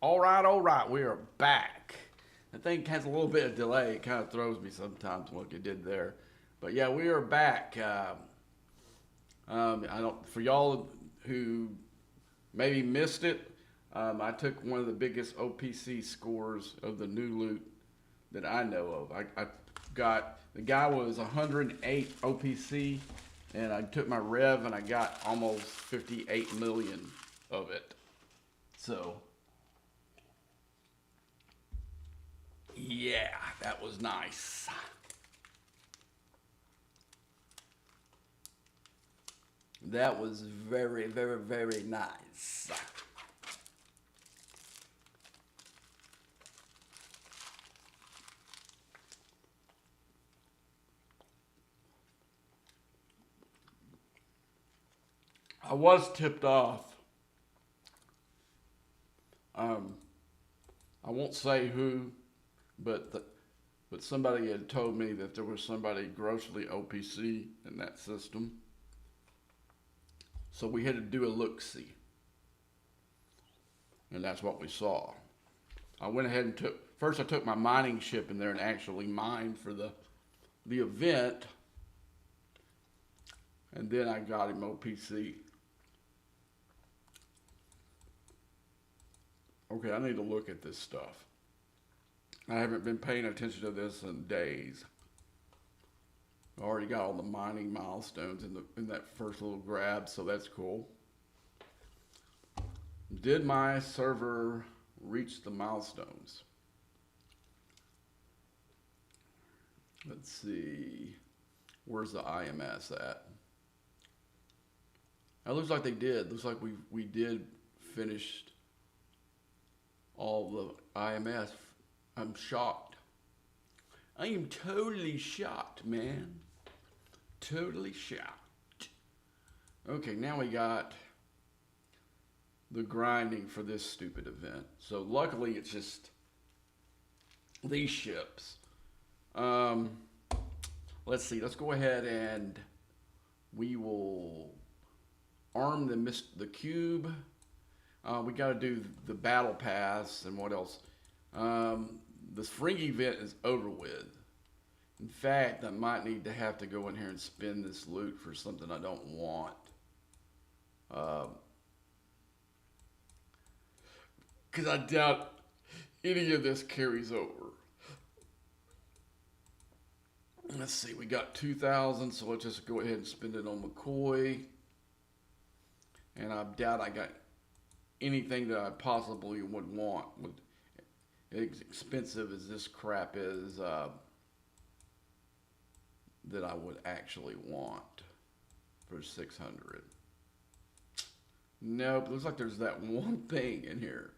All right, we are back. The thing has a little bit of delay. It kind of throws me sometimes what it did there. But yeah, we are back. I don't for y'all who maybe missed it. I took one of the biggest OPC scores of the new loot that I know of. I got the guy was 108 OPC, and I took my rev and I got almost 58 million of it. So yeah, that was nice. That was very, very, very nice. I was tipped off. Um, I won't say who, but but somebody had told me that there was somebody grossly OPC in that system. So we had to do a look see, and that's what we saw. I went ahead and took first. I took my mining ship in there and actually mined for the event, and then I got him OPC. Okay, I need to look at this stuff. I haven't been paying attention to this in days. I already got all the mining milestones in that first little grab, so that's cool. Did my server reach the milestones? Let's see. Where's the IMS at? It looks like they did. Looks like we did finish all the IMS. I'm shocked. I am totally shocked, man. Totally shocked. Okay, now we got the grinding for this stupid event. So luckily it's just these ships. Um, let's see. Let's go ahead and we will arm the cube. We got to do the battle pass and what else? The spring event is over with. In fact, I might need to have to go in here and spend this loot for something I don't want. Because I doubt any of this carries over. Let's see, we got 2,000, so let's just go ahead and spend it on McCoy. And I doubt I got anything that I possibly would want. As expensive as this crap is, that I would actually want for 600. Nope, looks like there's that one thing in here.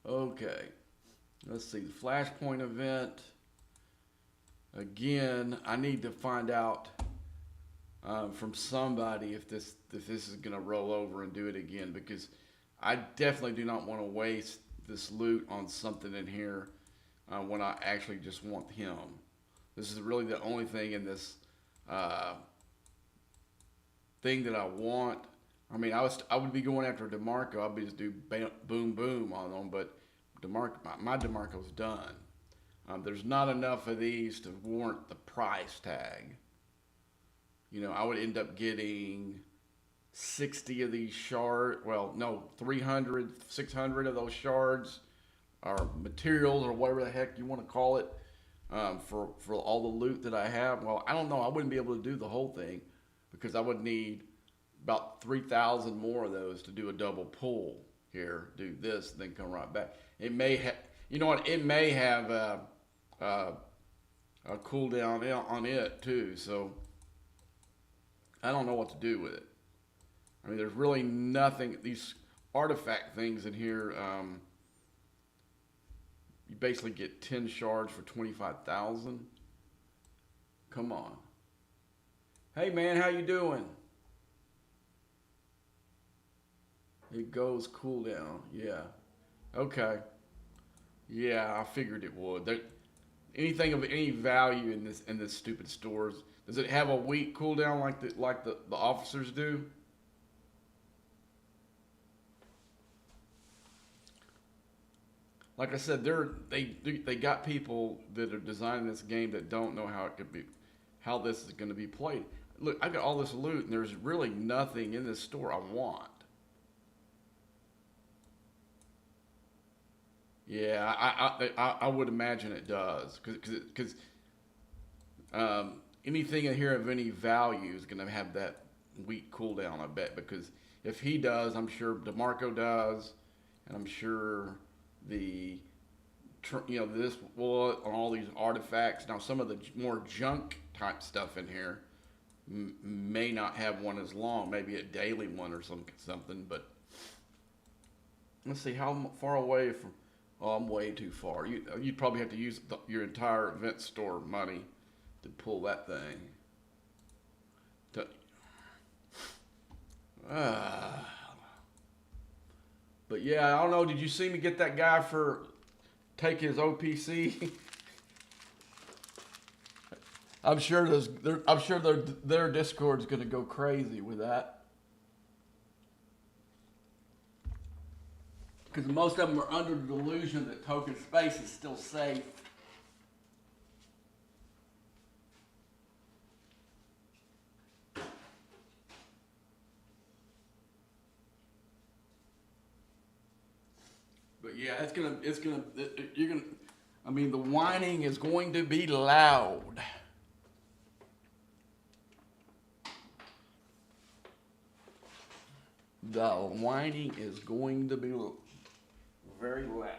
Okay, let's see, the Flashpoint event. Again, I need to find out from somebody if this is gonna roll over and do it again, because I definitely do not want to waste this loot on something in here when I actually just want him. This is really the only thing in this thing that I want. I mean, I would be going after DeMarco. I'd be just do boom boom on them, but my DeMarco's done. There's not enough of these to warrant the price tag. You know, I would end up getting 60 of these shards. Well, no, 300, 600 of those shards or materials or whatever the heck you want to call it for all the loot that I have. Well, I don't know. I wouldn't be able to do the whole thing because I would need about 3,000 more of those to do a double pull here, do this, then come right back. It may have, you know what? It may have a cooldown on it too. So I don't know what to do with it. I mean, there's really nothing. These artifact things in here, you basically get 10 shards for 25,000. Come on. Hey man, how you doing? It goes cooldown. Yeah. Okay. Yeah, I figured it would. Anything of any value in this stupid stores, does it have a week cooldown like the officers do? like I said, they got people that are designing this game that don't know how this is going to be played. Look, I got all this loot, and there's really nothing in this store I want. Yeah, I would imagine it does, because anything in here of any value is going to have that weak cooldown, I bet. Because if he does, I'm sure DeMarco does, and I'm sure the this bullet on all these artifacts. Now, some of the more junk type stuff in here may not have one as long, maybe a daily one or something. But let's see how far away from. Oh, I'm way too far. You'd probably have to use your entire event store money to pull that thing. To, uh, but yeah, I don't know. Did you see me get that guy for take his OPC? I'm sure their Discord's gonna go crazy with that. Because most of them are under the delusion that token space is still safe. But yeah, you're gonna, I mean, the whining is going to be loud. The whining is going to be very loud.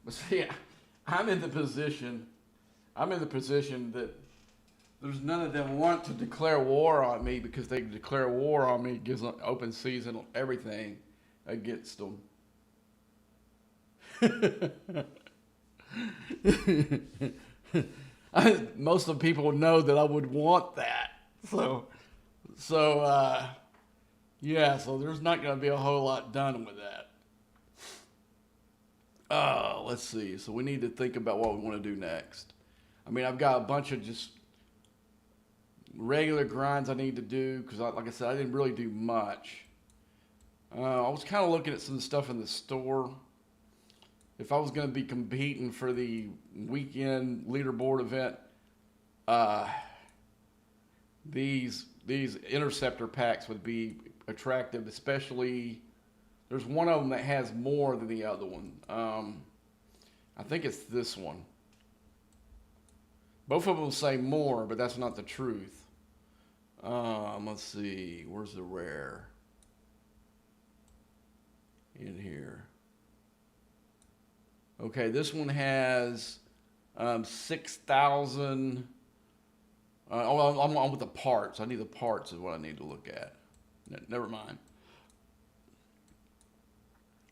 But see, I'm in the position that there's none of them want to declare war on me, because they declare war on me, gives an open season on everything against them. Most of the people know that I would want that. So yeah, so there's not going to be a whole lot done with that. Let's see. So we need to think about what we want to do next. I mean, I've got a bunch of just regular grinds I need to do, because, like I said, I didn't really do much. I was kind of looking at some stuff in the store. If I was going to be competing for the weekend leaderboard event, these interceptor packs would be attractive, especially there's one of them that has more than the other one. I think it's this one. Both of them say more, but that's not the truth. Let's see, where's the rare? In here. Okay, this one has 6,000. I'm with the parts. I need the parts is what I need to look at. Never mind.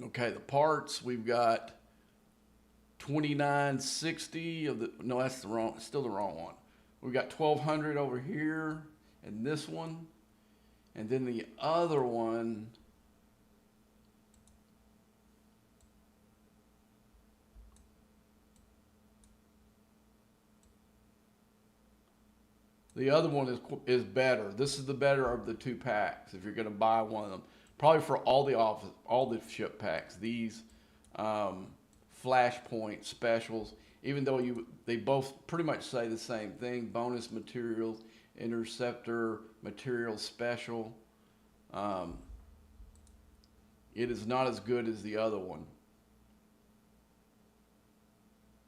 Okay, the parts, we've got 2960 of the, no, that's the wrong, still the wrong one. We've got 1,200 over here, and this one, and then the other one, is better. This is the better of the two packs if you're going to buy one of them. Probably for all the ship packs. These Flashpoint specials, even though they both pretty much say the same thing: bonus materials, interceptor material special. It is not as good as the other one.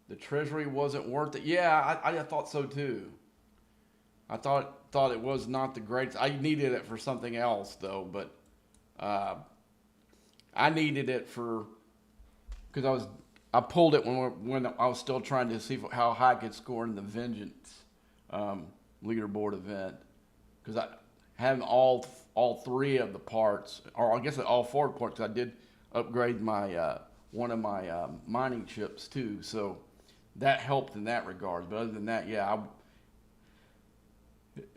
The treasury wasn't worth it. Yeah, I thought so too. I thought it was not the greatest. I needed it for something else though, but I needed it because I pulled it when I was still trying to see how high I could score in the Vengeance leaderboard event, because I had all three of the parts, or I guess all four parts. I did upgrade my one of my mining chips too, so that helped in that regard. But other than that, yeah,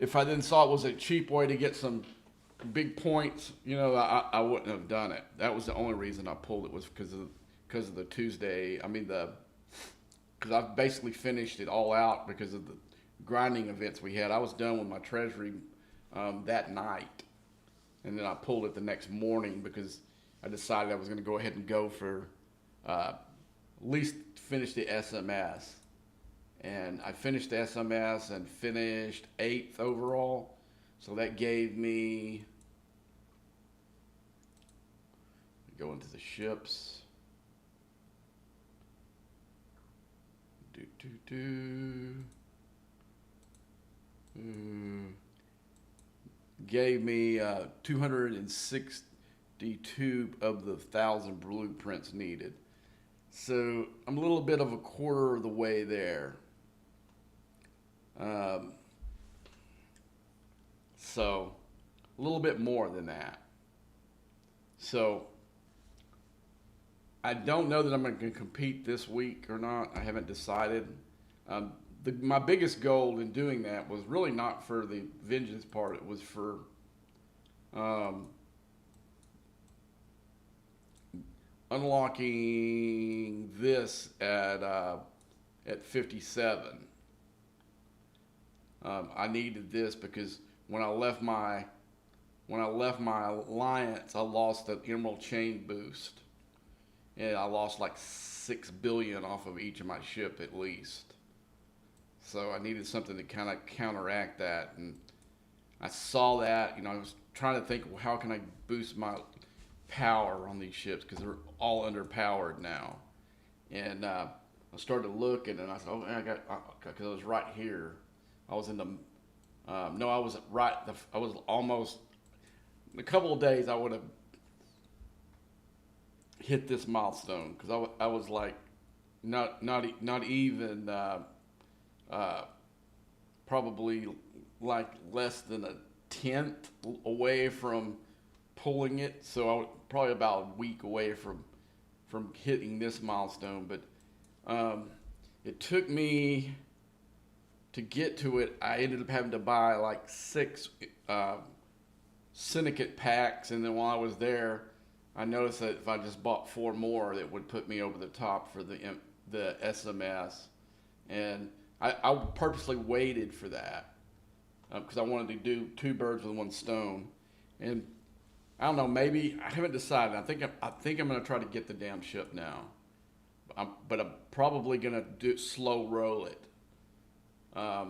if I then saw it was a cheap way to get some big points, I wouldn't have done it. That was the only reason I pulled it, was because of the Tuesday. I mean because I've basically finished it all out because of the grinding events we had. I was done with my treasury that night. and then I pulled it the next morning because I decided I was going to go ahead and go for at least finish the SMS. And I finished the SMS and finished 8th overall. So that gave me, go into the ships. Gave me 262 of the 1,000 blueprints needed. So I'm a little bit of a quarter of the way there. So a little bit more than that. So I don't know that I'm going to compete this week or not. I haven't decided. My biggest goal in doing that was really not for the vengeance part. It was for unlocking this at 57. I needed this because when I left my alliance, I lost the Emerald Chain boost, and I lost like 6 billion off of each of my ship at least. So I needed something to kind of counteract that, and I saw that. I was trying to think, well, how can I boost my power on these ships because they're all underpowered now, and I started looking, and I said, oh, man, because I was right here. I was in the no, I was right. I was almost in a couple of days. I would have hit this milestone because I was like not even probably like less than a tenth away from pulling it. So I was probably about a week away from hitting this milestone. But it took me to get to it. I ended up having to buy like 6 syndicate packs, and then while I was there, I noticed that if I just bought 4 more, it would put me over the top for the SMS. And I purposely waited for that because I wanted to do 2 birds with 1 stone. And I don't know, maybe I haven't decided. I think I'm going to try to get the damn ship now, but I'm probably going to slow roll it. I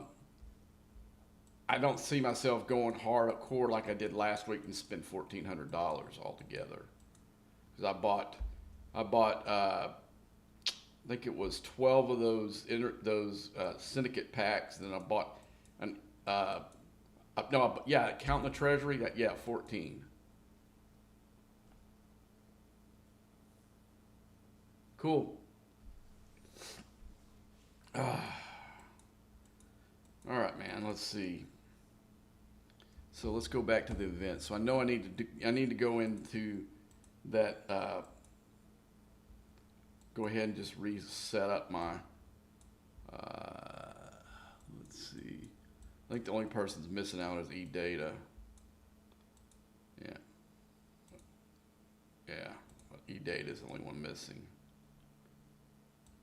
don't see myself going hard at core like I did last week and spend $1,400 altogether. Because I bought I think it was 12 of those syndicate packs. Then I bought counting the treasury, 14. Cool. All right, man. Let's see. So let's go back to the event. So I know I need to go into that. Go ahead and just reset up my. Let's see. I think the only person that's missing out is eData. Yeah. eData is the only one missing.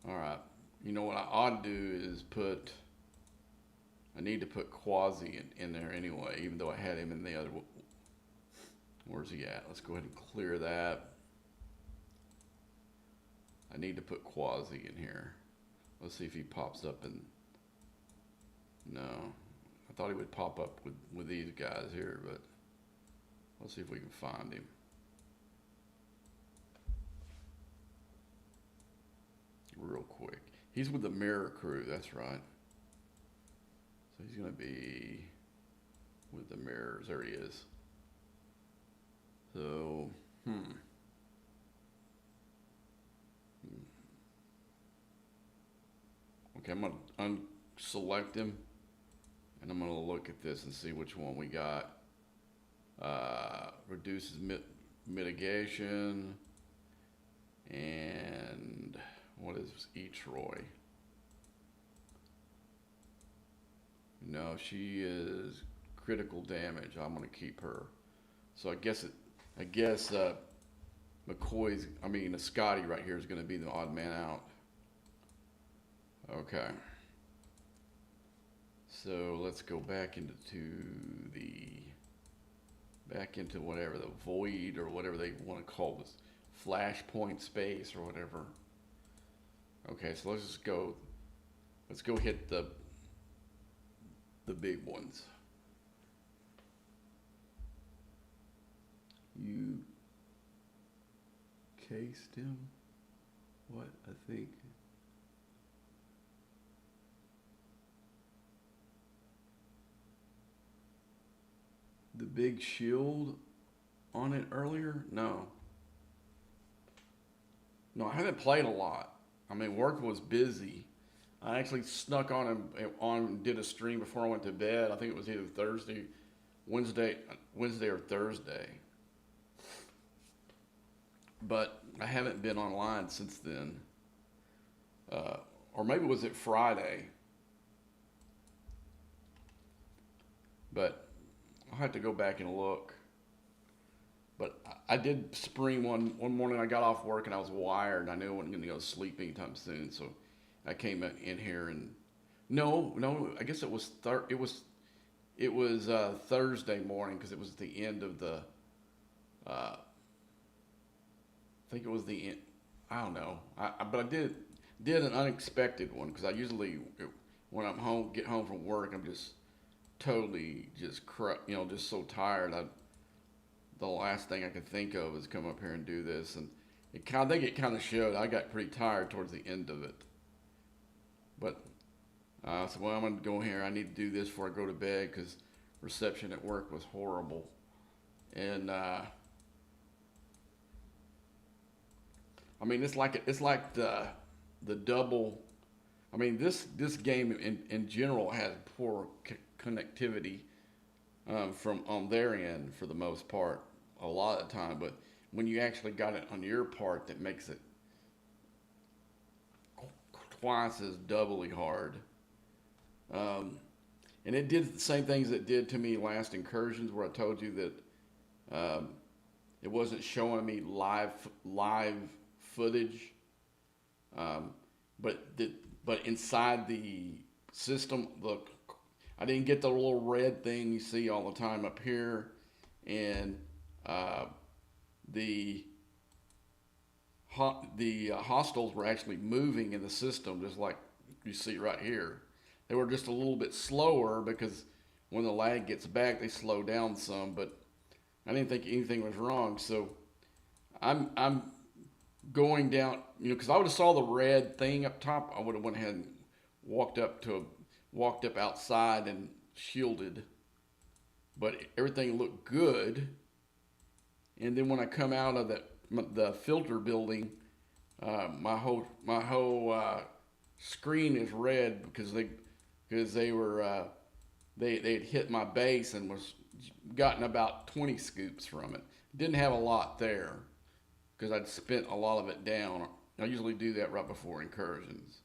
All right. You know what I ought to do is I need to put Quasi in there anyway, even though I had him in the other. Where's he at? Let's go ahead and clear that. I need to put Quasi in here. Let's see if he pops up. No, I thought he would pop up with these guys here, but let's see if we can find him. Real quick. He's with the Mirror Crew, that's right. So he's going to be with the mirrors. There he is. So, Okay, I'm going to unselect him. And I'm going to look at this and see which one we got. Reduces mitigation. And what is E-Troy? No, she is critical damage. I'm gonna keep her. So I guess Scotty right here is gonna be the odd man out. Okay. So let's go back into the back into whatever the void or whatever they want to call this flashpoint space or whatever. Okay, so let's just go. Let's go hit the big ones. You cased him. What I think. The big shield on it earlier? No. No, I haven't played a lot. I mean, work was busy. I actually snuck on did a stream before I went to bed. I think it was either Wednesday or Thursday. But I haven't been online since then. Or maybe was it Friday? But I'll have to go back and look. But I did spring one morning. I got off work and I was wired. I knew I wasn't going to go to sleep anytime soon, so I came in here and no. I guess it was Thursday morning because it was the end of the. I think it was the end. I don't know. But I did an unexpected one because I usually when I'm home get home from work I'm just totally just just so tired. The last thing I could think of is come up here and do this, and I think it kind of showed. I got pretty tired towards the end of it, but I said, well, I'm gonna go here. I need to do this before I go to bed because reception at work was horrible, and I mean it's like the double. I mean this game in general has poor connectivity from on their end for the most part a lot of the time, but when you actually got it on your part, that makes it twice as doubly hard. And it did the same things it did to me last incursions, where I told you that it wasn't showing me live footage, but inside the system, look, I didn't get the little red thing you see all the time up here, and the hostiles were actually moving in the system, just like you see right here. They were just a little bit slower because when the lag gets back, they slow down some. But I didn't think anything was wrong, so I'm going down. Because I would have saw the red thing up top, I would have went ahead and walked up outside and shielded, but everything looked good. And then when I come out of the filter building, my whole screen is red because they had hit my base and was gotten about 20 scoops from it. Didn't have a lot there because I'd spent a lot of it down. I usually do that right before incursions.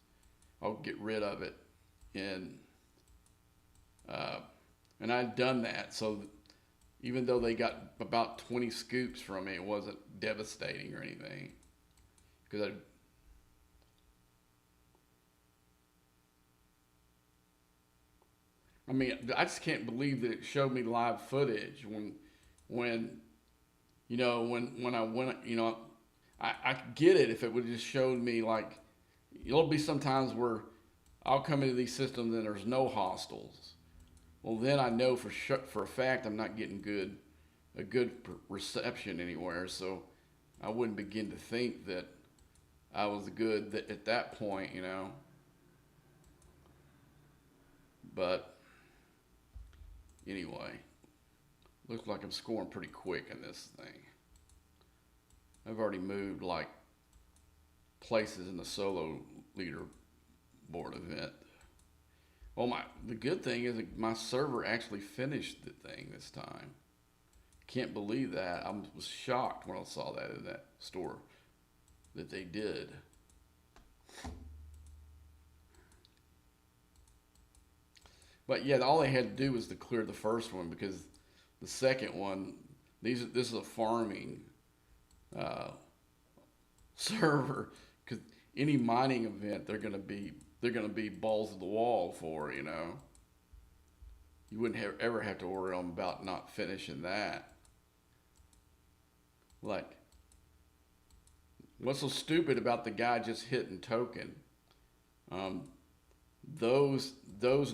I'll get rid of it, and I'd done that, so even though they got about 20 scoops from me, it wasn't devastating or anything. Because I mean, I just can't believe that it showed me live footage when when I went, I get it if it would have just showed me, like, there'll be sometimes where I'll come into these systems and there's no hostiles. Well, then I know for a fact I'm not getting a good reception anywhere, so I wouldn't begin to think that I was good at that point, But anyway, looks like I'm scoring pretty quick in this thing. I've already moved like places in the solo leaderboard event. Well, the good thing is that my server actually finished the thing this time. Can't believe that. I was shocked when I saw that in that store that they did. But yeah, all they had to do was to clear the first one, because the second one, this is a farming server. Because any mining event, they're gonna be balls to the wall for. You wouldn't ever have to worry about not finishing that. Like, what's so stupid about the guy just hitting token? Um, those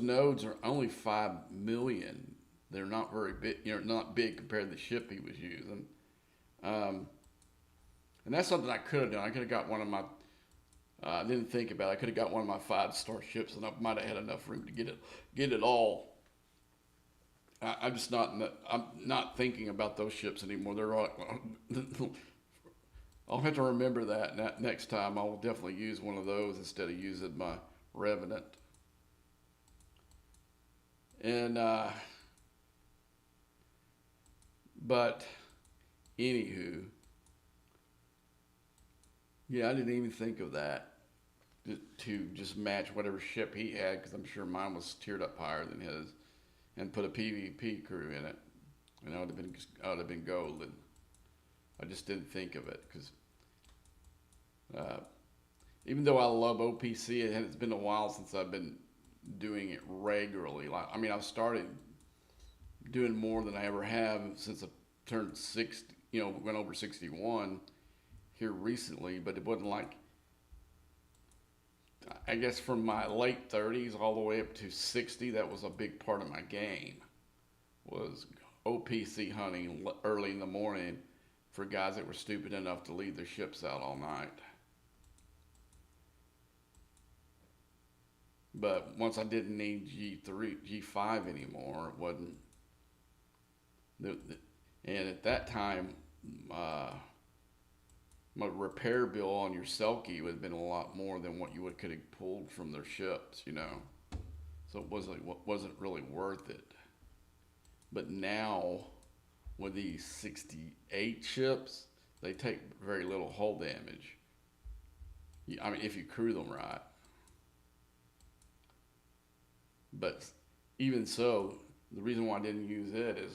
nodes are only 5 million. They're not very big. Not big compared to the ship he was using. Um, and that's something I could have done. I could have got one of my. I didn't think about it. I could have got one of my 5-star ships, and I might have had enough room to get it all. I'm just not. I'm not thinking about those ships anymore. They're all. I'll have to remember that next time. I will definitely use one of those instead of using my Revenant. And but anywho, yeah, I didn't even think of that to just match whatever ship he had because I'm sure mine was tiered up higher than his, and put a PvP crew in it, and I would have been golden. I just didn't think of it because uh, even though I love OPC, it's been a while since I've been doing it regularly. Like, I mean, I've started doing more than I ever have since I turned 60. Went over 61 here recently, but it wasn't like, I guess from my late 30s all the way up to 60, that was a big part of my game, was OPC hunting early in the morning for guys that were stupid enough to leave their ships out all night. But once I didn't need G3, G5 anymore, it wasn't. And at that time, uh, my repair bill on your Selkie would have been a lot more than what you could have pulled from their ships. So it wasn't really worth it. But now, with these 68 ships, they take very little hull damage. I mean, if you crew them right. But even so, the reason why I didn't use it is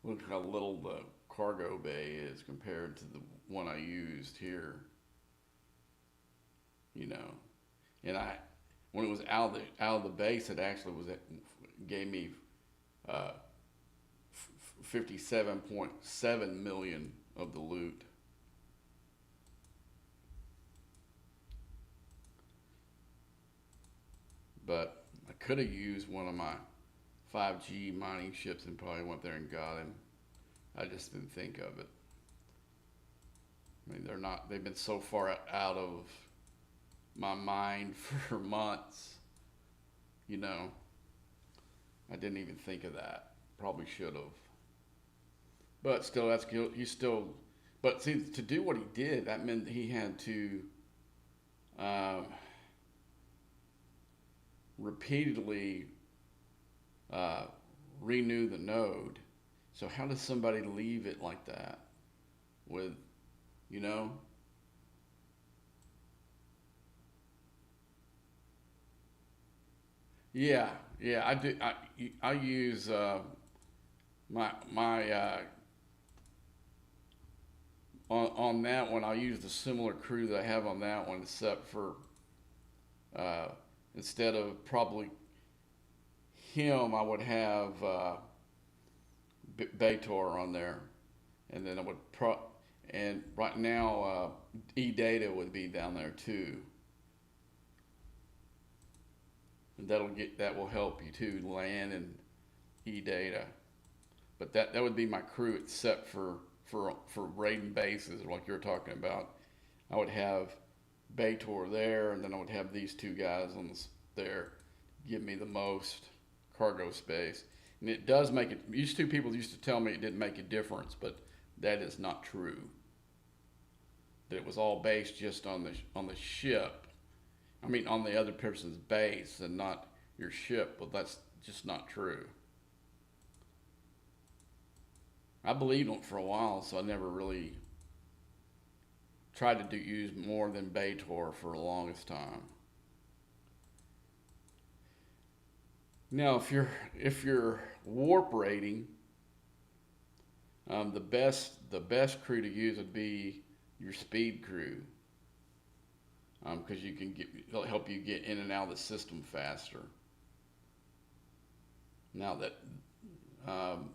look how little the cargo bay is compared to the one I used here. You know, and when it was out of the base, it actually gave me uh, 57.7 million of the loot. But I could have used one of my 5G mining ships and probably went there and got him. I just didn't think of it. I mean, they've been so far out of my mind for months. You know, I didn't even think of that. Probably should have. But still, that's good. But see, to do what he did, that meant he had to uh, repeatedly uh, renew the node. So how does somebody leave it like that? With, you know? Yeah, yeah. I do. I use my on that one. I use the similar crew that I have on that one, except for uh, instead of probably him, I would have Bator on there, and then I would and right now E Data would be down there too. And that will help you too, land and E Data. But that would be my crew, except for raiding bases like you're talking about. I would have Bator there, and then I would have these two guys there, give me the most cargo space. And it does make it. These two people used to tell me it didn't make a difference, but that is not true. That it was all based just on the ship. I mean, on the other person's base and not your ship. Well, that's just not true. I believed them for a while, so I never really tried to use more than Bator for the longest time. Now, if you're warp rating, the best crew to use would be your speed crew, because it'll help you get in and out of the system faster. Now that um,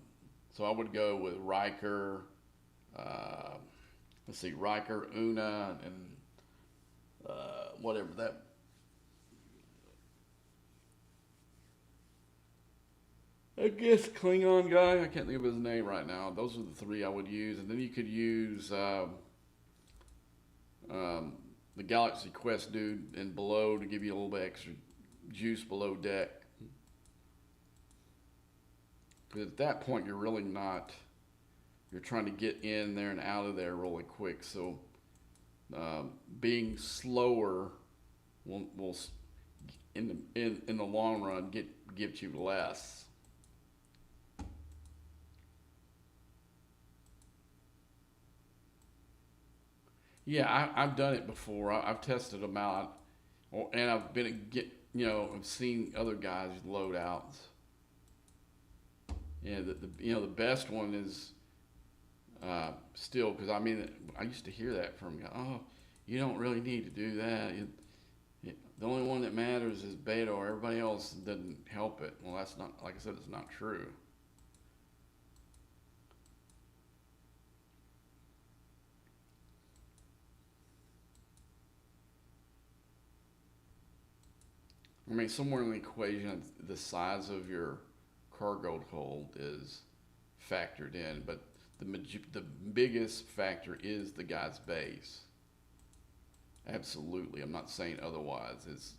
so I would go with Riker, uh, let's see, Riker, Una, and whatever that. I guess Klingon guy. I can't think of his name right now. Those are the three I would use, and then you could use um, the Galaxy Quest dude and below to give you a little bit extra juice below deck. Because at that point, you're really not. You're trying to get in there and out of there really quick. So being slower will in the long run get you less. Yeah, I've done it before. I've tested them out, and I've been I've seen other guys load outs. Yeah, the best one is still, because I mean I used to hear that from you. Oh, you don't really need to do that. The only one that matters is beta, or everybody else doesn't help it. Well, that's not, like I said, it's not true. I mean, somewhere in the equation, the size of your cargo hold is factored in, but the biggest factor is the guy's base. Absolutely, I'm not saying otherwise. It's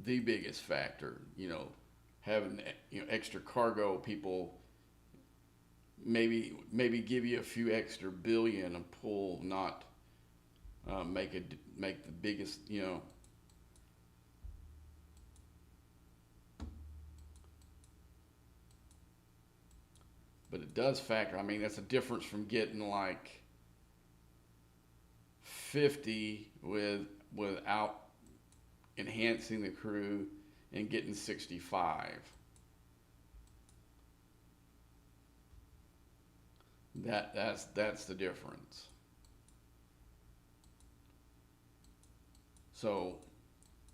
the biggest factor. Having extra cargo, people maybe give you a few extra billion a pull, not make the biggest. But it does factor. I mean, that's a difference from getting like 50 without enhancing the crew and getting 65. That's the difference. So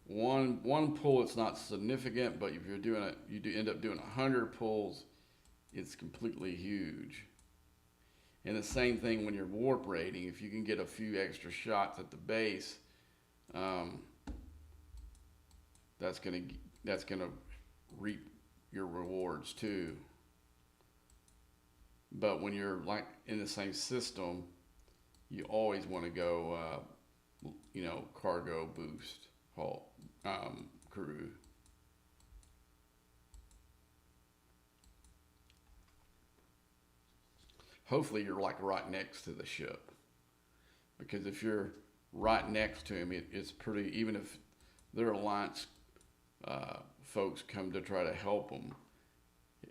one pull, it's not significant, but if you do end up doing 100 pulls, it's completely huge. And the same thing when you're warp rating. If you can get a few extra shots at the base, um, that's gonna reap your rewards too. But when you're like in the same system, you always want to go, cargo boost, haul, crew. Hopefully, you're like right next to the ship, because if you're right next to him, it's pretty. Even if their alliance folks come to try to help them,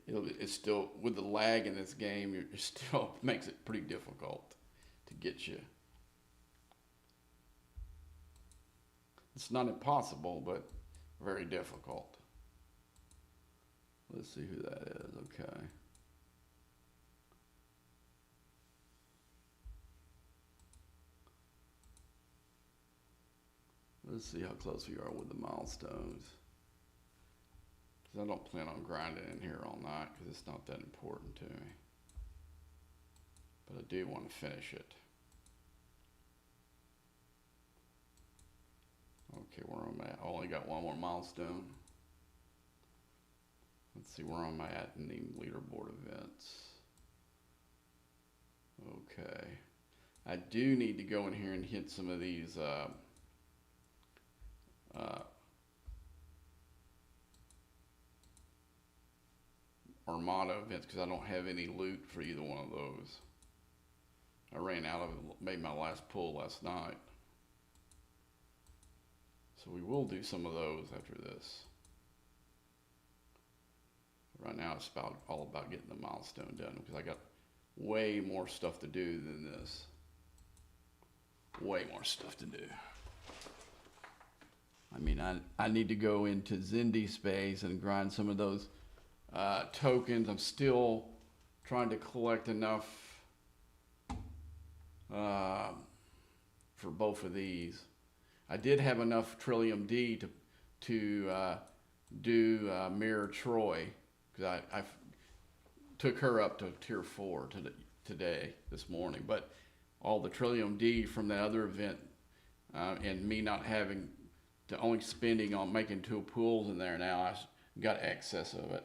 it's still, with the lag in this game, it still makes it pretty difficult to get you. It's not impossible, but very difficult. Let's see who that is. Okay. Let's see how close we are with the milestones. Because I don't plan on grinding in here all night, because it's not that important to me. But I do want to finish it. Okay, where am I at? I only got one more milestone. Let's see where I'm at in the leaderboard events. Okay. I do need to go in here and hit some of these uh, Armada events, because I don't have any loot for either one of those. I ran out of it, made my last pull last night. So we will do some of those after this. Right now it's all about getting the milestone done, because I got way more stuff to do than this. Way more stuff to do. I mean, I need to go into Zindi space and grind some of those tokens. I'm still trying to collect enough for both of these. I did have enough Trillium D to do Mirror Troy, because I took her up to tier 4 today, this morning. But all the Trillium D from that other event, and me not having to only spending on making 2 pools in there now, I got excess of it.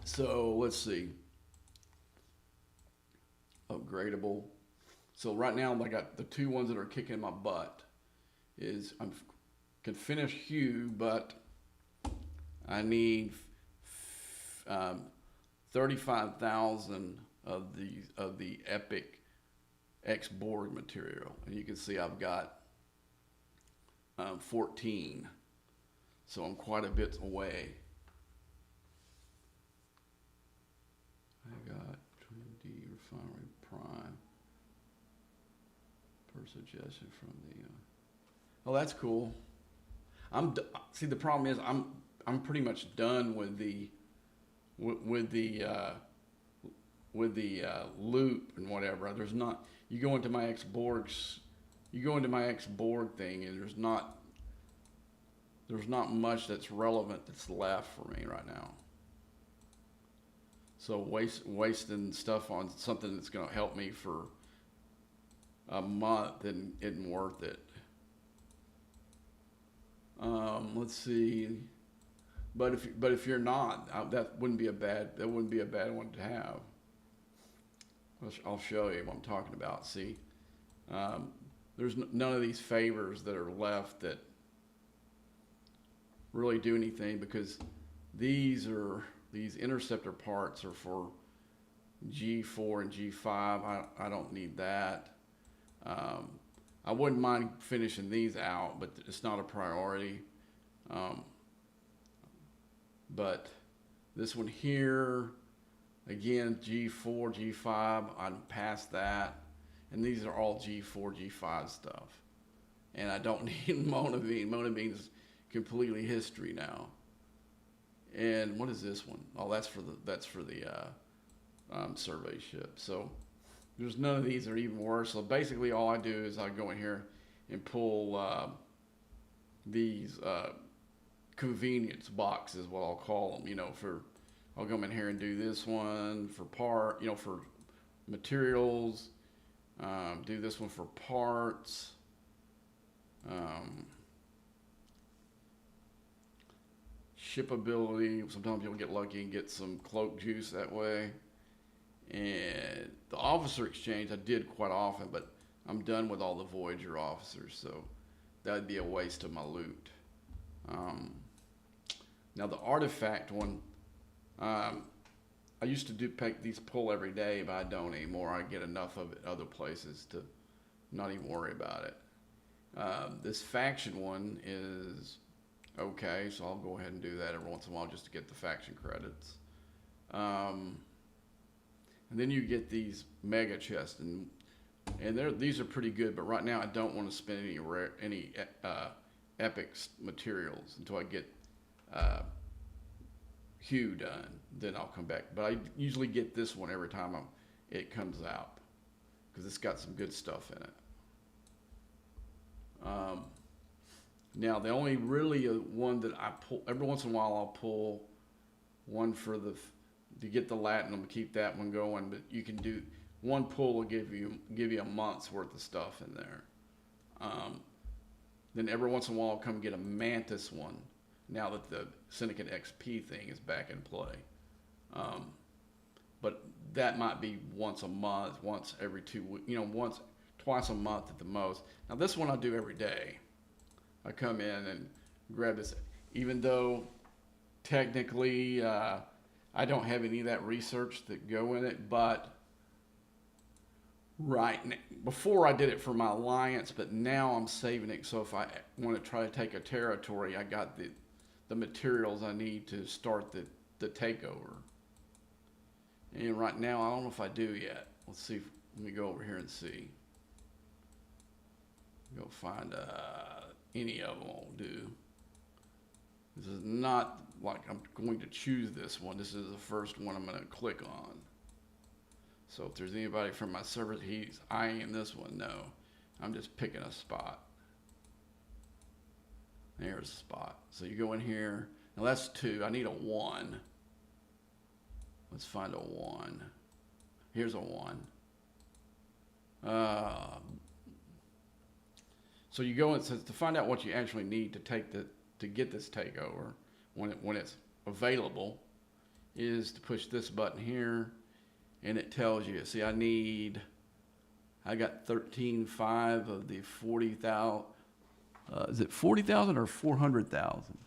So let's see. Upgradable. So right now I got the 2 ones that are kicking my butt. Is I can finish Hue, but I need 35,000 of the Epic X board material, and you can see I've got 14, so I'm quite a bit away. I got 20 Refinery Prime per suggestion from the. Oh, that's cool. See, the problem is I'm pretty much done with the loop and whatever. There's not. You go into my X board thing, and there's not much that's relevant that's left for me right now. So wasting stuff on something that's going to help me for a month isn't worth it. Let's see. But if you're not, that wouldn't be a bad one to have. I'll show you what I'm talking about. See, there's none of these favors that are left that really do anything, because these interceptor parts are for G4 and G5. I don't need that. I wouldn't mind finishing these out, but it's not a priority. But this one here, again, G4, G5, I'm past that. And these are all G4, G5 stuff. And I don't need Monavine. Monavine is completely history now. And what is this one? Oh, that's for the survey ship. So there's none of these that are even worse. So basically all I do is I go in here and pull these convenience boxes, what I'll call them, I'll come in here and do this one for for materials, do this one for parts, shippability. Sometimes you'll get lucky and get some cloak juice that way. And the officer exchange I did quite often, but I'm done with all the Voyager officers, so that would be a waste of my loot. Now the artifact one, I used to pull every day, but I don't anymore. I get enough of it other places to not even worry about it. This faction one is okay, so I'll go ahead and do that every once in a while just to get the faction credits. And then you get these mega chests, and these are pretty good. But right now, I don't want to spend any epic materials until I get Hue done. Then I'll come back. But I usually get this one every time it comes out, because it's got some good stuff in it. Now the only really one that I pull every once in a while, I'll pull one to get the Latinum, keep that one going. But you can do one pull will give you a month's worth of stuff in there. Then every once in a while, I'll come get a Mantis one, now that the Syndicate XP thing is back in play. But that might be once a month, once every 2 weeks, twice a month at the most. Now this one I do every day. I come in and grab this, even though technically I don't have any of that research that go in it, but right now, before I did it for my alliance, but now I'm saving it, so if I want to try to take a territory, I got the materials I need to start the takeover. And right now, I don't know if I do yet. Let's see. Let me go over here and see. Go find any of them will do. This is not like I'm going to choose this one. This is the first one I'm going to click on. So if there's anybody from my server he's eyeing this one, no. I'm just picking a spot. There's a spot. So you go in here. Now that's 2. I need a 1. Let's find a 1. Here's a 1. So you go and says to find out what you actually need to get this takeover when it's available is to push this button here, and it tells you. See, I got 13.5 of the 40,000. Is it 40,000 or 400,000?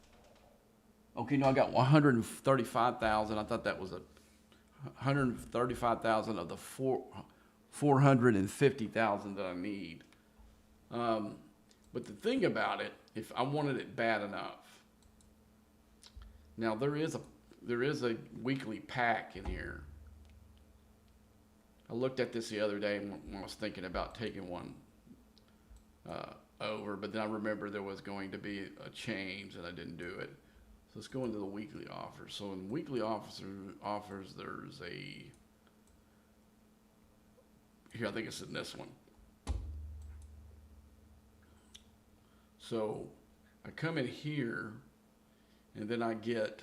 Okay, no, I got 135,000. I thought that was 135,000 of the 450,000 that I need. But the thing about it, if I wanted it bad enough, now there is a weekly pack in here. I looked at this the other day when I was thinking about taking one over, but then I remember there was going to be a change and I didn't do it. So let's go into the weekly offers. So in weekly offers, there's here, I think it's in this one. So I come in here and then I get,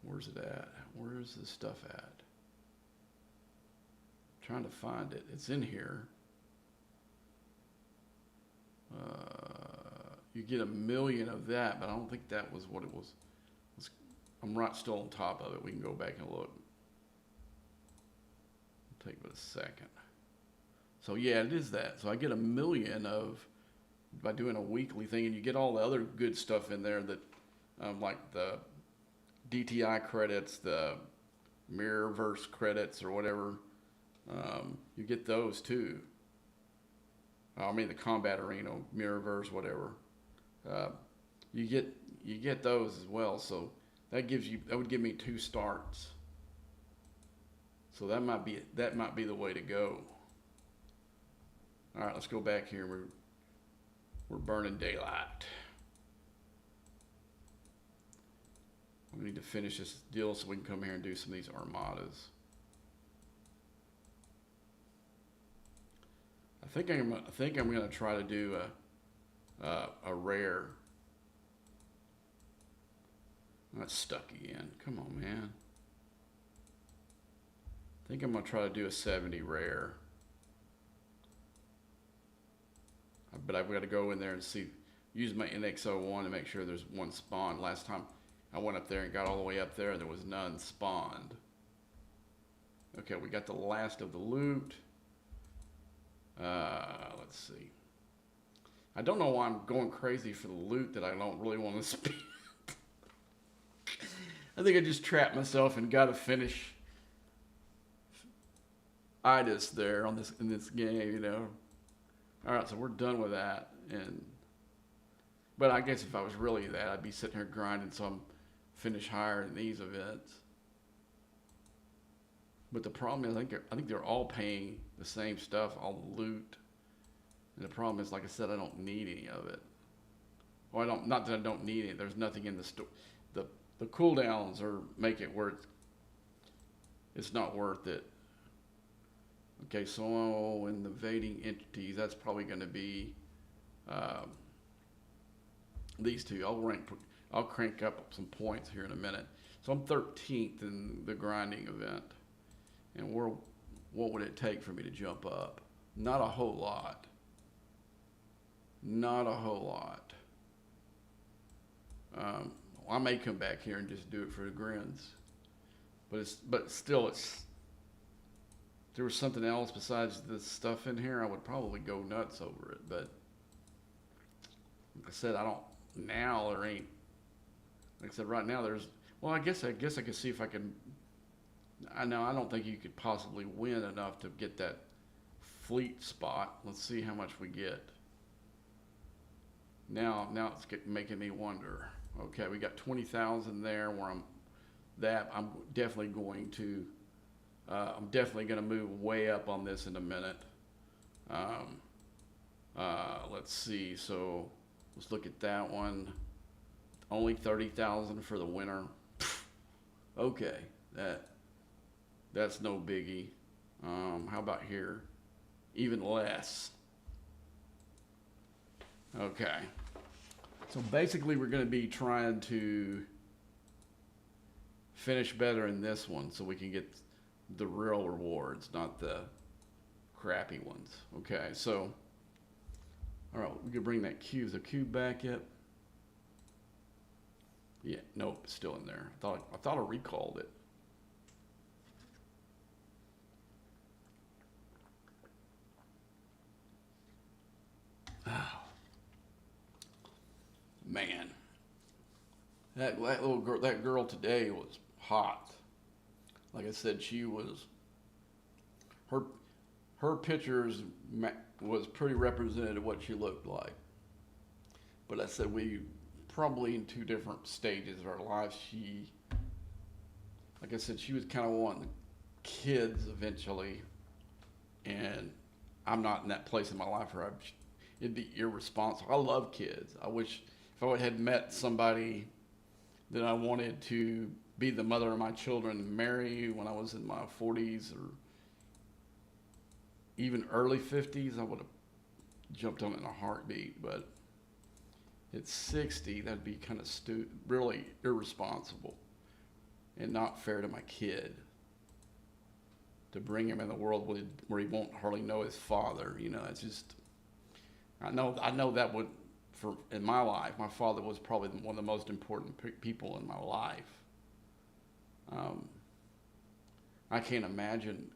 where's it at? Where's this stuff at? I'm trying to find it. It's in here. You get 1 million of that, but I don't think that was what it was. I'm right still on top of it. We can go back and look. It'll take but a second. So yeah, it is that. So I get 1 million by doing a weekly thing, and you get all the other good stuff in there that, like the DTI credits, the Mirrorverse credits or whatever. You get those too. I mean the Combat Arena, Mirrorverse, whatever. You get those as well. So that would give me 2 starts. So that might be the way to go. All right, let's go back here. We're burning daylight. We need to finish this deal so we can come here and do some of these armadas. I think I'm gonna try to do a rare. I'm not stuck again. Come on, man. I think I'm gonna try to do a 70 rare. But I've got to go in there and use my NX01 to make sure there's one spawned. Last time I went up there and got all the way up there and there was none spawned. Okay, we got the last of the loot. Let's see. I don't know why I'm going crazy for the loot that I don't really want to spend. I think I just trapped myself and got to finish IDIS there in this game, you know. All right, so we're done with that, but I guess if I was really that, I'd be sitting here grinding so I'm finish higher in these events. But the problem is, I think they're all paying the same stuff, all the loot, and the problem is, like I said, I don't need any of it. Well, not that I don't need it. There's nothing in the store. The cooldowns make it where it's not worth it. Okay, so in the invading entities, that's probably going to be these two. I'll crank up some points here in a minute. So I'm 13th in the grinding event, and what would it take for me to jump up? Not a whole lot. Not a whole lot. I may come back here and just do it for the grins, but still it's. If there was something else besides this stuff in here, I would probably go nuts over it. But like I said, there ain't. Like I said, right now well, I guess I could see if I can. I don't think you could possibly win enough to get that fleet spot. Let's see how much we get. Now it's making me wonder. Okay, we got 20,000 there where I'm definitely going to. I'm definitely going to move way up on this in a minute. Let's see. So let's look at that one. Only 30,000 for the winner. Okay, that's no biggie. How about here? Even less. Okay. So basically, we're going to be trying to finish better in this one so we can get the real rewards, not the crappy ones. Okay, so, all right, we can bring that cube. Is the cube back yet? Yeah, nope, it's still in there. I thought I recalled it. Oh, man, that little girl, that girl today was hot. Like I said, she was her her pictures was pretty representative of what she looked like. But I said we probably in two different stages of our lives. She, like I said, she was kind of wanting kids eventually, and I'm not in that place in my life where it'd be irresponsible. I love kids. I wish if I had met somebody that I wanted to be the mother of my children and marry when I was in my 40s or even early 50s, I would have jumped on it in a heartbeat. But at 60, that'd be kind of really irresponsible and not fair to my kid to bring him in the world where he won't hardly know his father. You know, it's just, I know that would, in my life, my father was probably one of the most important people in my life. I can't imagine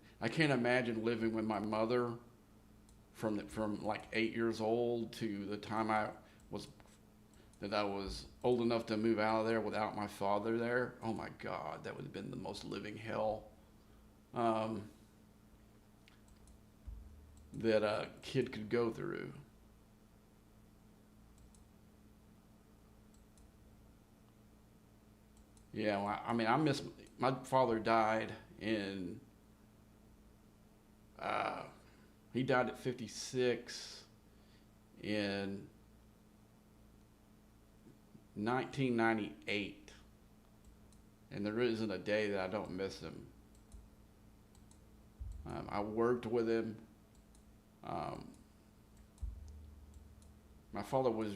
living with my mother from like 8 years old to the time I was old enough to move out of there without my father there. Oh my God, that would have been the most living hell that a kid could go through. Yeah, well, I mean, my father died uh, he died at 56 in 1998, and there isn't a day that I don't miss him. I worked with him. Um, my father was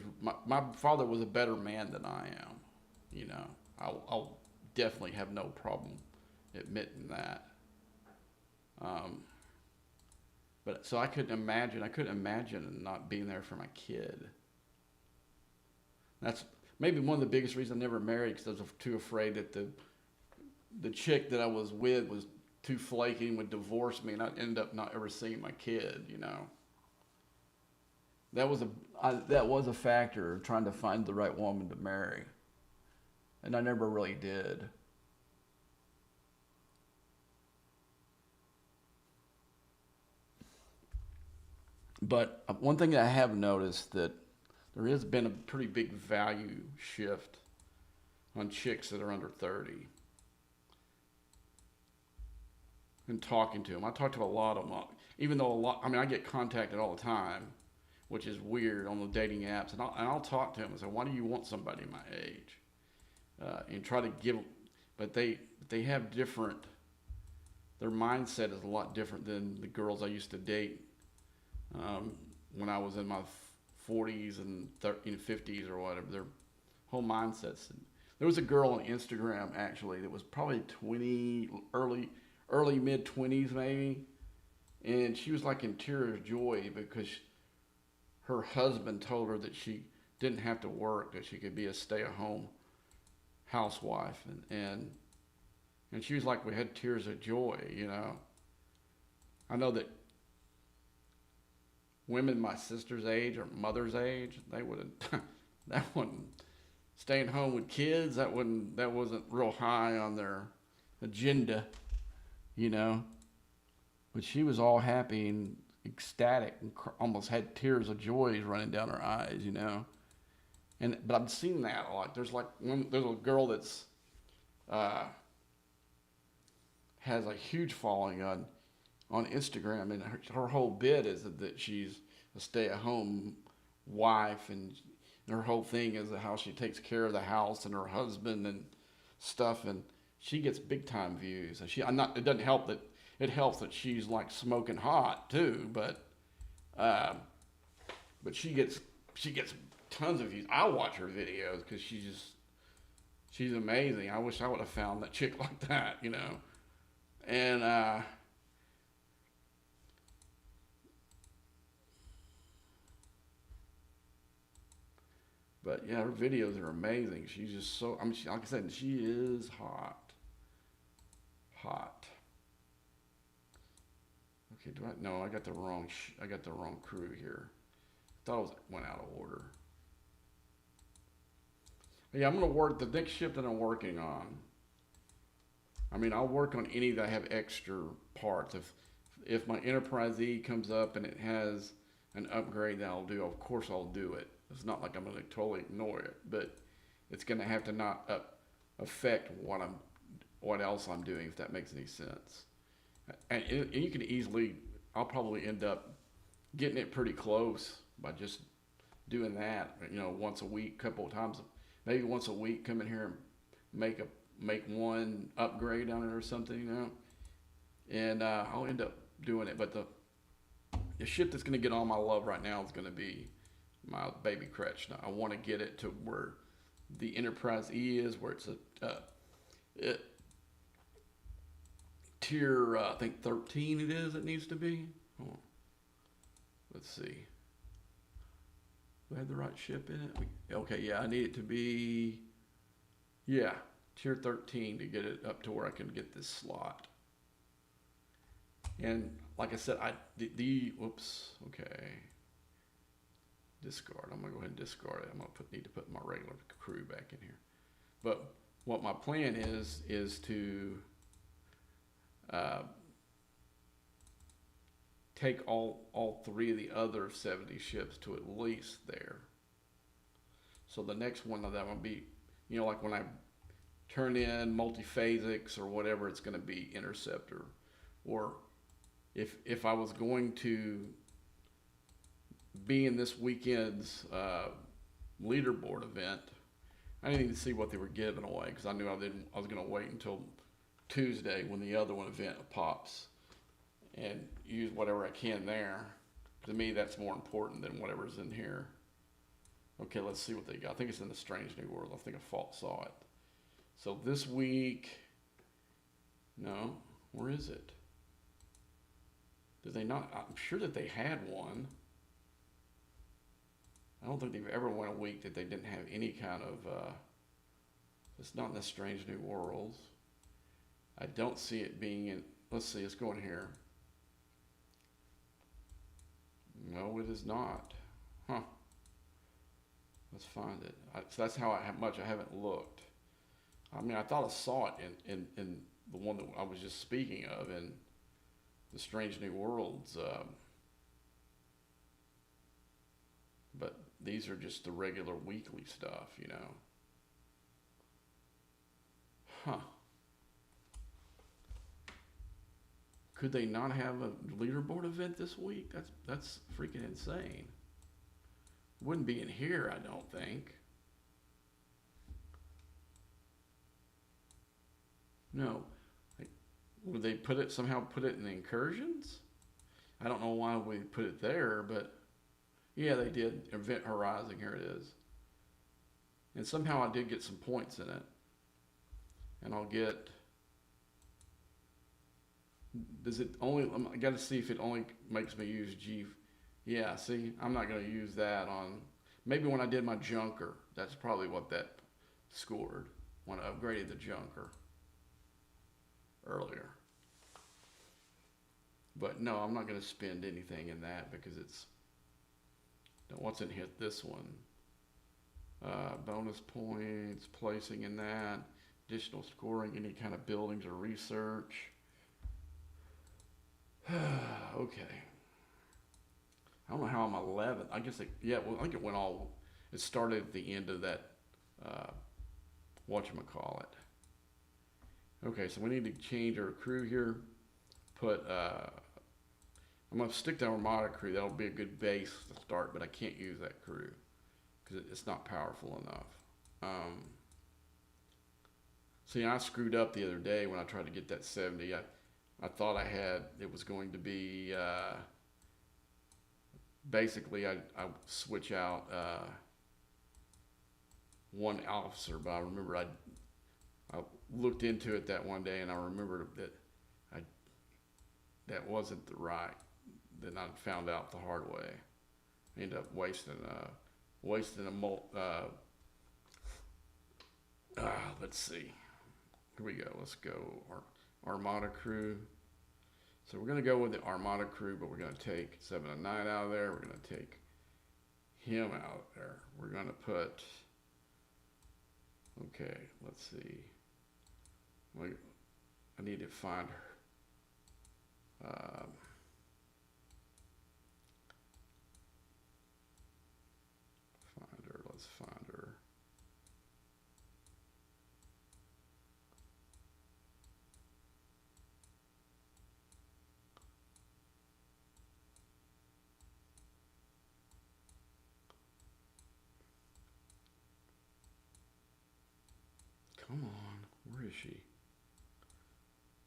a better man than I am. You know, I'll definitely have no problem admitting that. Um, but so I couldn't imagine not being there for my kid. That's maybe one of the biggest reasons I never married, because I was too afraid that the chick that I was with was too flaky and would divorce me, and I'd end up not ever seeing my kid. You know, that was a factor of trying to find the right woman to marry, and I never really did. But one thing that I have noticed that there has been a pretty big value shift on chicks that are under 30. And talking to them, I talk to a lot of them. Even though I mean, I get contacted all the time, which is weird on the dating apps, and I'll talk to them and say, "Why do you want somebody my age?" And try to give, but they have different. Their mindset is a lot different than the girls I used to date when I was in my 40s and 50s or whatever. Their whole mindsets. There was a girl on Instagram actually that was probably 20, early mid 20s maybe, and she was like in tears of joy because her husband told her that she didn't have to work, that she could be a stay-at-home housewife, and she was like, we had tears of joy. You know, I know that women my sister's age or mother's age, they wouldn't that wouldn't staying home with kids, that wasn't real high on their agenda, you know. But she was all happy and ecstatic and almost had tears of joy running down her eyes, you know. But I've seen that a lot. There's a girl that's has a huge following on Instagram, and her whole bit is that she's a stay-at-home wife, and her whole thing is how she takes care of the house and her husband and stuff, and she gets big time views. And it doesn't help that it helps that she's like smoking hot too, but she gets tons of views. I watch her videos because she's amazing. I wish I would have found that chick like that, you know. And but yeah, her videos are amazing. She's just so. I mean, like I said, she is hot, hot. Okay, do I? No, I got the wrong. I got the wrong crew here. I thought it went out of order. Yeah, I'm gonna work the next ship that I'm working on. I mean, I'll work on any that have extra parts. If my Enterprise E comes up and it has an upgrade that I'll do, of course I'll do it. It's not like I'm gonna totally ignore it, but it's gonna have to not affect what else I'm doing, if that makes any sense. And you can easily, I'll probably end up getting it pretty close by just doing that. You know, once a week, couple of times, maybe once a week, come in here and make a make one upgrade on it or something, you know. And I'll end up doing it. But the ship that's going to get all my love right now is going to be my baby Kretsch. Now, I want to get it to where the Enterprise E is, where it's a tier, I think 13 it is. It needs to be. Hold on. Let's see. Do I have the right ship in it? Okay, yeah, I need it to be, yeah, tier 13 to get it up to where I can get this slot. And like I said, whoops, okay. Discard. I'm gonna go ahead and discard it. I'm gonna need to put my regular crew back in here. But what my plan is to take all three of the other 70 ships to at least there. So the next one of them will be, you know, like when I turn in multiphasics or whatever, it's going to be interceptor. Or if I was going to be in this weekend's leaderboard event, I didn't even see what they were giving away because I knew I was going to wait until Tuesday when the other one event pops and use whatever I can there. To me, that's more important than whatever's in here. Okay, let's see what they got. I think it's in the Strange New World. I think I saw it. So this week, no, where is it? Did they not? I'm sure that they had one. I don't think they've ever went a week that they didn't have any kind of, it's not in the Strange New Worlds. I don't see it being in, let's see, let's go in here. No, it is not. Huh. Let's find it. So that's how much I haven't looked. I mean, I thought I saw it in the one that I was just speaking of in the Strange New Worlds. But these are just the regular weekly stuff, you know. Huh. Could they not have a leaderboard event this week? That's freaking insane. Wouldn't be in here, I don't think. No. Would they somehow put it in the incursions? I don't know why we put it there, but yeah, they did. Event Horizon, here it is. And somehow I did get some points in it. And I'll get, does it only, I got to see if it only makes me use G. Yeah, see, I'm not going to use that on, maybe when I did my junker, that's probably what that scored when I upgraded the junker earlier. But no, I'm not going to spend anything in that because it's, once it hit this one, bonus points, placing in that, additional scoring, any kind of buildings or research. Okay. I don't know how I'm 11. I guess, I think it went all, it started at the end of that, whatchamacallit. Okay, so we need to change our crew here. I'm going to stick to Armada crew. That'll be a good base to start, but I can't use that crew because it's not powerful enough. See, I screwed up the other day when I tried to get that 70. I thought it was going to be, basically I switch out one officer, but I remember I looked into it that one day, and I remembered that I that wasn't the right. Then I found out the hard way. I ended up wasting a let's see. Here we go. Let's go. Armada crew. So we're gonna go with the Armada crew, but we're gonna take 7 and 9 out of there. We're gonna take him out there. We're gonna put. Okay, let's see. I need to find her. Find her. Let's find her. Come on, where is she?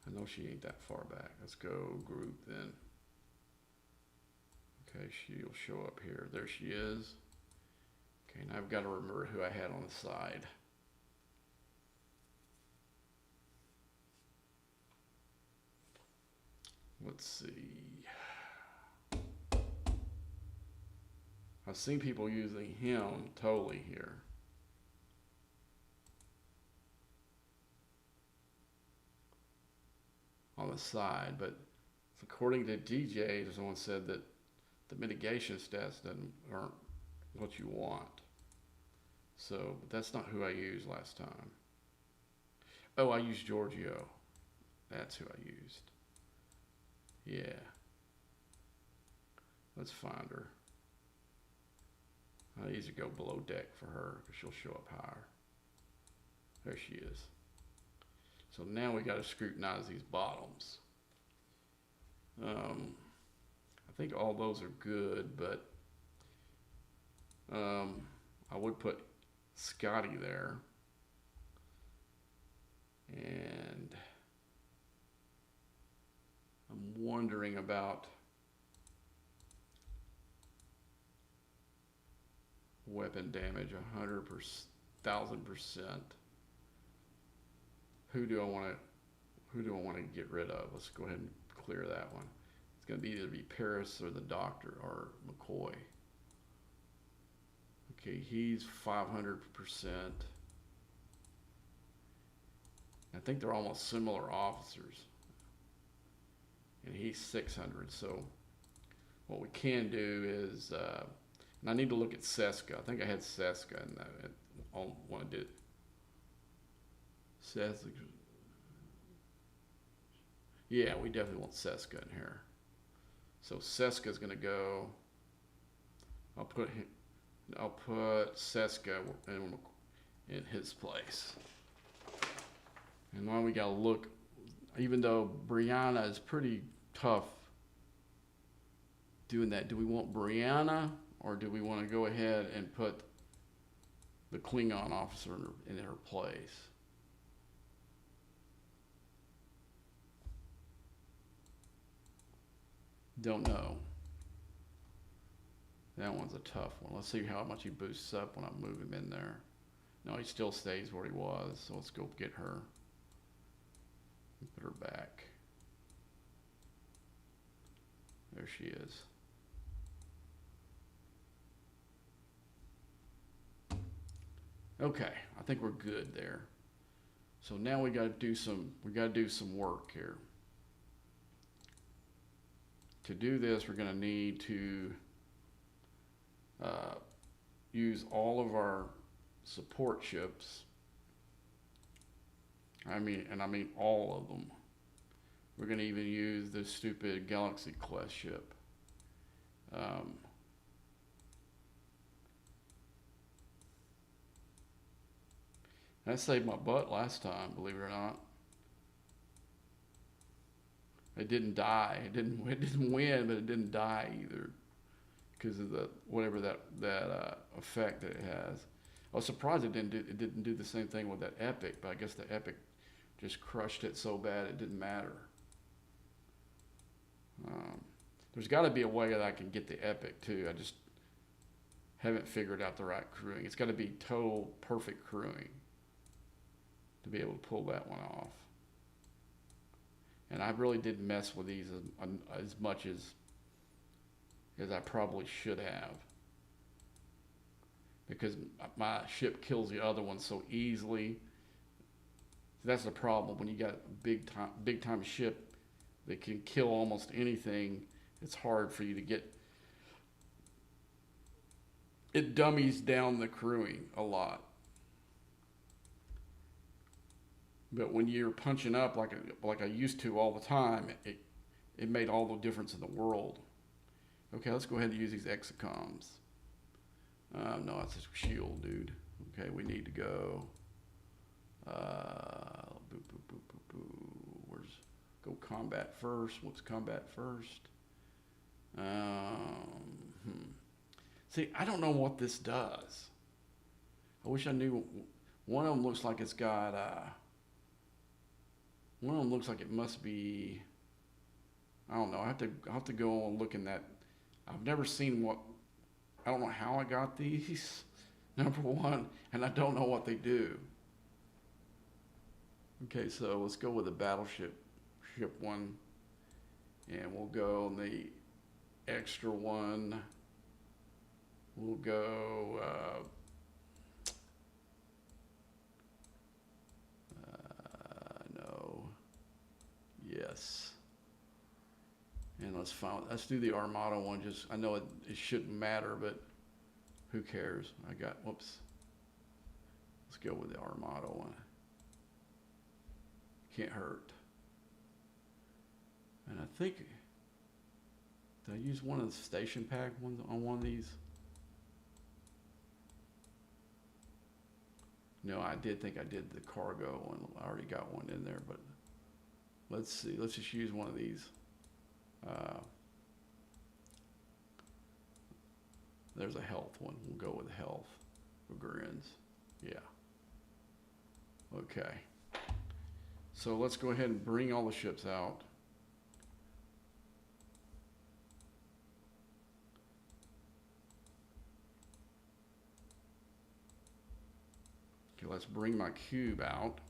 I know she ain't that far back. Let's go group then. Okay, she'll show up here. There she is. Okay, now I've got to remember who I had on the side. Let's see. I've seen people using him totally here. On the side, but according to DJ, someone said that the mitigation stats aren't what you want. So, but that's not who I used last time. Oh, I used Giorgio. That's who I used. Yeah. Let's find her. I need to go below deck for her because she'll show up higher. There she is. So now we got to scrutinize these bottoms. I think all those are good, but I would put Scotty there. And I'm wondering about weapon damage, 100%. Who do I want to get rid of? Let's go ahead and clear that one. It's going to be either Paris or the Doctor or McCoy. Okay, he's 500%. I think they're almost similar officers. And he's 600. So what we can do is, and I need to look at Seska. I think I had Seska in that when I did it. Seska. Yeah, we definitely want Seska in here. So Seska's gonna go. I'll put Seska in his place. And now we gotta look. Even though Brianna is pretty tough doing that, do we want Brianna or do we want to go ahead and put the Klingon officer in her place? Don't know. That one's a tough one. Let's see how much he boosts up when I move him in there. No, he still stays where he was, so let's go get her. Put her back. There she is. Okay, I think we're good there. So now we gotta do some work here. To do this, we're gonna need to use all of our support ships. I mean all of them. We're gonna even use this stupid Galaxy class ship. That saved my butt last time, believe it or not. It didn't die. It didn't win, but it didn't die either, because of the whatever that effect that it has. I was surprised it didn't do the same thing with that Epic, but I guess the Epic just crushed it so bad it didn't matter. There's got to be a way that I can get the Epic too. haven't figured out the right crewing. It's got to be total perfect crewing to be able to pull that one off. And I really didn't mess with these as much as I probably should have, because my ship kills the other one so easily. That's the problem when you got a big time ship that can kill almost anything. It's hard for you to get. It dummies down the crewing a lot. But when you're punching up like I used to all the time, it made all the difference in the world. Okay, let's go ahead and use these exocoms. No, that's a shield, dude. Okay, we need to go. Go combat first. What's combat first? See, I don't know what this does. I wish I knew. One of them looks like it's got. One of them looks like it must be. I don't know. I have to go and look in that. I've never seen what. I don't know how I got these. Number one, and I don't know what they do. Okay, so let's go with the battleship one, and we'll go on the extra one. We'll go. No. Yes. And let's do the Armada one. Just I know it shouldn't matter, but who cares? Whoops. Let's go with the Armada one. Can't hurt. And I think, did I use one of the station pack ones on one of these? No, I did think I did the cargo one. I already got one in there, but let's see. Let's just use one of these. There's a health one. We'll go with health for grins. Yeah. Okay. So let's go ahead and bring all the ships out. Okay, let's bring my cube out.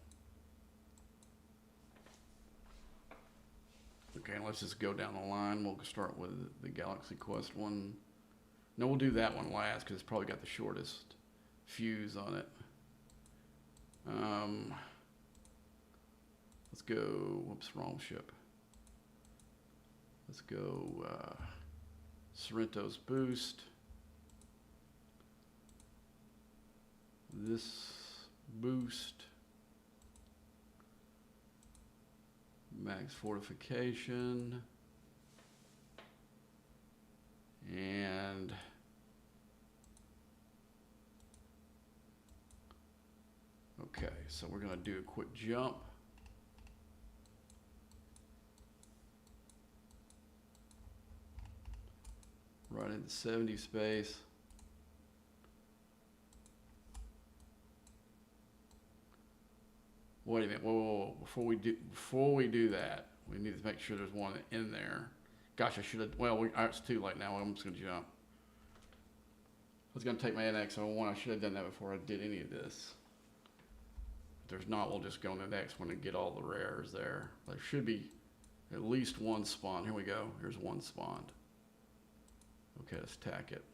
Okay, let's just go down the line. We'll start with the Galaxy Quest one. No, we'll do that one last because it's probably got the shortest fuse on it. Let's go, whoops, wrong ship. Let's go Sorrento's boost. This boost. Max fortification. And okay, so we're going to do a quick jump. Right into 70 space. Wait a minute, whoa. Before we do that, we need to make sure there's one in there. Gosh, I should have, well, it's too late now. I'm just going to jump. I was going to take my NX-01. I should have done that before I did any of this. If there's not, we'll just go on the next one and get all the rares there. There should be at least one spawn. Here we go. Here's one spawned. Okay, let's tack it.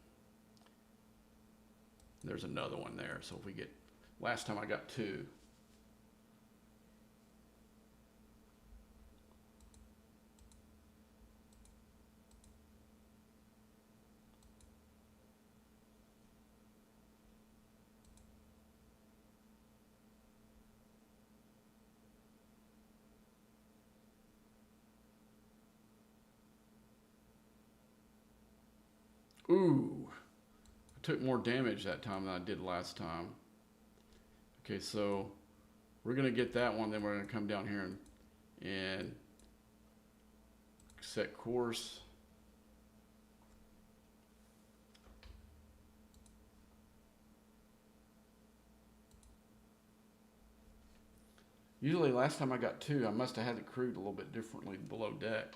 There's another one there. So if we get, last time I got two. Ooh, I took more damage that time than I did last time. Okay, so we're going to get that one, then we're going to come down here and set course. Usually last time I got two, I must have had it crewed a little bit differently below deck.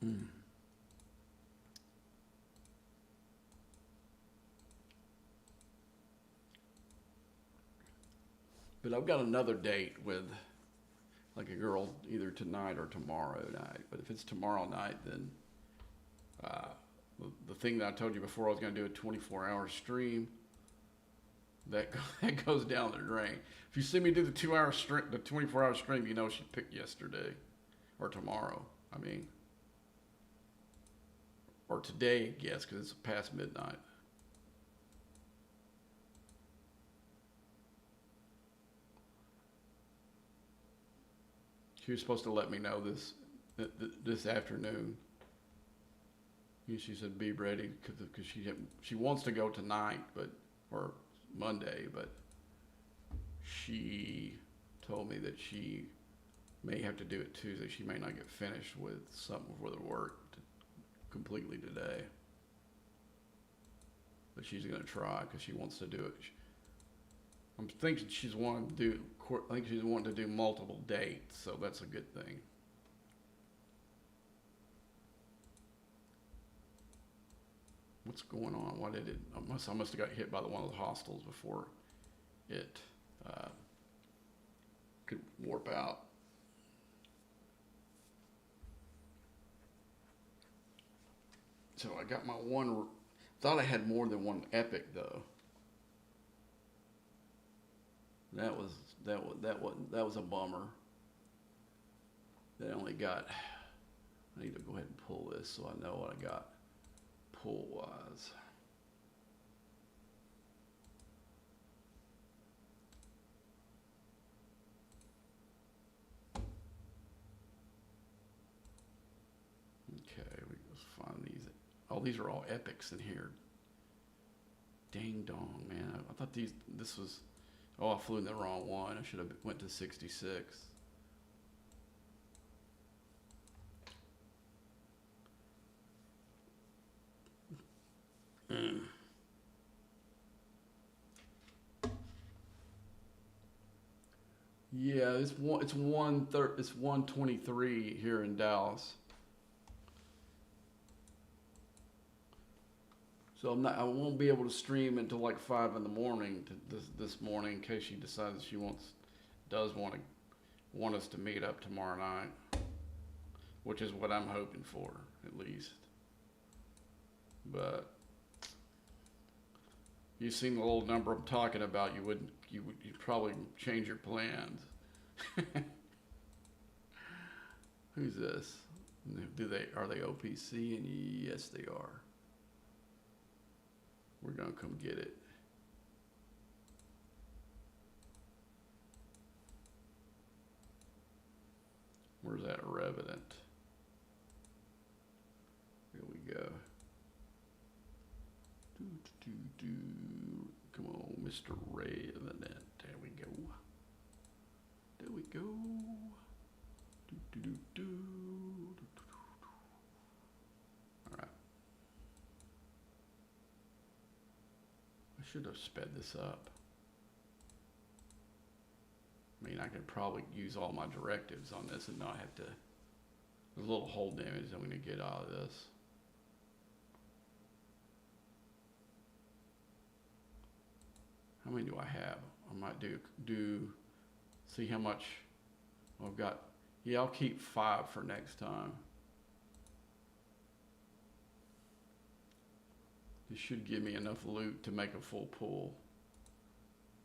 Hmm. But I've got another date with like a girl either tonight or tomorrow night. But if it's tomorrow night, then uh, the thing that I told you before I was going to do a 24-hour stream, that that goes down the drain. If you see me do the 2-hour stream, the 24-hour stream, you know she picked yesterday or tomorrow. I mean, or today, I guess, because it's past midnight. She was supposed to let me know this afternoon. She said be ready because she wants to go tonight, but or Monday, but she told me that she may have to do it Tuesday. She may not get finished with something for the work completely today, but she's gonna try because she wants to do it. I'm thinking she's wanting to do. I think she's wanting to do multiple dates, so that's a good thing. What's going on? Why did it? I must have got hit by one of the hostiles before it could warp out. So I got my one. Thought I had more than one epic though. That was a bummer. That I only got. I need to go ahead and pull this so I know what I got pull wise. Okay, let's find these. Oh, these are all epics in here. Dang dong, man! I thought this was. Oh, I flew in the wrong one. I should have went to 66. Mm. Yeah, it's 123 here in Dallas. So I won't be able to stream until like 5 in the morning this morning in case she decides she does want us to meet up tomorrow night, which is what I'm hoping for at least. But you've seen the little number I'm talking about, you'd probably change your plans. Who's this? Are they OPC? And yes, they are. We're gonna come get it. Where's that Revenant? Here we go. Come on, Mr. Revenant. There we go. There we go. All right. I should have sped this up. I mean, I could probably use all my directives on this and not have to. There's a little hull damage I'm going to get out of this. How many do I have? I might see how much I've got. Yeah, I'll keep 5 for next time. This should give me enough loot to make a full pull.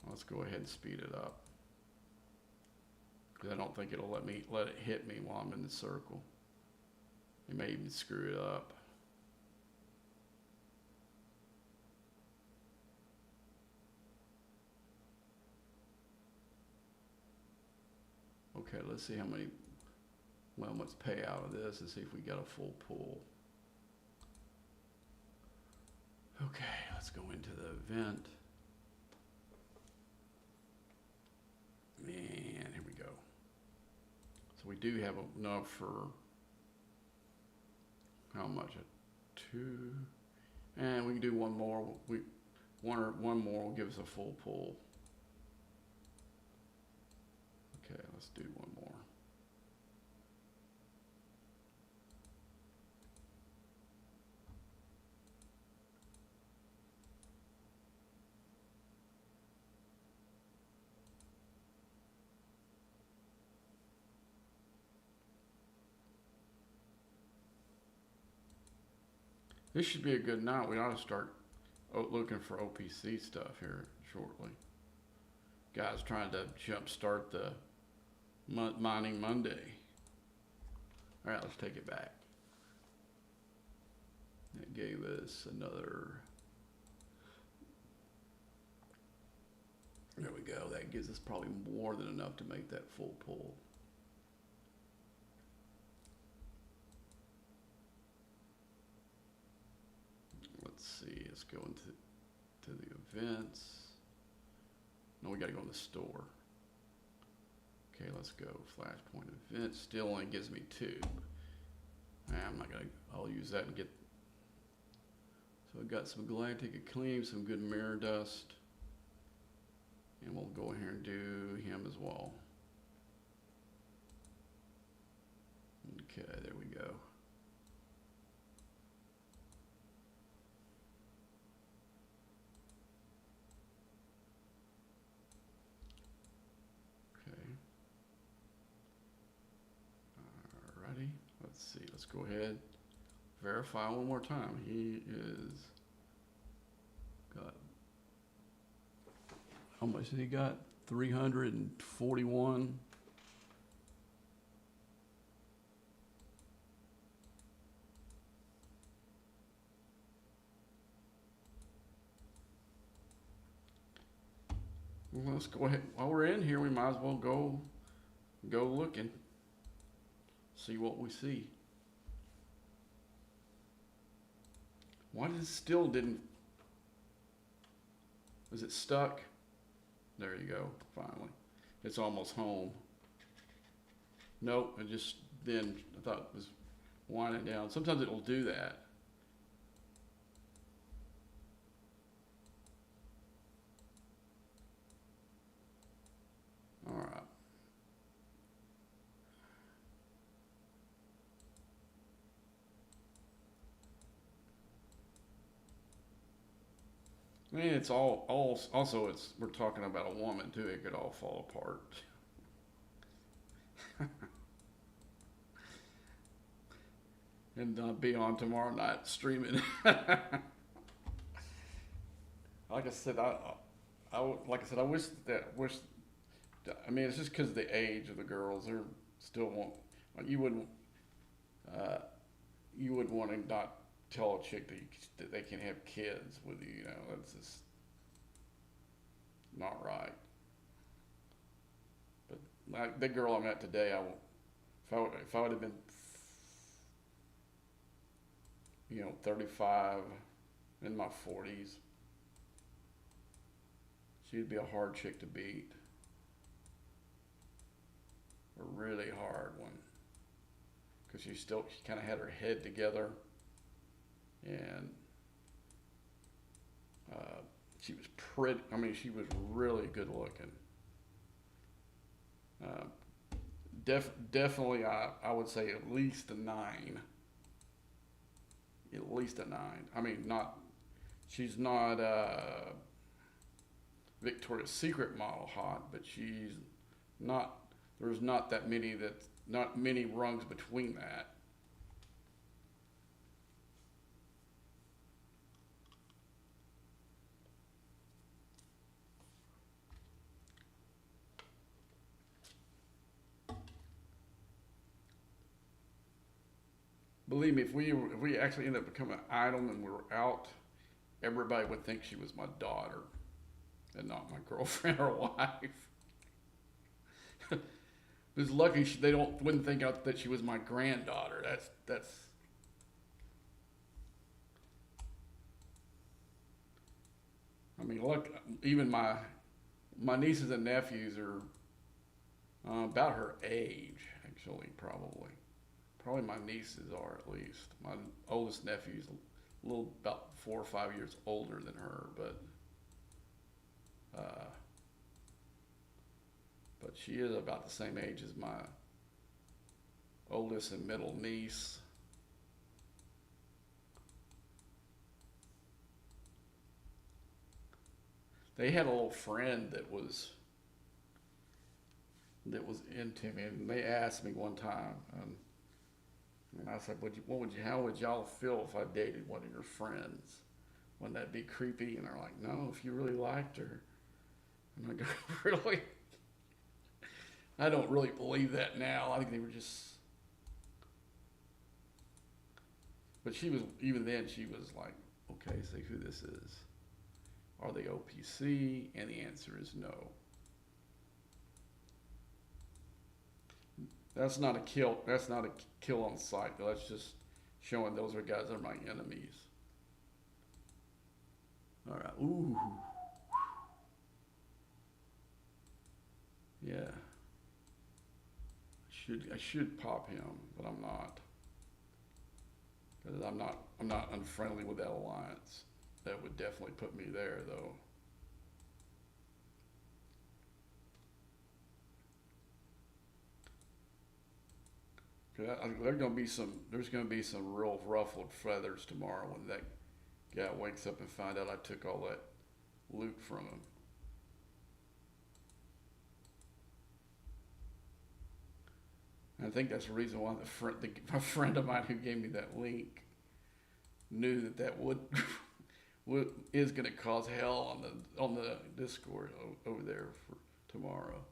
Let's go ahead and speed it up. Because I don't think it'll let it hit me while I'm in the circle. It may even screw it up. Okay, let's see how many. Well, let's pay out of this and see if we got a full pull. Okay, let's go into the event. Man, here we go. So we do have enough for how much? 2, and we can do one more. One more will give us a full pull. Okay, let's do one more. This should be a good night. We ought to start looking for OPC stuff here shortly. Guys trying to jumpstart the mining Monday. All right, let's take it back. It gave us another. There we go. That gives us probably more than enough to make that full pull. Let's see. Let's go into the events. No, we got to go in the store. Okay, let's go. Flashpoint event still only gives me 2. I'm not gonna. I'll use that and get. So I got some galactic acclaim, some good mirror dust, and we'll go here and do him as well. Okay, there we go. Let's see, let's go ahead, verify one more time. He is got, how much did he got? 341. Well, let's go ahead. While we're in here, we might as well go looking. See what we see. Why did it still didn't? Was it stuck? There you go. Finally, it's almost home. Nope. It just then I thought it was winding down. Sometimes it will do that. All right. I mean, it's all also it's we're talking about a woman too. It could all fall apart. And be on tomorrow night streaming. Like I said, like I said, I wish. I mean, it's just because of the age of the girls. They're still won't. You wouldn't. You wouldn't want to not tell a chick that they can have kids with you. You know, that's just not right. But like the girl I met today, if I would have been, 35, in my 40s, she'd be a hard chick to beat. A really hard one. Because she kind of had her head together. And she was pretty, I mean, she was really good looking. Definitely, I would say at least a 9. At least a 9. I mean, she's not Victoria's Secret model hot, but she's not, there's not many rungs between that. Believe me, if we actually end up becoming an item and we were out, everybody would think she was my daughter and not my girlfriend or wife. It was lucky they wouldn't think out that she was my granddaughter. That's. I mean, look, even my nieces and nephews are about her age, actually, probably. Probably my nieces are at least. My oldest nephew's a little about 4 or 5 years older than her, but she is about the same age as my oldest and middle niece. They had a little friend that was into me, and they asked me one time. And I said, how would y'all feel if I dated one of your friends? Wouldn't that be creepy? And they're like, no, if you really liked her. And I go, really? I don't really believe that now. I think they were just. But she was, even then, she was like, okay, say who this is. Are they OPC? And the answer is no. That's not a kill. That's not a kill on sight. That's just showing those are guys that are my enemies. All right. Ooh. Yeah. I should pop him, but I'm not. Because I'm not unfriendly with that alliance. That would definitely put me there, though. There's gonna be some real ruffled feathers tomorrow when that guy wakes up and find out I took all that loot from him. And I think that's the reason why my friend of mine who gave me that link knew that is going to cause hell on the Discord over there for tomorrow.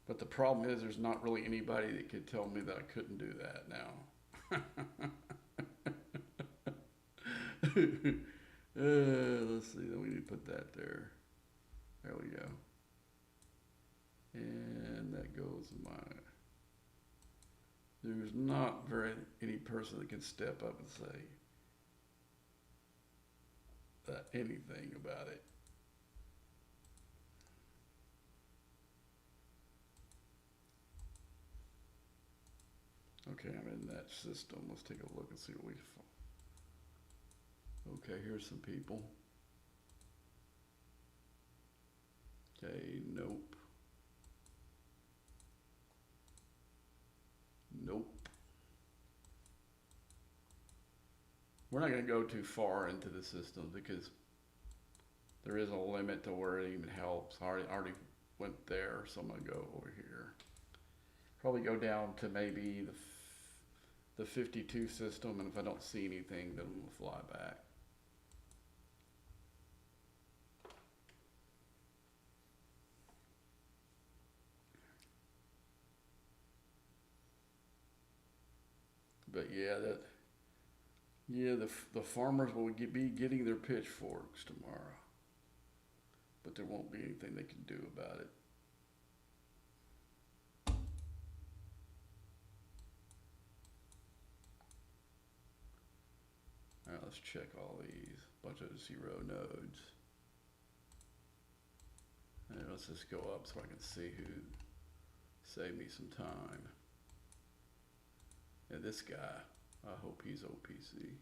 But the problem is, there's not really anybody that could tell me that I couldn't do that now. Let's see. Then we need to put that there. There we go. And that goes my. There's not any person that can step up and say anything about it. Okay, I'm in that system. Let's take a look and see what we find. Okay, here's some people. Okay, nope. Nope. We're not going to go too far into the system because there is a limit to where it even helps. I already went there, so I'm going to go over here. Probably go down to maybe the 52 system, and if I don't see anything, then we'll fly back. But yeah, the farmers will be getting their pitchforks tomorrow, but there won't be anything they can do about it. All right, let's check all these. Bunch of 0 nodes. And let's just go up so I can see who saved me some time. And this guy, I hope he's OPC.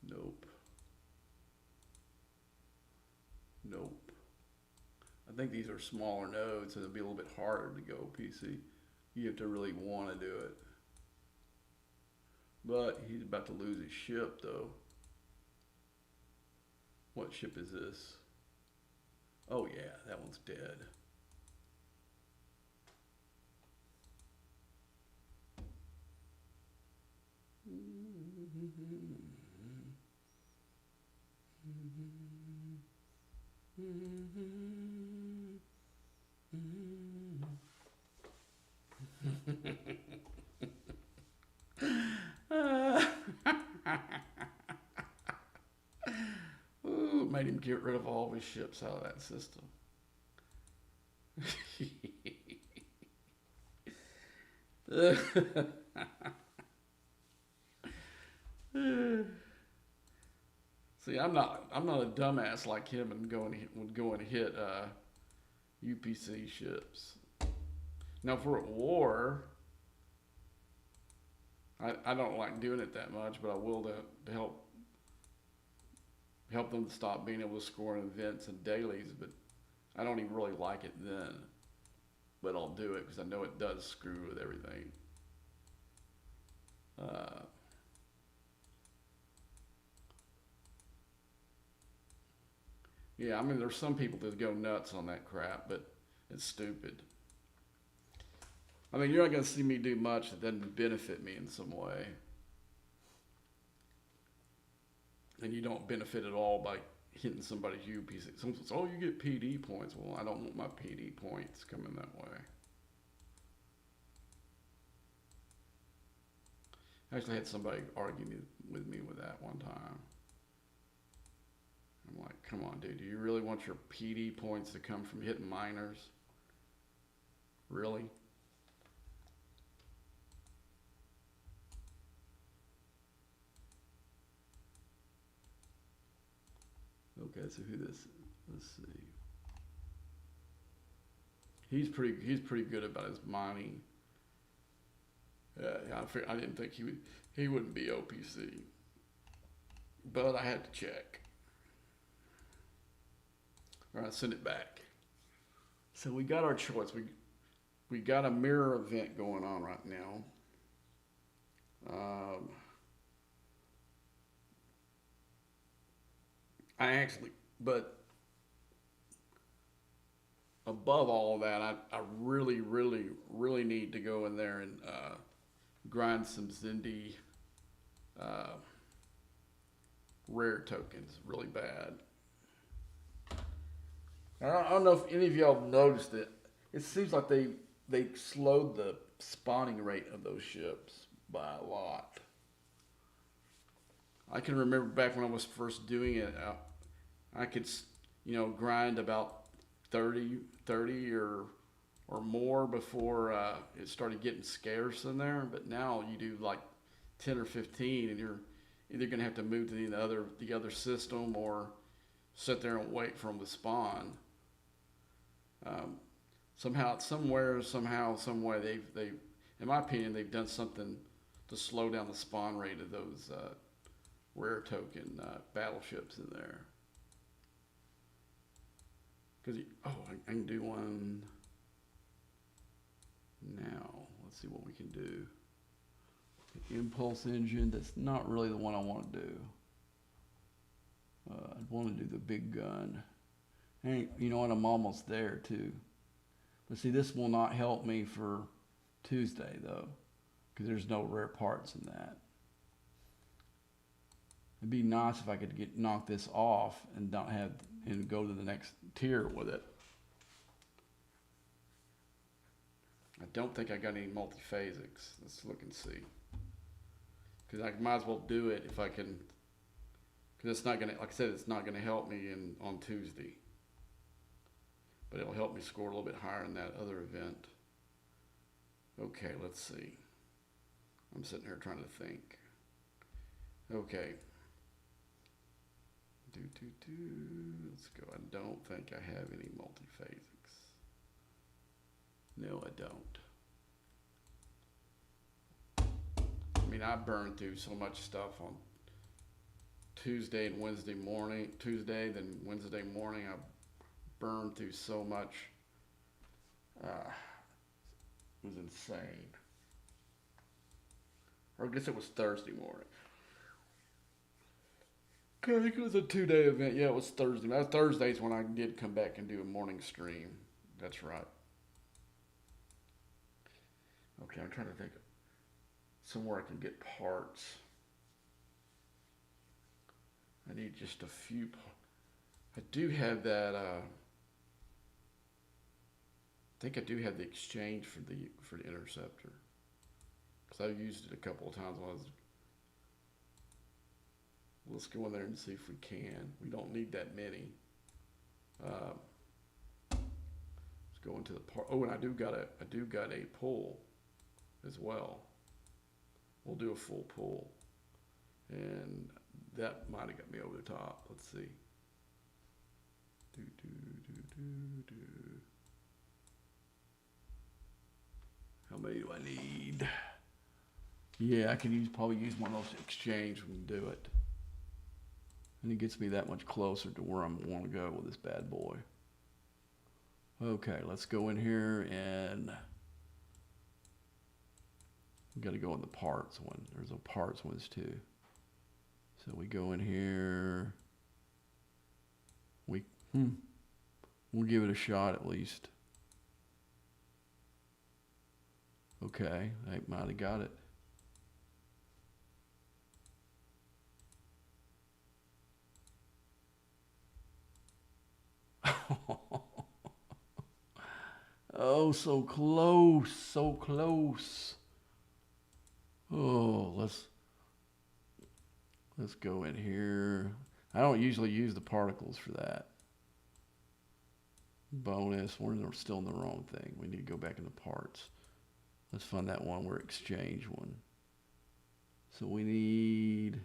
Nope. Nope. I think these are smaller nodes, so it'll be a little bit harder to go OPC. You have to really want to do it. But he's about to lose his ship, though. What ship is this? Oh yeah, that one's dead. Ooh, made him get rid of all of his ships out of that system. See, I'm not a dumbass like him and would go and hit UPC ships. Now, if we're at war, I don't like doing it that much, but I will to help them stop being able to score in events and dailies. But I don't even really like it then. But I'll do it because I know it does screw with everything. Yeah, I mean, there's some people that go nuts on that crap, but it's stupid. I mean, you're not going to see me do much that doesn't benefit me in some way. And you don't benefit at all by hitting somebody's UPC. Someone says, oh, you get PD points. Well, I don't want my PD points coming that way. I actually had somebody argue with me with that one time. I'm like, come on, dude, do you really want your PD points to come from hitting minors? Really? Okay, so who this? Let's see. He's pretty good about his mining. I didn't think he wouldn't be OPC, but I had to check. All right, send it back. So we got our choice. We got a mirror event going on right now. But above all of that, I really, really, really need to go in there and grind some Zindi rare tokens really bad. I don't know if any of y'all noticed it. It seems like they slowed the spawning rate of those ships by a lot. I can remember back when I was first doing it, I could, grind about 30 or more before it started getting scarce in there. But now you do like 10 or 15, and you're either gonna have to move to the other system or sit there and wait for them to spawn. Somehow, some way, they, in my opinion, they've done something to slow down the spawn rate of those rare token battleships in there. Because I can do one now. Let's see what we can do. The impulse engine. That's not really the one I want to do. I want to do the big gun. Hey, you know what? I'm almost there too. But see, this will not help me for Tuesday though, because there's no rare parts in that. It'd be nice if I could knock this off and go to the next tier with it. I don't think I got any multiphasics. Let's look and see. Because I might as well do it if I can. Because it's not gonna, like I said, it's not gonna help me on Tuesday. But it'll help me score a little bit higher in that other event. Okay, let's see. I'm sitting here trying to think. Okay. Let's go. I don't think I have any multiphasics. No, I don't. I mean, I burned through so much stuff on Tuesday and Wednesday morning. Then Wednesday morning, I burned through so much. It was insane. Or I guess it was Thursday morning. I think it was a 2-day event. Yeah, it was Thursday. That was Thursdays when I did come back and do a morning stream. That's right. Okay, I'm trying to think of somewhere I can get parts. I need just a few. I do have that. I think I do have the exchange for the interceptor, because I've used it a couple of times when I was. Let's go in there and see if we can. We don't need that many. Let's go into the part. Oh, and I do got a pull as well. We'll do a full pull, and that might have got me over the top. Let's see. How many do I need? Yeah, I can probably use one of those exchange when we do it. And it gets me that much closer to where I want to go with this bad boy. Okay, let's go in here and we got to go in the parts one. There's a parts ones too. So we go in here. We'll give it a shot at least. Okay, I might have got it. Oh, so close, so close. Oh, let's go in here. I don't usually use the particles for that. Bonus, we're still in the wrong thing. We need to go back into parts. Let's find that one where exchange one. So we need,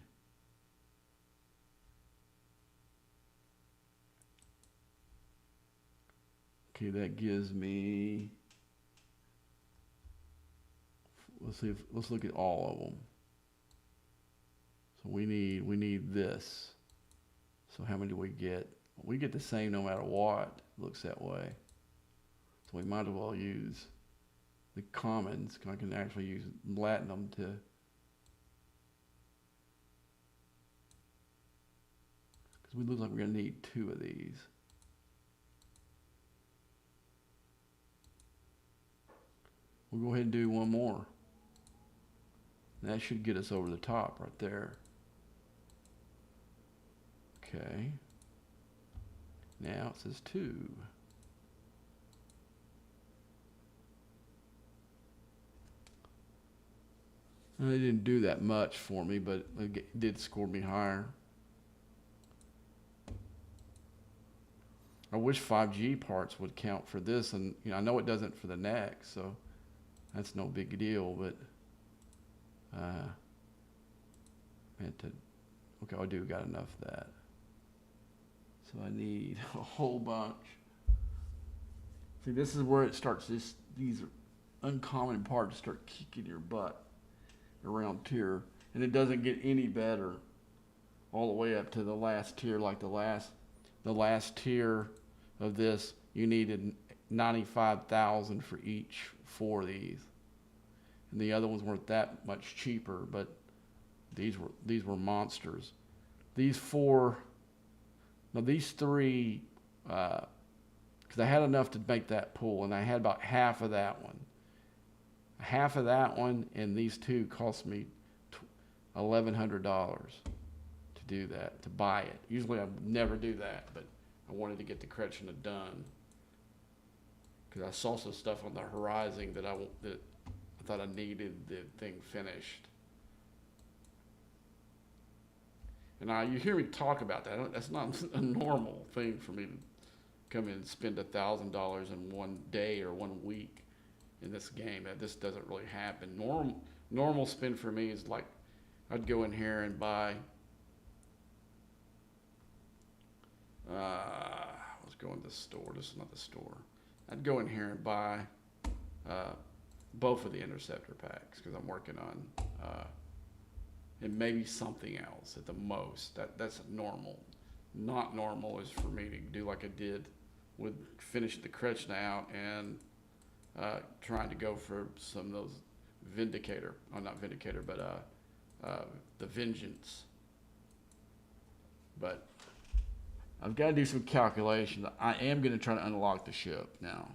okay, that gives me, let's look at all of them. So we need this. So how many do we get? We get the same no matter what. It looks that way. So we might as well use the commons. I can actually use platinum to, because we look like we're gonna need 2 of these. We'll go ahead and do one more. And that should get us over the top right there. Okay. Now it says 2. They didn't do that much for me, but it did score me higher. I wish 5G parts would count for this, and I know it doesn't for the next, so that's no big deal, but okay, I do got enough of that. So I need a whole bunch. See, this is where it starts, these uncommon parts start kicking your butt around tier, and it doesn't get any better all the way up to the last tier. Like the last tier of this, you needed 95,000 for each 4 of these, and the other ones weren't that much cheaper, but these were monsters. These 4, now these 3, because I had enough to make that pool, and I had about half of that one. Half of that one, and these 2 cost me $1,100 to do that, to buy it. Usually I would never do that, but I wanted to get the Kretschmer done because I saw some stuff on the horizon that I thought I needed the thing finished. And now you hear me talk about that. That's not a normal thing for me to come in and spend $1,000 in one day or 1 week in this game. This doesn't really happen. Normal spend for me is like I'd go in here and buy. I was going to the store. This is not the store. I'd go in here and buy both of the interceptor packs because I'm working on and maybe something else at the most. That's normal. Not normal is for me to do like I did with finishing the Kretschmer out and trying to go for some of those Vindicator. Oh, not Vindicator, but the Vengeance. But I've got to do some calculations. I am going to try to unlock the ship now.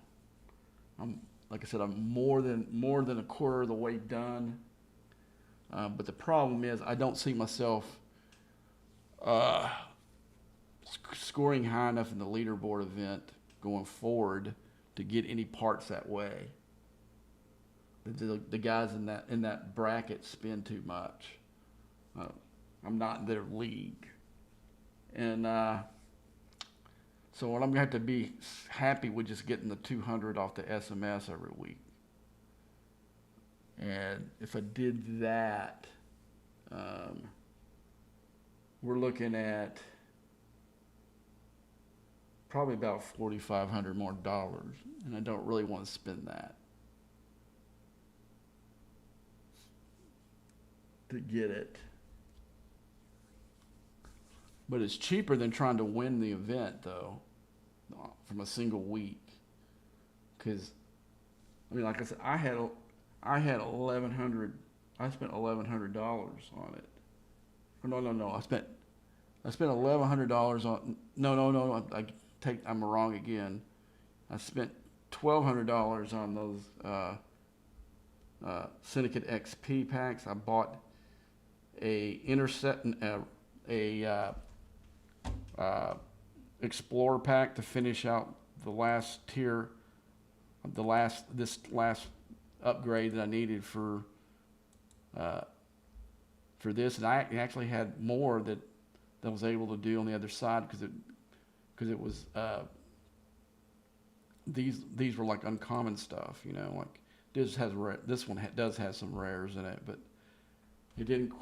Like I said, I'm more than a quarter of the way done. But the problem is I don't see myself scoring high enough in the leaderboard event going forward to get any parts that way. The guys in that bracket spend too much. I'm not in their league, and so what I'm going to have to be happy with just getting the 200 off the SMS every week. And if I did that, we're looking at probably about $4,500 more dollars, and I don't really want to spend that to get it. But it's cheaper than trying to win the event, though, from a single week. Because, I mean, like I said, I had $1,100. I spent $1,100 on it. No. I spent $1,100 on. No. I'm wrong again. I spent $1,200 on Syndicate XP packs. I bought a Intercept, Explorer pack to finish out the last tier, this last upgrade that I needed for this, and I actually had more that I was able to do on the other side because it was these were like uncommon stuff, you know, like this one does have some rares in it, but it didn't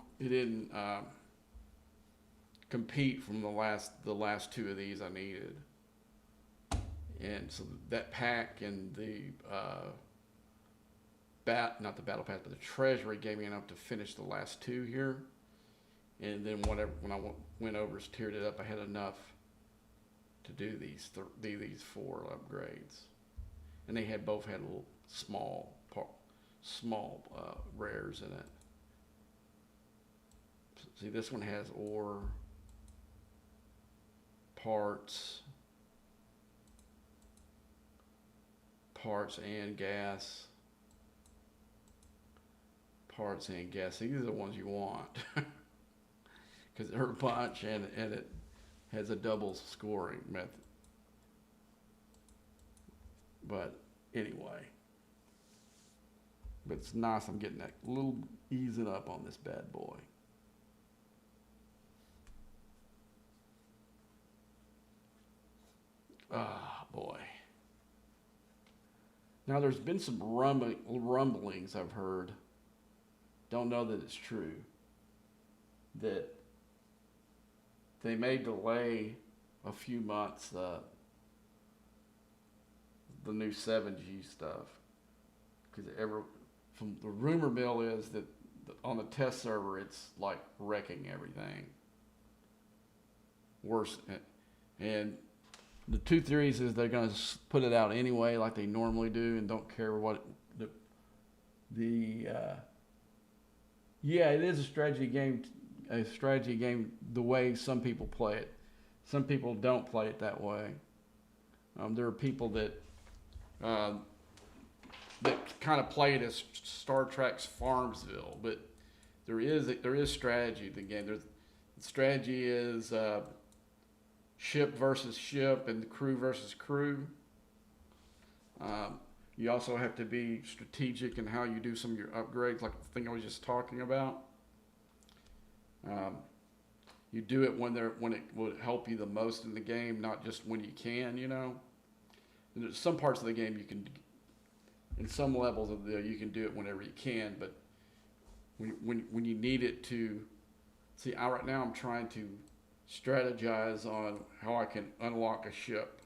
compete from the last two of these I needed. And so that pack and the not the battle pass, but the treasury gave me enough to finish the last two here. And then when I went over and tiered it up, I had enough to do these 4 upgrades. And they both had little small rares in it. See, this one has ore, parts and gas. These are the ones you want because they're a bunch, and it has a double scoring method. But anyway, but it's nice. I'm getting that little easing up on this bad boy. Ah, boy. Now, there's been some rumblings I've heard. Don't know that it's true. That they may delay a few months the new 7G stuff. Because from the rumor mill is that on the test server it's like wrecking everything. Worse, and the two theories is they're going to put it out anyway, like they normally do, and don't care what yeah, it is a strategy game. The way some people play it. Some people don't play it that way. There are people that kind of play it as Star Trek's Farmsville, but there is strategy in the game. The strategy is ship versus ship and crew versus crew. You also have to be strategic in how you do some of your upgrades, like the thing I was just talking about. You do it when it will help you the most in the game, not just when you can, you know. And there's some parts of the game you can, in some levels of you can do it whenever you can, but when you need it to, see, right now I'm trying to strategize on how I can unlock a ship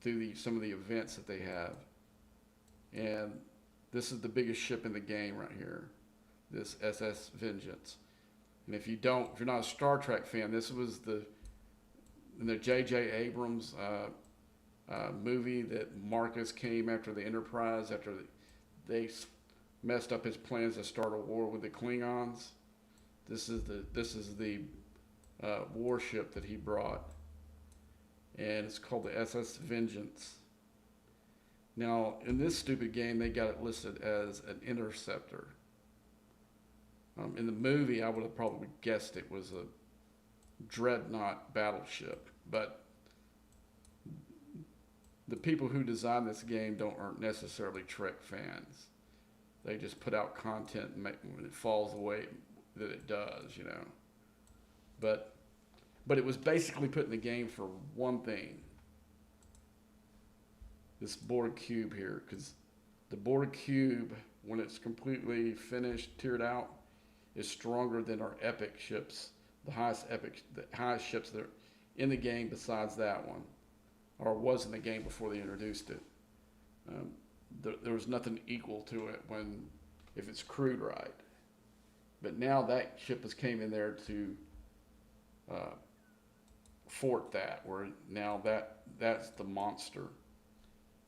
through some of the events that they have. And this is the biggest ship in the game right here, this SS Vengeance. And if you're not a Star Trek fan, this was in the J.J. Abrams movie that Marcus came after the Enterprise, after they messed up his plans to start a war with the Klingons. This is the warship that he brought, and it's called the SS Vengeance. Now, in this stupid game, they got it listed as an interceptor. In the movie, I would have probably guessed it was a dreadnought battleship, but the people who designed this game aren't necessarily Trek fans. They just put out content and when it falls the way that it does, you know. But it was basically put in the game for one thing. This Borg cube here, because the Borg cube, when it's completely finished, tiered out, is stronger than our epic ships, the highest ships that are in the game besides that one, or was in the game before they introduced it. There was nothing equal to it if it's crewed right. But now that ship has came in there to fort that, where now that's the monster.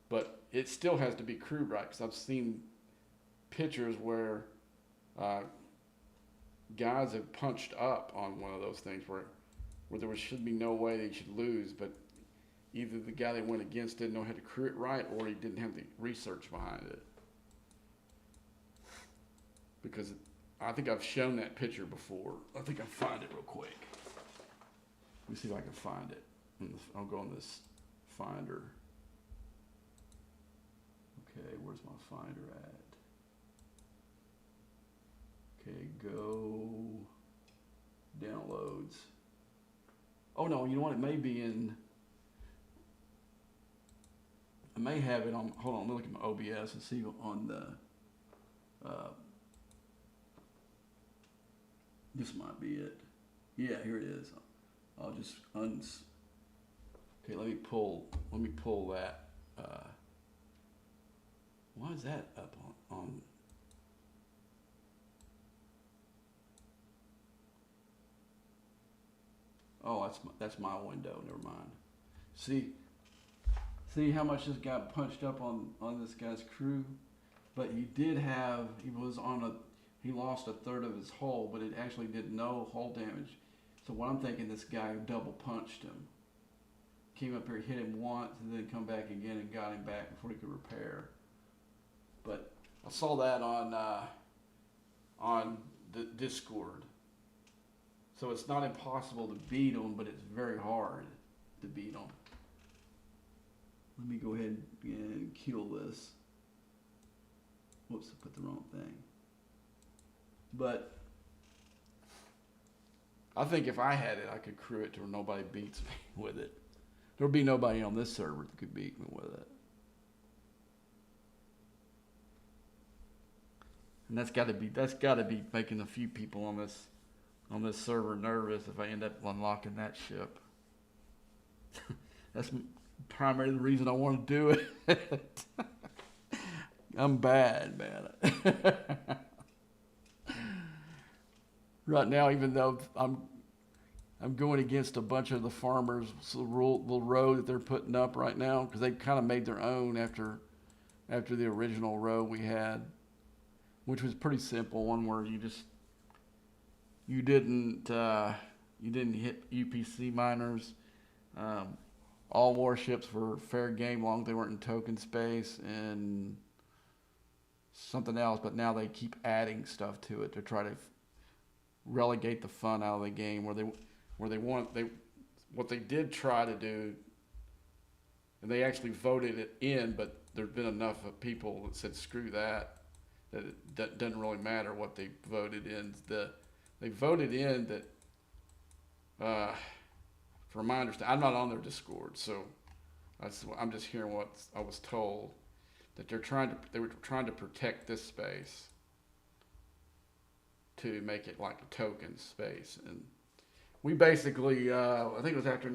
But it still has to be crewed right, because I've seen pictures where guys have punched up on one of those things where there should be no way they should lose, but either the guy they went against didn't know how to crew it right, or he didn't have the research behind it. because I think I've shown that picture before. I think I'll find it real quick. Let me see if I can find it. I'll go on this finder. Okay, where's my finder at? Okay, go downloads. Oh no, you know what? It may be in. I may have it on. Hold on, let me look at my OBS and see on the. This might be it. Yeah, here it is. I'll just Okay, let me pull that. Why is that up on? Oh, that's my window. Never mind. See how much this got punched up on this guy's crew, but he lost a third of his hull, but it actually did no hull damage. So what I'm thinking, this guy double punched him. Came up here, hit him once, and then come back again and got him back before he could repair. But I saw that on the Discord. So it's not impossible to beat him, but it's very hard to beat him. Let me go ahead and kill this. Whoops, I put the wrong thing. But I think if I had it, I could crew it to where nobody beats me with it. There'll be nobody on this server that could beat me with it. And that's got to be making a few people on this server nervous if I end up unlocking that ship. That's primarily the reason I want to do it. I'm bad, man. Right now, even though I'm going against a bunch of the farmers, the row that they're putting up right now, because they kind of made their own after the original row we had, which was pretty simple. One where you didn't hit UPC miners. All warships were fair game long as they weren't in token space, and something else. But now they keep adding stuff to it to try to relegate the fun out of the game, what they did try to do, and they actually voted it in, but there's been enough of people that said screw that it doesn't really matter what they voted in. They voted in that, from my understanding, I'm not on their Discord, so I'm just hearing what I was told, that they were trying to protect this space to make it like a token space. And we basically, I think it was after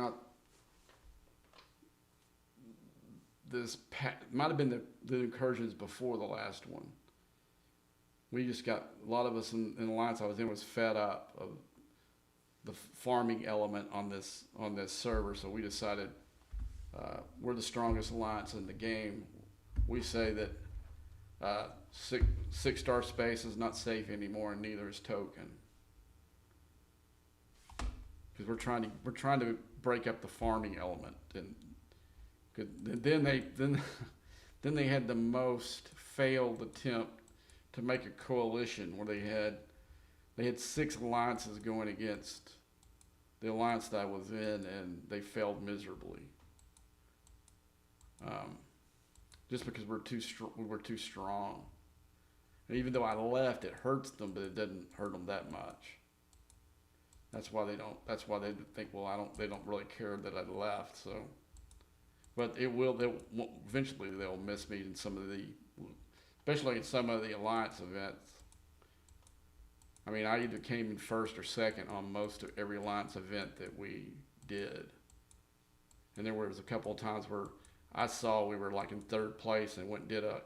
might have been the incursions before the last one. We just got, a lot of us in the alliance I was in was fed up of the farming element on this server, so we decided we're the strongest alliance in the game. We say that 6-star space is not safe anymore, and neither is token, because we're trying to break up the farming element. And then they had the most failed attempt to make a coalition where they had 6 alliances going against the alliance that I was in, and they failed miserably. Just because we're too strong. And even though I left, it hurts them, but it doesn't hurt them that much. That's why they think, well, they don't really care that I left. So, but eventually they'll miss me in especially in some of the alliance events. I mean, I either came in first or second on most of every alliance event that we did. And there was a couple of times where I saw we were like in third place and went and did a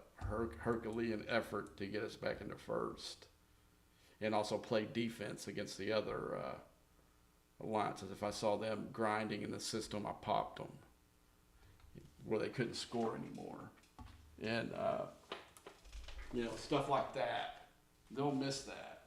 Herculean effort to get us back into first. And also played defense against the other alliances. If I saw them grinding in the system, I popped them where they couldn't score anymore. And, stuff like that. They'll miss that.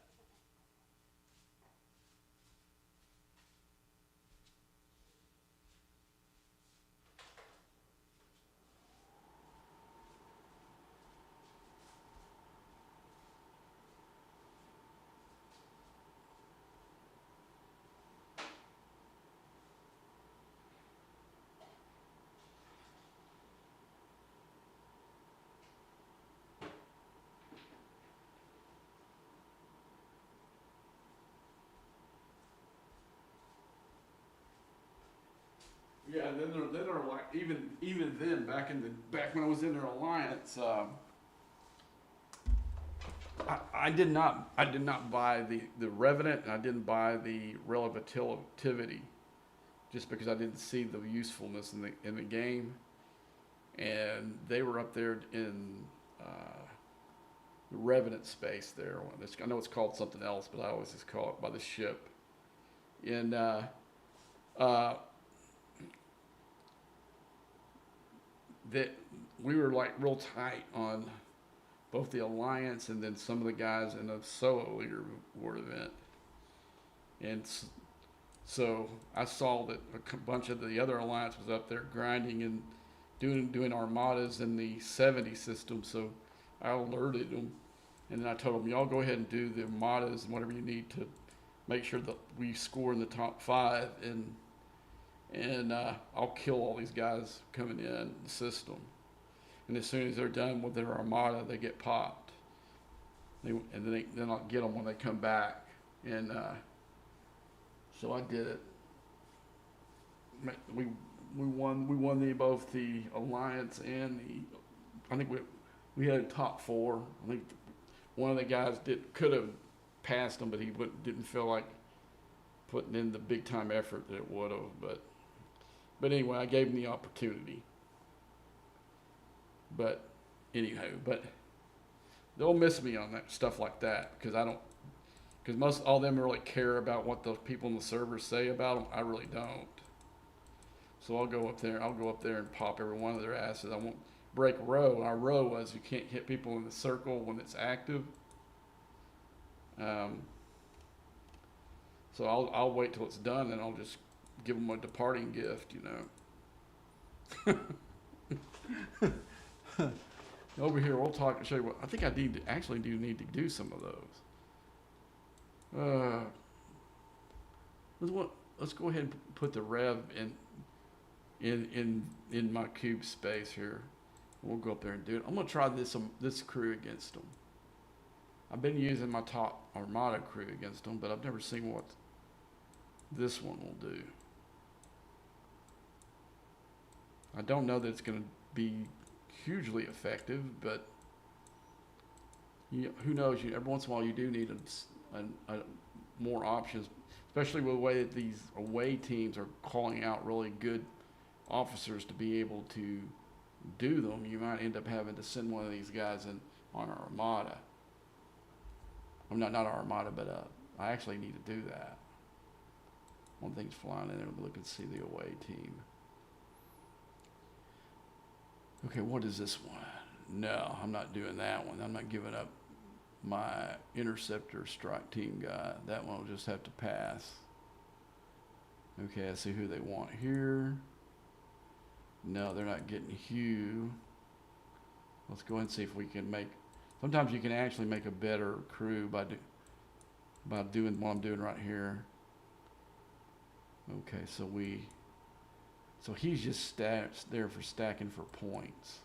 Yeah, then they're like even then back when I was in their alliance, I did not buy the Revenant, and I didn't buy the Relativity just because I didn't see the usefulness in the game, and they were up there in the Revenant space there. I know it's called something else, but I always just call it by the ship. And uh, that we were like real tight on both the Alliance and then some of the guys in the solo leaderboard event. And so I saw that a bunch of the other Alliance was up there grinding and doing armadas in the 70 system. So I alerted them, and then I told them, y'all go ahead and do the armadas and whatever you need to make sure that we score in the top 5, and I'll kill all these guys coming in the system. And as soon as they're done with their armada, they get popped. And then I'll get them when they come back. And so I did it. We won both the Alliance and I think we had top 4. I think one of the guys could have passed them, but he didn't feel like putting in the big time effort that it would have. But anyway, I gave him the opportunity. But anyhow, they'll miss me on that stuff like that because most all of them really care about what the people in the servers say about them. I really don't. So I'll go up there and pop every one of their asses. I won't break row. Our row was you can't hit people in the circle when it's active. So I'll wait till it's done, and I'll just give them a departing gift, Over here, we'll talk and show you what I think I actually do need to do some of those. Let's go ahead and put the Rev in my cube space here. We'll go up there and do it. I'm gonna try this crew against them. I've been using my top Armada crew against them, but I've never seen what this one will do. I don't know that it's going to be hugely effective, but who knows? Every once in a while you do need more options, especially with the way that these away teams are calling out really good officers to be able to do them. You might end up having to send one of these guys in on our Armada. I'm not our Armada, but I actually need to do that. One thing's flying in there, look and see the away team. Okay, what is this one? No, I'm not doing that one. I'm not giving up my interceptor strike team guy. That one will just have to pass. Okay, I see who they want here. No, they're not getting Hugh. Let's go and see if we can make. Sometimes you can actually make a better crew by doing what I'm doing right here. Okay, so he's just there for stacking for points.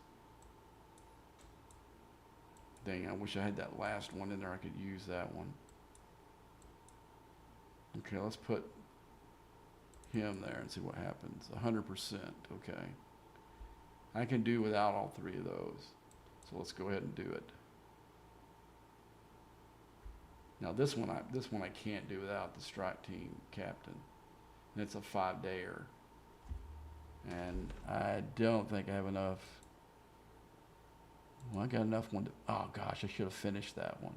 Dang, I wish I had that last one in there. I could use that one. Okay, let's put him there and see what happens. 100%, okay. I can do without all 3 of those. So let's go ahead and do it. Now this one I can't do without the strike team captain. And it's a 5-dayer. And I don't think I have enough. Well, I got enough one to, oh gosh, I should have finished that one.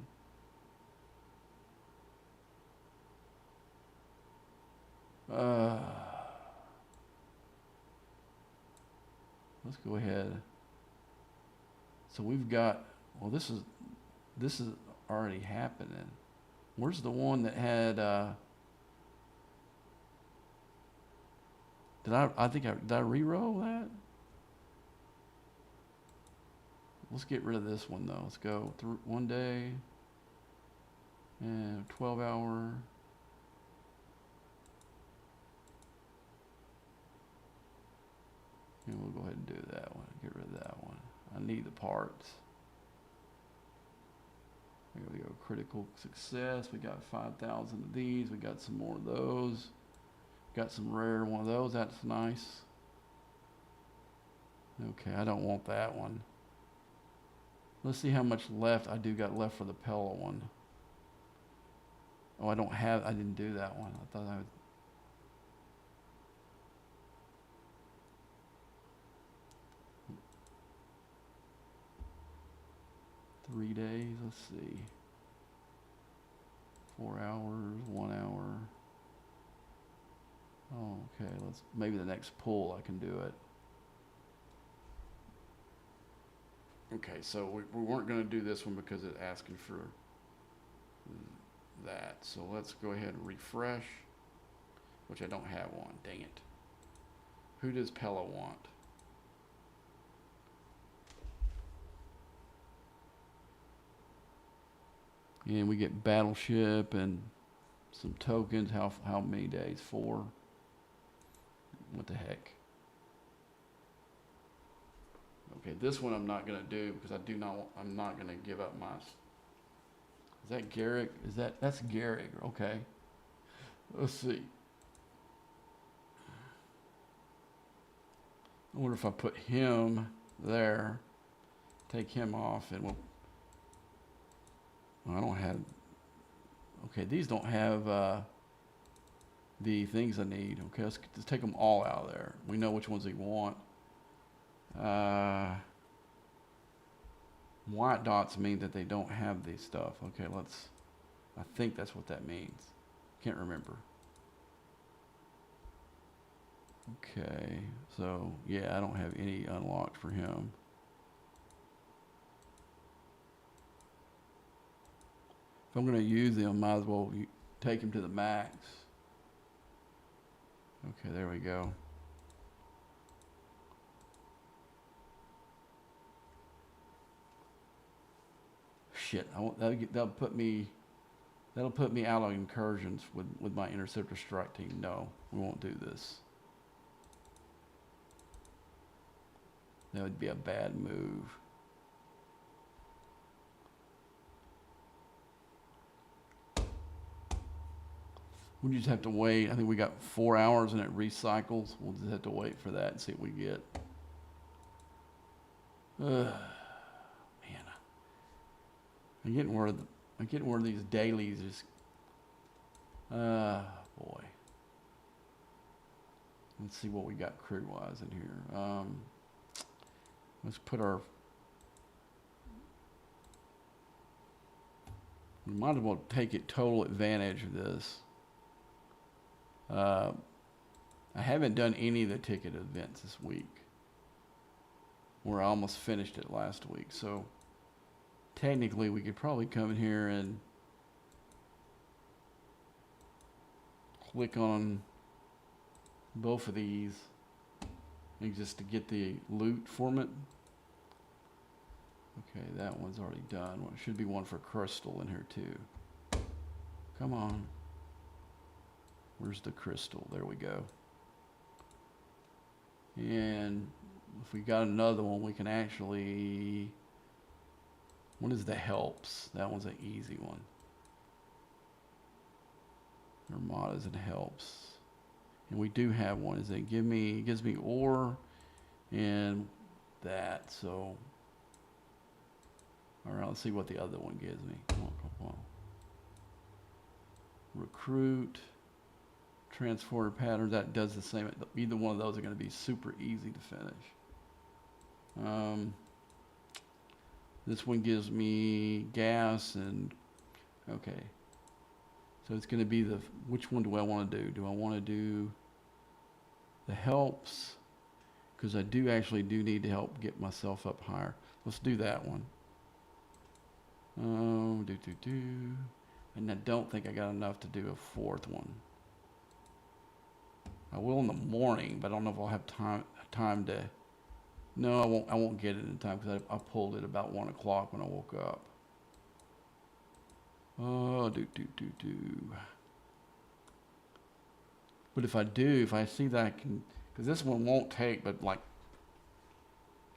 Let's go ahead. So we've got, well, this is already happening. Where's the one that had, did I re-roll that? Let's get rid of this one though. Let's go through 1 day and 12-hour. And we'll go ahead and do that one. Get rid of that one. I need the parts. There we go. Critical success. We got 5,000 of these. We got some more of those. Got some rare one of those. That's nice. Okay, I don't want that one. Let's see how much left I do got left for the Pella one. Oh, I didn't do that one. I thought I would. 3 days, let's see. 4 hours, 1 hour. Oh, okay, maybe the next pull I can do it. Okay, so we weren't gonna do this one because it's asking for that. So let's go ahead and refresh, which I don't have one, dang it. Who does Pella want? And we get Battleship and some tokens. How many days? 4? What the heck? Okay, this one I'm not gonna do because I'm not gonna give up my. Is that Garrick? That's Garrick? Okay. Let's see. I wonder if I put him there, take him off, and I don't have. Okay, these don't have the things I need. Okay, let's take them all out of there. We know which ones we want. White dots mean that they don't have these stuff. Okay, I think that's what that means. Can't remember. Okay, so yeah, I don't have any unlocked for him. If I'm gonna use them, might as well take him to the max. Okay, there we go. Shit, that'll put me out on incursions with my interceptor strike team. No, we won't do this. That would be a bad move. We just have to wait. I think we got 4 hours and it recycles. We'll just have to wait for that and see what we get. Man, I'm getting where these dailies just. Boy. Let's see what we got crew-wise in here. Let's put our. We might as well take total advantage of this. I haven't done any of the ticket events this week. Where I almost finished it last week, so technically we could probably come in here and click on both of these and just to get the loot format. Okay, that one's already done. Well, it should be one for crystal in here too. Come on. Where's the crystal? There we go. And if we got another one, we can actually. What is the helps? That one's an easy one. Armadas and helps. And we do have one. It gives me ore and that. So, all right, let's see what the other one gives me. Come on. Recruit. Transporter patterns, that does the same. Either one of those are going to be super easy to finish. This one gives me gas and okay. So it's going to be which one do I want to do? Do I want to do the helps? Because I actually need to help get myself up higher. Let's do that one. And I don't think I got enough to do a fourth one. I will in the morning, but I don't know if I'll have time to. No, I won't get it in time because I pulled it about 1 o'clock when I woke up. Oh, But if I see that I can, because this one won't take but like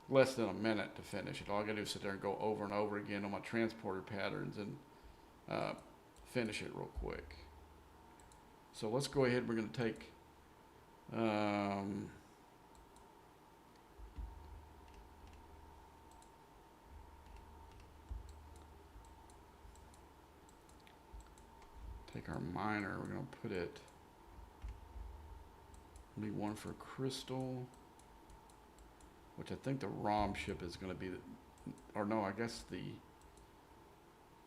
less than a minute to finish it. All I gotta do is sit there and go over and over again on my transporter patterns and finish it real quick. So let's go ahead. We're gonna take. take our miner. We're gonna put it. Need one for crystal, which I think the ROM ship is gonna be the, or no, I guess the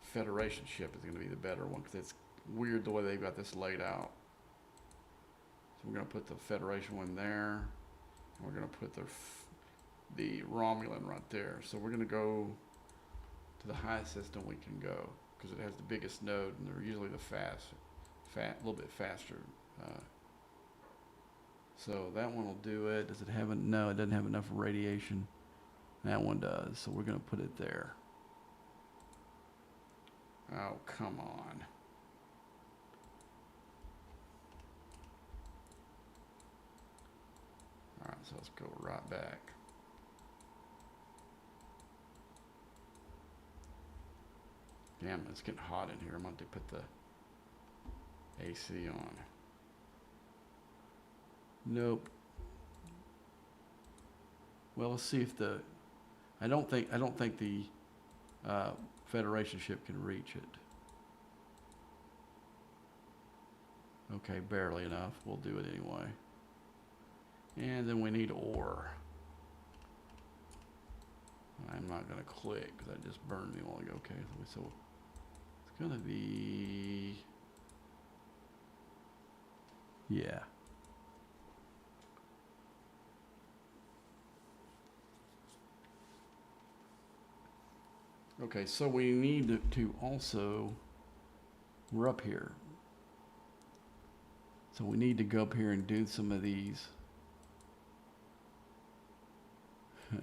Federation ship is gonna be the better one because it's weird the way they've got this laid out. So we're gonna put the Federation one there, and we're gonna put the Romulan right there. So we're gonna go to the highest system we can go because it has the biggest node, and they're usually the a little bit faster. So that one will do it. Does it have a, no, it doesn't have enough radiation. That one does, so we're gonna put it there. Oh, come on. All right, so let's go right back. Damn, it's getting hot in here. I'm going to put the AC on. Nope. Well, let's see if the, I don't think the Federation ship can reach it. Okay, barely enough. We'll do it anyway. And then we need ore. I'm not going to click because I just burned me while ago. Okay, so it's going to be, yeah. Okay, so we need to also, we're up here. So we need to go up here and do some of these. I'm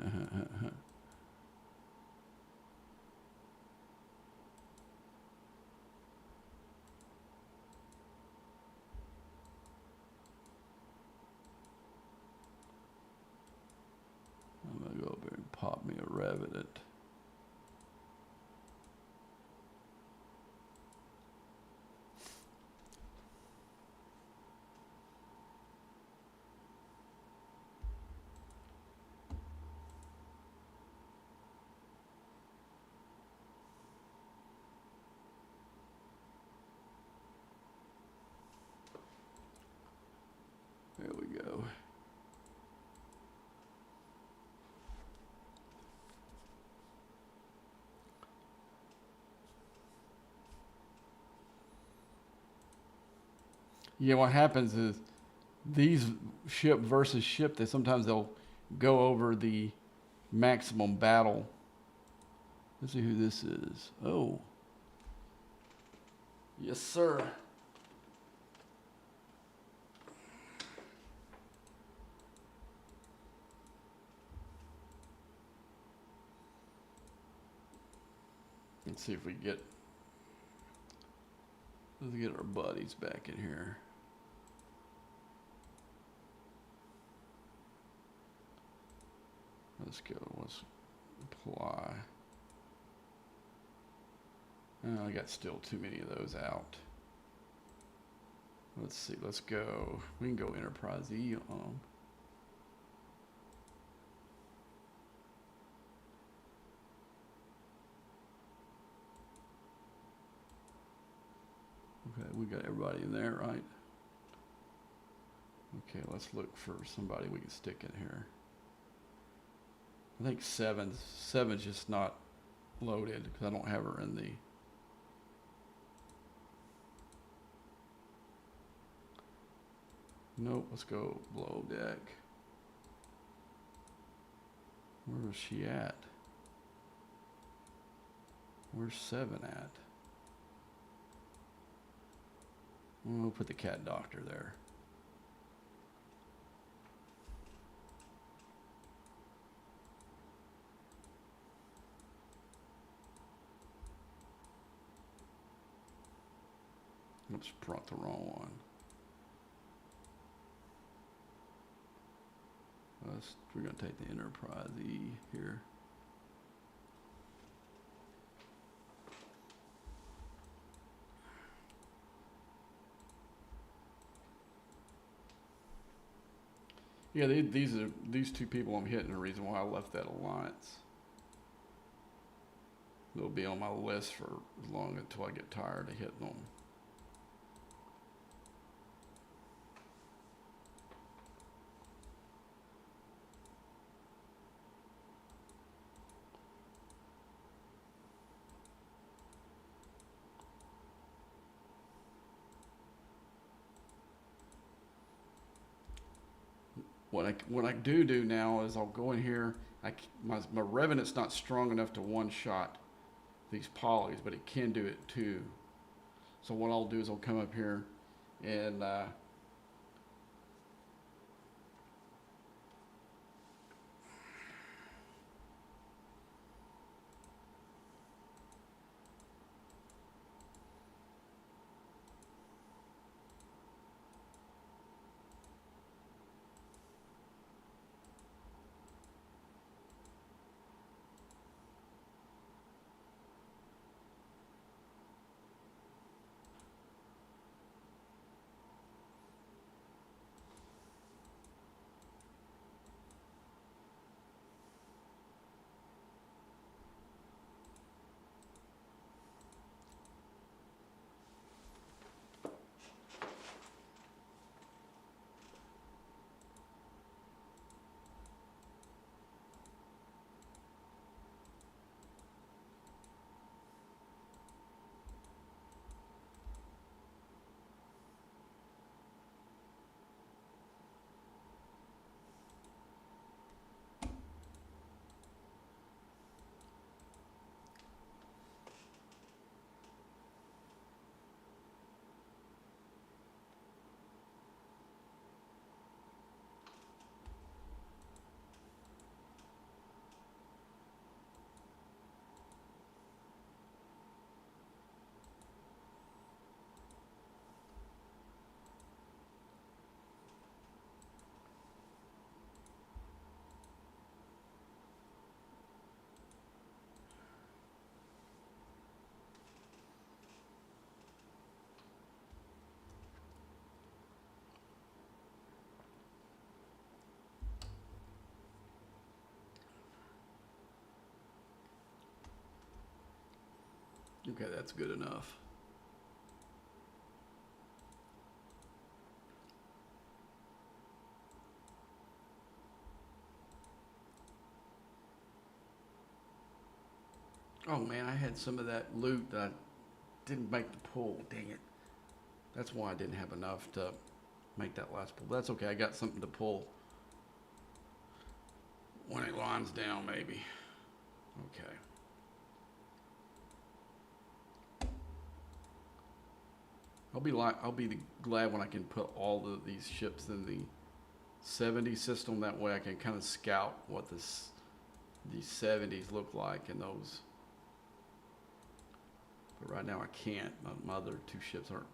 gonna go up here and pop me a revenant. There we go. Yeah, what happens is these ship versus ship, that sometimes they'll go over the maximum battle. Let's see who this is. Oh. Yes, sir. Let's see if we get, let's get our buddies back in here. Let's go, let's apply. Oh, I got still too many of those out. Let's see, let's go. We can go Enterprise E on them. Okay, we got everybody in there, right? Okay, let's look for somebody we can stick in here. I think seven's just not loaded because I don't have her in the. Nope, let's go below deck. Where is she at? Where's 7 at? We'll put the cat doctor there. Oops, brought the wrong one. We're going to take the Enterprise E here. Yeah, these two people I'm hitting the reason why I left that alliance. They'll be on my list for as long until I get tired of hitting them. what I do now is I'll go in here. My Revenant's not strong enough to one shot these polys, but it can do it too. So what I'll do is I'll come up here and okay, that's good enough. Oh man, I had some of that loot that I didn't make the pull. Dang it. That's why I didn't have enough to make that last pull. That's okay. I got something to pull when it lines down, maybe. Okay. I'll be glad when I can put all of these ships in the 70 system. That way I can kind of scout what these 70s look like in those. But right now I can't. My other two ships aren't,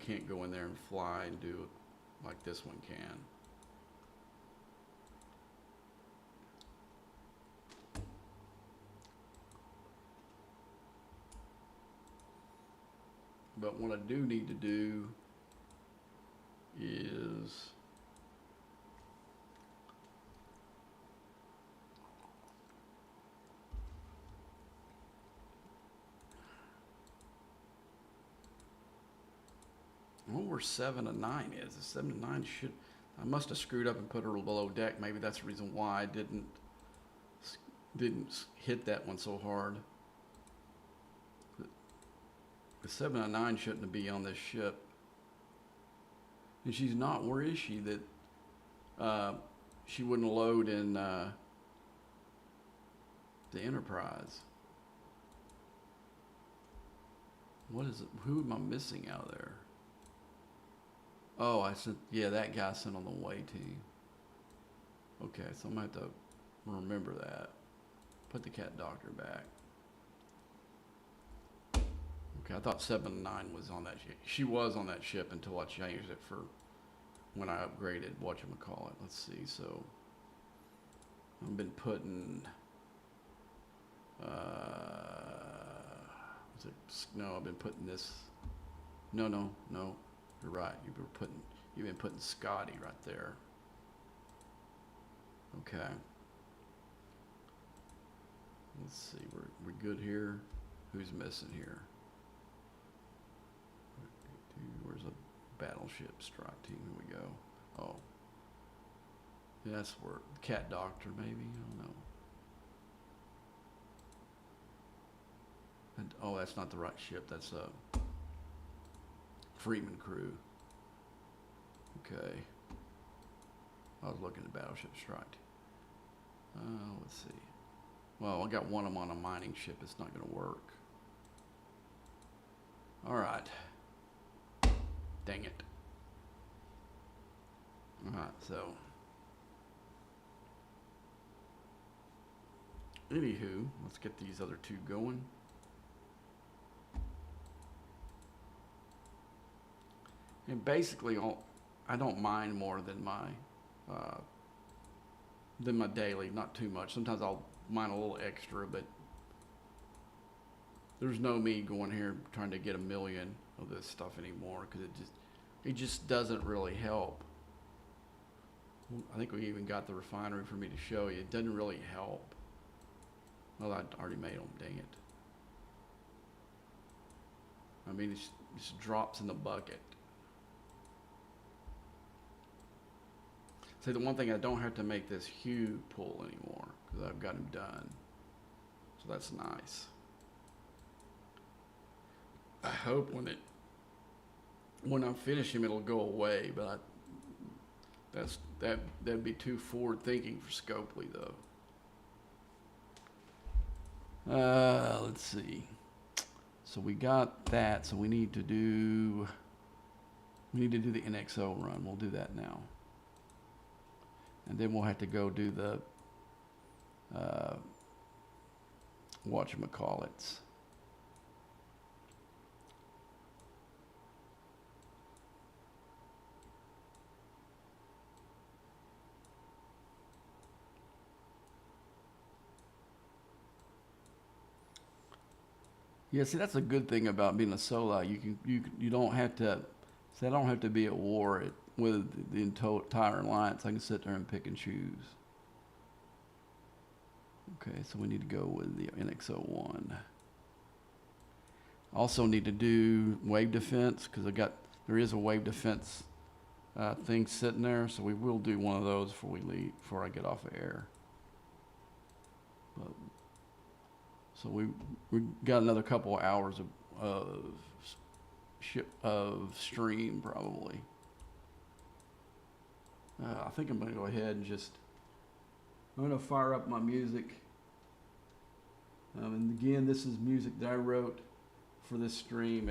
can't go in there and fly and do it like this one can. But what I do need to do is I don't know where 7 and 9 is. The 7 and 9 should. I must have screwed up and put her below deck. Maybe that's the reason why I didn't hit that one so hard. The 7 and 9 shouldn't be on this ship. And she's not. Where is she? That she wouldn't load in the Enterprise. What is it? Who am I missing out there? Oh, I sent. Yeah, that guy sent on the way to you. Okay, so I'm gonna have to remember that. Put the cat doctor back. Okay, I thought 7 and 9 was on that ship. She was on that ship until I changed it for when I upgraded whatchamacallit. Let's see, so I've been putting I've been putting this. No, you're right. You've been putting Scotty right there. Okay. Let's see, we're good here. Who's missing here? Where's a battleship strike team? Here we go. Oh. Yeah, that's where Cat Doctor maybe, I don't know. And, oh, that's not the right ship. That's a Freeman crew. Okay. I was looking at Battleship Strike. Let's see. Well, I got one of them on a mining ship. It's not going to work. All right. Dang it. All right, so. Anywho, let's get these other two going. And basically, I don't mind more than my daily, not too much. Sometimes I'll mine a little extra, but there's no me going here trying to get a million of this stuff anymore because it just doesn't really help. I think we even got the refinery for me to show you. It doesn't really help. Well, I already made them, dang it. I mean, it just drops in the bucket. See, the one thing, I don't have to make this Hue pull anymore because I've got him done. So that's nice. I hope when I finish him, it'll go away, but that'd be too forward thinking for Scopely though. Let's see. So we got that. So we need to do the NXO run. We'll do that now. And then we'll have to go do the whatchamacallits. Yeah, see, that's a good thing about being a solo. You don't have to. See, I don't have to be at war with the entire alliance. I can sit there and pick and choose. Okay, so we need to go with the NX-01. Also need to do wave defense because there is a wave defense thing sitting there, so we will do one of those before we leave, before I get off of air. But, so we got another couple of hours of stream probably. I think I'm going to go ahead and I'm going to fire up my music. And again, this is music that I wrote for this stream.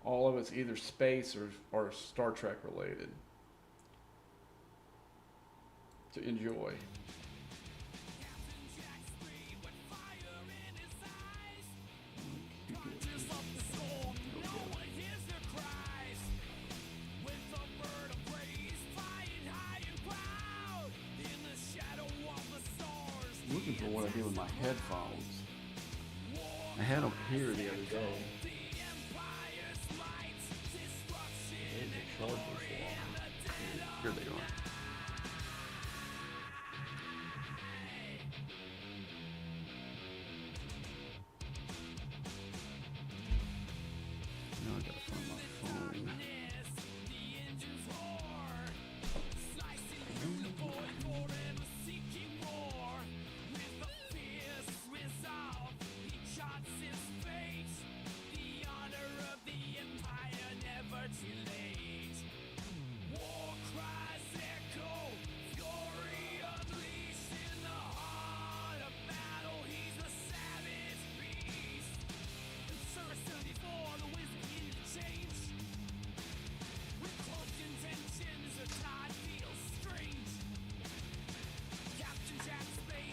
All of it's either space or Star Trek related. So enjoy. Looking for what I did with my headphones. I had them here the other day. Here they are. Now I gotta find my phone.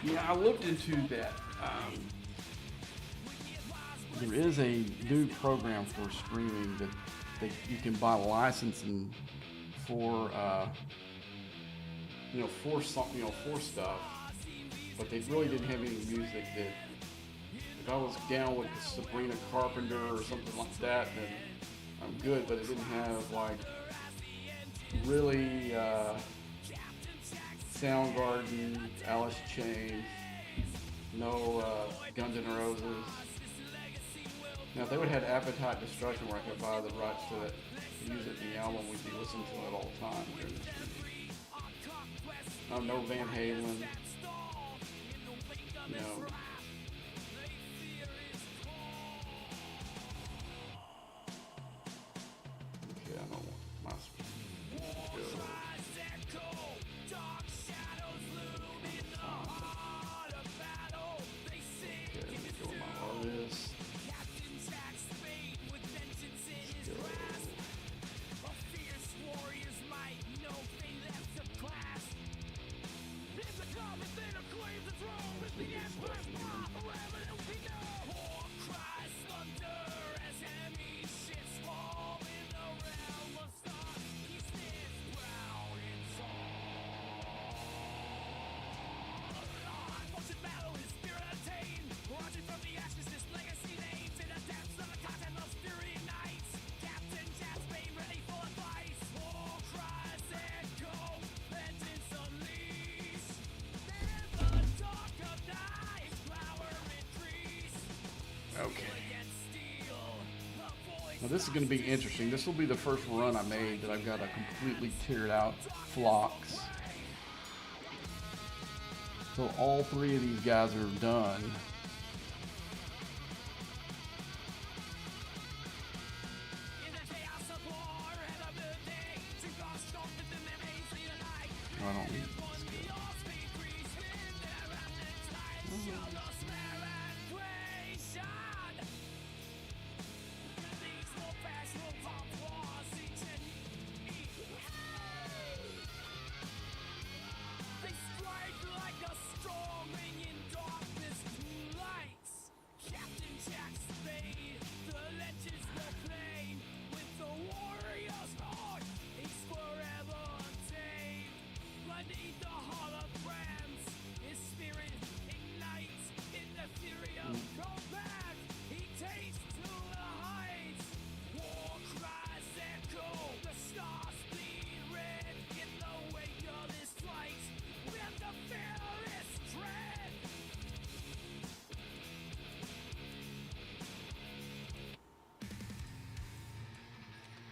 Yeah, I looked into that. There is a new program for streaming that you can buy licensing for, for stuff. But they really didn't have any music that. If I was down with Sabrina Carpenter or something like that, then I'm good. But it didn't have like really. Soundgarden, Alice in Chains, no Guns N' Roses. Now, if they would have had Appetite Destruction where I could buy the rights to it, use it in the album, we'd be listening to it all the time. No Van Halen. Okay, I don't want my This. Okay. Now this is going to be interesting. This will be the first run I made that I've got a completely tiered out Phlox. So all three of these guys are done. I don't need this guy.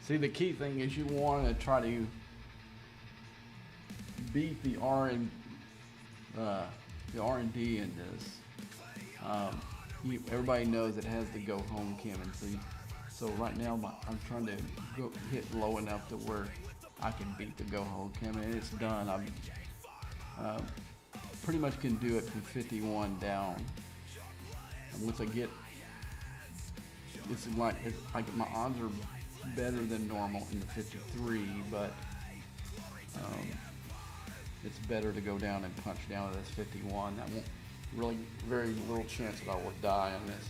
See, the key thing is you want to try to beat the R&D in this. Everybody knows it has the go home cannon. So right now I'm trying to go hit low enough to where I can beat the go home cannon, and it's done. I'm pretty much can do it from 51 down. And once I get, it's like my odds are better than normal in the 53, but it's better to go down and punch down to this 51. That won't really, very little chance that I will die on this.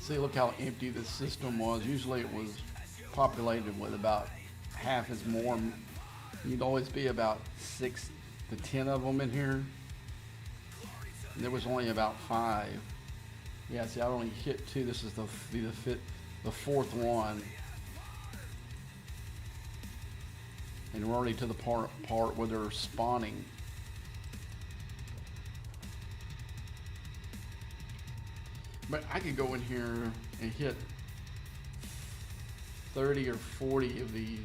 See, look how empty this system was. Usually it was populated with about half as more. You'd always be about 6 to 10 of them in here. And there was only about 5. Yeah, see, I only hit 2. This is the fourth one. And we're already to the part where they're spawning. But I could go in here and hit 30 or 40 of these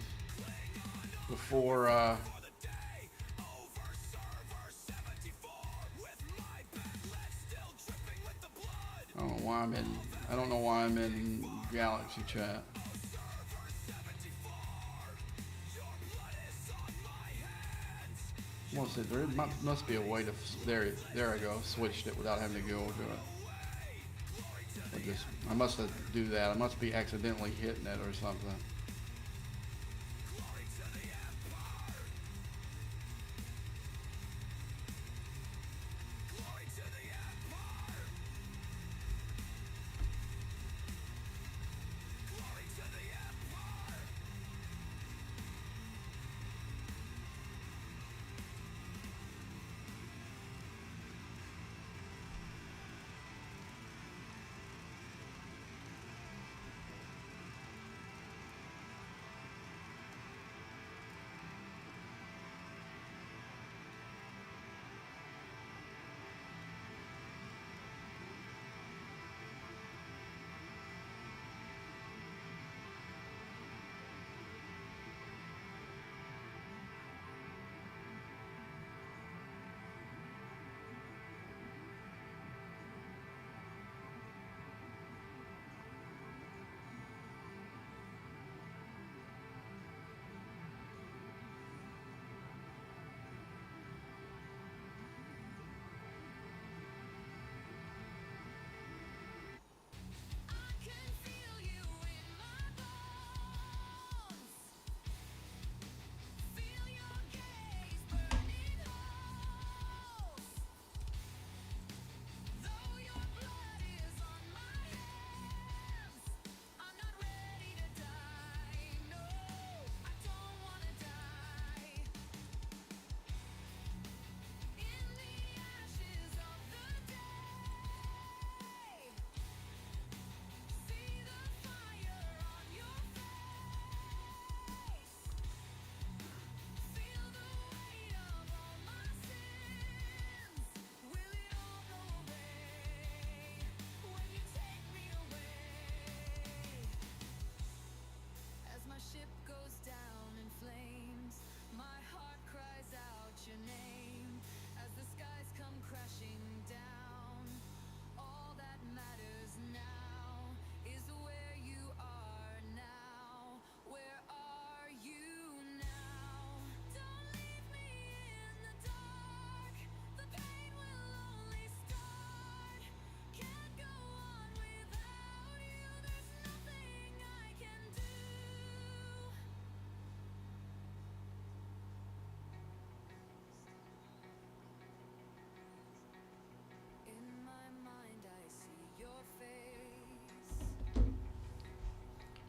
before I don't know why I'm in Galaxy chat. Well, see, there must be a way to, there I go, switched it without having to go to it. I must have do that. I must be accidentally hitting it or something.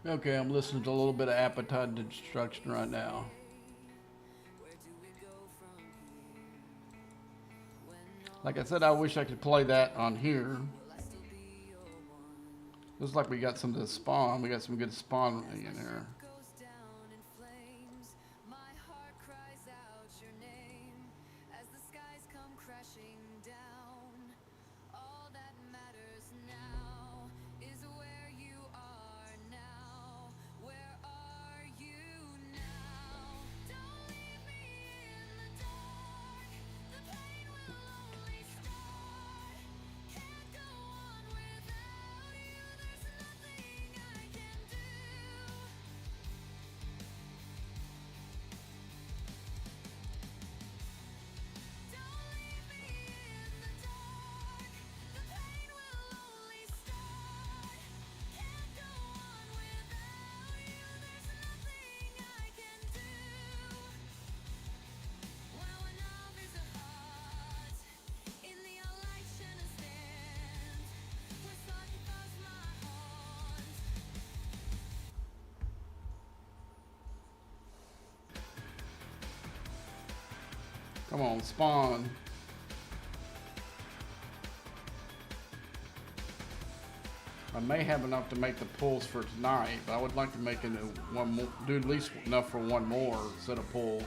Okay, I'm listening to a little bit of Appetite to Destruction right now. Like I said, I wish I could play that on here. Looks like we got some of the Spawn. We got some good Spawn in here. Come on, Spawn. I may have enough to make the pulls for tonight, but I would like to make it one more, do at least enough for one more set of pulls.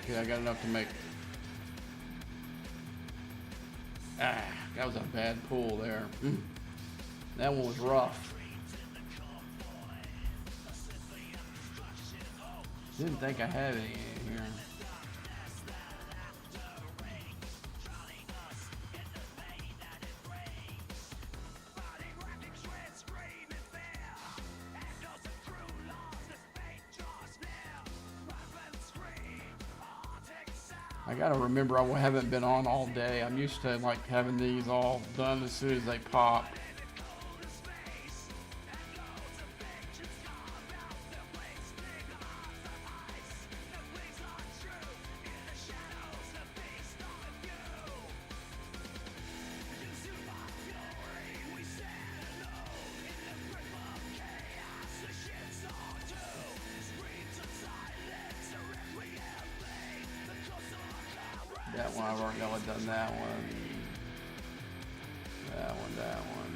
Okay, I got enough to make. Ah, that was a bad pull there. That one was rough. Didn't think I had any in here. I gotta remember I haven't been on all day. I'm used to like having these all done as soon as they pop. That one, I've already done that one. That one, that one.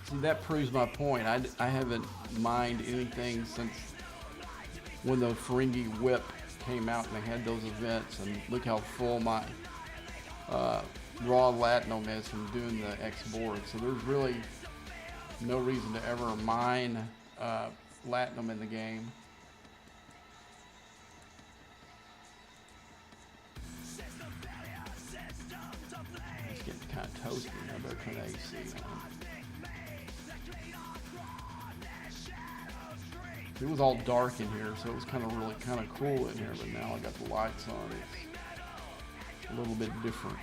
See, that proves my point. I haven't mined anything since when the Ferengi Whip came out and they had those events, and look how full my raw latinum is from doing the X board. So there's really no reason to ever mine latinum in the game. It's getting kind of toasty. I better turn the AC on. It was all dark in here, so it was really kind of cool in here, but now I got the lights on. It's a little bit different.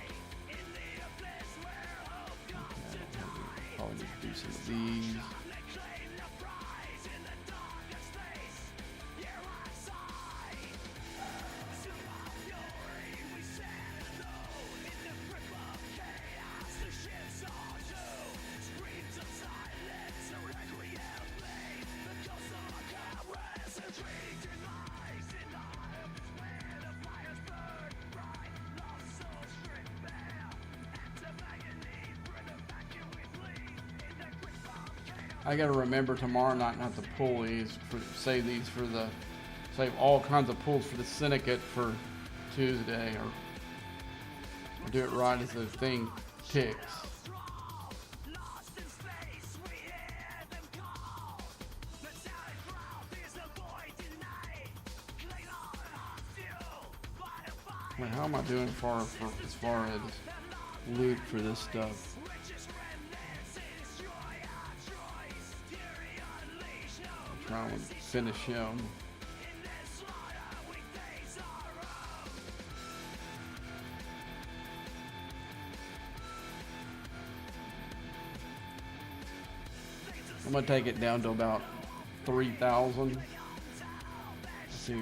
Probably need to do some of these. I gotta remember tomorrow night not to pull these, save all kinds of pulls for the syndicate for Tuesday, or do it right as the thing ticks. Wait, how am I doing as far as loot for this stuff? I'm trying to finish him. I'm gonna take it down to about 3,000. Let's see.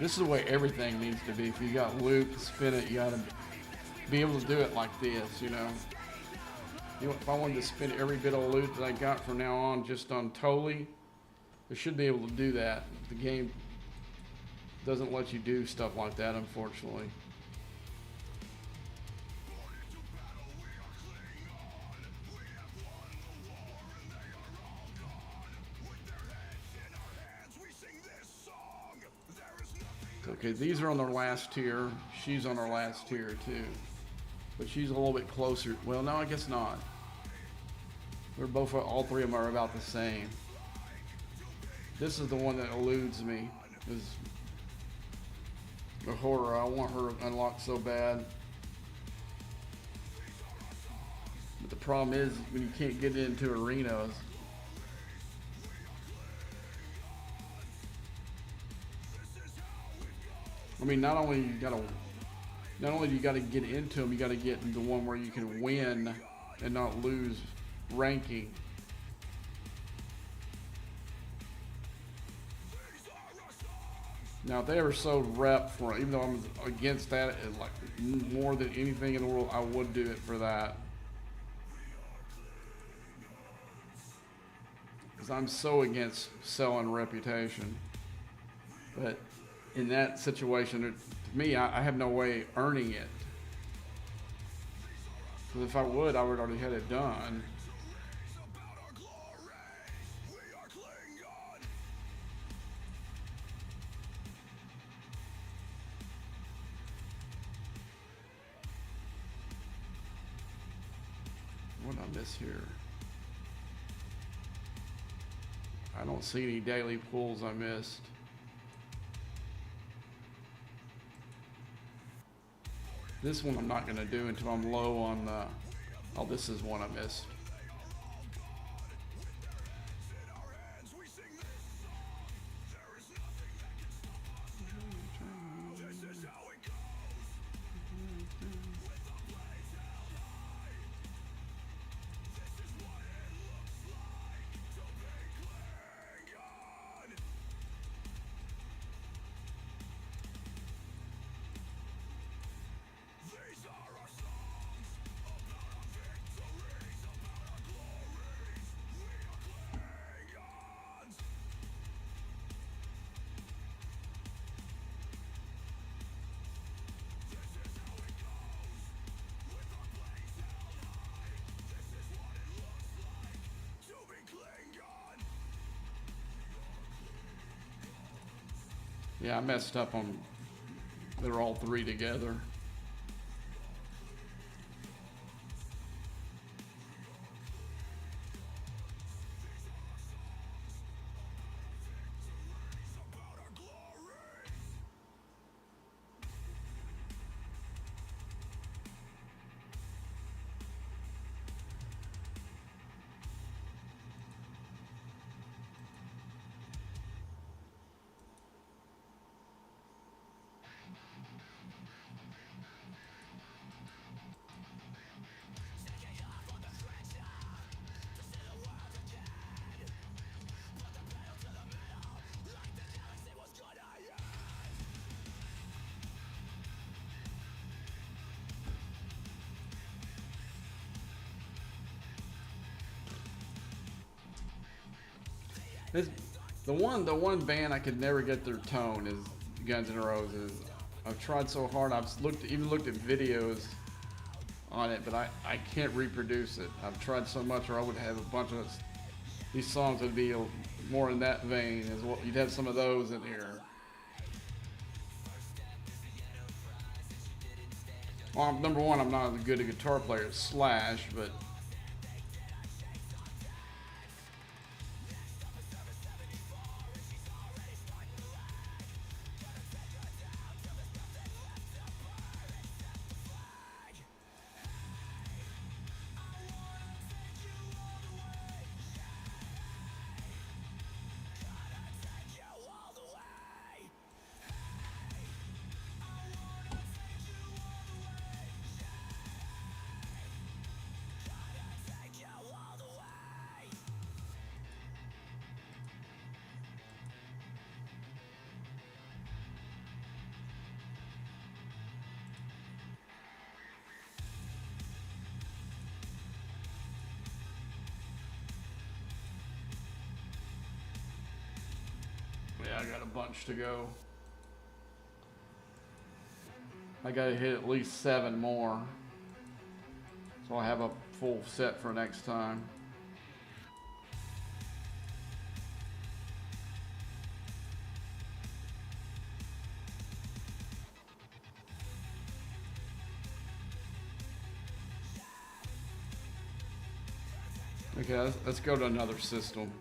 This is the way everything needs to be. If you got loot, spin it, you gotta be able to do it like this, you know. If I wanted to spin every bit of loot that I got from now on just on Totally, I should be able to do that. The game doesn't let you do stuff like that, unfortunately. Okay, these are on their last tier. She's on her last tier too. But she's a little bit closer. Well, no, I guess not. They're both, all three of them are about the same. This is the one that eludes me. Is the horror. I want her unlocked so bad. But the problem is when you can't get into arenas. I mean, not only do you gotta get into them, you gotta get into one where you can win and not lose ranking. Now, if they ever sold rep for it, even though I'm against that, like more than anything in the world, I would do it for that. Because I'm so against selling reputation. But in that situation, to me, I have no way earning it. Because if I would already had it done. What did I miss here? I don't see any daily pulls I missed. This one I'm not going to do until I'm low on the... Oh, this is one I missed. Yeah, I messed up on, they're all three together. The one band I could never get their tone is Guns N' Roses. I've tried so hard. I've even looked at videos on it, but I can't reproduce it. I've tried so much, or I would have a bunch of these songs would be more in that vein as well. You'd have some of those in here. Well, number one, I'm not as good a guitar player as Slash, but yeah, I got a bunch to go. I gotta hit at least 7 more, so I'll have a full set for next time. Okay, let's go to another system.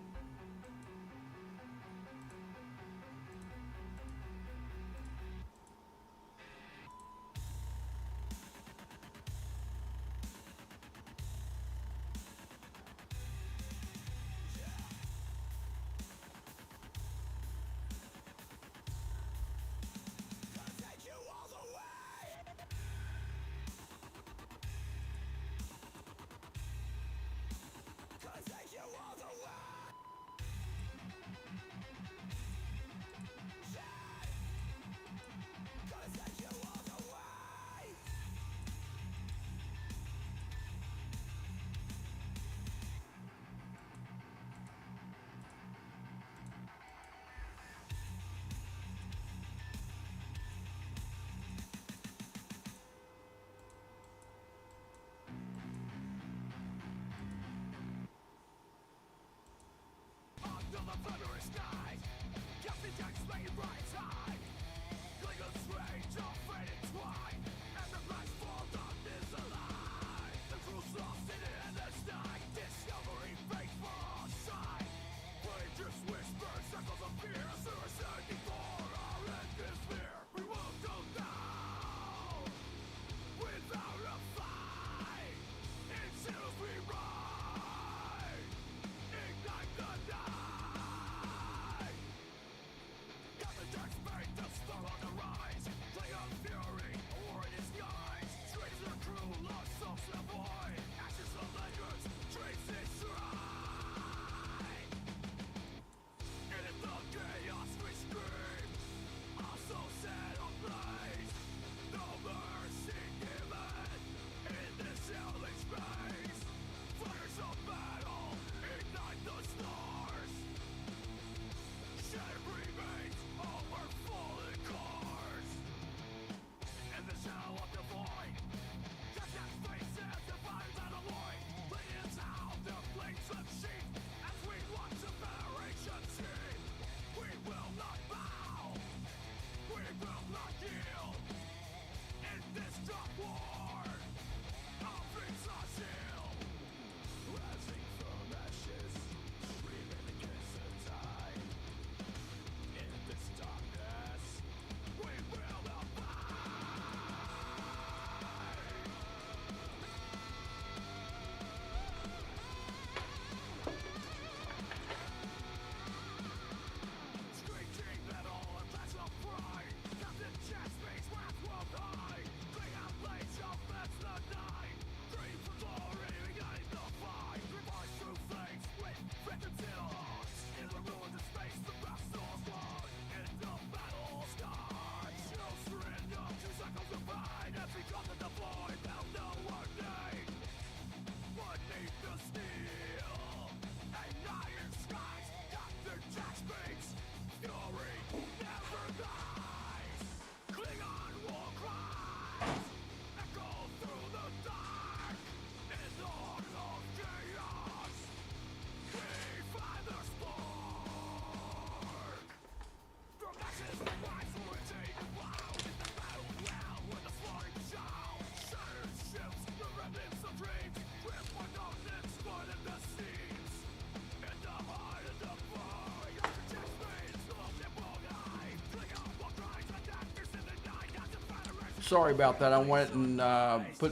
Sorry about that. I went and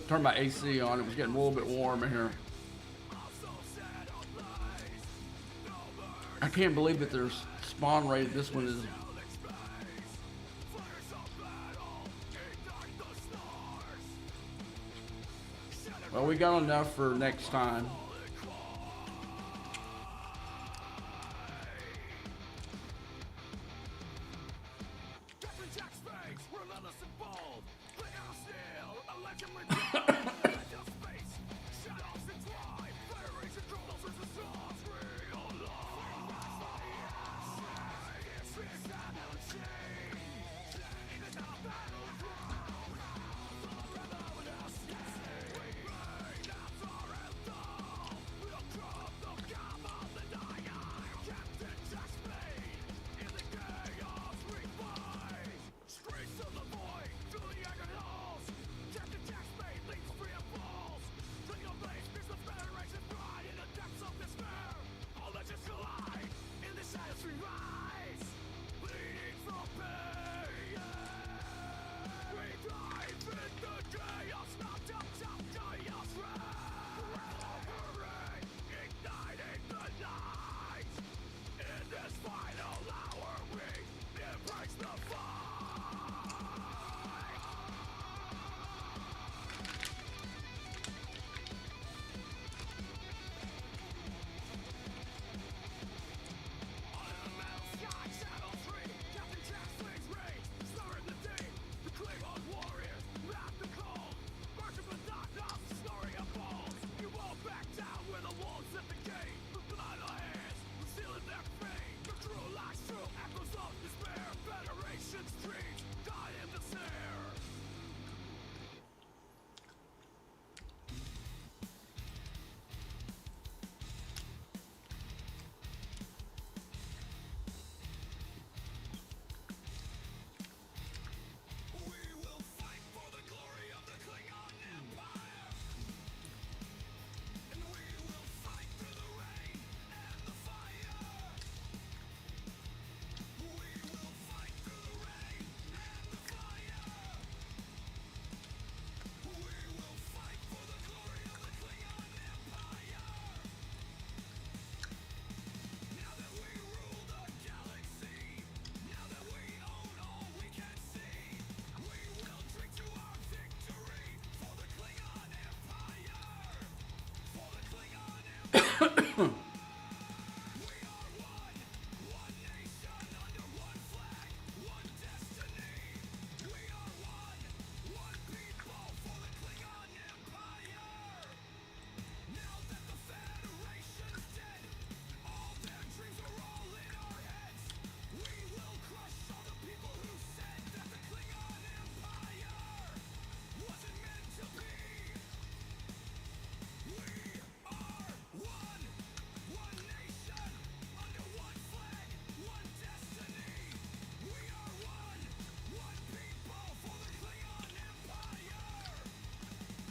turned my AC on. It was getting a little bit warm in here. I can't believe that there's spawn rate. This one is. Well, we got enough for next time.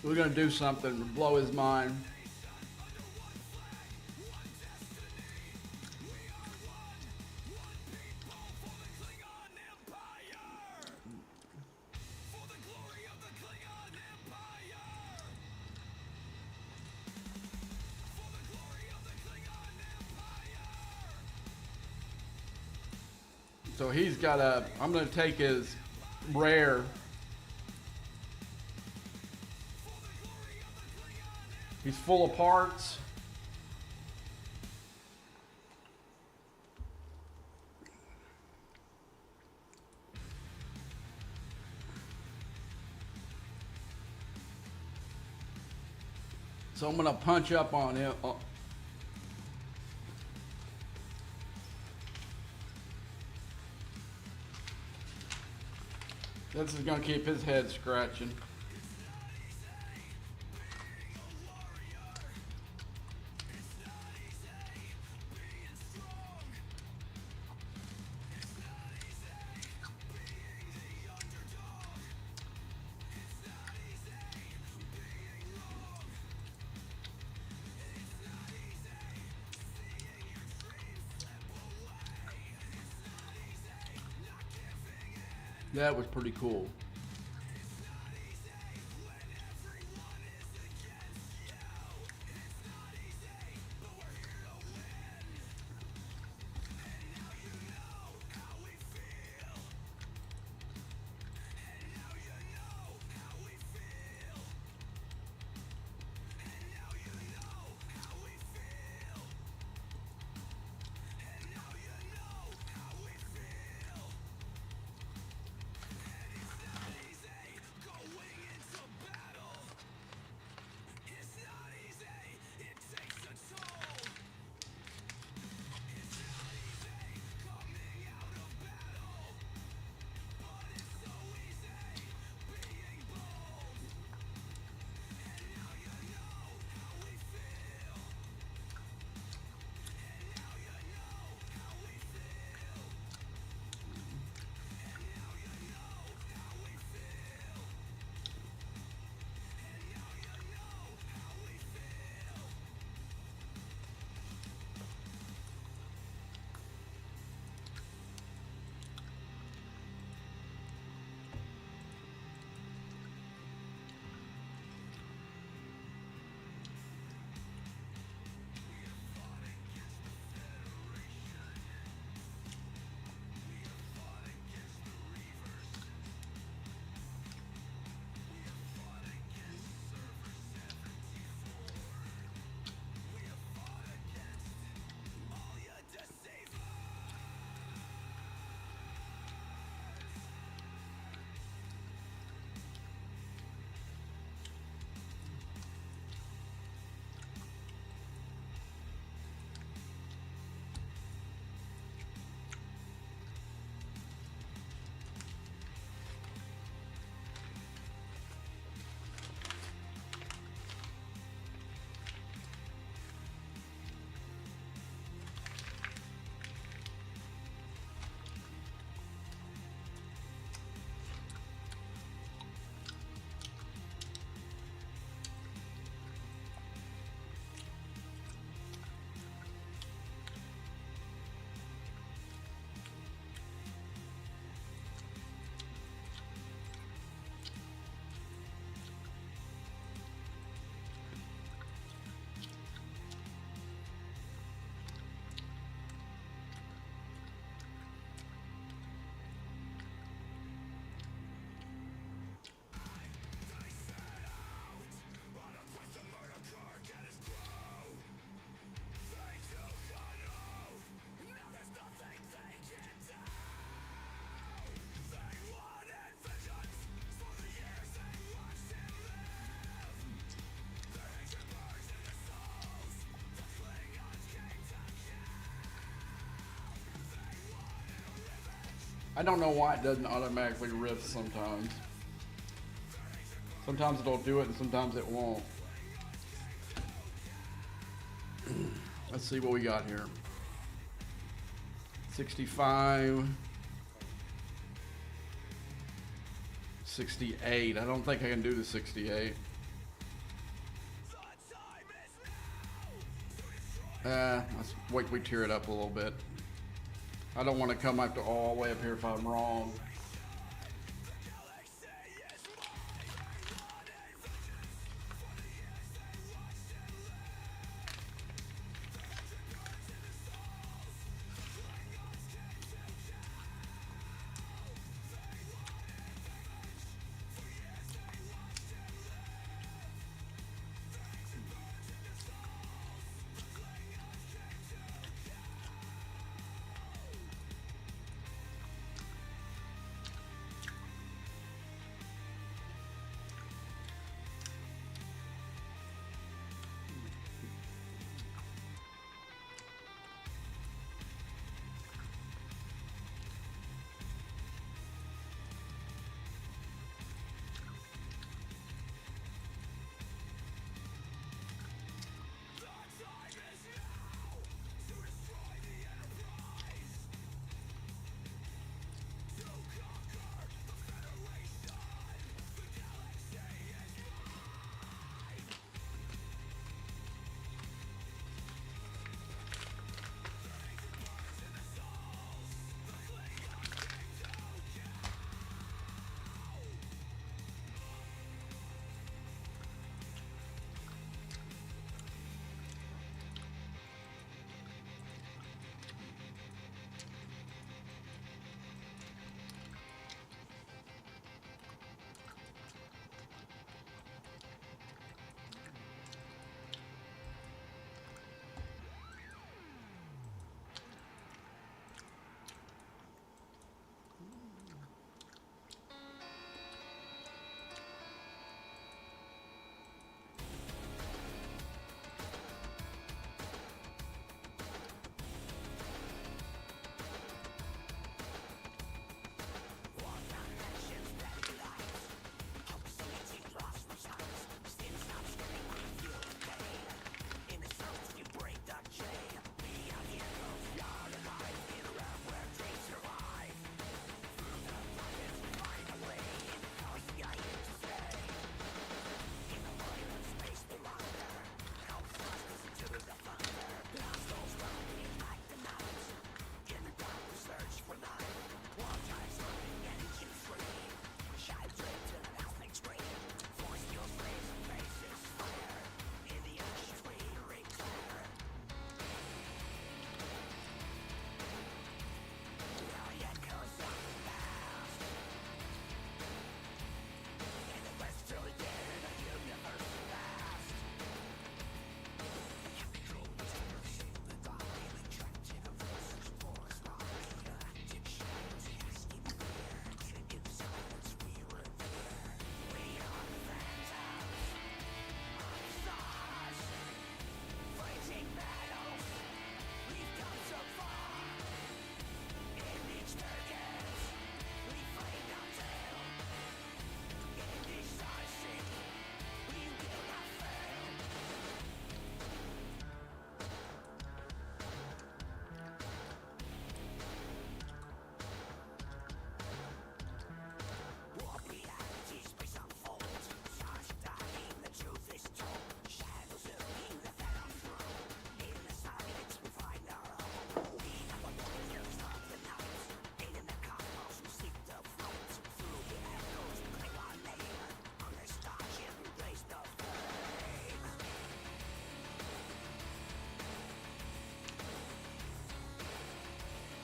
We're gonna do something to blow his mind. So he's got a, I'm gonna take his rare. He's full of parts. So I'm gonna punch up on him. This is gonna keep his head scratching. That was pretty cool. I don't know why it doesn't automatically riff sometimes. Sometimes it'll do it and sometimes it won't. Let's see what we got here. 65. 68. I don't think I can do the 68. Let's wait, we tear it up a little bit. I don't want to come up to all the way up here if I'm wrong.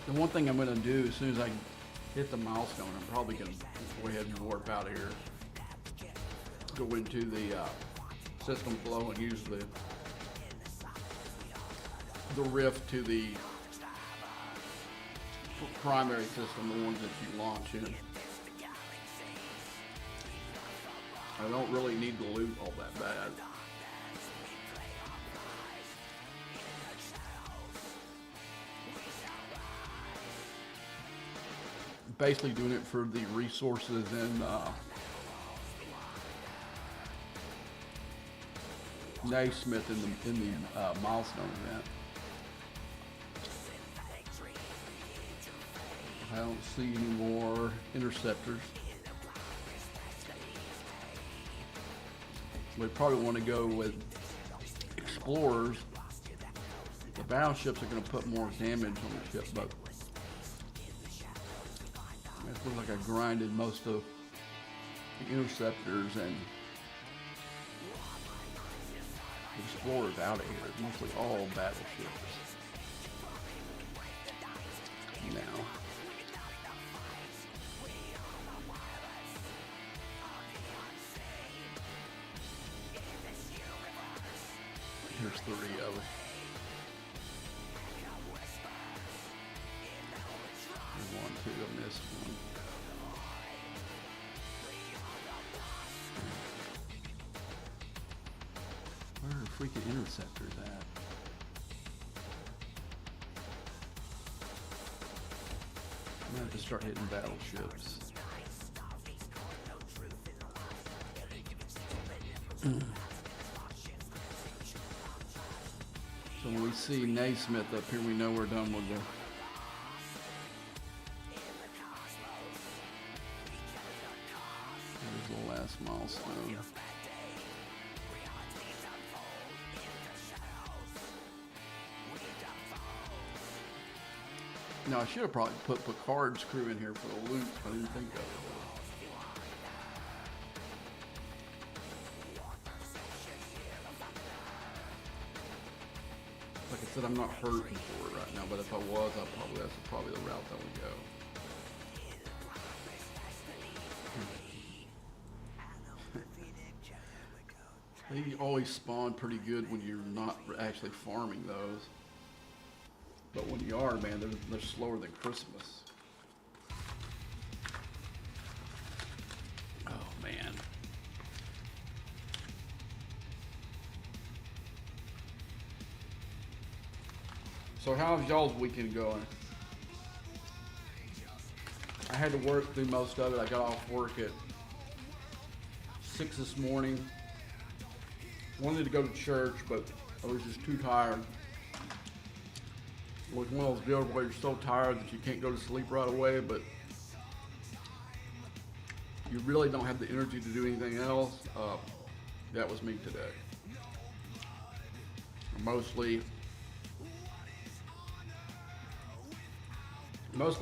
The one thing I'm going to do as soon as I hit the milestone, I'm probably going to go ahead and warp out of here. Go into the system flow and use the riff to the primary system, the ones that you launch in. I don't really need the loot all that bad. basically doing it for the resources and Naismith in the milestone event. I don't see any more interceptors. We probably want to go with explorers. The battleships are going to put more damage on the ship, but it looks like I grinded most of the interceptors and explorers out of here. Mostly all battleships. Now. Here's 3 of them. There's 1, 2 on this one. Where are freaking interceptors at? I'm gonna have to start hitting battleships. So when we see Naismith up here, we know we're done with the there's the last milestone. No, I should have probably put Picard's crew in here for the loot. I didn't think of it. Like I said, I'm not hurting for it right now, but if I was, that's probably the route that would go. They always spawn pretty good when you're not actually farming those. But when you are, man, they're slower than Christmas. Oh, man. So how's y'all's weekend going? I had to work through most of it. I got off work at 6 this morning. Wanted to go to church, but I was just too tired. It was one of those deals where you're so tired that you can't go to sleep right away, but you really don't have the energy to do anything else. That was me today. Mostly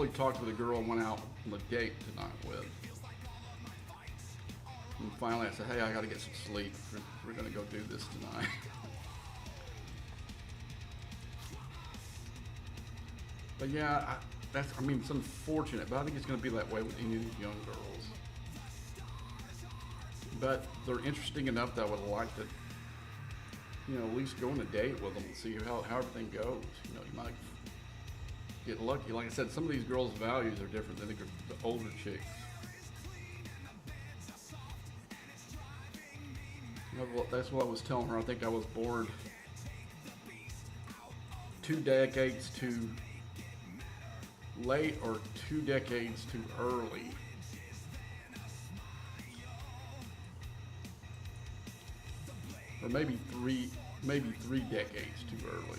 talked to the girl I went out on the date tonight with. And finally I said, hey, I gotta get some sleep. We're gonna go do this tonight. But yeah, it's unfortunate, but I think it's gonna be that way with any of these young girls. But they're interesting enough that I would like to, at least go on a date with them and see how everything goes. You might get lucky. Like I said, some of these girls' values are different than the older chicks. That's what I was telling her. I think I was bored 2 decades too late or 2 decades too early. Or maybe three decades too early.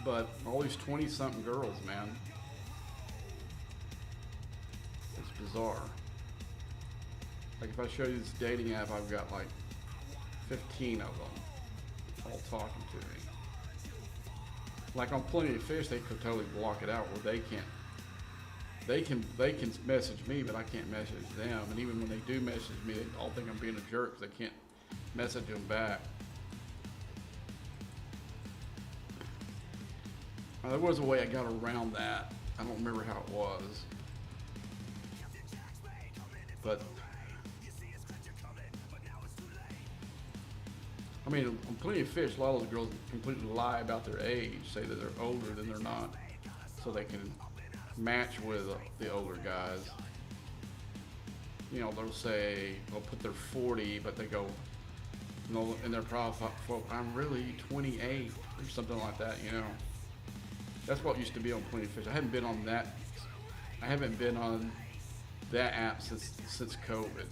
But all these 20-something girls, man. It's bizarre. Like if I show you this dating app, I've got like 15 of them all talking to me. Like on Plenty of Fish, they could totally block it out where they can message me, but I can't message them. And even when they do message me, they all think I'm being a jerk because they can't message them back. There was a way I got around that. I don't remember how it was. But on Plenty of Fish, a lot of those girls completely lie about their age, say that they're older than they're not, so they can match with the older guys. they'll say they'll put their 40, but they go, in their profile, I'm really 28 or something like that. That's what used to be on Plenty of Fish. I haven't been on that. I haven't been on that app since COVID.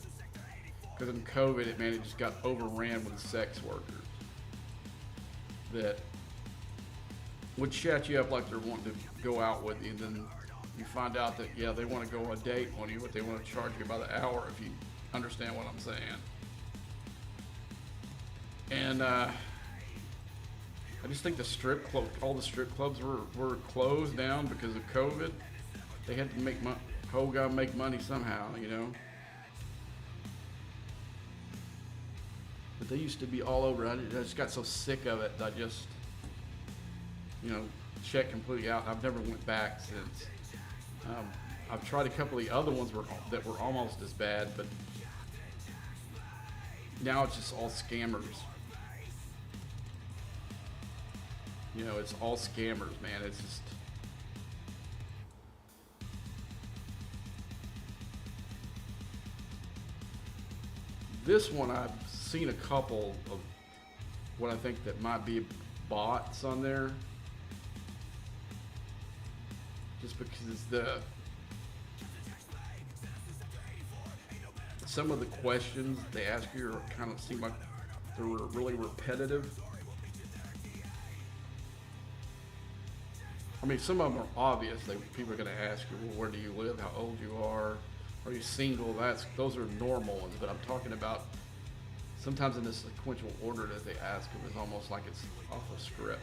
Because in COVID, it just got overran with sex workers that would chat you up like they're wanting to go out with you, and then you find out that they want to go on a date on you, but they want to charge you by the hour, if you understand what I'm saying. And I just think all the strip clubs were closed down because of COVID. They had to make money. Whole gotta make money somehow. But they used to be all over. I just got so sick of it that I just, checked completely out. I've never went back since. I've tried a couple of the other ones that were almost as bad, but now it's just all scammers. It's all scammers, man. It's just. This one, I've seen a couple of what I think that might be bots on there. Just because some of the questions they ask you kind of seem like they're really repetitive. I mean, some of them are obvious. People are going to ask you, well, where do you live? How old you are you single? Those are normal ones. But I'm talking about sometimes in the sequential order that they ask them is almost like it's off a script.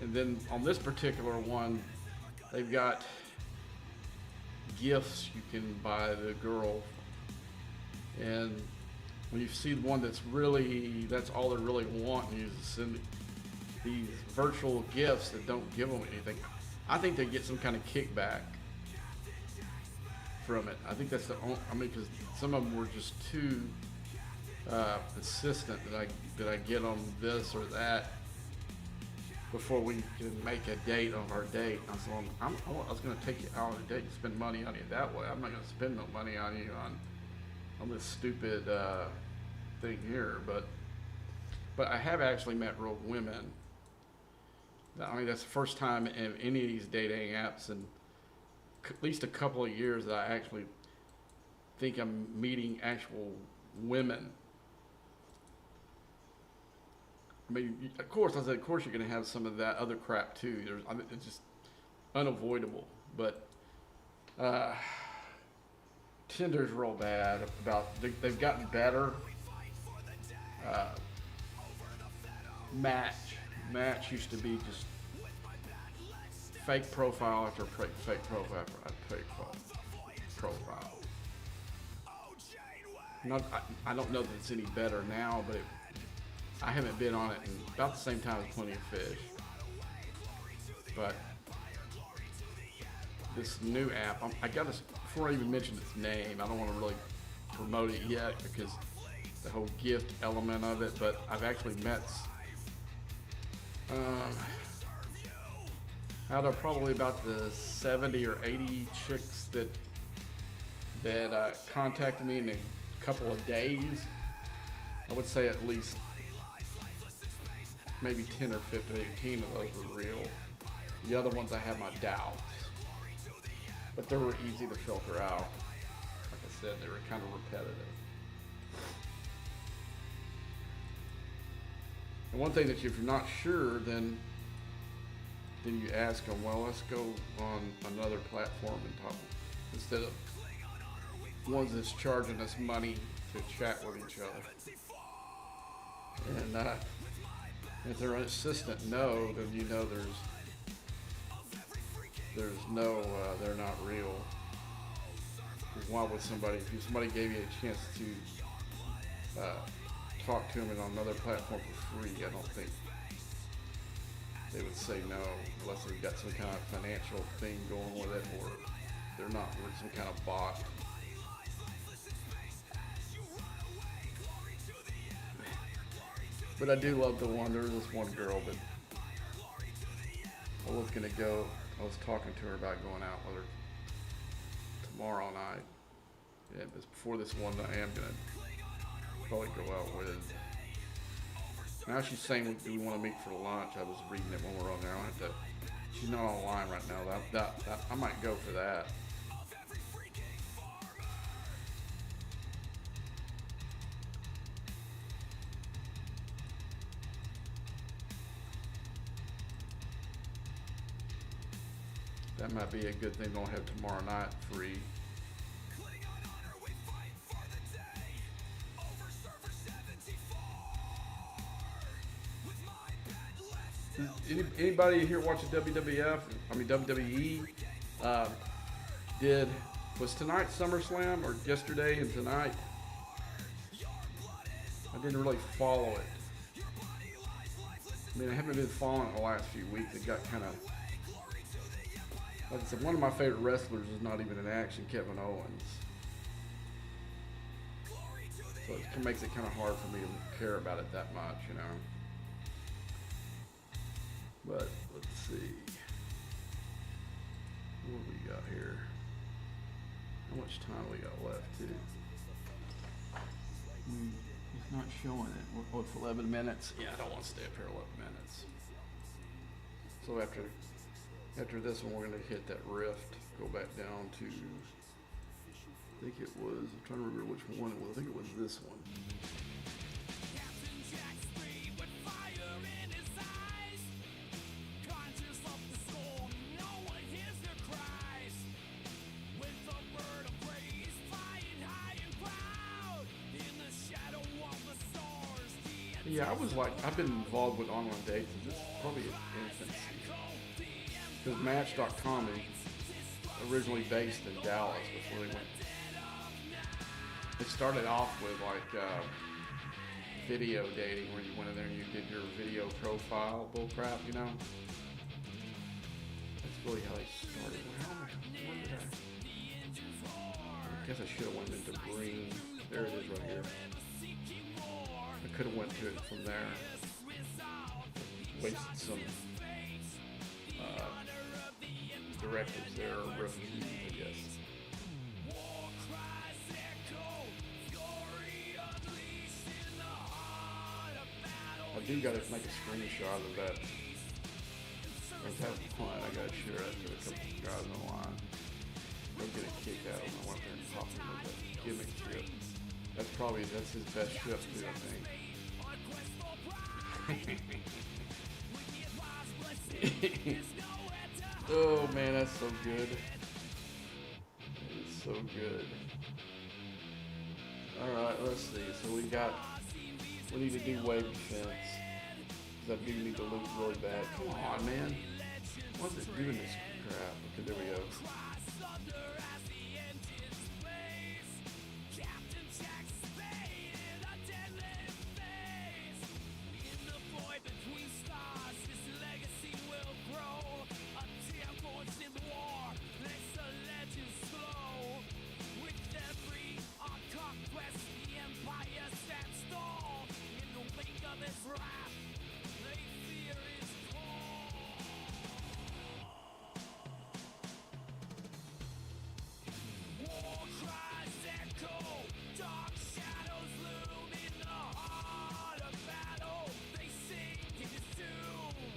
And then on this particular one, they've got gifts you can buy the girl. And when you see the one that's all they're really wanting is to send these virtual gifts that don't give them anything. I think they get some kind of kickback from it. I think that's because some of them were just too insistent that I get on this or that before we can make a date on our date. I said, I was going to take you out on a date and spend money on you that way. I'm not going to spend no money on you on this stupid thing here. But I have actually met real women. I mean, that's the first time in any of these dating apps in at least a couple of years that I actually think I'm meeting actual women. I mean, of course you're going to have some of that other crap too. It's just unavoidable. But Tinder's real bad about. They've gotten better. Match used to be just fake profile after fake profile after fake profile. I don't know that it's any better now, but I haven't been on it in about the same time as Plenty of Fish. But this new app, before I even mention its name, I don't want to really promote it yet because the whole gift element of it, but I've actually met out of probably about the 70 or 80 chicks that contacted me in a couple of days, I would say at least maybe 10 or 15 of those were real. The other ones I had my doubts, but they were easy to filter out. Like I said, they were kind of repetitive. And one thing that if you're not sure, then you ask them, well, let's go on another platform and talk, instead of ones that's charging us money to chat with each other. And if they're insistent no, then you know there's no, they're not real. Because why would if somebody gave you a chance to talk to them on another platform for free, I don't think they would say no unless they've got some kind of financial thing going with it, or they're not some kind of bot. But I do love the one. There was this one girl that I was talking to her about going out with her tomorrow night. Yeah, but before this one, I am gonna probably go out with. Now she's saying we want to meet for lunch. I was reading it when we were on there. I don't have to. She's not online right now. That I might go for that. That might be a good thing. Don't have tomorrow night free. Anybody here watching WWF? I mean WWE. Was tonight SummerSlam or yesterday and tonight? I didn't really follow it. I mean, I haven't been following it the last few weeks. It got kind of, like I said, one of my favorite wrestlers is not even in action, Kevin Owens. So it makes it kind of hard for me to care about it that much, you know. But let's see. What do we got here? How much time we got left, too? It's not showing it. We're for 11 minutes. Yeah, I don't want to stay up here 11 minutes. So after this one, we're going to hit that rift. Go back down to, I think it was, I'm trying to remember which one it was. I think it was this one. Yeah, I've been involved with online dating since probably infancy. Because Match.com is originally based in Dallas before they went. It started off with like video dating where you went in there and you did your video profile bullcrap, you know? That's really how they started. Where did I guess I should have went into Green. There it is right here. I could have went to it from there. Wasted some directives there, or reviews, I guess. I do gotta make a screenshot of that. I was having fun. I gotta share that to a couple of guys online. They'll get a kick out of them. I went there and popped him with that gimmick ship. That's his best ship too, I think. Oh man, that's so good. It's so good. Alright, let's see. So we need to do wave defense. Because I do need to loot really bad. Come on, man. What's it doing this crap? Okay, there we go.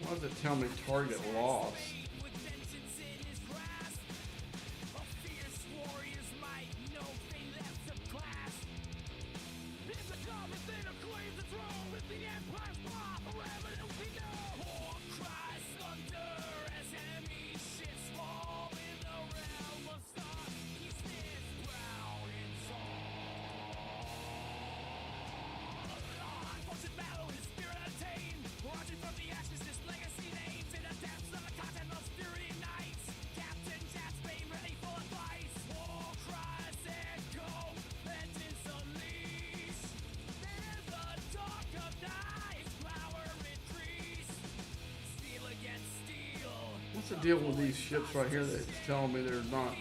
Why does it tell me target lost? What's the deal with these ships right here that's telling me they're not?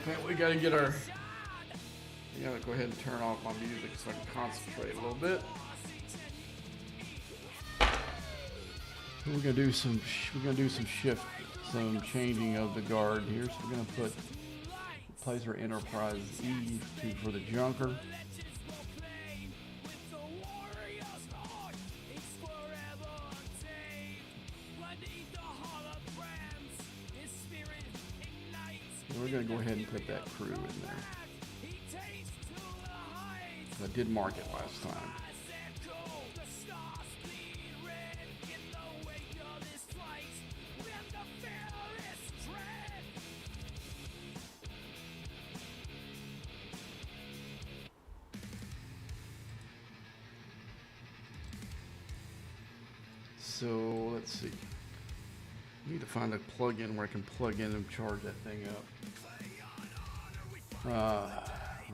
Okay, we gotta get our. I gotta go ahead and turn off my music so I can concentrate a little bit. We're gonna do some. We're gonna do some changing of the guard here. So we're gonna place our Enterprise E for the junker. We're going to go ahead and put that crew in there. I did mark it last time. So let's see. I need to find a plug-in where I can plug in and charge that thing up. I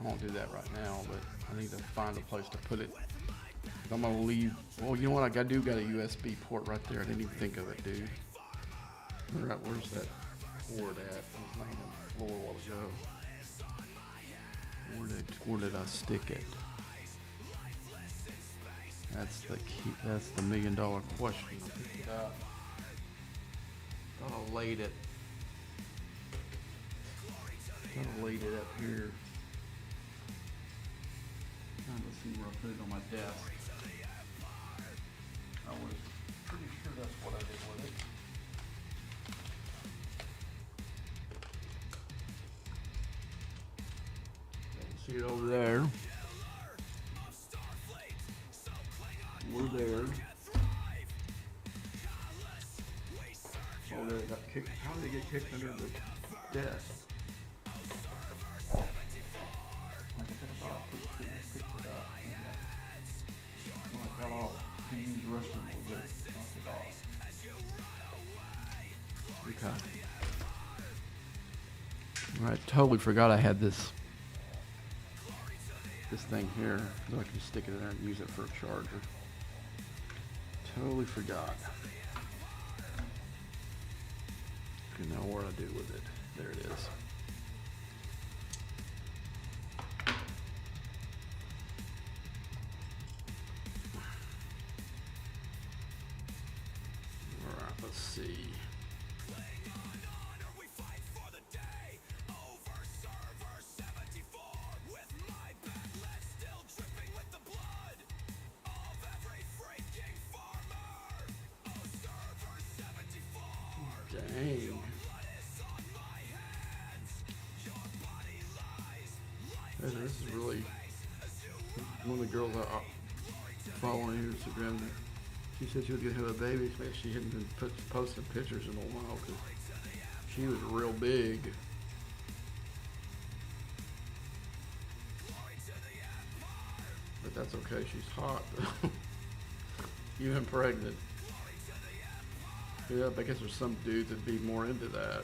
won't do that right now, but I need to find a place to put it. I'm gonna leave. Well, you know what? I do got a USB port right there. I didn't even think of it, dude. Where's that port at? I was laying on the floor a while ago. Where did I stick it? That's the key. That's the $1 million question. I picked it up. Thought I laid it. Up here. Trying to see where I put it on my desk. I was pretty sure that's what I did with it. See it over there. We're there. Oh, there it got kicked. How did it get kicked under the desk? Okay. I totally forgot I had this thing here, so I can stick it in there and use it for a charger. Totally forgot. You know what to do with it. There it is. All right, let's see. Dang. This is really one of the girls I follow on Instagram. She said she was gonna have a baby. She hadn't been posting pictures in a while because she was real big. But that's okay. She's hot. Even pregnant. Yeah, I guess there's some dudes that'd be more into that.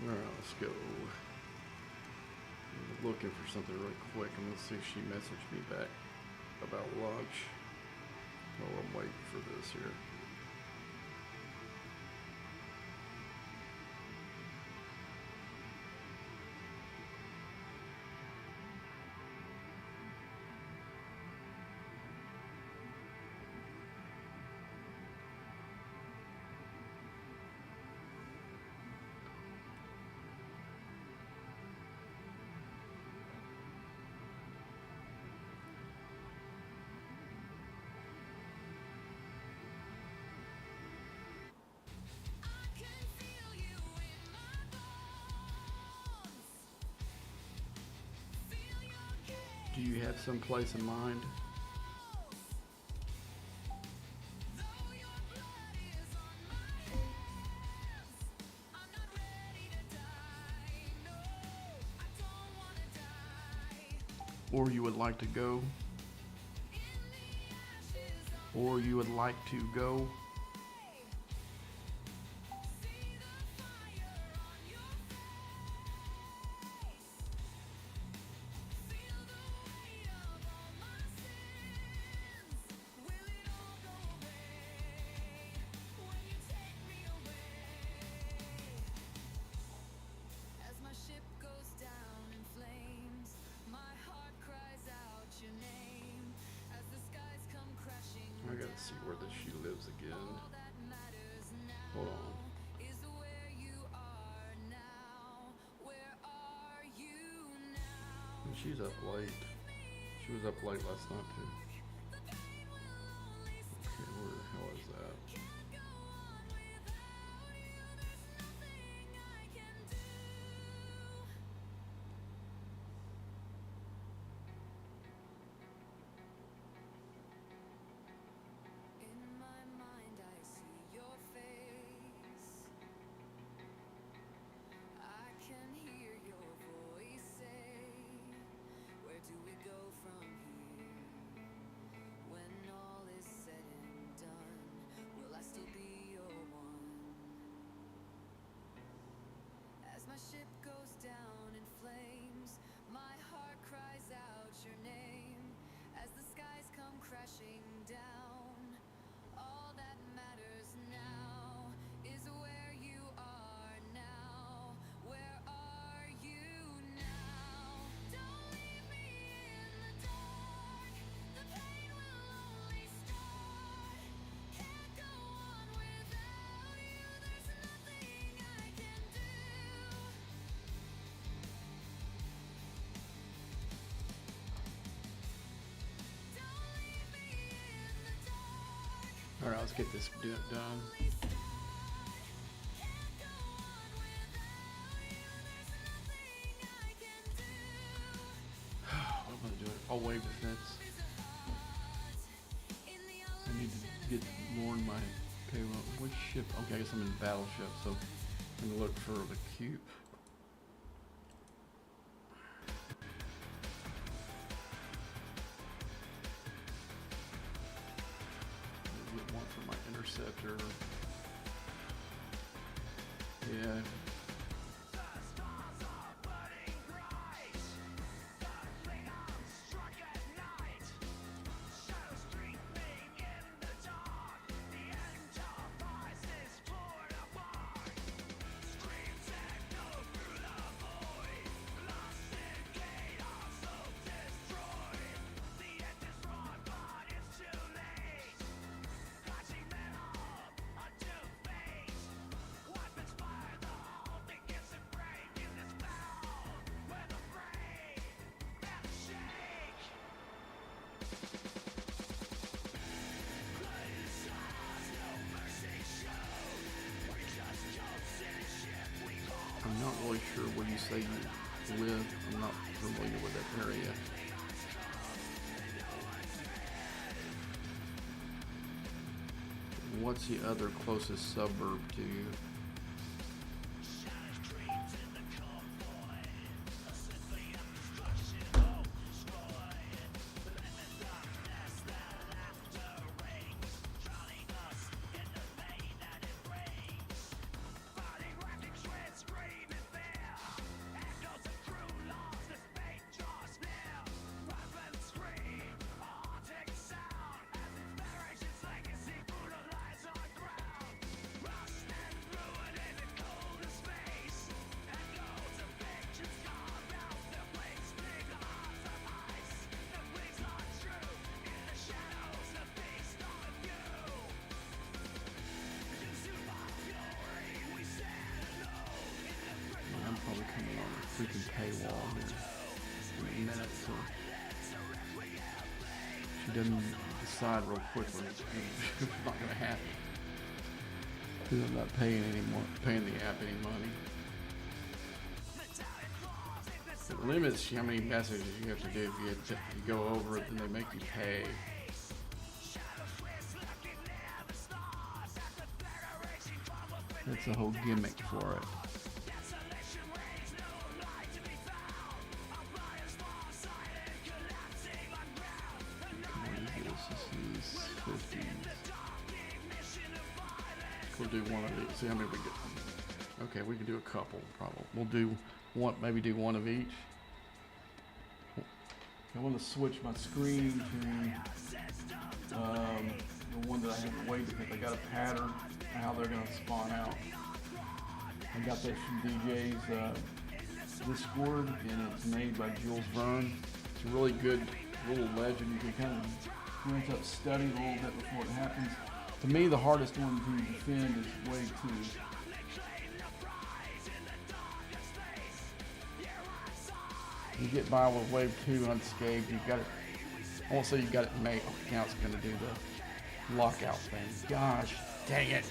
All right, let's go. I'm looking for something really quick. I'm gonna see if she messaged me back about lunch. While I'm waiting for this here. Do you have some place in mind? Or you would like to go? Or you would like to go? She's up late. She was up late last night too. Okay, where the hell is that? All right, let's get this done. What am I gonna do? I'll wave the fence. I need to get more in my payload. Which ship? Okay, I guess I'm in battleship, so I'm gonna look for the cube. Get one for my interceptor. Yeah. I'm not really sure where you say you live. I'm not familiar with that area. What's the other closest suburb to you? Probably coming on a freaking paywall here in a minute, so she doesn't decide real quickly. It's not gonna happen because I'm not paying the app any money. It limits how many messages you have to do. If you go over it, then they make you pay. That's the whole gimmick for it. We'll do one of each. See how many we get. Okay, we can do a couple probably. We'll do one, maybe do one of each. I want to switch my screen to the one that I haven't waited because I got a pattern how they're going to spawn out. I got that from DJ's Discord, and it's made by Jules Verne. It's a really good little legend. You can kind of rinse up, study a little bit before it happens. To me, the hardest one to defend is Wave 2. You get by with wave 2 unscathed. You got it. I won't say you got it made. Now it's going to do the lockout thing. Gosh, dang it.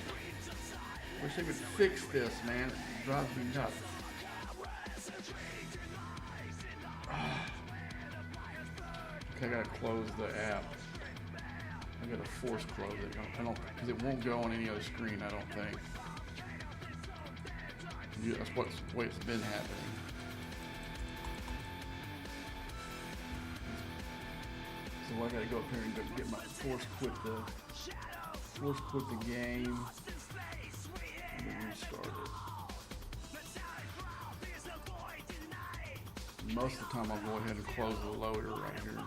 Wish they would fix this, man. It drives me nuts. Okay, I gotta close the app. I gotta force close it. I don't, because it won't go on any other screen, I don't think. That's the way it's been happening. So I gotta go up here and get my force quit the game and then restart it. Most of the time I'll go ahead and close the loader right here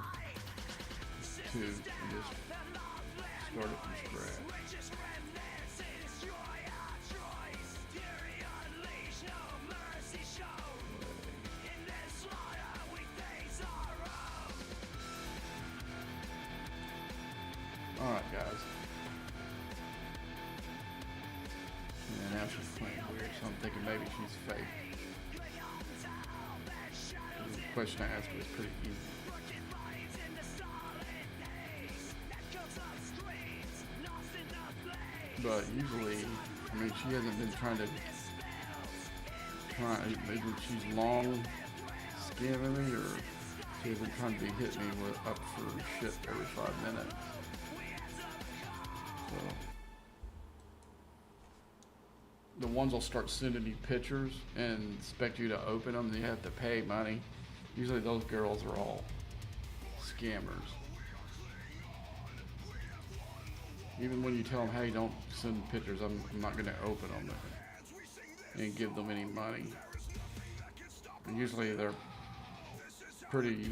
too and just start it from scratch. Alright guys. Yeah, now she's playing weird, so I'm thinking maybe she's fake. The question I asked was pretty easy. But usually, I mean, she hasn't been trying to maybe she's long scamming me, or she hasn't trying to be hitting me with up for shit every 5 minutes. So the ones will start sending you pictures and expect you to open them, and you have to pay money. Usually those girls are all scammers. Even when you tell them, hey, don't send pictures, I'm not going to open them and give them any money. And usually they're pretty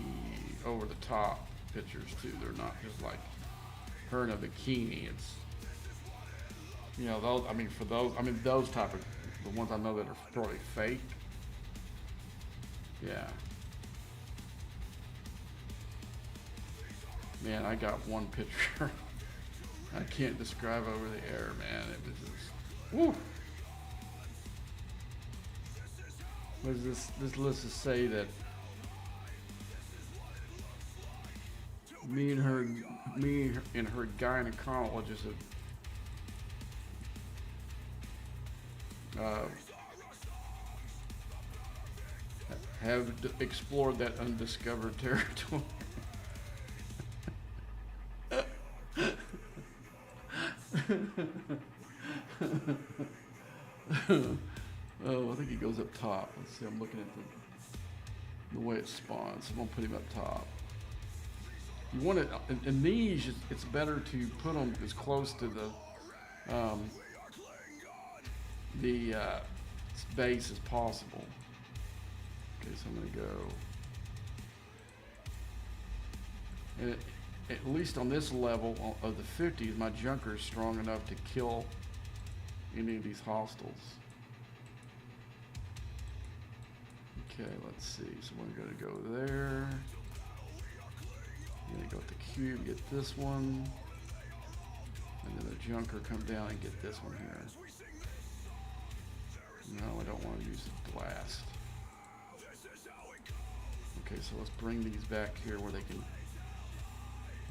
over the top pictures too. They're not just like her in a bikini. It's, you know, those, I mean, for those, I mean, those type of, the ones I know that are probably fake. Yeah. Man, I got one picture. I can't describe over the air, man. It was just, woo. What is this? Let's just say that me and her gynecologist have explored that undiscovered territory. Oh, I think he goes up top. Let's see, I'm looking at the way it spawns. I'm gonna put him up top. You want it in these. It's better to put them as close to the base as possible. Okay, so I'm gonna go. And at least on this level of the 50s, my junker is strong enough to kill any of these hostiles. Okay, let's see. So we're gonna go there. I'm gonna go with the cube, get this one. And then the junker come down and get this one here. No, I don't want to use the blast. Okay, so let's bring these back here where they can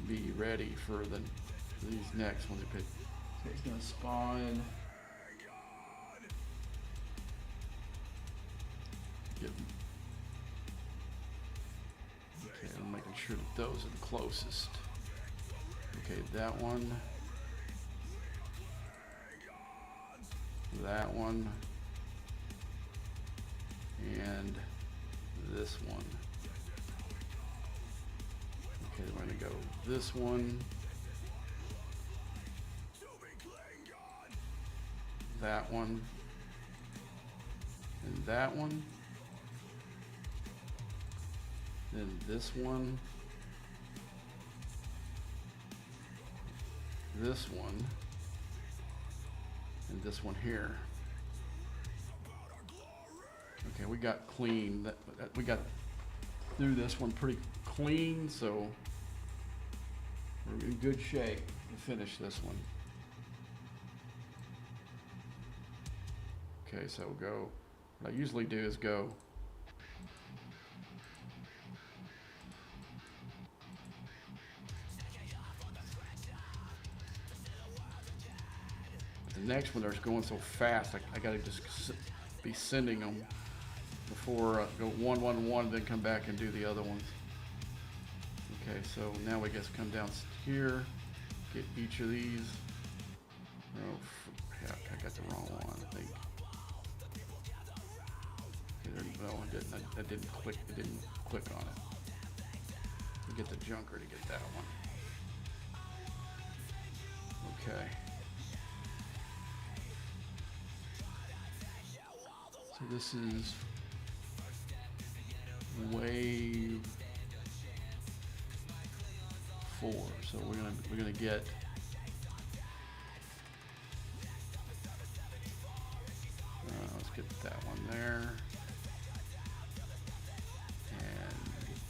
be ready for these next ones. Okay, so it's gonna spawn. Okay, I'm making sure that those are the closest. Okay, that one. That one. And this one. Okay, we're gonna go this one. That one. And that one. Then this one. This one. And this one here. Okay, we got clean. We got through this one pretty clean, so we're in good shape to finish this one. Okay, so we'll go. What I usually do is go next one that's going so fast, I gotta just be sending them before go 1, 1, 1, then come back and do the other ones. Okay, so now we guess come down here, get each of these. Oh, heck, I got the wrong one, I think. No, I didn't click. It didn't click on it. You get the junker to get that one. Okay. So this is wave 4. So we're gonna get let's get that one there.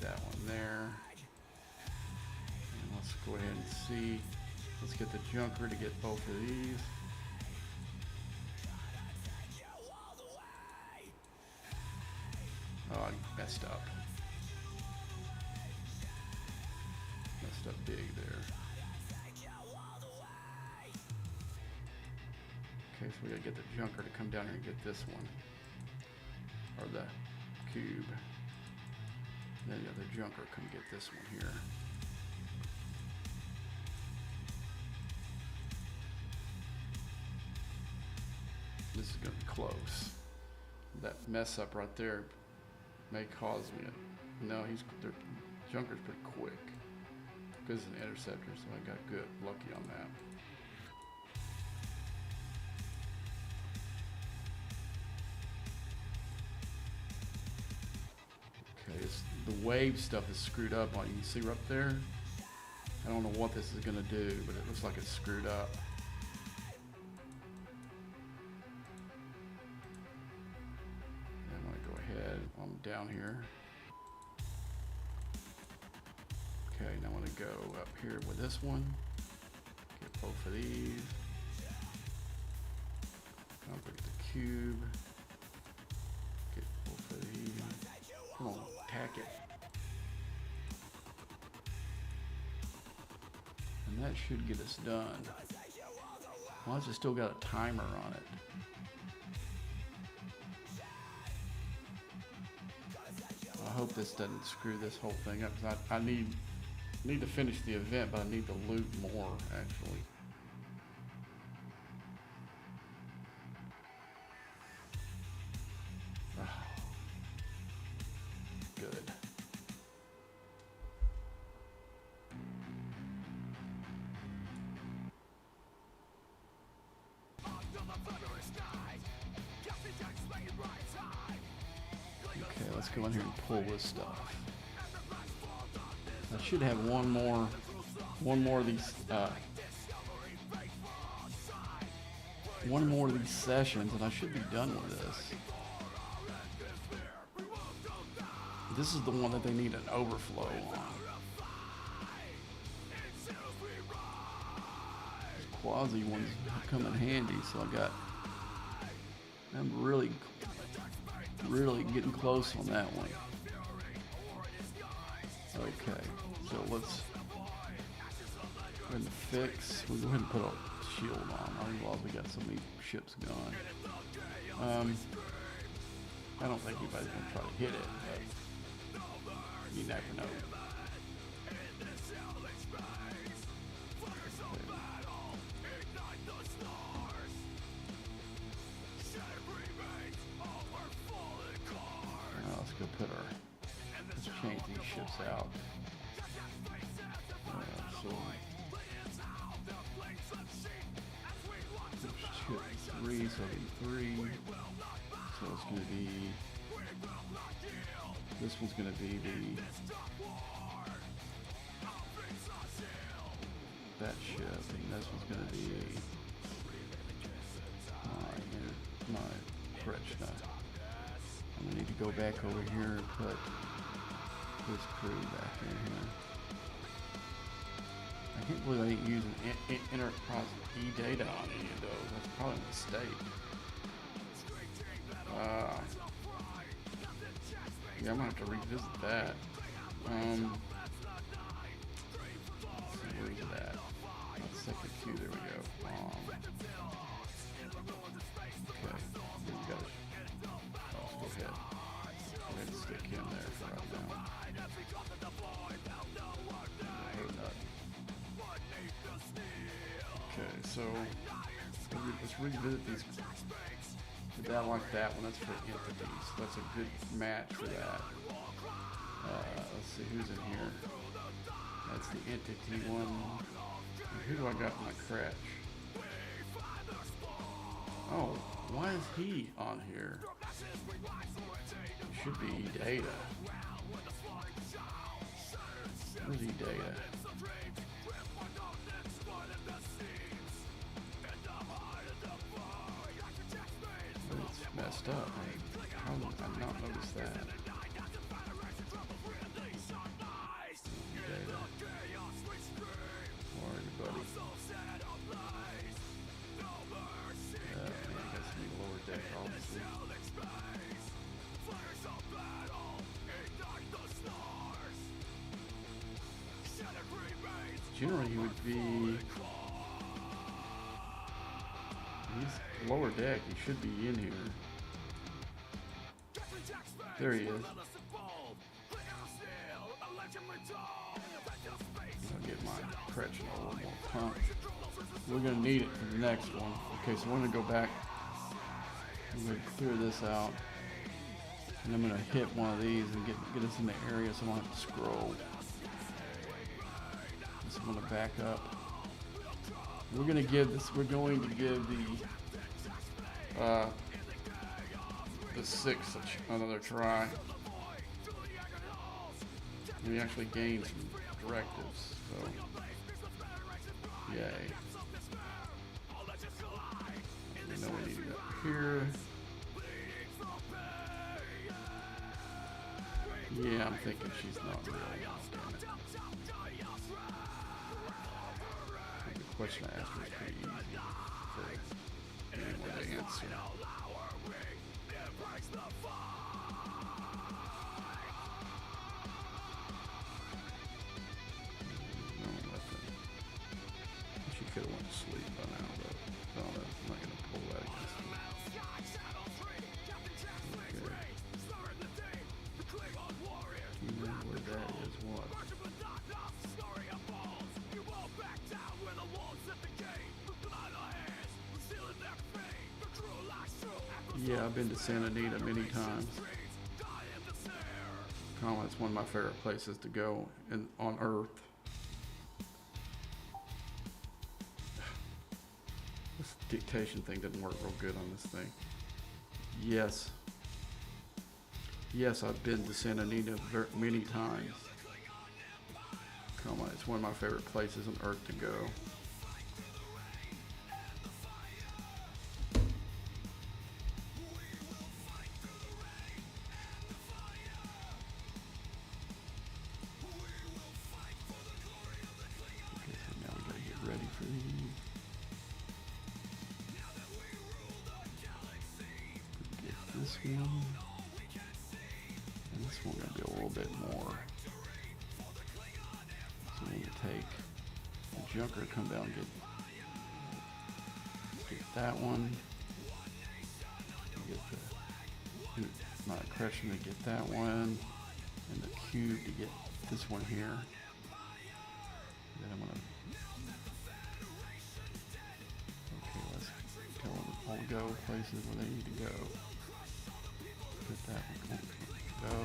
That one there, and let's go ahead and see. Let's get the junker to get both of these. Oh, I messed up. Messed up big there. Okay, so we gotta get the junker to come down here and get this one, or the cube. Then the other junker come get this one here. This is gonna be close. That mess up right there may cause me no, the junker's pretty quick because it's an interceptor, so I got good lucky on that. The wave stuff is screwed up on. You can see right there. I don't know what this is gonna do, but it looks like it's screwed up. I'm gonna go ahead. I'm down here. Okay, now I'm gonna go up here with this one. Get both of these. I'll break the cube. Get both of these. Come on, tack it. And that should get us done. Well, it's still got a timer on it. I hope this doesn't screw this whole thing up, because I need to finish the event, but I need to loot more, actually. Good. Okay, let's go in here and pull this stuff. I should have one more of these sessions, and I should be done with this. This is the one that they need an overflow on. These quasi ones come in handy, so I'm really getting close on that one. Okay, so let's go ahead and fix. We'll go ahead and put a shield on while we got so many ships going. I don't think anybody's gonna try to hit it, but you never know. Let's go let's change these ships out. So ship 3, so it'll be 3. So it's going to be, this one's going to be that ship, and this one's going to be my Krishna. I'm going to need to go back over here and put this crew back in here. I can't believe I ain't using Enterprise E-data on any of those. That's probably a mistake. Yeah, I'm gonna have to revisit that. Where's that? Second Q, there we go. let's revisit these. Did that like that one? That's for entities. That's a good match for that. Let's see who's in here. That's the entity one. Who do I got in my crutch? Oh, why is he on here? It should be Data. Where's he Data? It's messed up. How did I not notice that? Data. Where are you, buddy? Man, I guess we need a lower deck, obviously. Generally, he would be. He's lower deck. He should be in here. There he is. I'll get my crutch a little more pumped. We're gonna need it for the next one. Okay, so we're gonna go back. I'm gonna clear this out, and I'm gonna hit one of these and get us in the area so I don't have to scroll. So I'm gonna back up. We're going to give the 6 another try. We actually gained some directives, so yay. We know we need it up here. Yeah, I'm thinking she's not real. The question I asked her is pretty easy for anyone to answer. No, nothing. She could have went to sleep by now, but no, I'm not going to pull that against her. Okay. You know where that is, what? Yeah, I've been to Santa Anita many times. It's one of my favorite places to go on Earth. This dictation thing didn't work real good on this thing. Yes. Yes, I've been to Santa Anita many times. It's one of my favorite places on Earth to go. This one, and this one gonna be a little bit more. So we need to take the junker, come down, get that one, get not a correction to get that one, and the cube to get this one here. Then I'm gonna. Okay, let's tell them all go places where they need to go. Put that one, go,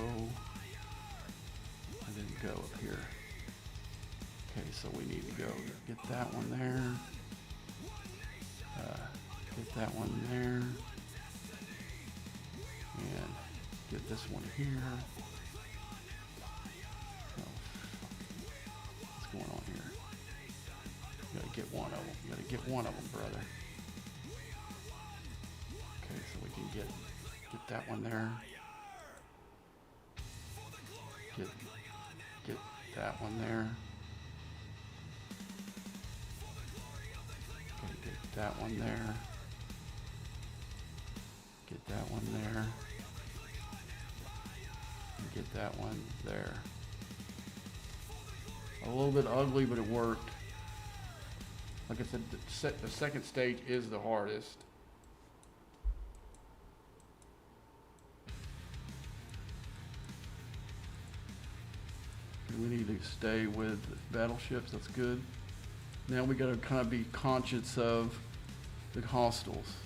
and then go up here. Okay, so we need to go get that one there, get that one there, and get this one here. Oh, what's going on here? You gotta get one of them. You gotta get one of them, brother. Okay, so we can get that one there. Get that one there. Okay, get that one there. Get that one there. And get that one there. A little bit ugly, but it worked. Like I said, the second stage is the hardest. We need to stay with battleships. That's good. Now we gotta kind of be conscious of the hostels.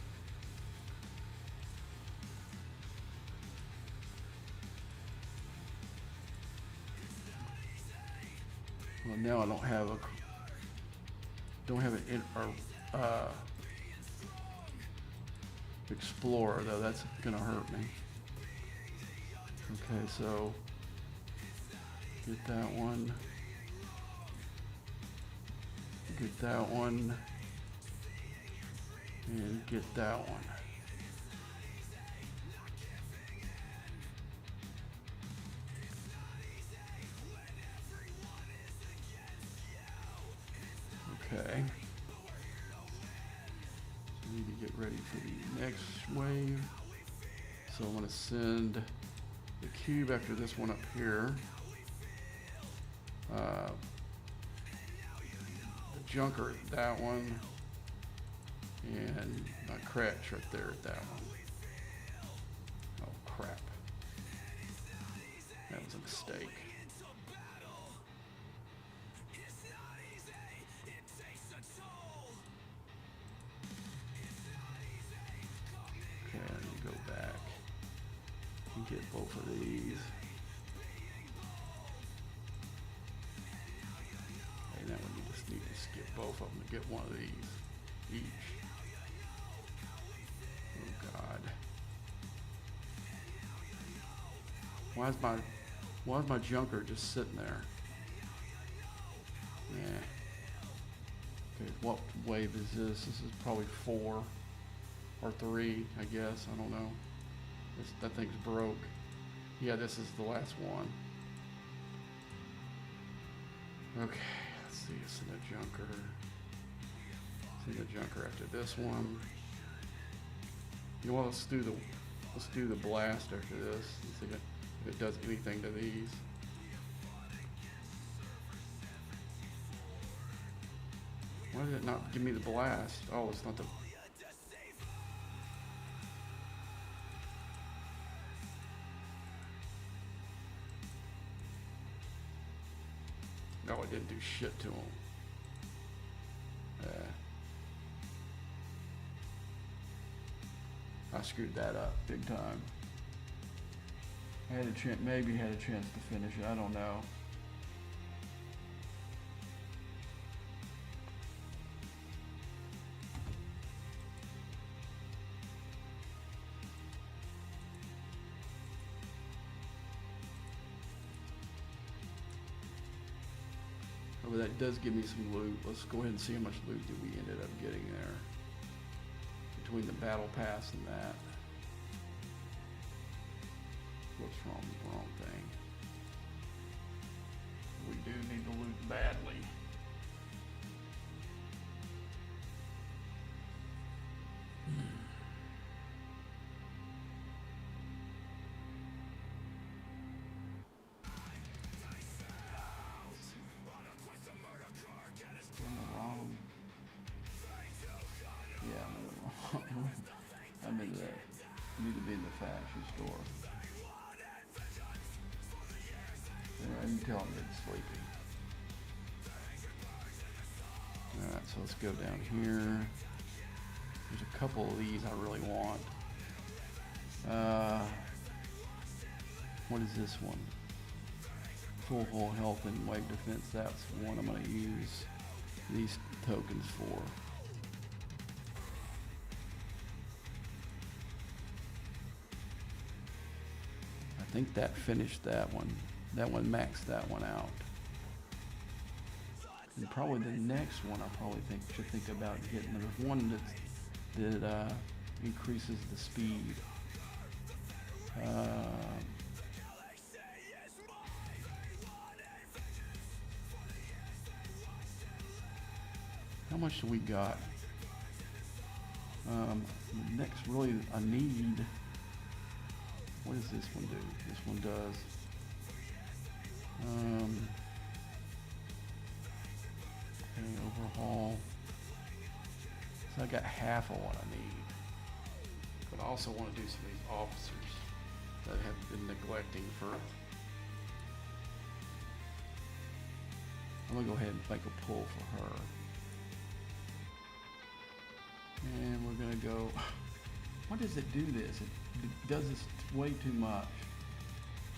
Well, now I don't have Explorer though. That's gonna hurt me. Okay, so get that one. Get that one. And get that one. Okay. So we need to get ready for the next wave. So I'm going to send the cube after this one up here. The junker at that one. And my crash right there at that one. Oh crap. That was a mistake. Okay, I need to go back and get both of these. Okay, now we just need to skip both of them to get one of these each. Oh God. Why is my junker just sitting there? Yeah. Okay, what wave is this? This is probably 4 or 3, I guess. I don't know. That thing's broke. Yeah, this is the last one. Okay, let's see. Send a junker. Send a junker after this one. You know what? Let's do the blast after this. Let's see if it does anything to these. Why did it not give me the blast? Oh, it's not the... No, it didn't do shit to him. I screwed that up big time. I had a chance, maybe had a chance to finish it. I don't know. Oh, but that does give me some loot. Let's go ahead and see how much loot that we ended up getting there. Between the battle pass and that. What's wrong? The wrong thing. We do need to loot badly. I'm in the, need to be in the fashion store. Yeah, you tell I'm getting sleepy. Alright, so let's go down here. There's a couple of these I really want. What is this one? Full health and wave defense. That's one I'm going to use these tokens for. I think that finished that one. That one maxed that one out. And probably the next one I probably should think about getting. There's one that increases the speed. How much do we got? Next, really, I need. What does this one do? This one does. Okay, overhaul. So I got half of what I need. But I also want to do some of these officers that have been neglecting for. I'm gonna go ahead and make a pull for her. And we're gonna go, why does it do this? It does this way too much.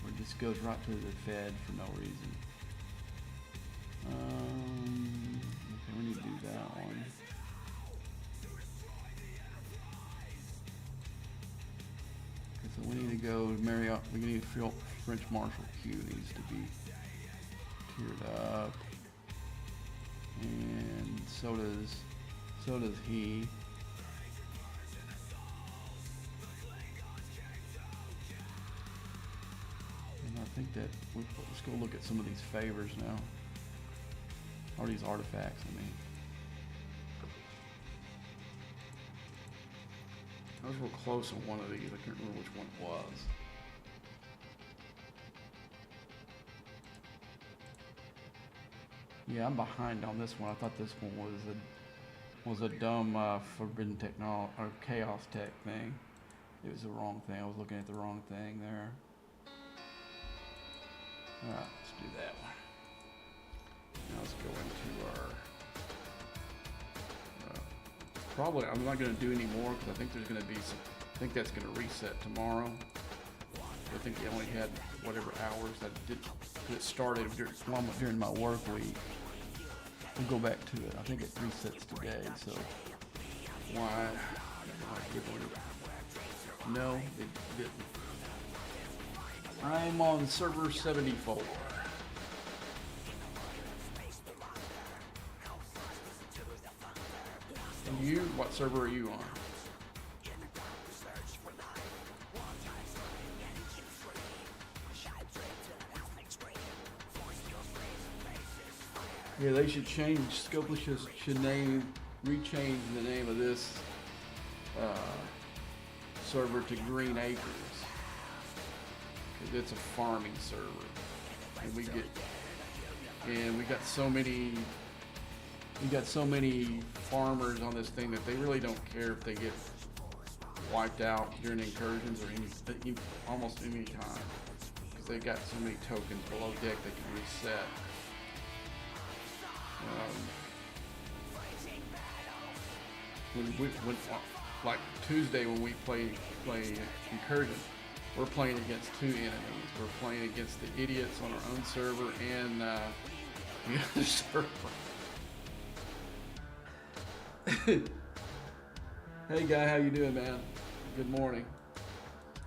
Or it just goes right to the Fed for no reason. Okay, we need to do that one. Okay, so we need to go Marriott, we need French Marshal Q needs to be tiered up. And so does he. And I think that let's go look at some of these favors now. Or these artifacts, I mean. I was real close on one of these. I can't remember which one it was. Yeah, I'm behind on this one. I thought this one was a dumb forbidden technology or chaos tech thing. It was the wrong thing. I was looking at the wrong thing there. All right, let's do that one. Now let's go into our. Probably, I'm not going to do any more because I think there's going to be some. I think that's going to reset tomorrow. I think they only had whatever hours that it started during my work week. We'll go back to it. I think it resets today, so why? No, it didn't. I'm on server 74. And you, what server are you on? yeah, they should change. Scopeless should rechange the name of this server to Green Acres, because it's a farming server, and we got so many farmers on this thing that they really don't care if they get wiped out during incursions or almost any time, because they got so many tokens below deck they can reset. When like Tuesday when we play incursion, we're playing against two enemies. We're playing against the idiots on our own server and the other server. Hey guy, how you doing, man? Good morning.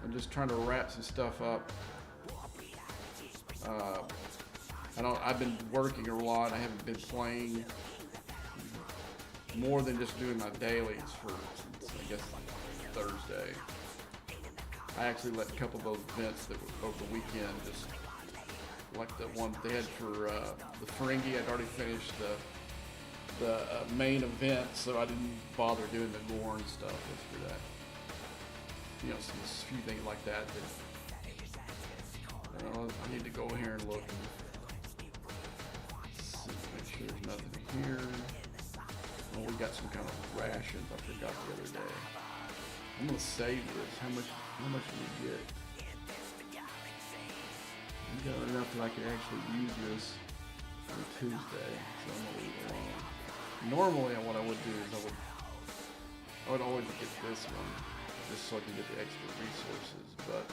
I'm just trying to wrap some stuff up. I've been working a lot. I haven't been playing more than just doing my dailies since I guess Thursday. I actually let a couple of those events that were over the weekend, just like the one they had for the Ferengi. I'd already finished the main event, so I didn't bother doing the gore and stuff just for that. You know, some few things like that. I need to go here and look and see, make sure there's nothing here. Oh, we got some kind of rations I forgot the other day. I'm gonna save this. How much do we get? We got enough that I could actually use this on Tuesday, so I'm gonna leave it alone. Normally, what I would do is I would always get this one, just so I can get the extra resources, but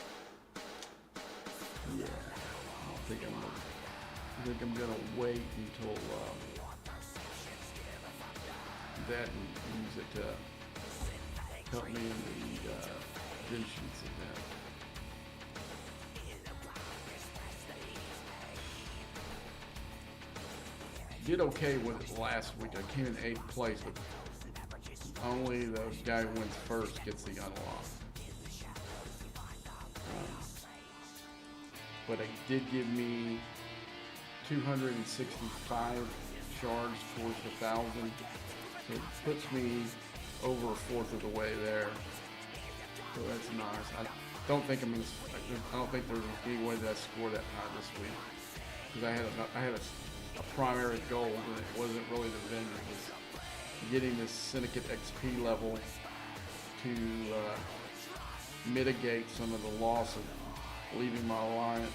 yeah, I think I'm gonna wait until that and use it to help me in the Genshin's event. Did okay with it last week. I came in 8th place, but only the guy who wins first gets the unlock. But it did give me 265 shards towards 1,000. So it puts me over a fourth of the way there. So that's nice. I don't think there's any way that I score that high this week, because I had a primary goal, and it wasn't really the vendor. It was getting this Syndicate XP level to mitigate some of the loss of leaving my alliance.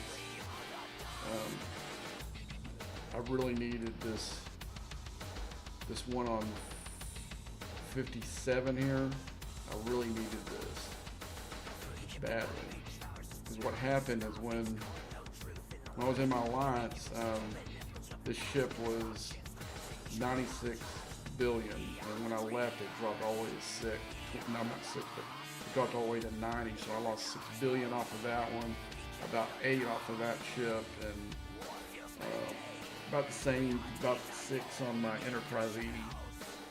I really needed this one on 57 here. I really needed this badly. Because what happened is when I was in my alliance, this ship was 96 billion, and when I left, it dropped all the way to 6. No, not 6, but it dropped all the way to 90. So I lost 6 billion off of that one, about 8 off of that ship, and about the same, about 6 on my Enterprise E,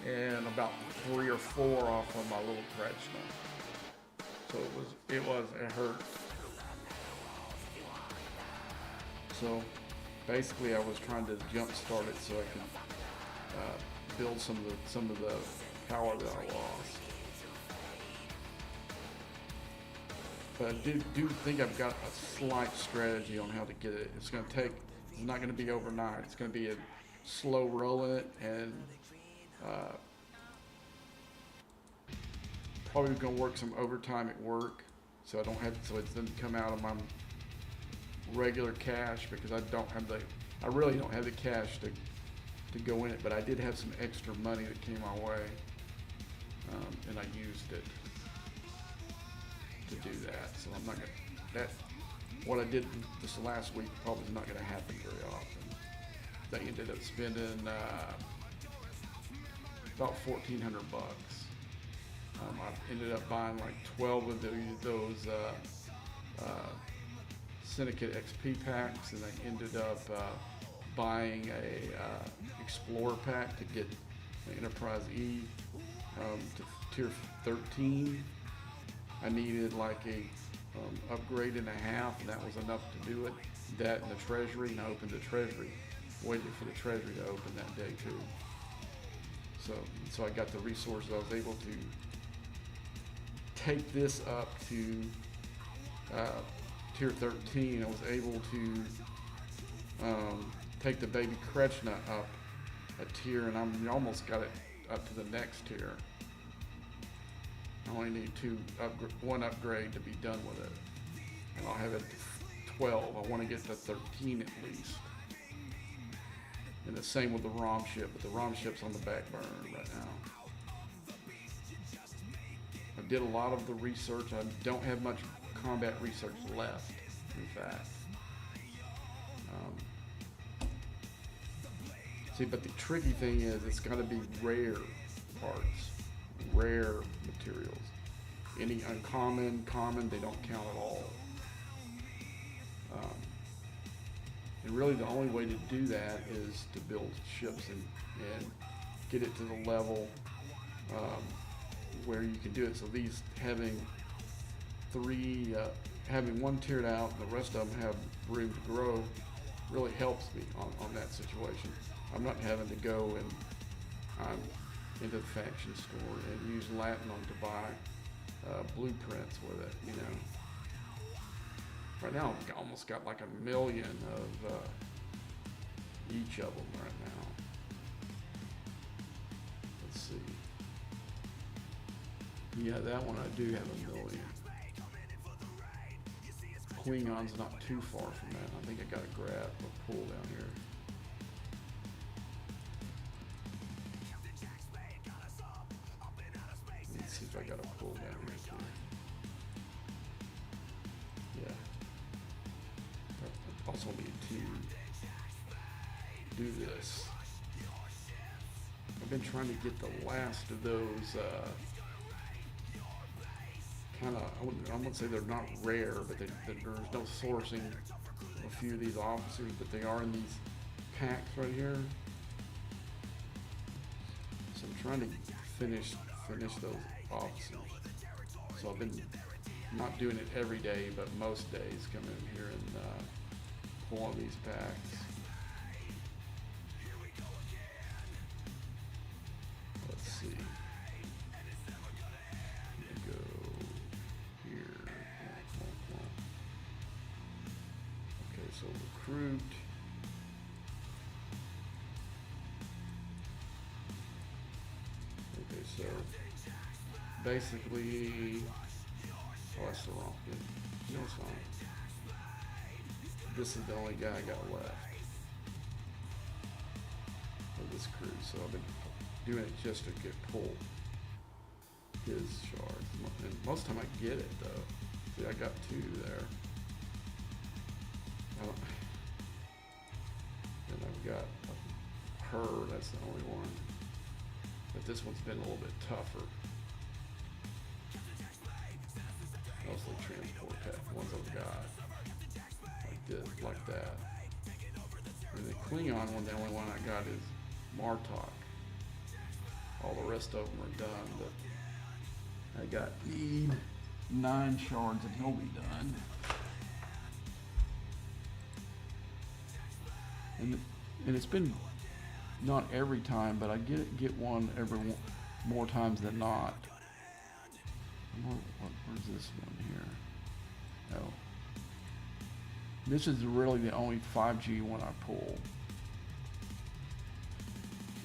and about 3 or 4 off of my little Kretschmer. So it hurt. So basically, I was trying to jump start it so I could build some of the power that I lost. But I do think I've got a slight strategy on how to get it. It's not going to be overnight. It's going to be a slow rolling it, and probably going to work some overtime at work, so it doesn't come out of my regular cash, because I really don't have the cash to go in it, but I did have some extra money that came my way, and I used it to do that. So I'm not gonna, what I did this last week probably is not gonna happen very often. They ended up spending about $1,400. I ended up buying like 12 of those Syndicate XP packs, and I ended up buying a Explorer pack to get the Enterprise E to tier 13. I needed like a upgrade and a half, and that was enough to do it. That and the Treasury, and I opened the Treasury, waited for the Treasury to open that day too. So I got the resources. I was able to take this up to tier 13. I was able to take the baby Kretschmer up a tier, and I almost got it up to the next tier. I only need one upgrade to be done with it, and I'll have it to 12. I want to get to 13 at least. And the same with the ROM ship, but the ROM ship's on the back burner right now. I did a lot of the research. I don't have much combat research left, in fact. But the tricky thing is it's got to be rare parts, rare materials. Any uncommon, common, they don't count at all. And really the only way to do that is to build ships and get it to the level where you can do it. So these having one tiered out and the rest of them have room to grow really helps me on that situation. I'm not having to go into the faction store and use Latinum to buy blueprints with it, you know. Right now I've almost got like 1 million of each of them right now. Let's see. Yeah, that one I do have 1 million. Klingon's not too far from that. I think I got a grab or pull down here. Let's see if I got a pull down here too. Yeah. I also need to do this. I've been trying to get the last of those I wouldn't say they're not rare, but there's no sourcing of a few of these officers, but they are in these packs right here. So I'm trying to finish those officers. So I've been not doing it every day, but most days come in here and pull on these packs. Let's see. So recruit. Okay, so basically, that's the wrong thing. No, it's fine. This is the only guy I got left of this crew, so I've been doing it just to get pulled. his shards. And most of the time I get it though. See, I got 2 there. Then I've got her, that's the only one. But this one's been a little bit tougher. Mostly transport pack, ones I've got. Like this, like that. And the Klingon one, the only one I got is Martok. All the rest of them are done, but I got Need 9 shards and he'll be done. And it's been not every time, but I get one every more times than not. Where's this one here? Oh. This is really the only 5G one I pull.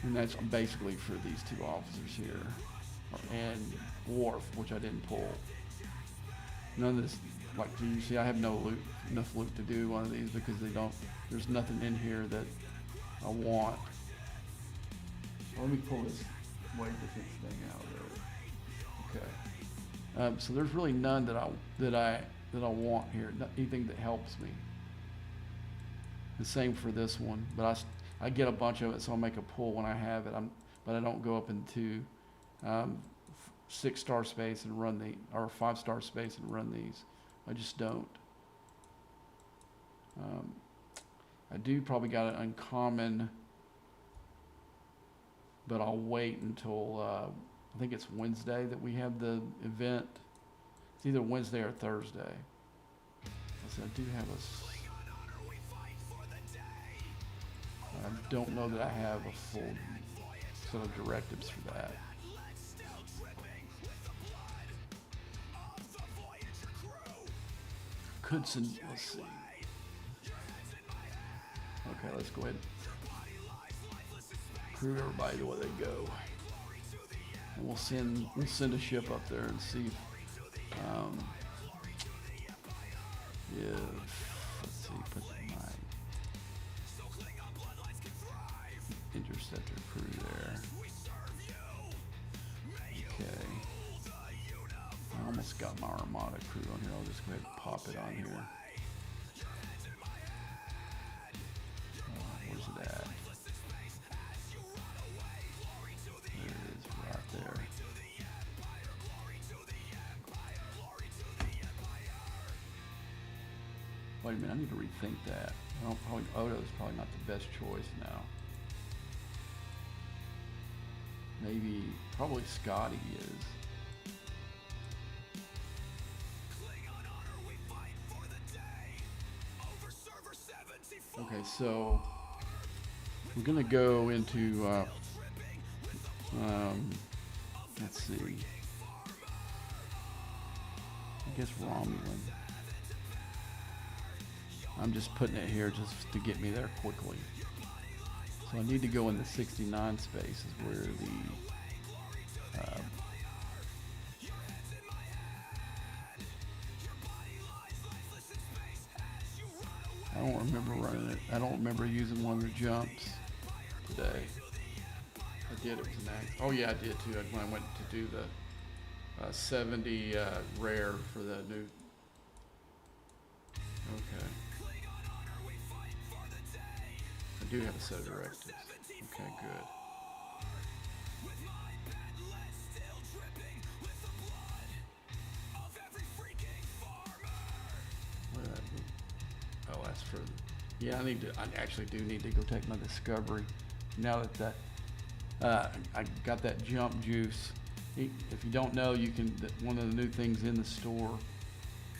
And that's basically for these 2 officers here. And Worf, which I didn't pull. None of this, like you see, I have enough loot to do one of these because there's nothing in here that I want. Let me pull this weight defense thing out of there. Okay. So there's really none that I want here. Anything that helps me. The same for this one, but I get a bunch of it, so I'll make a pull when I have it. But I don't go up into 6-star space and run or 5-star space and run these. I just don't. I do probably got an uncommon, but I'll wait until I think it's Wednesday that we have the event. It's either Wednesday or Thursday. I do have I don't know that I have a full set of directives for that. Could send, let's see. Okay, let's go ahead. Crew everybody to where they go. And we'll send a ship up there and see if let's see, put my interceptor crew there. Okay. I almost got my Armada crew on here. I'll just go ahead and pop it on here. Where's it at? There it is, right there. Wait a minute, I need to rethink that. Odo's probably not the best choice now. Maybe, probably Scotty is. Okay, so we're gonna go into, let's see, I guess Romulan. I'm just putting it here just to get me there quickly. So I need to go in the 69 space is where the I don't remember running it. I don't remember using one of the jumps today. I did, it was an act. Oh yeah, I did too. When I went to do the 70 rare for the new. Okay. I do have a set of directives. Okay, good. Oh, that's for. Yeah, I actually do need to go take my discovery. Now that I got that jump juice. If you don't know, you can. One of the new things in the store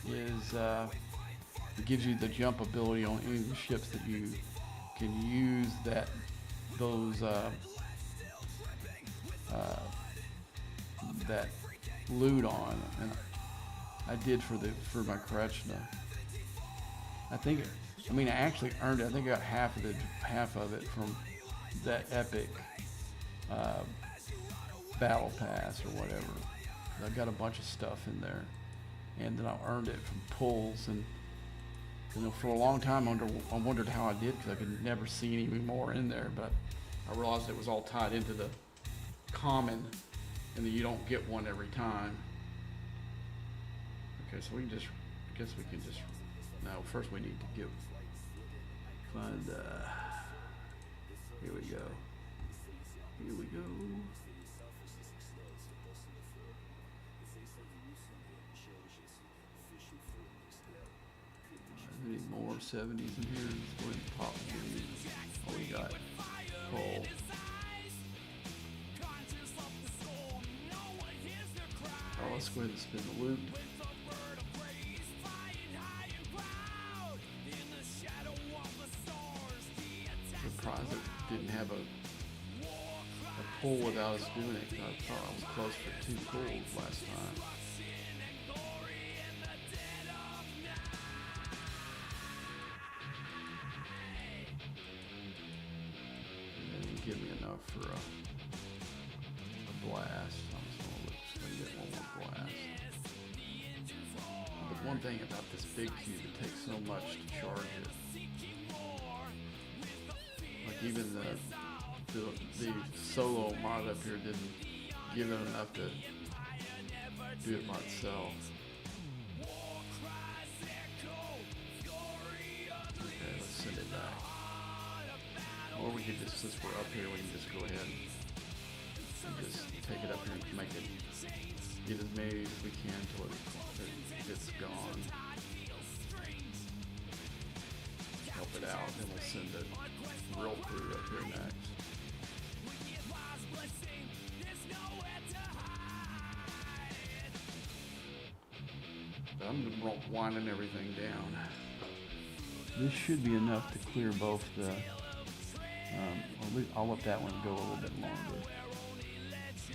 is it gives you the jump ability on any of the ships that you can use that loot on, and I did for my Krechna. I actually earned it. I think I got half of it from that epic battle pass or whatever. I got a bunch of stuff in there, and then I earned it from pulls. And for a long time I wondered how I did because I could never see any more in there. But I realized it was all tied into the common and then you don't get one every time. Okay, so we can just, I guess we can just, no, first we need to find, here we go. Here we go. Any more 70s in here? Let's go ahead and pop these. Oh, we got coal. Oh, let's go ahead and spin the loop. Surprised it didn't have a pull without us doing it. I thought I was close for 2 pulls last time. Give me enough for a blast. I'm just gonna get one more blast. But one thing about this big cube, it takes so much to charge it. Like even the solo mod up here didn't give it enough to do it by itself. Okay, let's send it back. Or we could just, since we're up here, we can just go ahead and just take it up here and make it, get as many as we can till it's gone. Help it out, then we'll send it real through up here next. I'm winding everything down. This should be enough to clear both the I'll let that one go a little bit longer.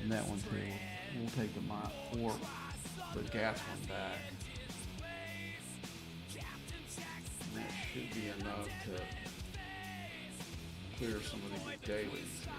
And that one too. We'll take the gas one back. And that should be enough to clear some of these dailies here.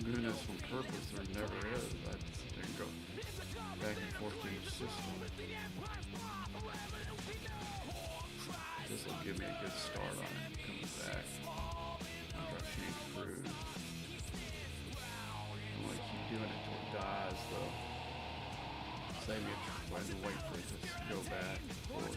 Doing this on purpose, there never is. I just sit there and go back and forth to each system. This will give me a good start on it. Coming back. I've got change through. I'm gonna keep doing it till it dies, though. Save me having to wait for it to go back and forth.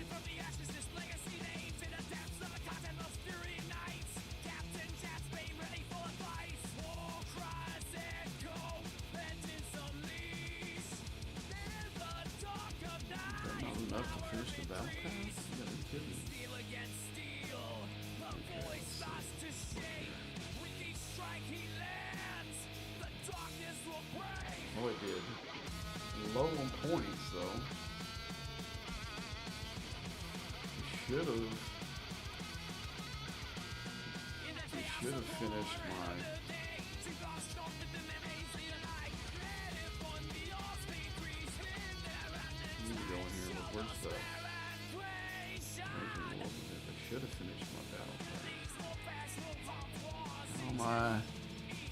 Enough to finish the battle pass? You gotta be kidding me. Okay, let's see. Oh, it did. Low on points, though. It should have finished my... Where's the... I should have finished my battle pass.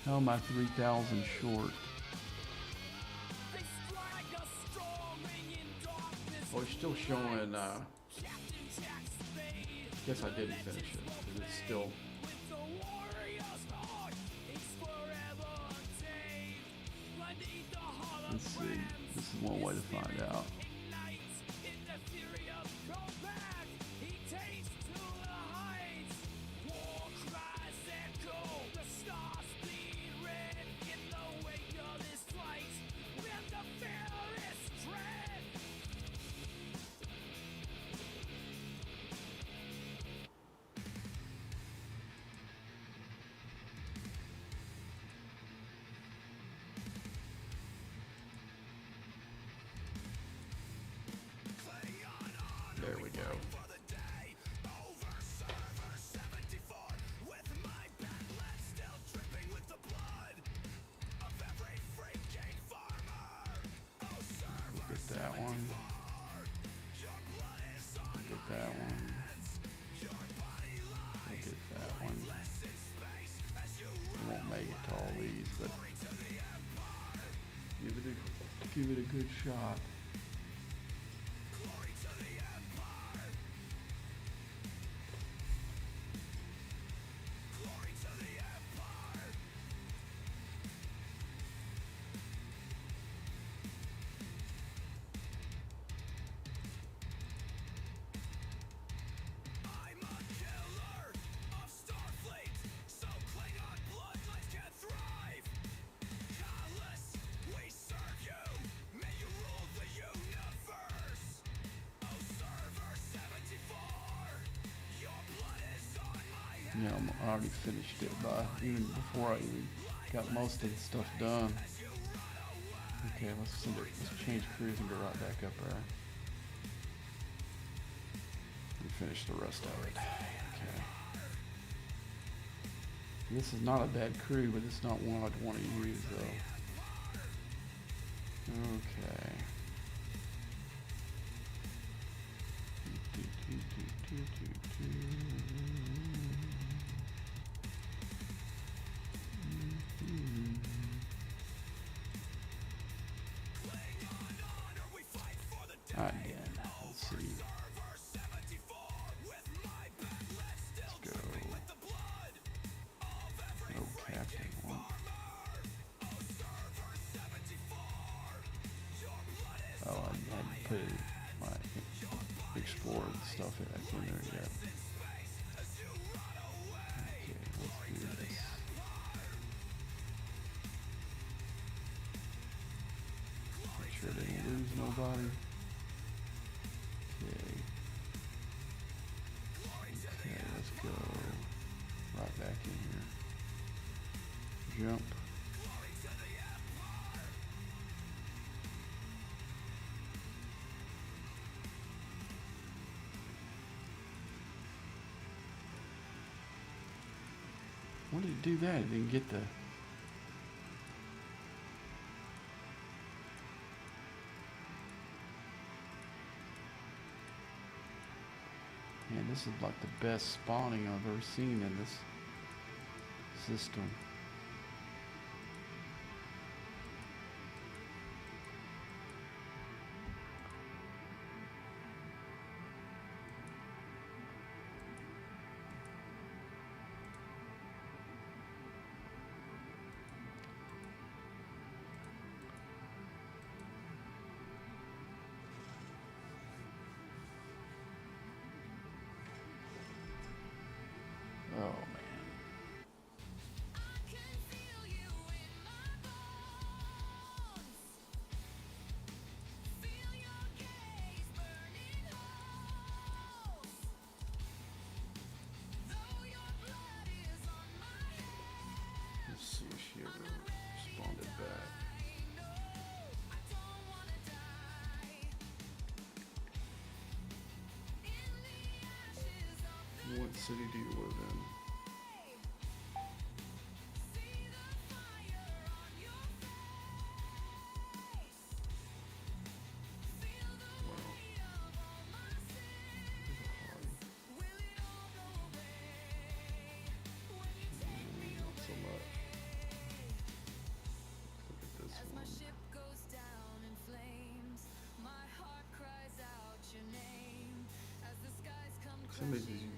How am I 3,000 short? Oh, it's still showing, guess I didn't finish it, because it's still... Let's see, this is one way to find out. There we go. Look at that one. Look at that one. I won't make it to all these, but give it a good shot. Yeah, I already finished it by even before I even got most of the stuff done. Okay, let's change cruise and go right back up there. And finish the rest of it. Okay. This is not a bad crew, but it's not one I'd want to use though. Okay. Alright, let's see. Let's go. No captain one. Oh, I hadn't put my explorer stuff in there yet. Okay, let's do this. Make sure I didn't lose nobody. Okay, let's go right back in here. Jump. When did it do that? It didn't get the... Man, this is like the best spawning I've ever seen in this system. Oh man. Let's see if she ever responded back. What city do you live in?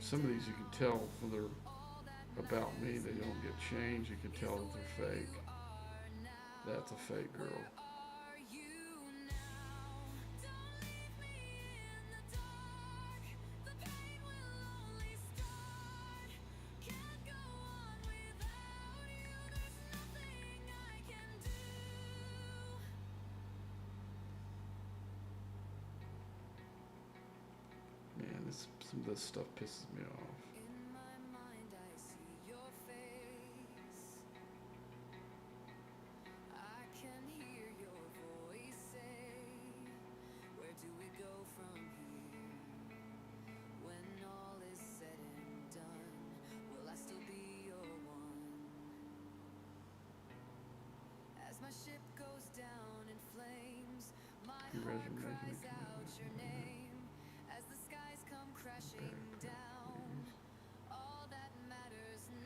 Some of these you can tell when they're about me, they don't get changed. You can tell that they're fake. That's a fake girl. Man, some of this stuff pisses me off. You guys are making a commitment.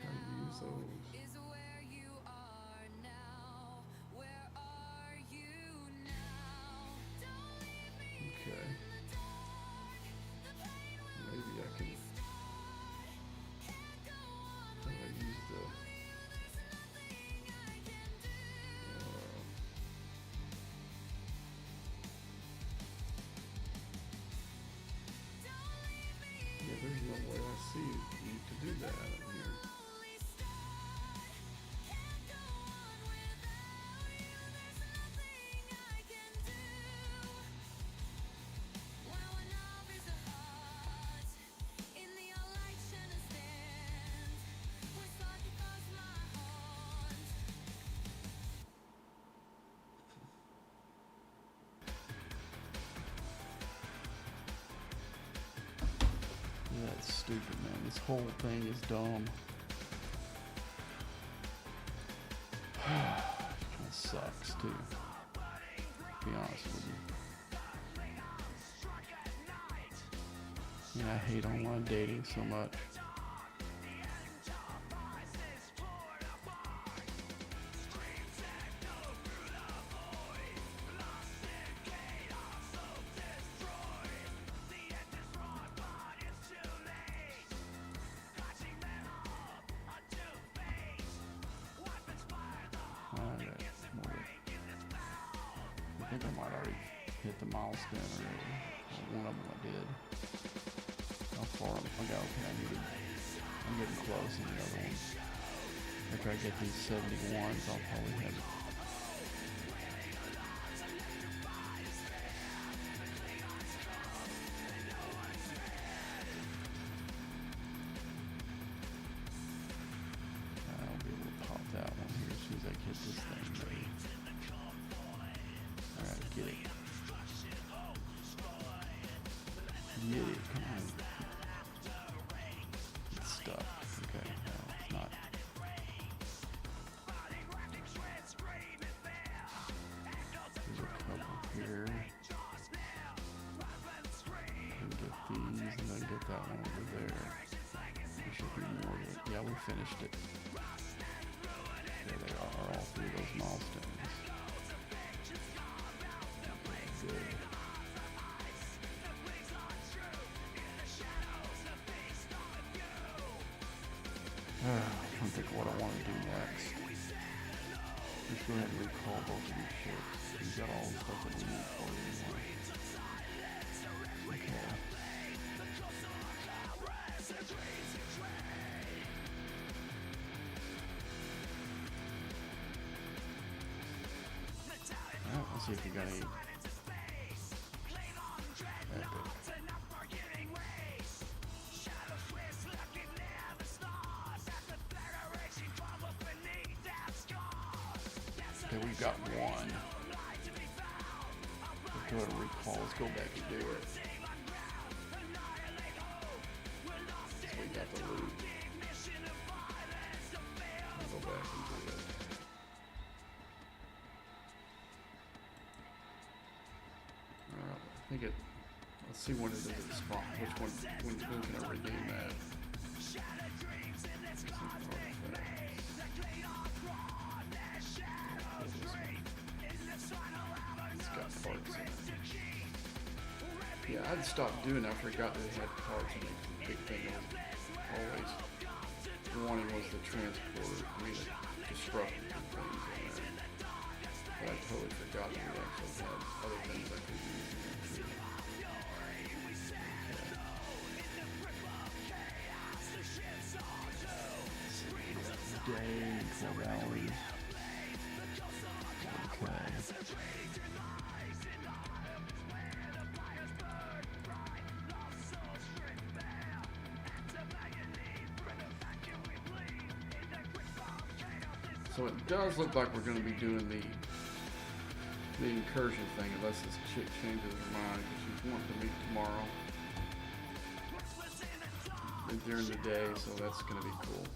How do you use those? Okay. Maybe I can. How do I use the? Yeah, there's no way I see you to do that in here. That's stupid, man. This whole thing is dumb. It sucks too. To be honest with you. I hate online dating so much. I think I might already hit the milestone already. One of them I did. How far? Okay, I'm getting close on the other one. After I get these 71s, I'll probably have it. I'll be able to pop that one here as soon as I get this thing ready. Alright, get it. Get it, come on. It's stuck. Okay, no, it's not. There's a couple here. And get these, and then get that one over there. There should be more to it. Yeah, we finished it. There they are, all three of those milestones. Good. I'm thinking what I want to do next. Let's go ahead and recall both of these ships. We've got all the stuff that we need for it anyway. Okay. Alright, let's see if we got any. Epic. Okay, we've got one. Let's go ahead and recall. Let's go back and do it. So we got the loot. We'll go back and do it. Alright, I think it. Let's see when it does it spawn. Which one? When can I redeem that? Yeah, I'd stopped doing it. I forgot that it had parts and the big thing was always wanting was the transporter, I mean the disruptors and things in there. But I totally forgot that we actually had other things I could use in there too. Day, 12 hours. Okay. So it does look like we're going to be doing the incursion thing, unless this chick changes her mind because she's wanting to meet tomorrow during the day, so that's going to be cool.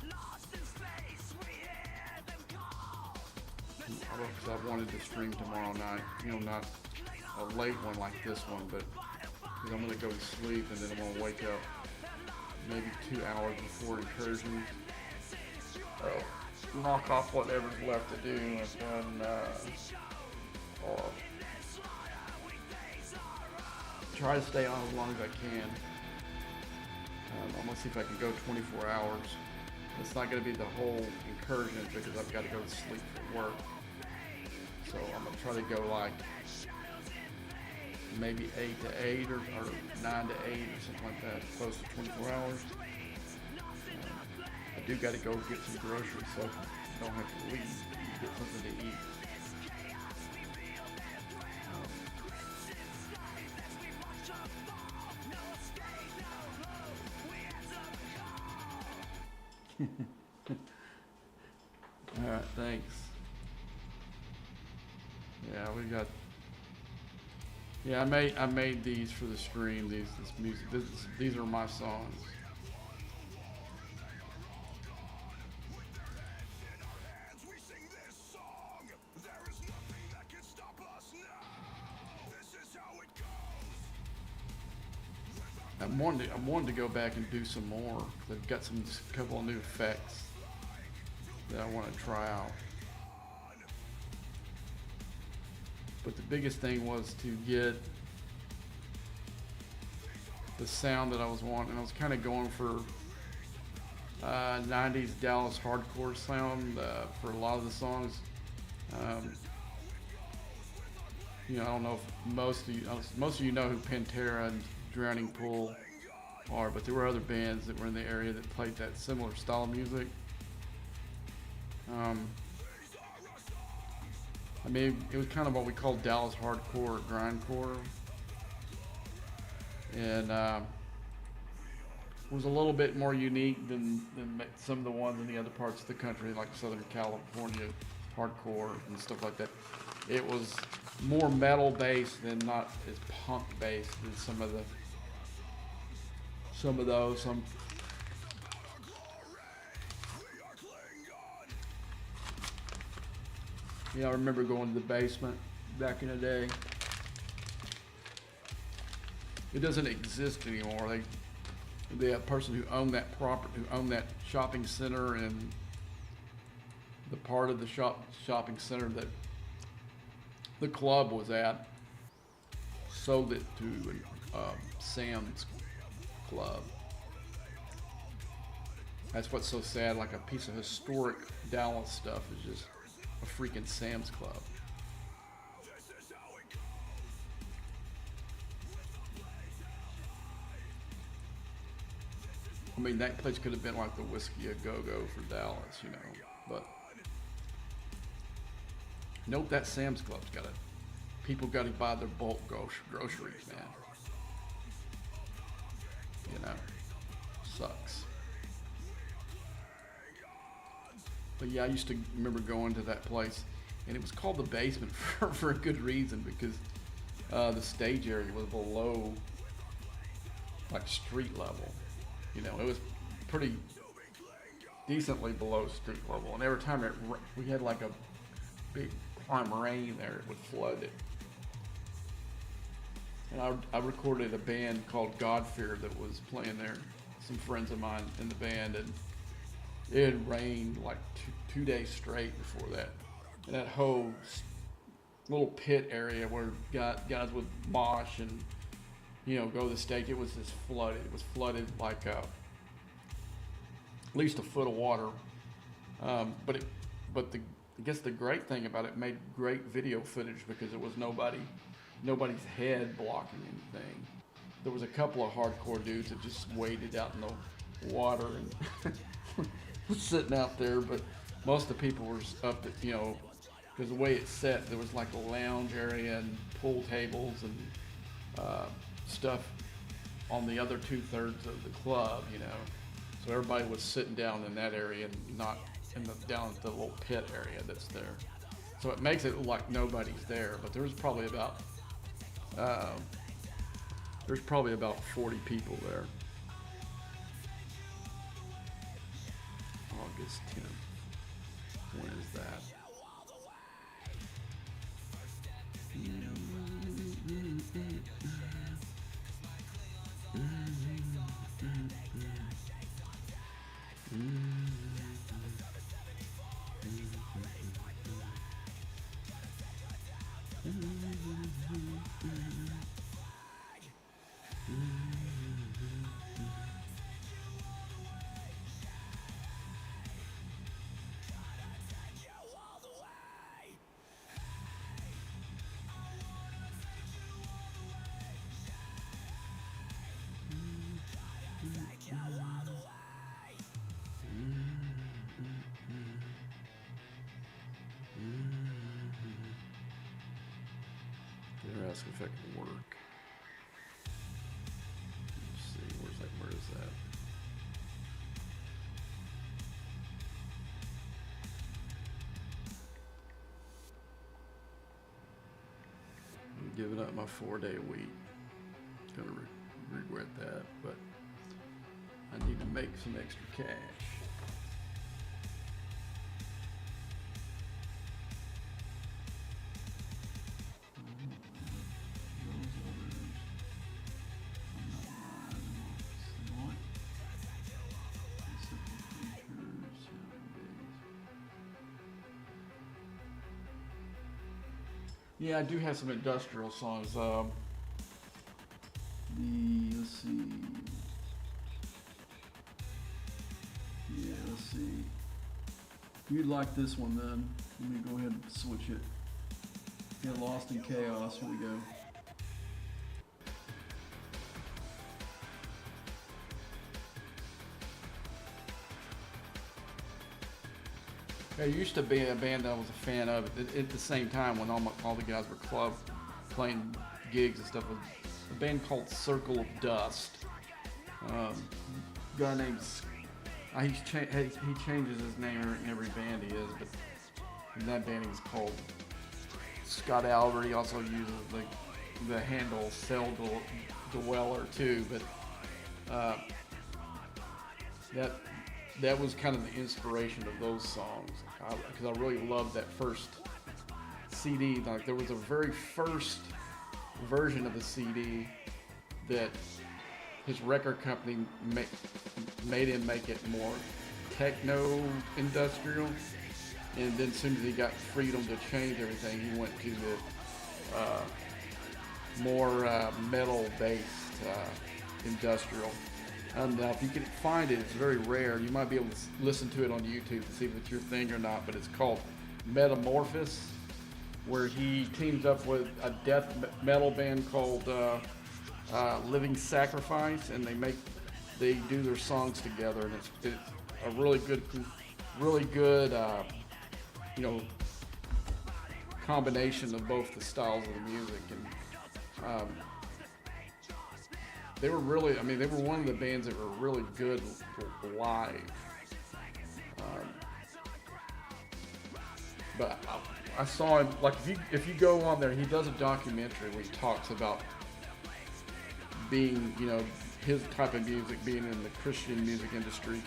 Because I wanted to stream tomorrow night, you know, not a late one like this one, but because I'm gonna go to sleep and then I'm gonna wake up maybe 2 hours before incursions. Knock off whatever's left to do and try to stay on as long as I can. I'm gonna see if I can go 24 hours. It's not gonna be the whole incursion because I've got to go to sleep for work. So I'm gonna try to go like maybe 8 to 8 or 9 to 8 or something like that, close to 24 hours. I do got to go get some groceries so I don't have to leave and get something to eat. All right, thanks. Yeah, we got. Yeah, I made these for the stream. This music. These are my songs. I wanted to go back and do some more. They've got a couple of new effects that I want to try out. But the biggest thing was to get the sound that I was wanting. I was kind of going for 90s Dallas hardcore sound for a lot of the songs. I don't know if most of you know who Pantera and Drowning Pool are, but there were other bands that were in the area that played that similar style of music. I mean, it was kind of what we call Dallas hardcore or grindcore, and was a little bit more unique than some of the ones in the other parts of the country, like Southern California hardcore and stuff like that. It was more metal based than not as punk based as some of those. I remember going to the basement back in the day. It doesn't exist anymore. The person who owned that shopping center and the part of the shopping center that the club was at sold it to Sam's Club. That's what's so sad. Like a piece of historic Dallas stuff is just a freaking Sam's Club. I mean, that place could have been like the Whiskey A Go-Go for Dallas, but nope, that Sam's Club's people got to buy their bulk groceries, man. Sucks. But yeah, I used to remember going to that place, and it was called the basement for a good reason, because the stage area was below, like, street level. It was pretty decently below street level, and every time we had like a big prime rain there, it would flood it. And I recorded a band called God-Fear that was playing there. Some friends of mine in the band, and it had rained like two days straight before that. And that whole little pit area where guys would mosh and go to the stage, it was just flooded. It was flooded like at least a foot of water. But I guess the great thing about it made great video footage because it was nobody's head blocking anything. There was a couple of hardcore dudes that just waded out in the water and was sitting out there, but most of the people were up at, because the way it's set, there was like a lounge area and pool tables and stuff on the other 2/3 of the club, So everybody was sitting down in that area and not down at the little pit area that's there. So it makes it look like nobody's there, but there's probably about 40 people there. August 10th. When is that? They're asking if I can work. Let's see, where is that? I'm giving up my 4-day week. Gonna regret that, but I need to make some extra cash. Yeah, I do have some industrial songs. Let's see. Yeah, let's see. You'd like this one then. Let me go ahead and switch it. Get Lost in Chaos. Here we go. There used to be a band that I was a fan of at the same time when all the guys were playing gigs and stuff. A band called Circle of Dust. Guy named he changes his name in every band he is, but in that band he's called Scott Albert. He also uses the handle Cell Dweller too, but that was kind of the inspiration of those songs, because I really loved that first CD. Like, there was a very first version of the CD that his record company made him make it more techno industrial, and then as soon as he got freedom to change everything, he went to the more metal based industrial. And if you can find it, it's very rare. You might be able to listen to it on YouTube to see if it's your thing or not, but it's called Metamorphosis, where he teams up with a death metal band called Living Sacrifice, and they do their songs together, and it's a really good combination of both the styles of the music. And they were one of the bands that were really good live. But I saw him, like, if you go on there, he does a documentary where he talks about being, his type of music, being in the Christian music industry,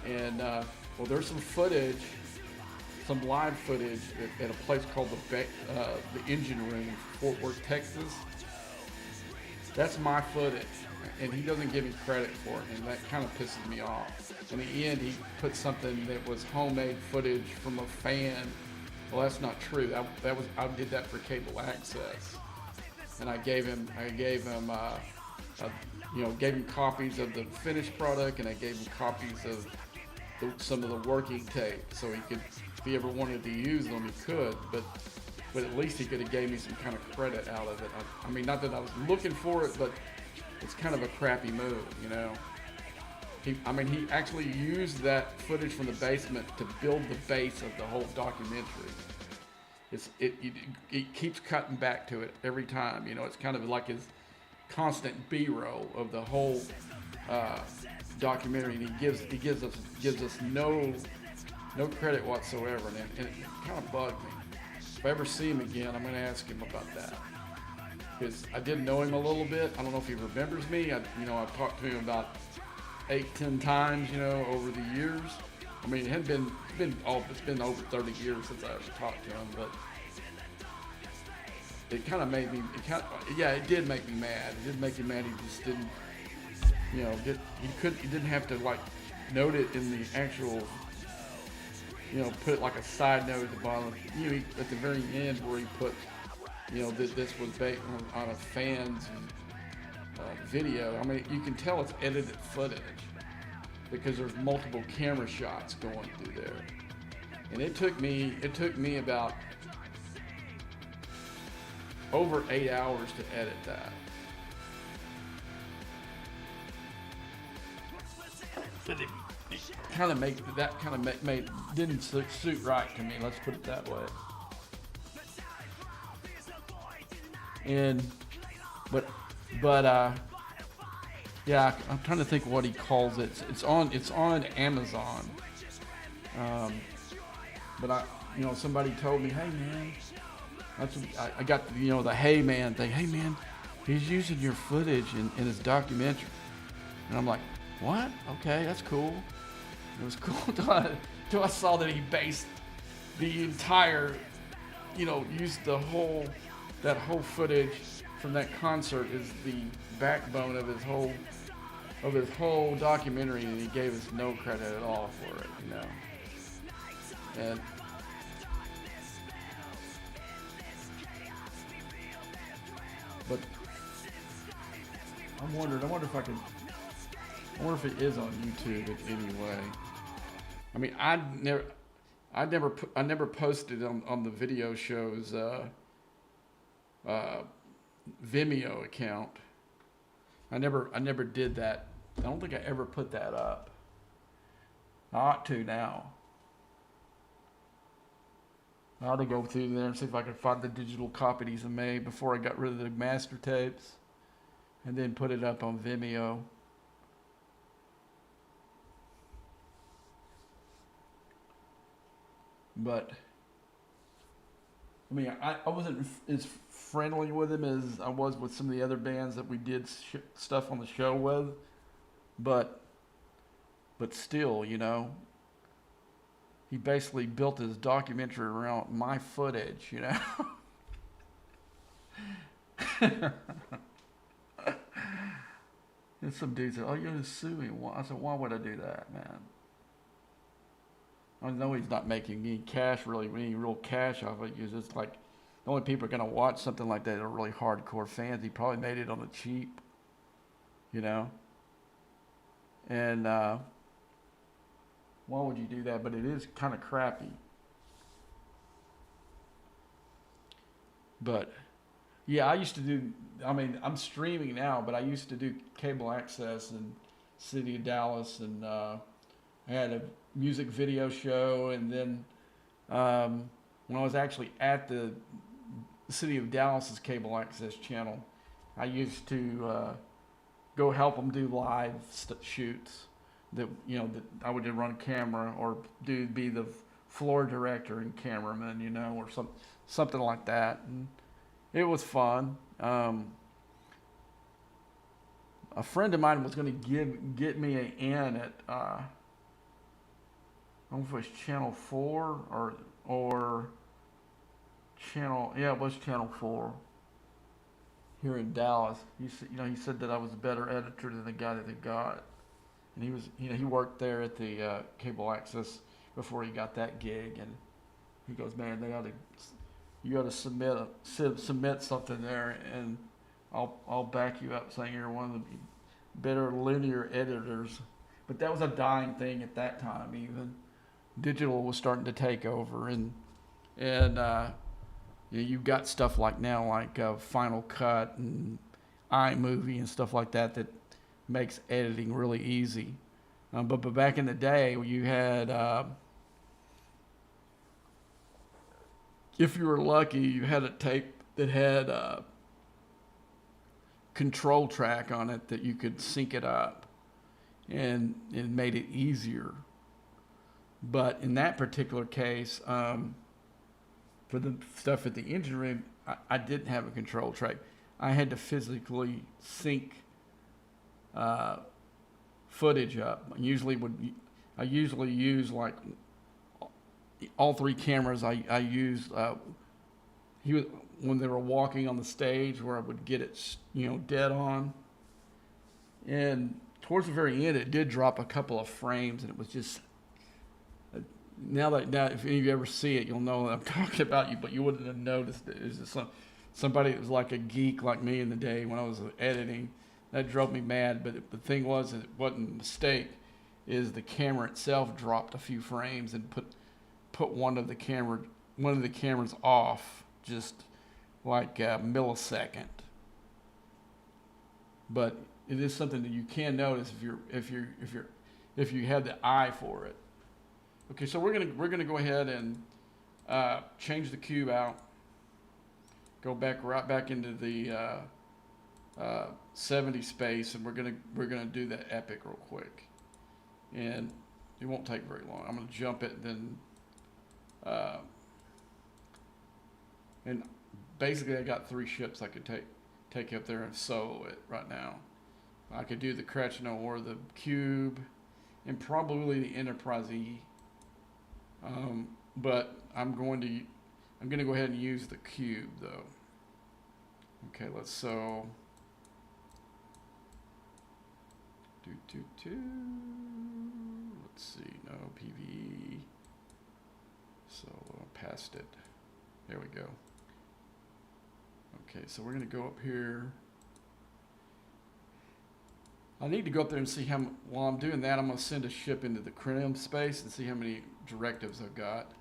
and well, there's some live footage at a place called the Engine Room in Fort Worth, Texas. That's my footage, and he doesn't give me credit for it, and that kind of pisses me off. In the end, he put something that was homemade footage from a fan. Well, that's not true. I did that for cable access, and I gave him copies of the finished product, and I gave him copies of some of the working tape, so he could, if he ever wanted to use them, he could. But at least he could have gave me some kind of credit out of it. I mean, not that I was looking for it, but it's kind of a crappy move, He actually used that footage from the basement to build the base of the whole documentary. It keeps cutting back to it every time, It's kind of like his constant B-roll of the whole documentary, and he gives us no credit whatsoever, and it kind of bugged me. If I ever see him again, I'm going to ask him about that, because I did know him a little bit. I don't know if he remembers me. I've talked to him about 8-10 times, over the years. I mean, it's been over 30 years since I ever talked to him, but it kind of made me. It did make me mad. It did make me mad. He just didn't, he didn't have to note it in the actual. Put it like a side note at the bottom. At the very end where he put, that this was based on a fan's video. I mean, you can tell it's edited footage because there's multiple camera shots going through there. And it took me about over 8 hours to edit that. it kind of make that kind of made didn't suit right to me. Let's put it that way. And but yeah, I'm trying to think of what he calls it. It's on Amazon. But somebody told me, hey man, I got the hey man thing. Hey man, he's using your footage in his documentary. And I'm like, what? Okay, that's cool. It was cool until I saw that he based the entire, used that whole footage from that concert is the backbone of his whole documentary, and he gave us no credit at all for it, And but I wonder if it is on YouTube in any way. I mean, I never posted on the video show's Vimeo account. I never did that. I don't think I ever put that up. I ought to now. I ought to go through there and see if I can find the digital copies I made before I got rid of the master tapes, and then put it up on Vimeo. But I mean, I wasn't as friendly with him as I was with some of the other bands that we did stuff on the show with, but still, he basically built his documentary around my footage, And some dude said, "Oh, you're gonna sue me?" I said, "Why would I do that, man?" I know he's not making any real cash off it, because it's like the only people are going to watch something like that are really hardcore fans. He probably made it on the cheap, And why would you do that? But it is kind of crappy. But yeah, I used to do. I mean, I'm streaming now, but I used to do cable access in City of Dallas, and I had a music video show, and then when I was actually at the City of Dallas's cable access channel, I used to go help them do live shoots that I would run camera or be the floor director and cameraman, or something like that, and it was fun. A friend of mine was going to get me an in at I don't know if it was Channel 4 or Channel, yeah, it was Channel 4 here in Dallas. He said that I was a better editor than the guy that they got, and he was, he worked there at the cable access before he got that gig, and he goes, man, you got to submit something there, and I'll back you up, saying you're one of the better linear editors. But that was a dying thing at that time. Even digital was starting to take over, and you've got stuff like now, like Final Cut and iMovie and stuff like that makes editing really easy. But back in the day, you had, if you were lucky, you had a tape that had control track on it that you could sync it up, and it made it easier. But in that particular case, for the stuff at the engine room, I didn't have a control track. I had to physically sync footage up. I usually use like all three cameras. I used when they were walking on the stage, where I would get it dead on. And towards the very end, it did drop a couple of frames, and it was just. Now, if any of you ever see it, you'll know that I'm talking about you, but you wouldn't have noticed it. It was just somebody that was like a geek like me in the day when I was editing. That drove me mad, but the thing was, it wasn't a mistake, is the camera itself dropped a few frames and put one of the cameras off just like a millisecond. But it is something that you can notice if if you had the eye for it. Okay, so we're gonna go ahead and change the cube out. Go right back into the 70 space, and we're gonna do that epic real quick, and it won't take very long. I'm gonna jump it, and basically I got 3 ships I could take up there and solo it right now. I could do the Kretschner or the cube, and probably the Enterprise E. But I'm gonna go ahead and use the cube though. Okay, let's so let's see, no PVE. So past it. There we go. Okay, so we're gonna go up here. I need to go up there and see while I'm doing that, I'm gonna send a ship into the Crim space and see how many directives I've got.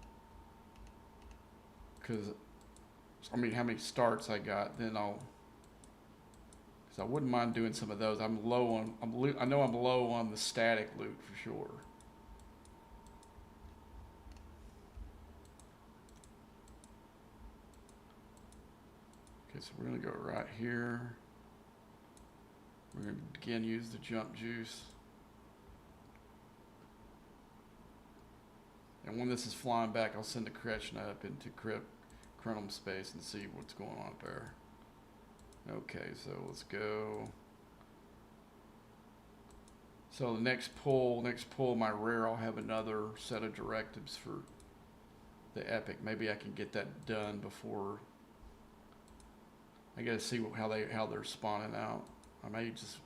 How many starts I got, then because I wouldn't mind doing some of those. I know I'm low on the static loot for sure. Okay, so we're gonna go right here. We're gonna again use the jump juice. And when this is flying back, I'll send the Kretschner up into Cronum space and see what's going on there. Okay, so let's go. So the next pull my rare, I'll have another set of directives for the epic. Maybe I can get that done before. I gotta see how they're spawning out. I may just.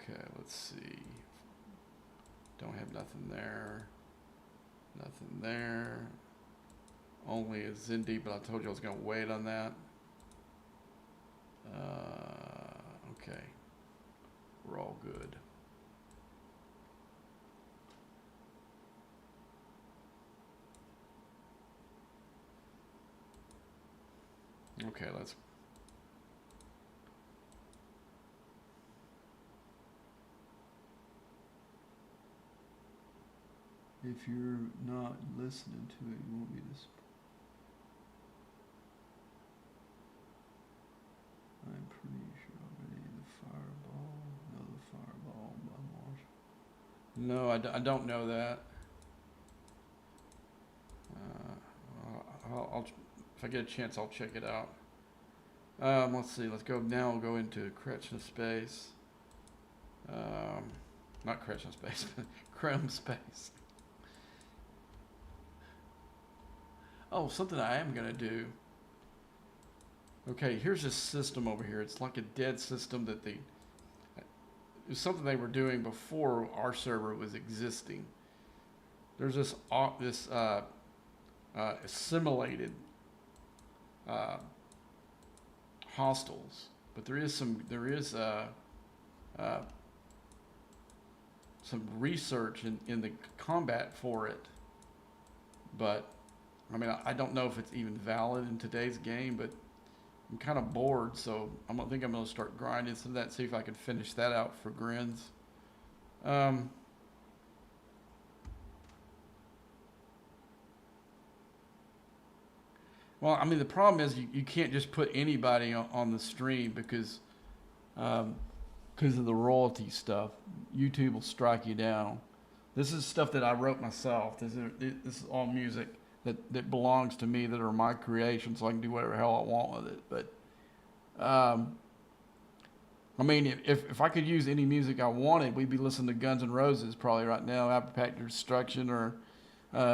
Okay, let's see. Don't have nothing there. Nothing there. Only a Zindi, but I told you I was going to wait on that. Okay. We're all good. Okay, let's. If you're not listening to it, you won't be this. I'm pretty sure already the fireball. No, the fireball by Mars. No, I don't know that. If I get a chance, I'll check it out. Let's see. Let's go now. We'll go into Kretschner space. Not Kretschner space, but Chrome space. Oh, something I am gonna do. Okay, here's this system over here. It's like a dead system that it was something they were doing before our server was existing. There's this assimilated hostiles, but there is some research in the combat for it. But I mean, I don't know if it's even valid in today's game, but I'm kind of bored, so I think I'm going to start grinding some of that, see if I can finish that out for grins. Well, I mean, the problem is you can't just put anybody on the stream because of the royalty stuff. YouTube will strike you down. This is stuff that I wrote myself. This is all music that belongs to me, that are my creations, so I can do whatever hell I want with it. But I mean, if I could use any music I wanted, we'd be listening to Guns N' Roses probably right now, Appetite for Destruction, or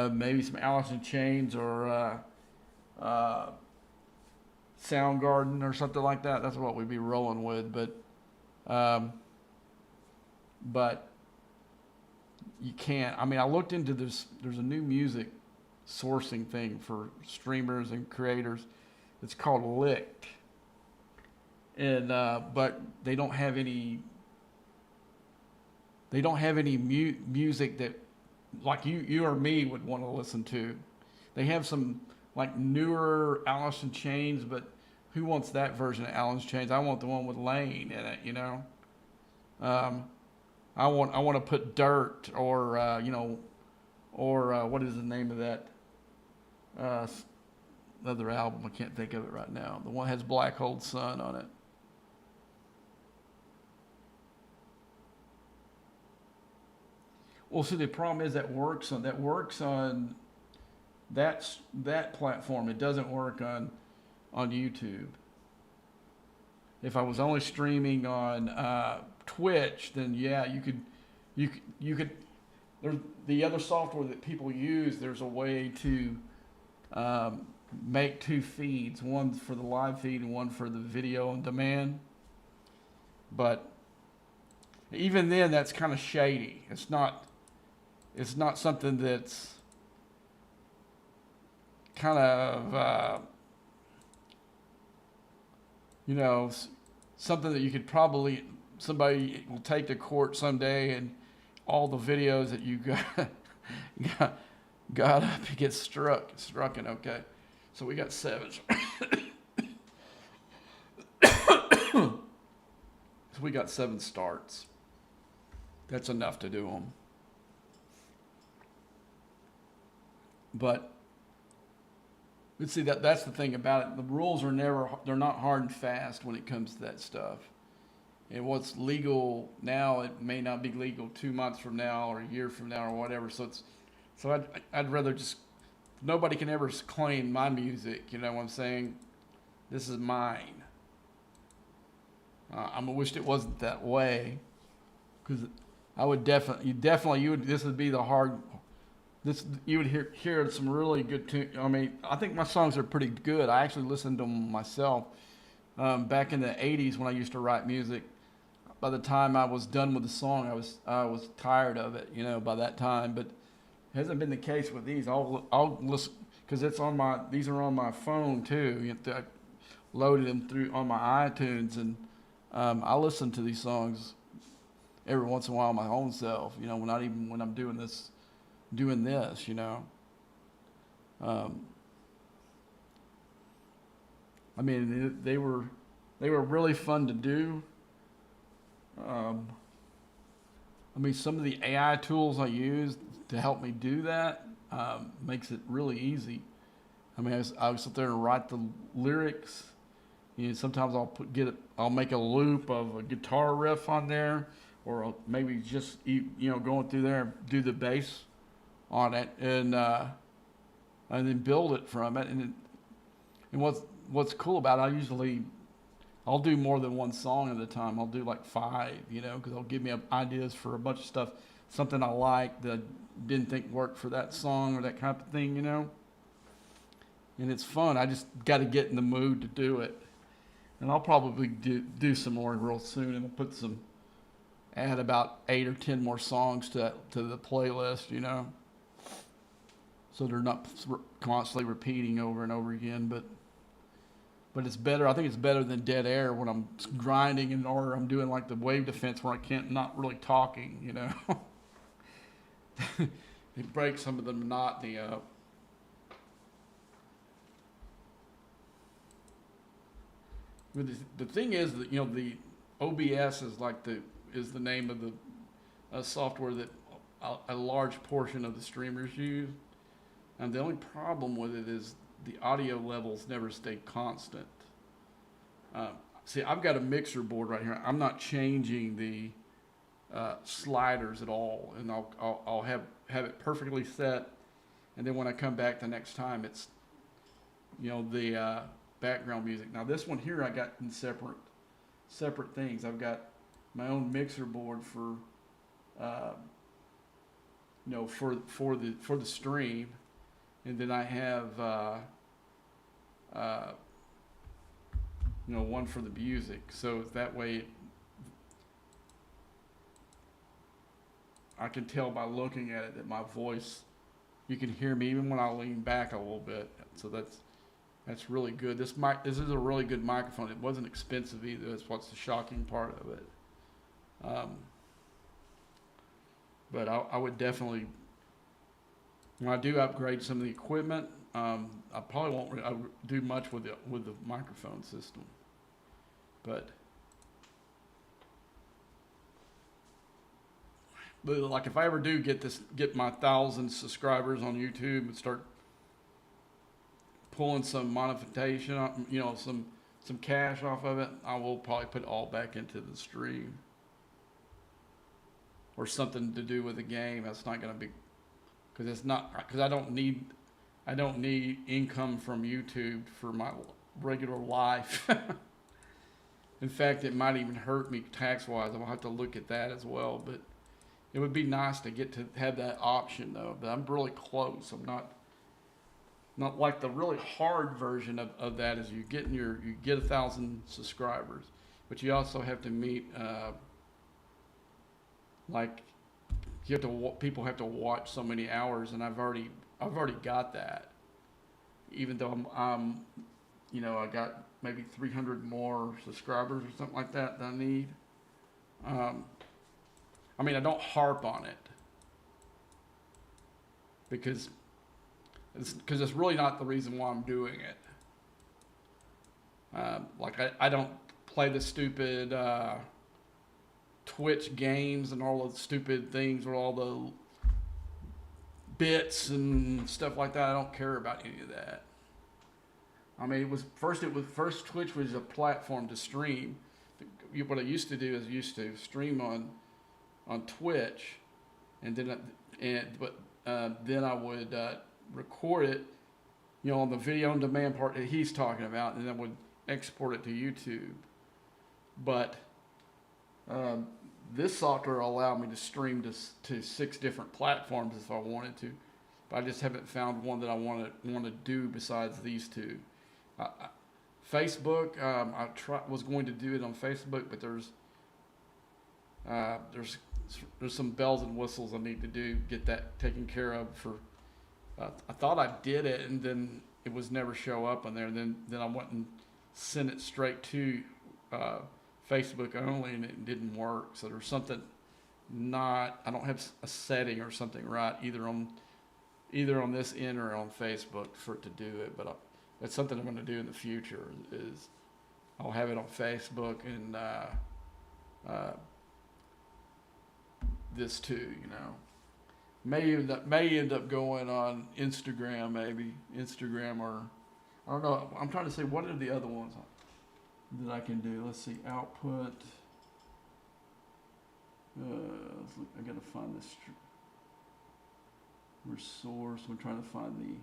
maybe some Alice in Chains, or Soundgarden or something like that. That's what we'd be rolling with. But you can't. I mean, I looked into this. There's a new music sourcing thing for streamers and creators. It's called Licked, and but they don't have any. They don't have any music that, like you or me would want to listen to. They have some like newer Alice in Chains, but who wants that version of Alice in Chains? I want the one with Lane in it, you know. I want to put dirt or or what is the name of that uh, other album? I can't think of it right now. The one that has Black Hole Sun on it. Well, see, the problem is that works on that platform. It doesn't work on YouTube. If I was only streaming on Twitch, then yeah, you could. There's the other software that people use. There's a way to um, make two feeds, one for the live feed and one for the video on demand. But even then, that's kind of shady. It's not something that's kind of something that you could probably somebody will take to court someday, and all the videos that you got up, you get struck, and okay. So we got 7. So we got 7 starts. That's enough to do them. But let's see, that's the thing about it. The rules they're not hard and fast when it comes to that stuff. And what's legal now, it may not be legal 2 months from now or a year from now or whatever. So I'd rather just, nobody can ever claim my music. You know what I'm saying? This is mine. I wished it wasn't that way, because I would this would be the hard. You would hear some really good tune. I mean, I think my songs are pretty good. I actually listened to them myself back in the '80s when I used to write music. By the time I was done with the song, I was tired of it, by that time. But it hasn't been the case with these. I'll listen because these are on my phone too. I loaded them through on my iTunes, and I listen to these songs every once in a while my own self. Not even when I'm doing this. I mean, they were really fun to do. I mean, some of the AI tools I use to help me do that makes it really easy. I mean, I sit there and write the lyrics. Sometimes I'll make a loop of a guitar riff on there, or I'll maybe just going through there and do the bass on it, and then build it from it. And what's cool about it, I'll do more than one song at a time. I'll do like 5, because they'll give me ideas for a bunch of stuff, something I like that I didn't think worked for that song or that kind of thing, And it's fun. I just got to get in the mood to do it. And I'll probably do some more real soon, and I'll add about 8 or 10 more songs to the playlist, So they're not constantly repeating over and over again, but it's better. I think it's better than dead air when I'm grinding or I'm doing like the wave defense where not really talking, It breaks some of the monotony up. But the thing is that the OBS is the name of the software that a large portion of the streamers use. And the only problem with it is the audio levels never stay constant. See, I've got a mixer board right here. I'm not changing the sliders at all, and I'll have it perfectly set. And then when I come back the next time, it's the background music. Now this one here I got in separate things. I've got my own mixer board for for the stream. And then I have, one for the music. So that way, I can tell by looking at it that my voice, you can hear me even when I lean back a little bit. So that's really good. This is a really good microphone. It wasn't expensive either. That's what's the shocking part of it. But I would definitely. When I do upgrade some of the equipment, I probably won't do much with the microphone system. But But like if I ever do get my 1,000 subscribers on YouTube and start pulling some monetization, some cash off of it, I will probably put all back into the stream or something to do with the game. That's not going to be because I don't need income from YouTube for my regular life. In fact, it might even hurt me tax wise. I'll have to look at that as well. But it would be nice to get to have that option though. But I'm really close. I'm not like the really hard version of that is you get 1,000 subscribers, but you also have to meet like people have to watch so many hours, and I've already got that. Even though I'm I got maybe 300 more subscribers or something like that I need. I mean, I don't harp on it because it's really not the reason why I'm doing it. Like I don't play the stupid Twitch games and all the stupid things or all the bits and stuff like that. I don't care about any of that. I mean, first Twitch was a platform to stream. What I used to do is stream on Twitch, and then I would record it, on the video on demand part that he's talking about, and then would export it to YouTube. But this software allowed me to stream to 6 different platforms if I wanted to, but I just haven't found one that I want to do besides these 2. Facebook, I was going to do it on Facebook, but there's some bells and whistles I need to get that taken care of. I thought I did it, and then it was never show up on there. And then I went and sent it straight to Facebook only, and it didn't work. So there's something I don't have a setting or something right either on this end or on Facebook for it to do it. But that's something I'm going to do in the future. Is I'll have it on Facebook and this too. May end up going on Instagram, maybe Instagram, or I don't know. I'm trying to say what are the other ones that I can do. Let's see, output. I gotta find this resource. I'm trying to find the.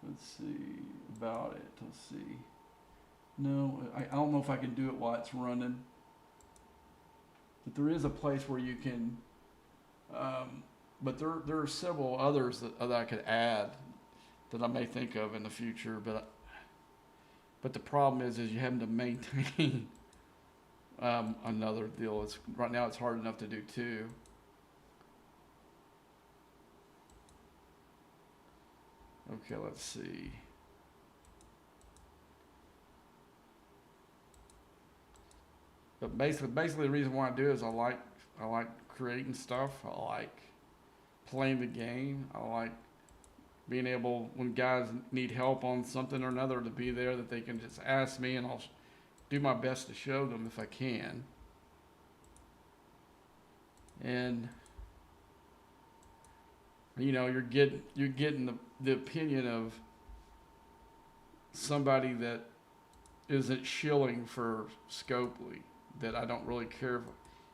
Let's see about it. Let's see. No, I don't know if I can do it while it's running. But there is a place where you can. But there are several others that I could add that I may think of in the future. But the problem is you having to maintain another deal. Right now it's hard enough to do 2. Okay, let's see. But basically the reason why I do it is I like creating stuff. I like playing the game. I like being able, when guys need help on something or another, to be there, that they can just ask me, and I'll do my best to show them if I can. And you're getting the opinion of somebody that isn't shilling for Scopely, that I don't really care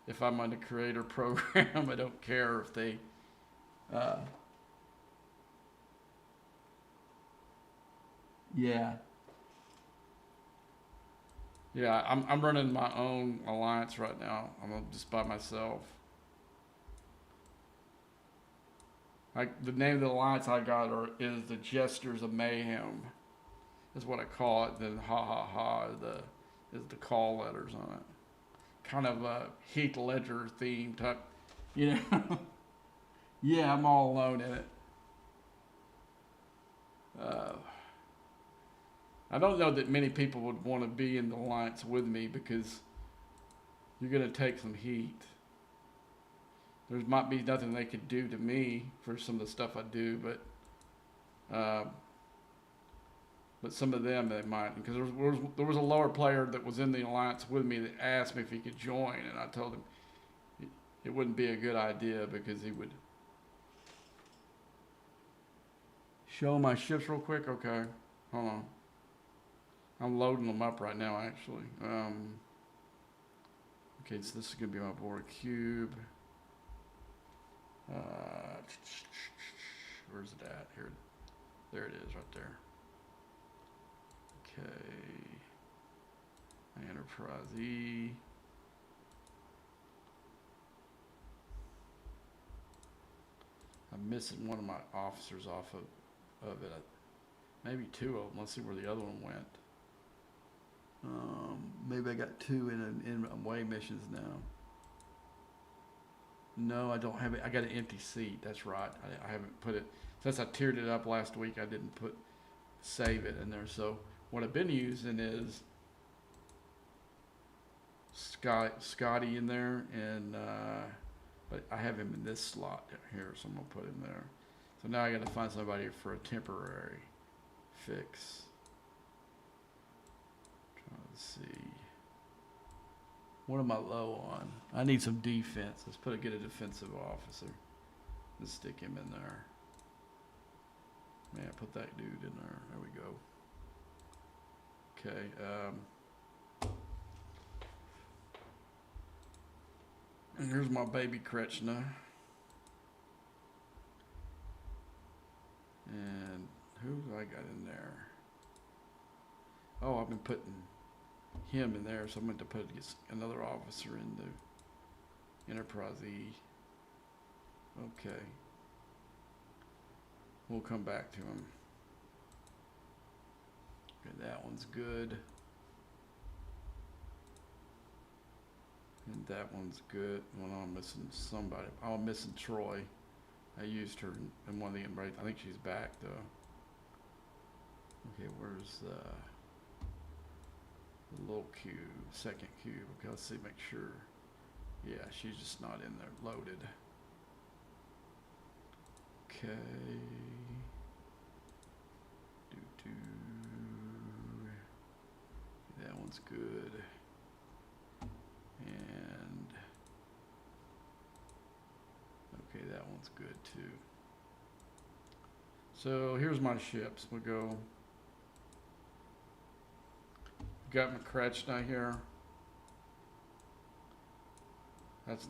if I'm on the creator program. I don't care if they I'm running my own alliance right now. I'm just by myself. Like the name of the alliance I got is the Jesters of Mayhem, is what I call it. Then ha ha ha is the call letters on it. Kind of a Heath Ledger theme type, Yeah, I'm all alone in it. I don't know that many people would want to be in the alliance with me because you're going to take some heat. There might be nothing they could do to me for some of the stuff I do, but but some of them they might, because there was a lower player that was in the alliance with me that asked me if he could join, and I told him it wouldn't be a good idea because he would show my ships real quick. Okay, hold on. I'm loading them up right now, actually. Okay, so this is gonna be my board cube. Where's it at? Here, there it is, right there. Okay, Enterprise E. I'm missing one of my officers off of it. Maybe two of them. Let's see where the other one went. Maybe I got two in away missions now. No, I don't have it. I got an empty seat. That's right. I haven't put it since I tiered it up last week. I didn't save it in there. So what I've been using is Scotty in there, and but I have him in this slot here, so I'm gonna put him there. So now I got to find somebody for a temporary fix. Let's see. What am I low on? I need some defense. Let's get a defensive officer. Let's stick him in there. Man, put that dude in there. There we go. Okay. And here's my baby Kretschna. And who do I got in there? Oh, I've been putting him in there, so I'm going to put another officer in the Enterprise E. Okay. We'll come back to him. Okay, that one's good. And that one's good. Well, I'm missing somebody. Oh, I'm missing Troy. I used her in one of the embrace. I think she's back, though. Okay, where's the little cube, second cube? Okay, let's see, make sure. Yeah, she's just not in there, loaded. Okay. That one's good. And okay, that one's good too. So here's my ships. We'll go. Got my Kretschna here.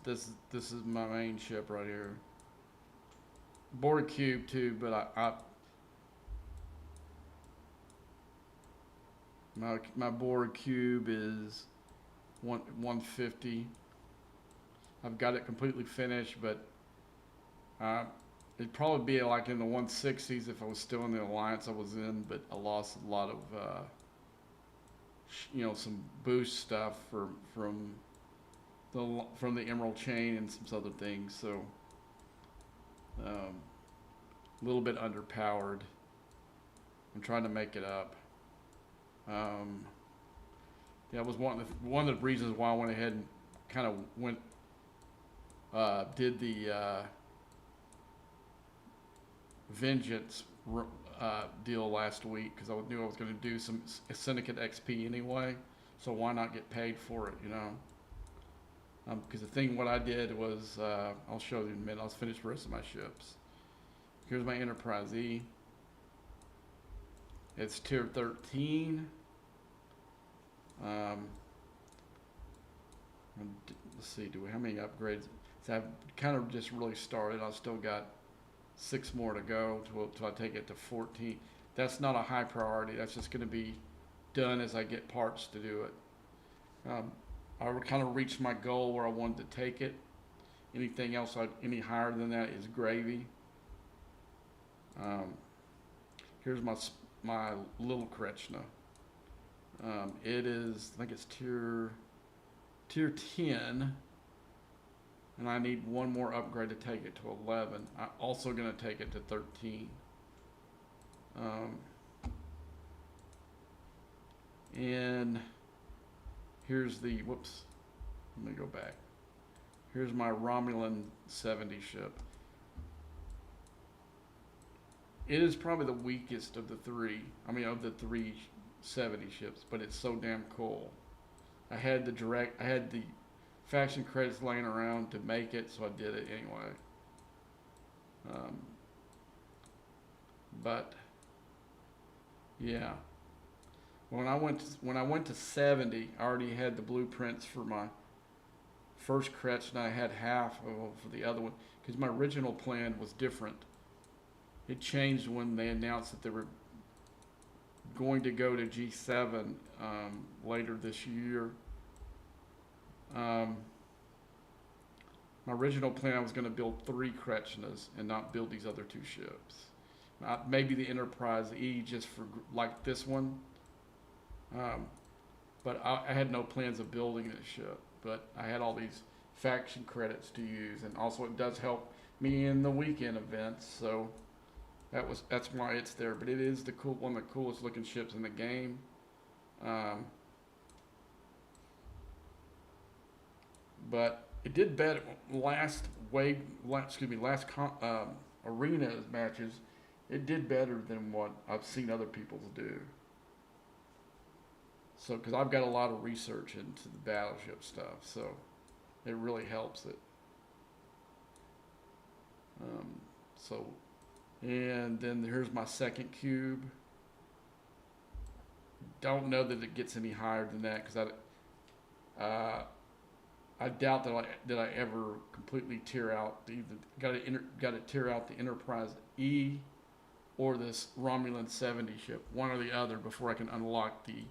This is my main ship right here. Board cube too, but my board cube is 150. I've got it completely finished, but it'd probably be like in the 160s if I was still in the alliance I was in, but I lost a lot of some boost stuff from the Emerald Chain and some other things, so a little bit underpowered. I'm trying to make it up. Yeah, it was one of the reasons why I went ahead and kind of did the Vengeance deal last week, because I knew I was going to do some Syndicate XP anyway, so why not get paid for it, because the thing what I did was, I'll show you in a minute. I'll finish the rest of my ships. Here's my Enterprise E. It's tier 13. Let's see, how many upgrades? So I've kind of just really started. I've still got 6 more to go till I take it to 14. That's not a high priority. That's just going to be done as I get parts to do it. I kind of reached my goal where I wanted to take it. Anything else, any higher than that is gravy. Here's my little Kretschna. It is, I think it's tier 10, and I need one more upgrade to take it to 11. I'm also going to take it to 13. And here's the, whoops, let me go back. Here's my Romulan 70 ship. It is probably the weakest of the three. I mean, of the 370 ships, but it's so damn cool. I had the faction credits laying around to make it, so I did it anyway. Um, but yeah, when I went to 70, I already had the blueprints for my first Kretsch, and I had half of the other one because my original plan was different. It changed when they announced that they were going to go to G7 later this year. My original plan, I was going to build 3 Kretschnas and not build these other 2 ships. Maybe the Enterprise E just for like this one. But I had no plans of building this ship. But I had all these faction credits to use, and also it does help me in the weekend events. So that's why it's there. But it is one of the coolest looking ships in the game. But it did better last arena matches. It did better than what I've seen other people do. So, because I've got a lot of research into the battleship stuff, so it really helps it. So, and then here's my second cube. Don't know that it gets any higher than that because I doubt that I ever completely tear out got to tear out the Enterprise E or this Romulan 70 ship, one or the other, before I can unlock the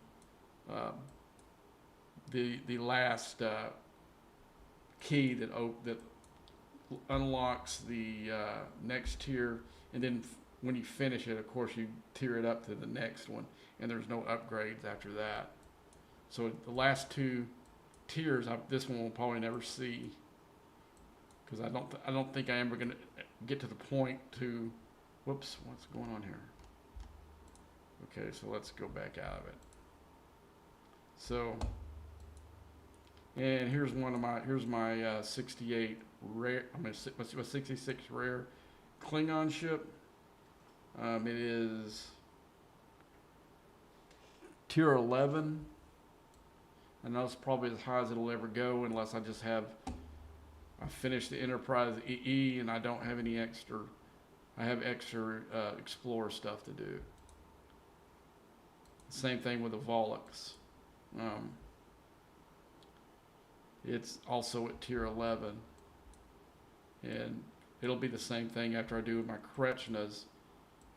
last key that unlocks the next tier, and then when you finish it, of course, you tier it up to the next one, and there's no upgrades after that. So the last 2 tiers, this one will probably never see, because I don't think I am ever gonna get to the point to. Whoops, what's going on here? Okay, so let's go back out of it. So, and here's my 68 rare. I mean, 66 rare Klingon ship. It is tier 11. I know it's probably as high as it'll ever go, unless I finish the Enterprise EE and I don't have any extra. I have extra Explorer stuff to do. Same thing with the Volux. It's also at tier 11, and it'll be the same thing after I do my Kretschnas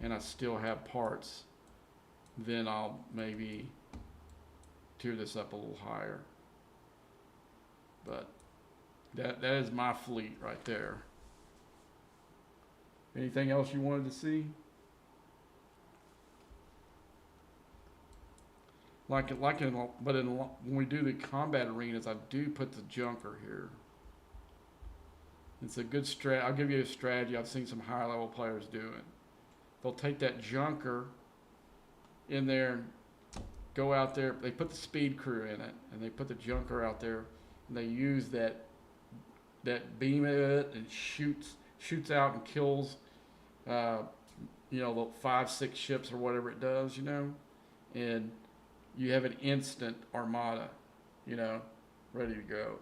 and I still have parts. Then I'll maybe tier this up a little higher. But that is my fleet right there. Anything else you wanted to see? When we do the combat arenas, I do put the junker here. It's a good strat. I'll give you a strategy I've seen some high level players doing. They'll take that junker in there and go out there. They put the speed crew in it, and they put the junker out there, and they use that beam at it and shoots out and kills, the 5-6 ships or whatever it does, and you have an instant armada, ready to go.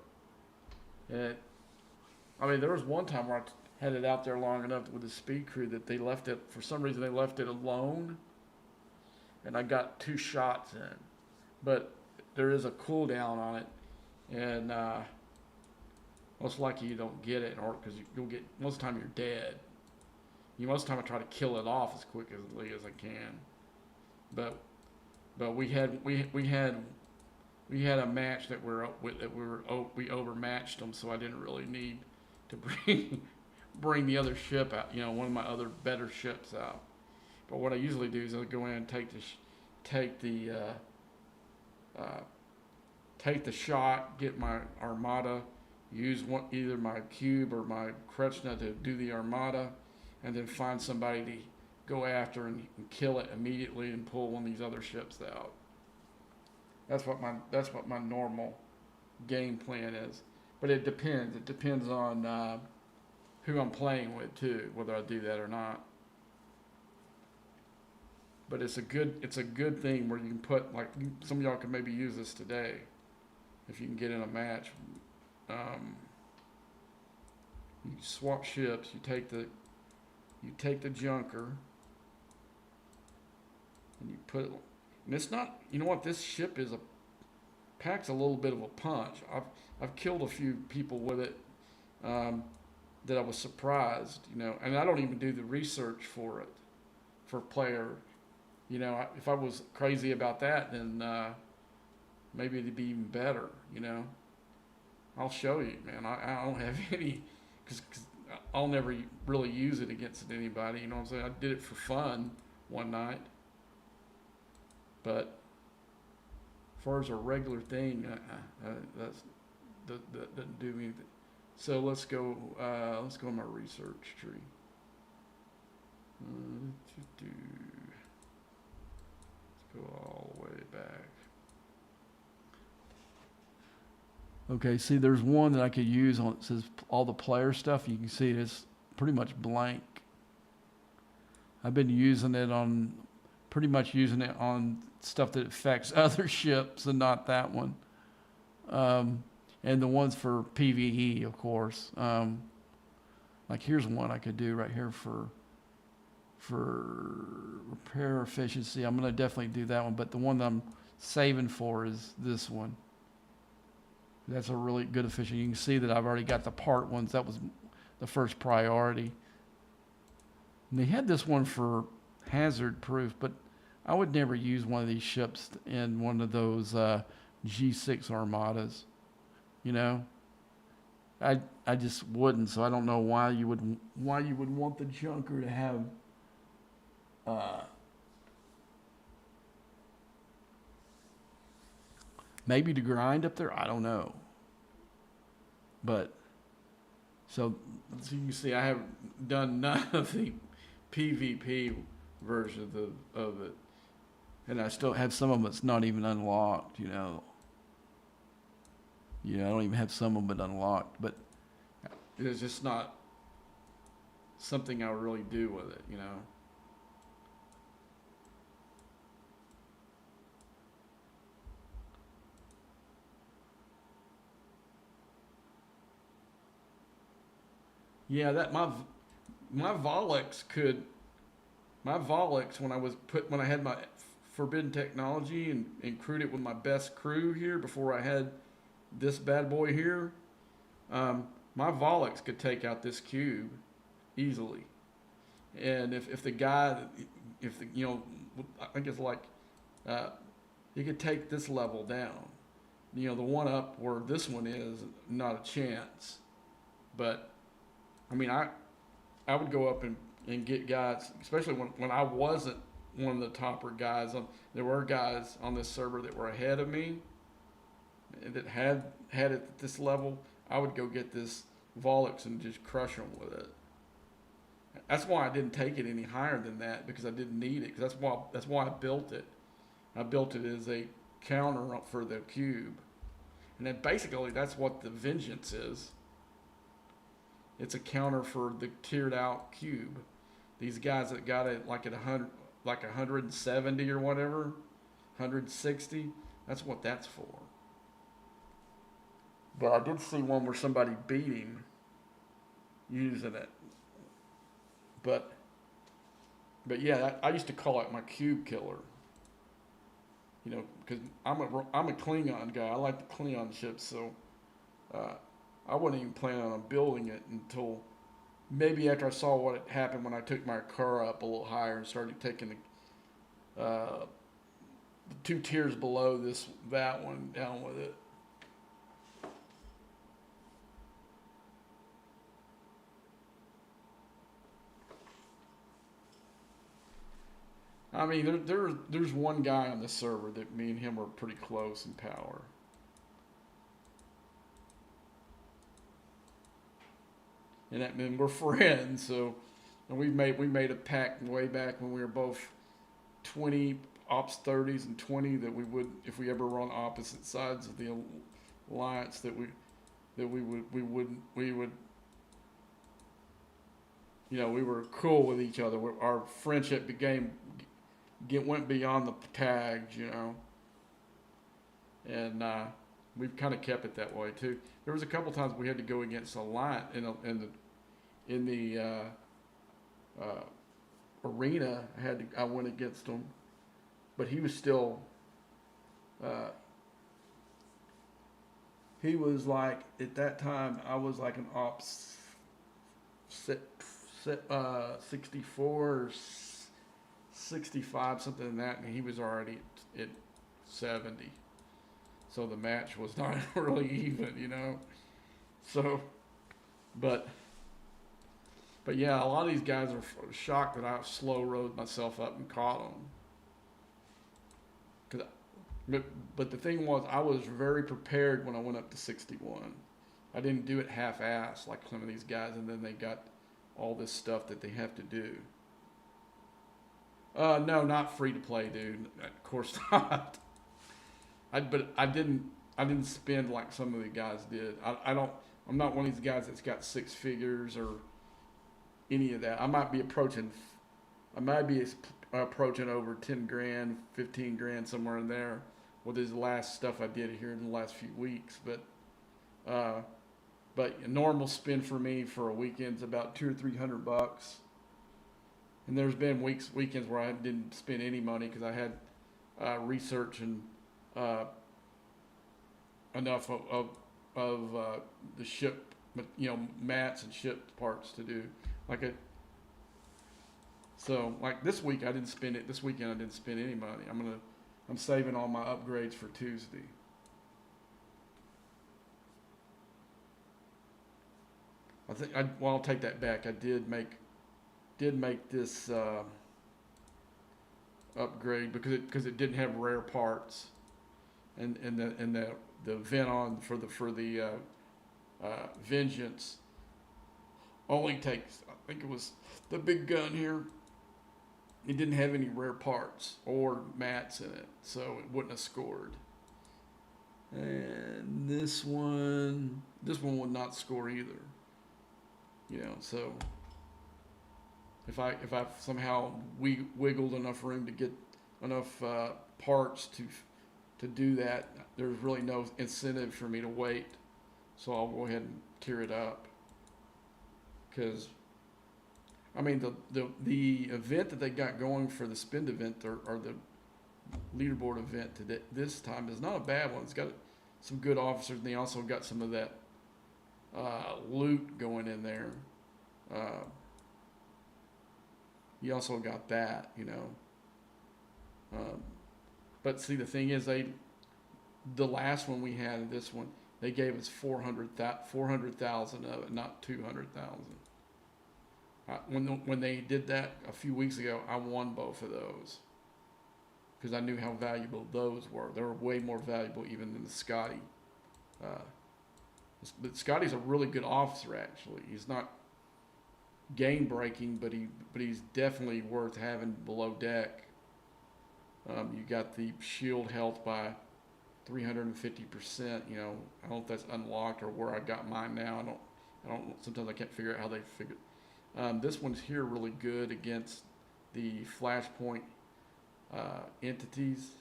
And there was one time where I had it out there long enough with the speed crew that for some reason they left it alone, and I got 2 shots in. But there is a cooldown on it, and most likely you don't get it, or because you'll get, most of the time you're dead. Most of the time I try to kill it off as quickly as I can. But we had a match that we overmatched them, so I didn't really need to bring the other ship out, one of my other better ships out. But what I usually do is I go in and take the shot, get my armada, use either my cube or my Kretschna to do the armada, and then find somebody to go after and kill it immediately and pull one of these other ships out. That's what my normal game plan is. But it depends. It depends on who I'm playing with too, whether I do that or not. but it's a good thing where you can put like some of y'all could maybe use this today if you can get in a match. Um, you swap ships. You take the junker and you put. And it's not. You know what? This ship packs a little bit of a punch. I've killed a few people with it. That I was surprised, and I don't even do the research for it, for player. If I was crazy about that, then maybe it'd be even better. I'll show you, man. I don't have any, because I'll never really use it against anybody. You know what I'm saying? I did it for fun one night, but as far as a regular thing, that doesn't do me anything. So let's go in my research tree. Let's go all the way back. Okay, see, there's one that I could use on. It says all the player stuff. You can see it's pretty much blank. I've been pretty much using it on stuff that affects other ships and not that one. And the ones for PvE, of course. Like here's one I could do right here for repair efficiency. I'm gonna definitely do that one, but the one that I'm saving for is this one. That's a really good efficient. You can see that I've already got the part ones. That was the first priority. And they had this one for hazard proof, but I would never use one of these ships in one of those G6 armadas. I just wouldn't. So I don't know why you would want the junker to have maybe to grind up there. I don't know. But so you can see, I have done none of the PvP version of it, and I still have some of them that's not even unlocked. I don't even have some of them unlocked, but it's just not something I really do with it, Yeah, that my Volix when I had my forbidden technology and crewed it with my best crew here before I had this bad boy here, my Volix could take out this cube easily. And if the guy, I think it's like, he could take this level down. The one up where this one is, not a chance. But, I mean, I would go up and get guys, especially when I wasn't one of the topper guys. There were guys on this server that were ahead of me that had it at this level. I would go get this Volix and just crush them with it. That's why I didn't take it any higher than that, because I didn't need it. Because that's why I built it. I built it as a counter for the cube, and then basically that's what the Vengeance is. It's a counter for the tiered out cube. These guys that got it like at 100, like 170 or whatever, 160. That's what that's for. But I did see one where somebody beat him using it. But yeah, I used to call it my cube killer. Because I'm a Klingon guy. I like the Klingon ships, so I wasn't even planning on building it until maybe after I saw what had happened when I took my car up a little higher and started taking the 2 tiers below that one down with it. I mean, there's one guy on the server that me and him are pretty close in power. And we're friends, so and we made a pact way back when we were both 20 ops 30s and 20 that we would, if we ever were on opposite sides of the alliance, we would we were cool with each other. Our friendship went beyond the tags, you know, and we've kind of kept it that way too. There was a couple times we had to go against a line in the arena. I went against him, but he was still. He was like at that time I was like an ops 64 or 65, something like that, and he was already at 70. So the match was not really even, you know. So, but yeah, a lot of these guys are shocked that I slow rode myself up and caught them. But the thing was, I was very prepared when I went up to 61. I didn't do it half-assed like some of these guys, and then they got all this stuff that they have to do. No, not free to play, dude. Of course not. But I didn't spend like some of the guys did. I'm not one of these guys that's got six figures or any of that. I might be approaching over 10 grand, 15 grand, somewhere in there with this last stuff I did here in the last few weeks. But a normal spend for me for a weekend's about $200 or $300. And there's been weekends where I didn't spend any money because I had research and enough of the ship, mats and ship parts to do. So this week I didn't spend it. This weekend I didn't spend any money. I'm saving all my upgrades for Tuesday. I'll take that back. I did make this upgrade because it didn't have rare parts, and the vent on for the Vengeance only takes, I think it was the big gun here. It didn't have any rare parts or mats in it, so it wouldn't have scored. And this one would not score either. So if I somehow wiggled enough room to get enough parts to do that, there's really no incentive for me to wait. So I'll go ahead and tear it up. Because the event that they got going for the spend event or the leaderboard event today, this time, is not a bad one. It's got some good officers, and they also got some of that loot going in there. You also got that, but see, the thing is, the last one we had, this one, they gave us 400,000 of it, not 200,000. When they did that a few weeks ago, I won both of those because I knew how valuable those were. They were way more valuable even than the Scotty. But Scotty's a really good officer, actually. He's not game breaking, but he's definitely worth having below deck. You got the shield health by 350%. I don't know if that's unlocked or where I got mine now. I don't. Sometimes I can't figure out how they figure. This one's here really good against the flashpoint entities.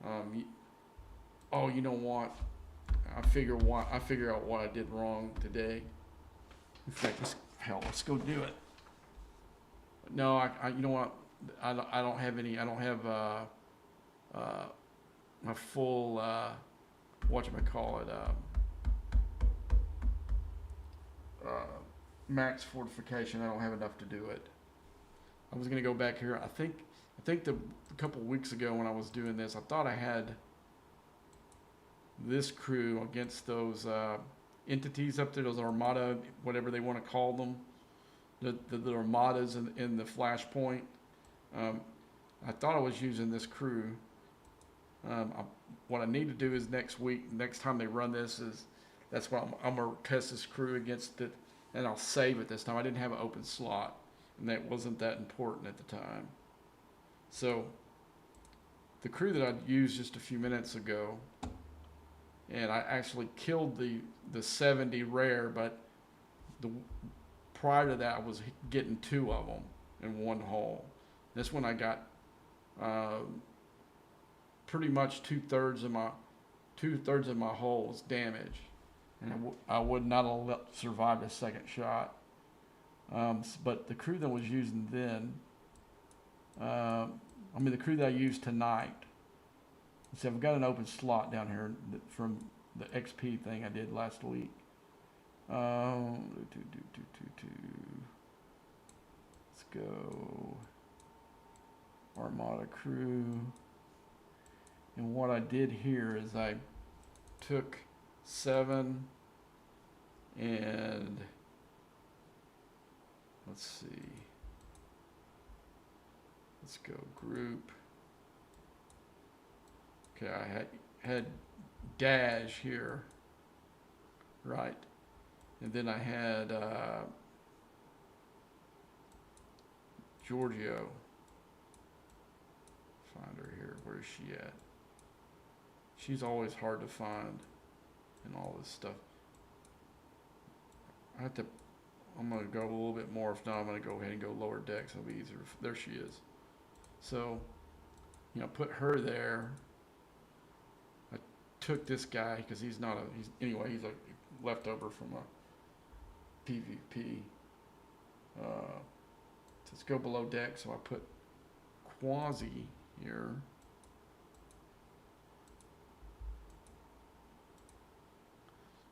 You know what? I figure out what I did wrong today. In fact, let's go do it. No, you know what? I don't have any. I don't have my full whatchamacallit, max fortification. I don't have enough to do it. I was gonna go back here. I think a couple weeks ago when I was doing this, I thought I had this crew against those entities up there, those armada, whatever they want to call them, the armadas in the flashpoint. I thought I was using this crew. What I need to do is next time they run this, that's what I'm gonna test this crew against it, and I'll save it this time. I didn't have an open slot, and that wasn't that important at the time. So the crew that I'd used just a few minutes ago, and I actually killed the 70 rare, but prior to that I was getting 2 of them in one haul. This one I got pretty much two-thirds of my hull is damaged, and I would not have survived a second shot. But the crew that was using then, the crew that I used tonight. See, I've got an open slot down here from the XP thing I did last week. Let's go. Armada crew. And what I did here is I took 7 and let's see. Let's go group. Okay, I had Dash here, right? And then I had Giorgio. Find her here. Where is she at? She's always hard to find in all this stuff. I'm going to go a little bit more. If not, I'm going to go ahead and go lower decks. It'll be easier. There she is. So, put her there. I took this guy because he's a leftover from a PvP. Let's go below deck. So I put Quasi here.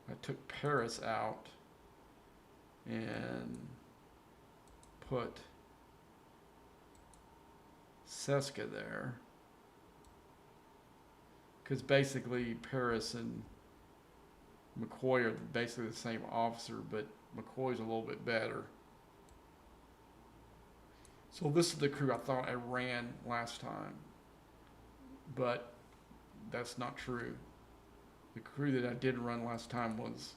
I took Paris out and put Seska there, because basically Paris and McCoy are basically the same officer, but McCoy's a little bit better. So this is the crew I thought I ran last time, but that's not true. The crew that I did run last time was,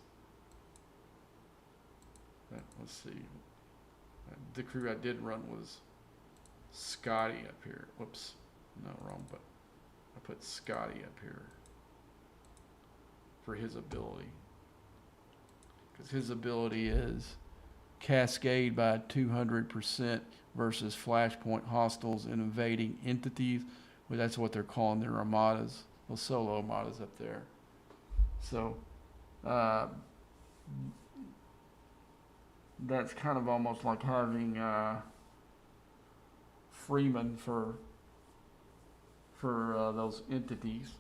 let's see, the crew I did run was Scotty up here. Whoops, no, wrong, but I put Scotty up here for his ability. Because his ability is cascade by 200% versus flashpoint hostiles and invading entities. Well, that's what they're calling their armadas, those solo armadas up there. So that's kind of almost like having Freeman for those entities,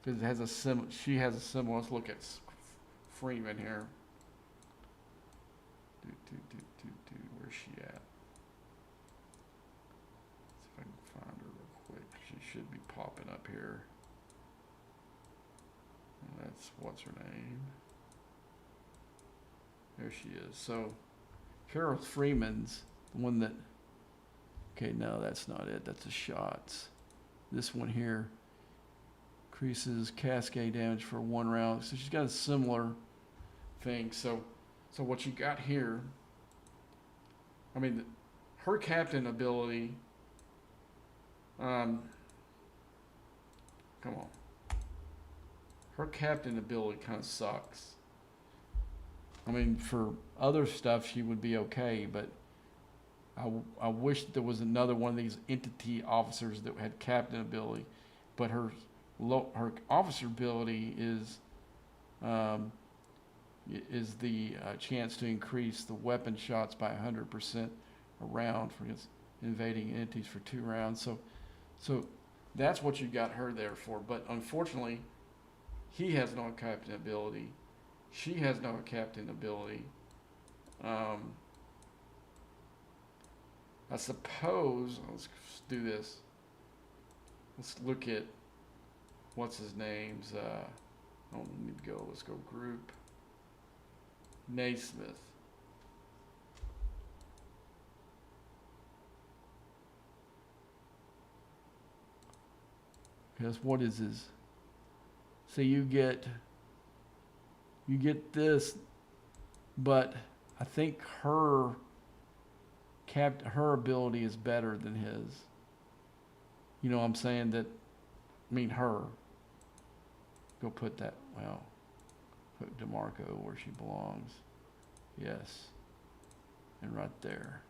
because it has she has a similar. Let's look at Freeman here. Where's she at? See if I can find her real quick. She should be popping up here. And that's, what's her name? There she is. So Carol Freeman's the one that, okay, no, that's not it. That's the shots. This one here increases cascade damage for 1 round. So she's got a similar thing. So what you got here, her captain ability, come on. Her captain ability kind of sucks. For other stuff she would be okay, but I wish there was another one of these entity officers that had captain ability, but her officer ability is the chance to increase the weapon shots by 100% a round for invading entities for 2 rounds. So that's what you got her there for. But unfortunately, he has no captain ability. She has no captain ability. I suppose, let's do this. Let's look at, what's his name's, let me go, let's go group. Naismith. Because what is this? So you get this, but I think her ability is better than his. You know what I'm saying? Her. Go put that, put DeMarco where she belongs. Yes. And right there.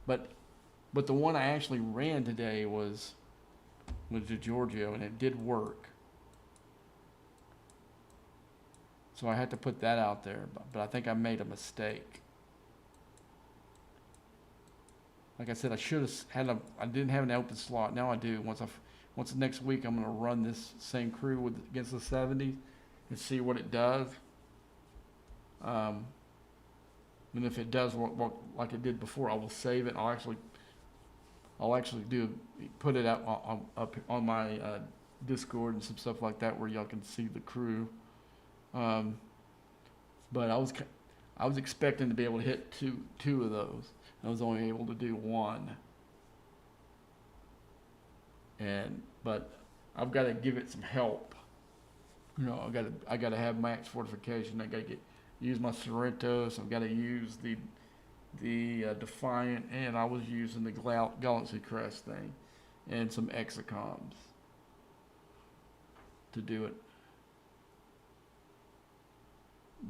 But But the one I actually ran today was the Giorgio, and it did work. So I had to put that out there, but I think I made a mistake. Like I said, I should have I didn't have an open slot. Now I do. Once next week, I'm going to run this same crew against the 70s and see what it does. And if it does work like it did before, I will save it. I'll actually put it out up on my Discord and some stuff like that where y'all can see the crew. But I was expecting to be able to hit two of those. I was only able to do one. But I've got to give it some help. You know, I got to have max fortification. I got to use my Sorrentos. I've got to use the Defiant, and I was using the Galaxy Crest thing, and some Exacoms to do it.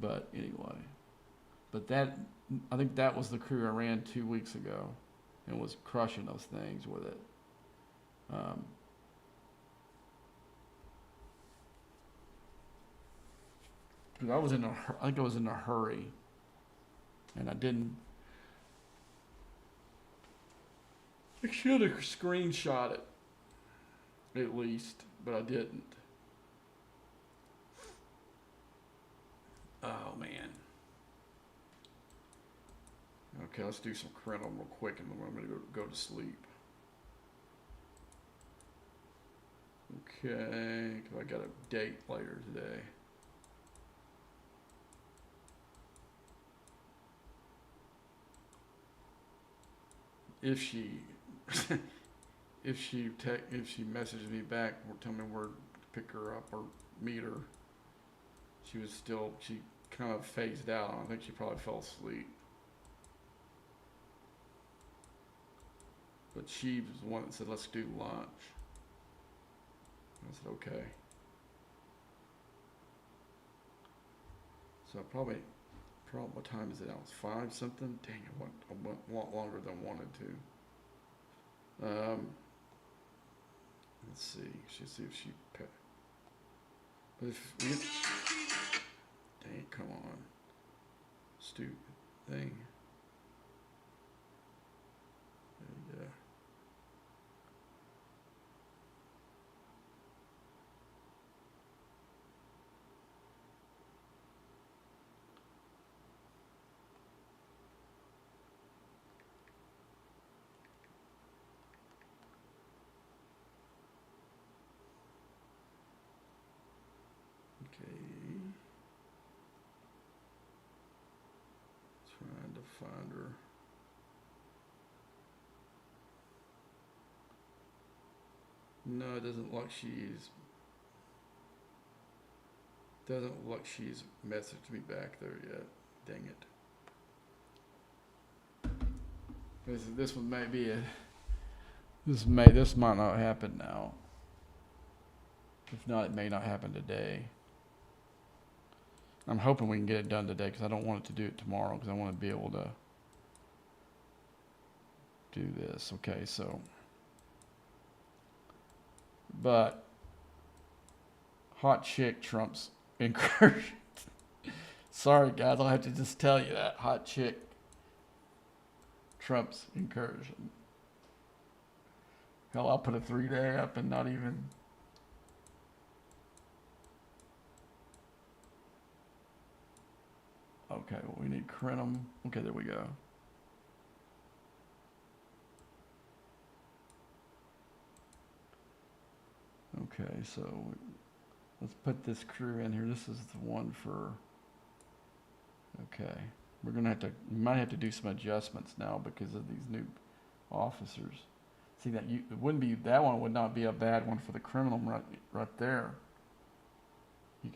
But anyway, I think that was the crew I ran 2 weeks ago, and was crushing those things with it. Because I think I was in a hurry, and I didn't. I should have screenshot it, at least, but I didn't. Oh man. Okay, let's do some Crenum real quick, and then I'm going to go to sleep. Okay, because I got a date later today. If she messages me back or tell me where to pick her up or meet her, she kind of phased out. I think she probably fell asleep. But she was the one that said, let's do lunch. I said, okay. So probably, what time is it now? It's 5 something? Dang, I went a lot longer than I wanted to. Let's see. She'll see if she But if we get, dang, come on. Stupid thing. There you go. Okay. Trying to find her. No, it doesn't look like she's messaged me back there yet. Dang it. This one may be this might not happen now. If not, it may not happen today. I'm hoping we can get it done today because I don't want it to do it tomorrow because I want to be able to do this. Okay, so. But hot chick trumps incursion. Sorry, guys, I'll have to just tell you that. Hot chick trumps incursion. Hell, I'll put a 3-day up and not even. Okay, well, we need Crenum. Okay, there we go. Okay, so let's put this crew in here. This is the one for. Okay, we might have to do some adjustments now because of these new officers. See that that one would not be a bad one for the criminal right there.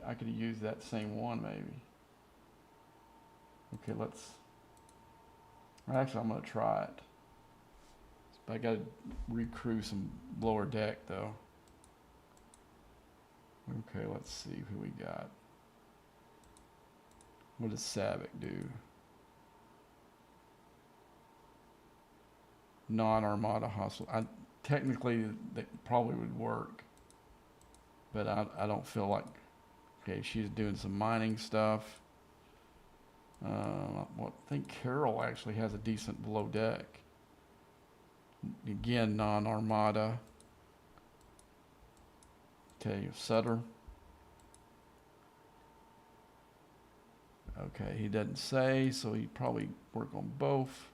I could use that same one maybe. Okay, actually I'm gonna try it. But I gotta recrew some lower deck though. Okay, let's see who we got. What does Savick do? non-Armada hostile. Technically, that probably would work, but I don't feel like. Okay, she's doing some mining stuff. Well, I think Carol actually has a decent below deck. Again, non-Armada. Okay, Sutter. Okay, he doesn't say, so he'd probably work on both.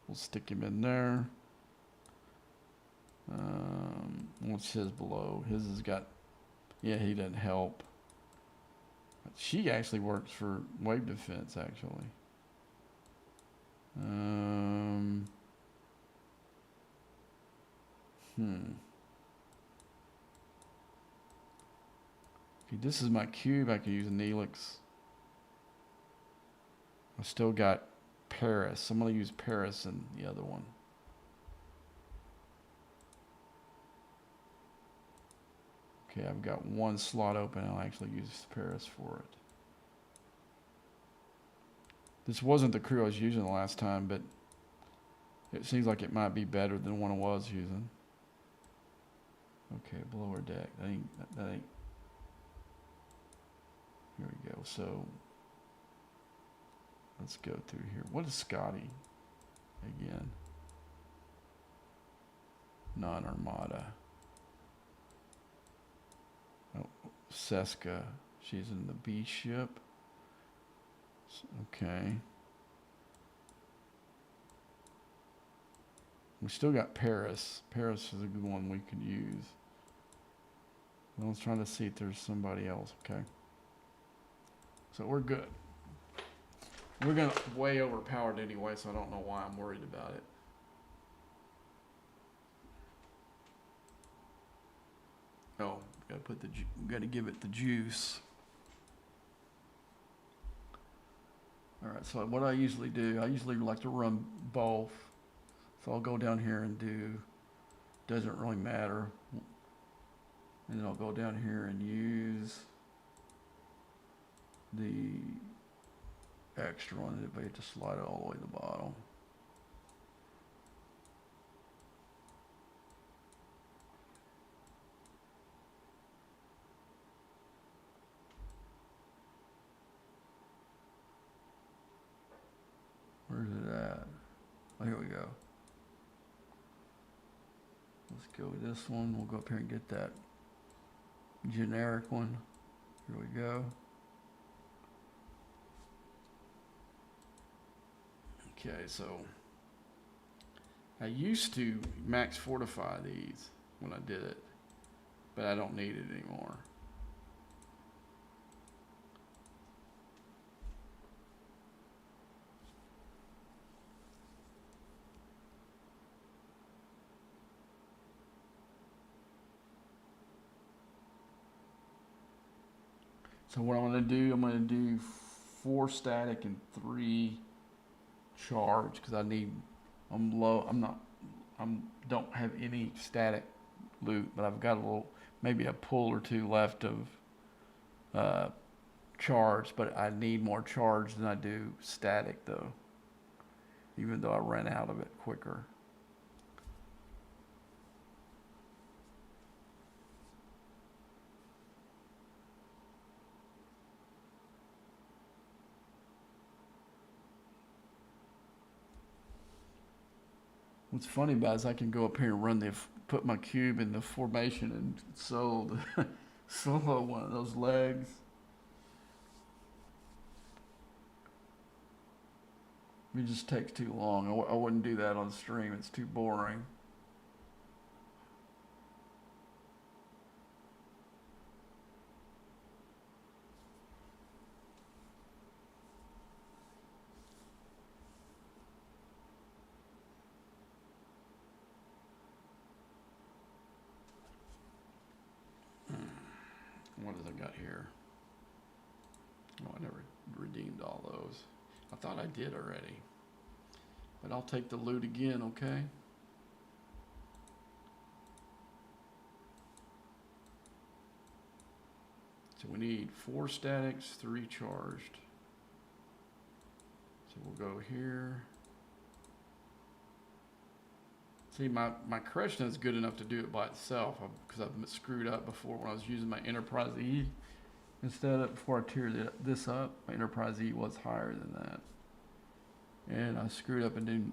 We'll stick him in there. What's his below? His has got, yeah, he doesn't help. She actually works for wave defense, actually. Okay, this is my cube. I could use a Neelix. I still got Paris. I'm going to use Paris in the other one. Okay, I've got one slot open. I'll actually use Paris for it. This wasn't the crew I was using the last time, but it seems like it might be better than one I was using. Okay, blower deck. That ain't. Here we go. So let's go through here. What is Scotty? Again. Non-Armada. Oh, Seska. She's in the B ship. Okay. We still got Paris. Paris is a good one we could use. I was trying to see if there's somebody else. Okay. So we're good. We're going to way overpowered anyway, so I don't know why I'm worried about it. Oh, got to give it the juice. All right, so what I usually do, I usually like to run both. So I'll go down here and do, doesn't really matter. And then I'll go down here and use the extra one, if I have to slide it all the way to the bottom. Where's it at? Oh, here we go. Let's go with this one. We'll go up here and get that generic one. Here we go. Okay, so I used to max fortify these when I did it, but I don't need it anymore. So what I'm going to do 4 static and 3 charge, because I'm low. Don't have any static loot, but I've got a little, maybe a pull or 2 left of charge, but I need more charge than I do static though, even though I ran out of it quicker. What's funny about it is I can go up here and put my cube in the formation and solo one of those legs. It just takes too long. I wouldn't do that on stream. It's too boring. What have I got here? Oh, I never redeemed all those. I thought I did already. But I'll take the loot again, okay? So we need 4 statics, 3 charged. So we'll go here. See, my Krishna is good enough to do it by itself because I've screwed up before when I was using my Enterprise E. Instead of, before I tiered this up, my Enterprise E was higher than that. And I screwed up and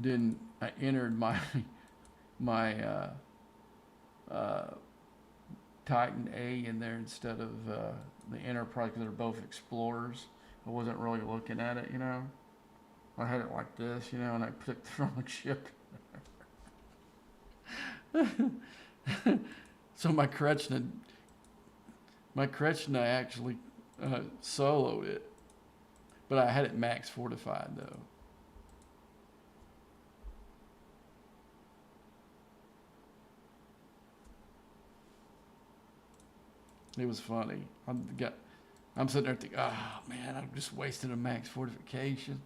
didn't I entered my Titan A in there instead of the Enterprise because they're both Explorers. I wasn't really looking at it, you know. I had it like this, you know, and I picked the wrong ship. So my Krishna actually soloed it, but I had it max fortified though. It was funny. I'm sitting there thinking, oh man, I'm just wasting a max fortification.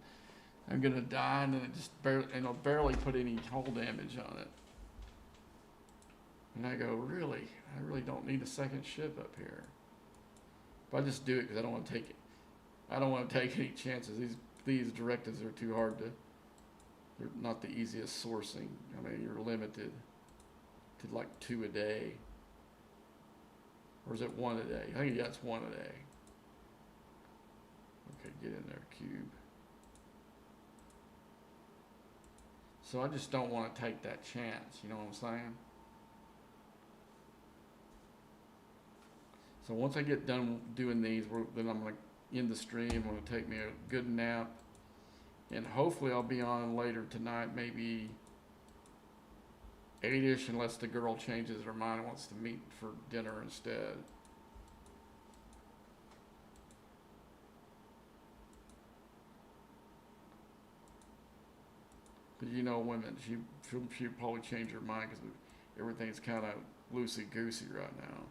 I'm gonna die, and then it just barely put any hull damage on it. And I go, really? I really don't need a second ship up here. But I just do it because I don't want to take it. I don't want to take any chances. These directives are too hard to. They're not the easiest sourcing. I mean, you're limited to like 2 a day. Or is it 1 a day? I think that's 1 a day. Okay, get in there, cube. So I just don't want to take that chance, you know what I'm saying? So once I get done doing these, then I'm going to end the stream. I'm going to take me a good nap. And hopefully I'll be on later tonight, maybe 8-ish, unless the girl changes her mind and wants to meet for dinner instead. But you know, women, she'll probably change her mind because everything's kind of loosey-goosey right now.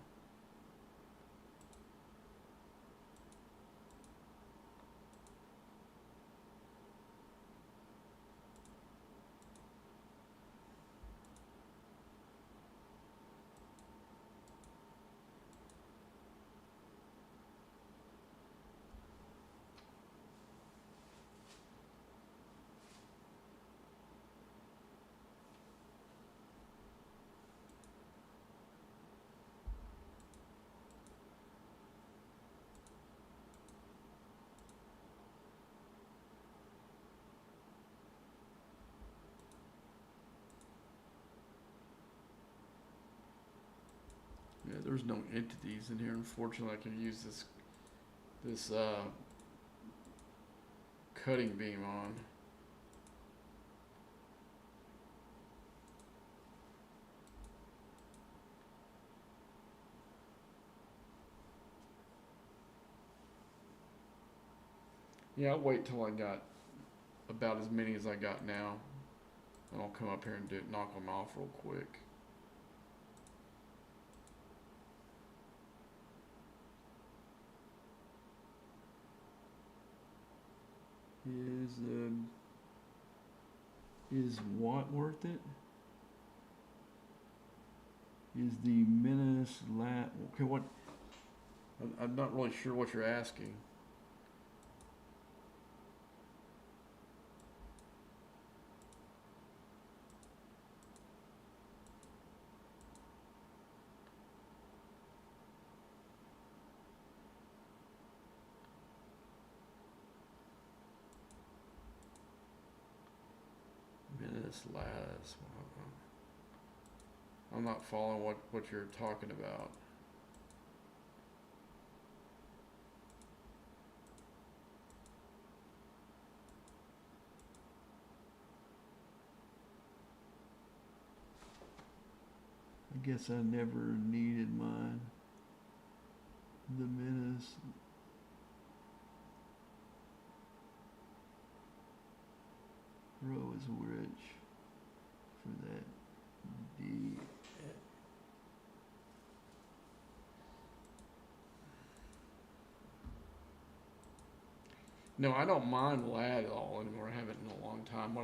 Yeah, there's no entities in here. Unfortunately, I can use this cutting beam on. Yeah, I'll wait till I got about as many as I got now, and I'll come up here and knock them off real quick. Is what worth it? Is the menace okay? What? I'm not really sure what you're asking. Menace lattice. I'm not following what you're talking about. I guess I never needed mine. The menace. Row is rich for that D. No, I don't mind LAD at all anymore. I haven't in a long time.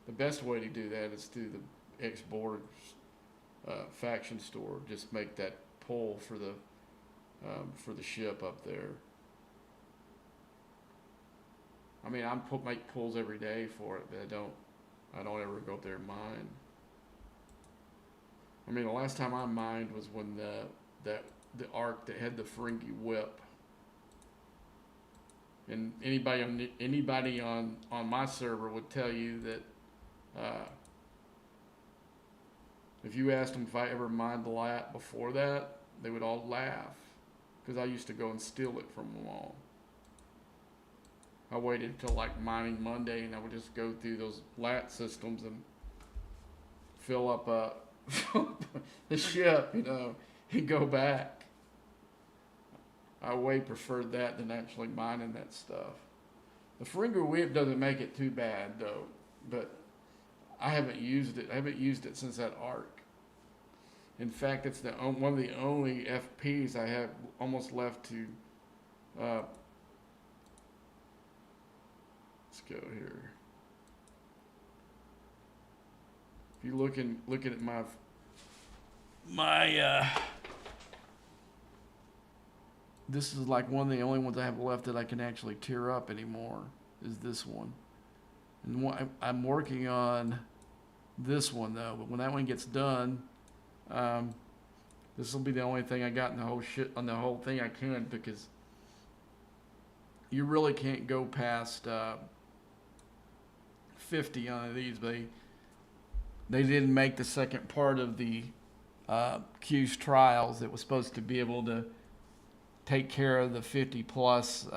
The best way to do that is through the X-Board faction store. Just make that pull for the ship up there. I mean, make pulls every day for it, but I don't. I don't ever go up there and mine. I mean, the last time I mined was when the arc that had the Ferengi whip. And anybody on my server would tell you that if you asked them if I ever mined the lat before that, they would all laugh because I used to go and steal it from them all. I waited until like mining Monday, and I would just go through those lat systems and fill up the ship, and go back. I way preferred that than actually mining that stuff. The Ferengi whip doesn't make it too bad though, but I haven't used it. I haven't used it since that arc. In fact, it's one of the only FPs I have almost left to. Let's go here. If you looking at my this is like one of the only ones I have left that I can actually tear up anymore, is this one. And I'm working on this one though, but when that one gets done, this will be the only thing I got in the whole thing I can, because you really can't go past 50 on these. They didn't make the second part of the Q's trials that was supposed to be able to take care of the 50 plus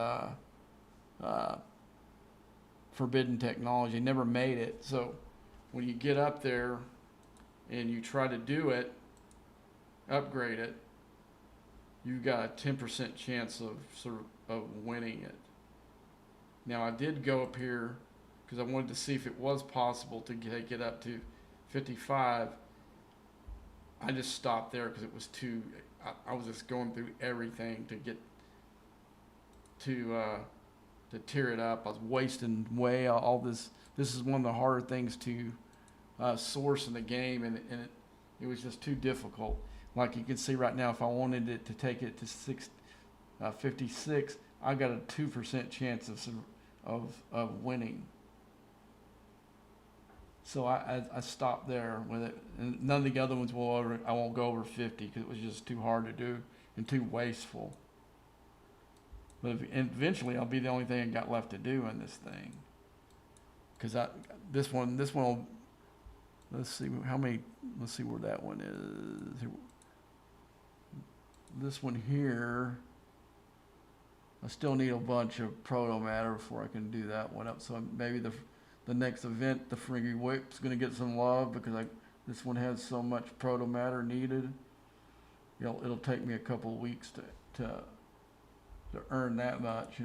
forbidden technology. Never made it. So when you get up there and you try to do it, upgrade it, you've got a 10% chance of winning it. Now I did go up here because I wanted to see if it was possible to take it up to 55. I just stopped there because it was too. I was just going through everything to get to tear it up. I was wasting way all this. This is one of the harder things to source in the game, and it was just too difficult. Like you can see right now, if I wanted it to take it to 56, I got a 2% chance of winning. So I stopped there with it, and none of the other ones I won't go over 50 because it was just too hard to do and too wasteful. But eventually, I'll be the only thing I got left to do in this thing. Because this one, let's see where that one is. This one here, I still need a bunch of proto matter before I can do that one up. So maybe the next event, the Ferengi Whip, is going to get some love because this one has so much proto matter needed. It'll take me a couple of weeks to earn that much,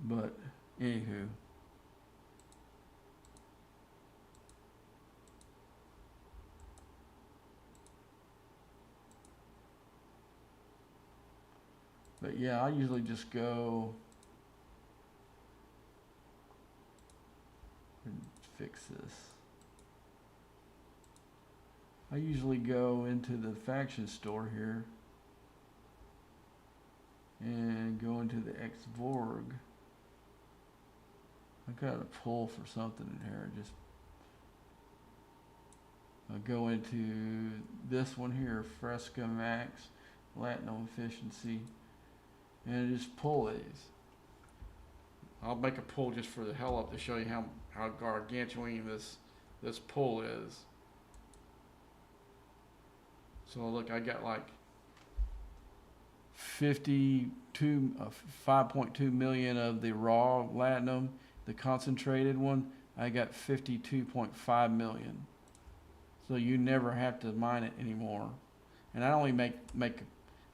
But anywho. But yeah, I usually just go and fix this. I usually go into the faction store here and go into the X-Vorg. I got a pull for something in here. I'll go into this one here, Fresca Max, Platinum Efficiency, and just pull these. I'll make a pull just for the hell of it to show you how gargantuan this pull is. So look, I got like 5.2 million of the raw latinum, the concentrated one. I got 52.5 million. So you never have to mine it anymore. And I only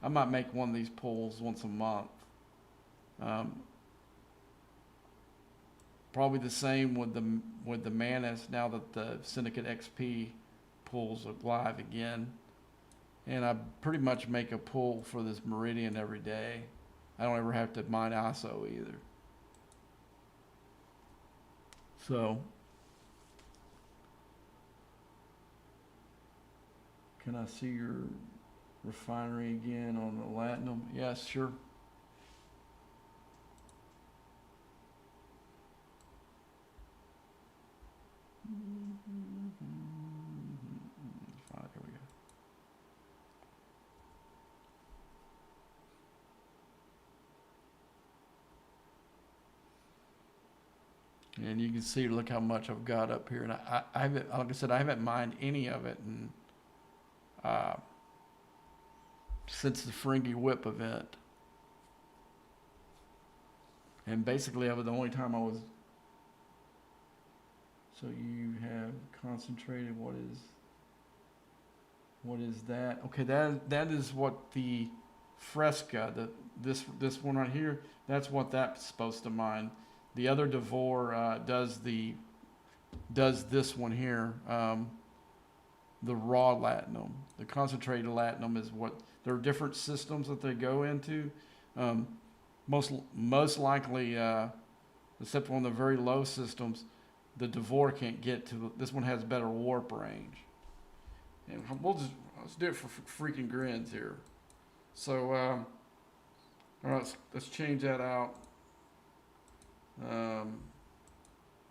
I might make one of these pulls once a month. Probably the same with the Manus now that the Syndicate XP pulls are live again. And I pretty much make a pull for this Meridian every day. I don't ever have to mine ISO either. So, can I see your refinery again on the Latinum? Yes, sure. And you can see, look how much I've got up here. And I haven't, like I said, I haven't mined any of it. And since the Fringy Whip event. And basically, that was the only time I was. So you have concentrated. What is that? Okay, that is what the Fresca, this one right here. That's what that's supposed to mine. The other Devore does this one here. The raw latinum. The concentrated latinum is what there are different systems that they go into. Most likely, except on the very low systems, the Devore can't get to. This one has better warp range. And let's do it for freaking grins here. So, all right, let's change that out.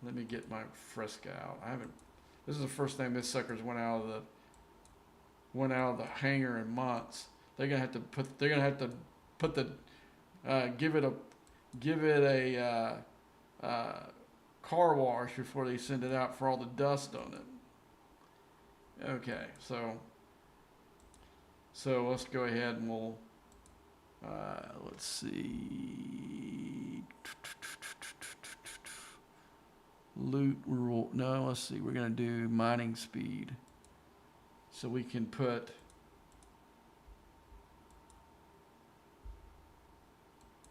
Let me get my Fresca out. This is the first time this sucker's went out of the hangar in months. They're gonna have to put the give it a car wash before they send it out for all the dust on it. Okay, so let's go ahead and we'll let's see. Loot rule. No, let's see. We're gonna do mining speed, so we can put.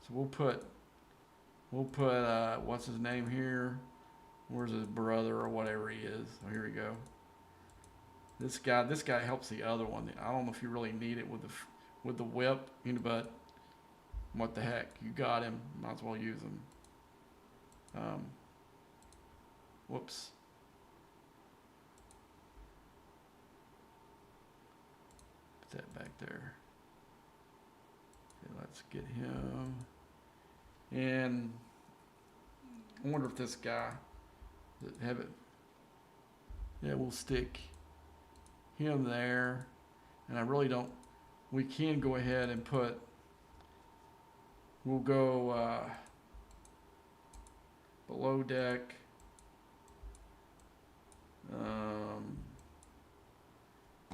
So we'll put what's his name here? Where's his brother or whatever he is? Oh, here we go. This guy helps the other one. I don't know if you really need it with the whip, but what the heck? You got him. Might as well use him. Whoops. Put that back there. Okay, let's get him. And I wonder if this guy have it. Yeah, we'll stick him there. And I really don't. We can go ahead and put. We'll go below deck.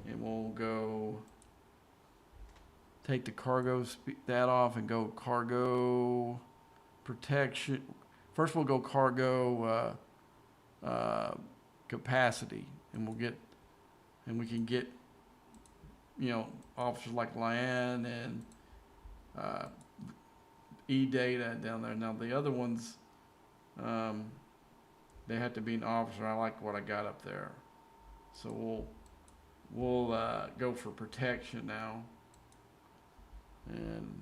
And we'll go take the cargo that off and go cargo protection. First we'll go cargo capacity, and we can get officers like Lyan and E-Data down there. Now the other ones, they have to be an officer. I like what I got up there, so we'll go for protection now, and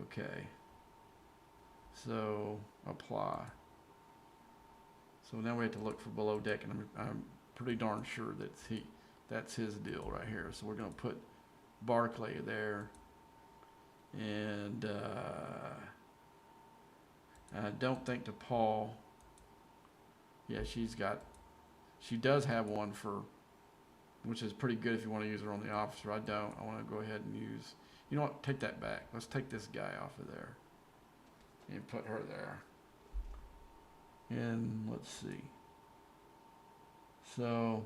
okay, so apply. So now we have to look for below deck, and I'm pretty darn sure that's his deal right here. So we're gonna put Barclay there, and I don't think to Paul. Yeah, she does have one for, which is pretty good if you want to use her on the officer. I don't. I want to go ahead and use. You know what? Take that back. Let's take this guy off of there and put her there. And let's see. So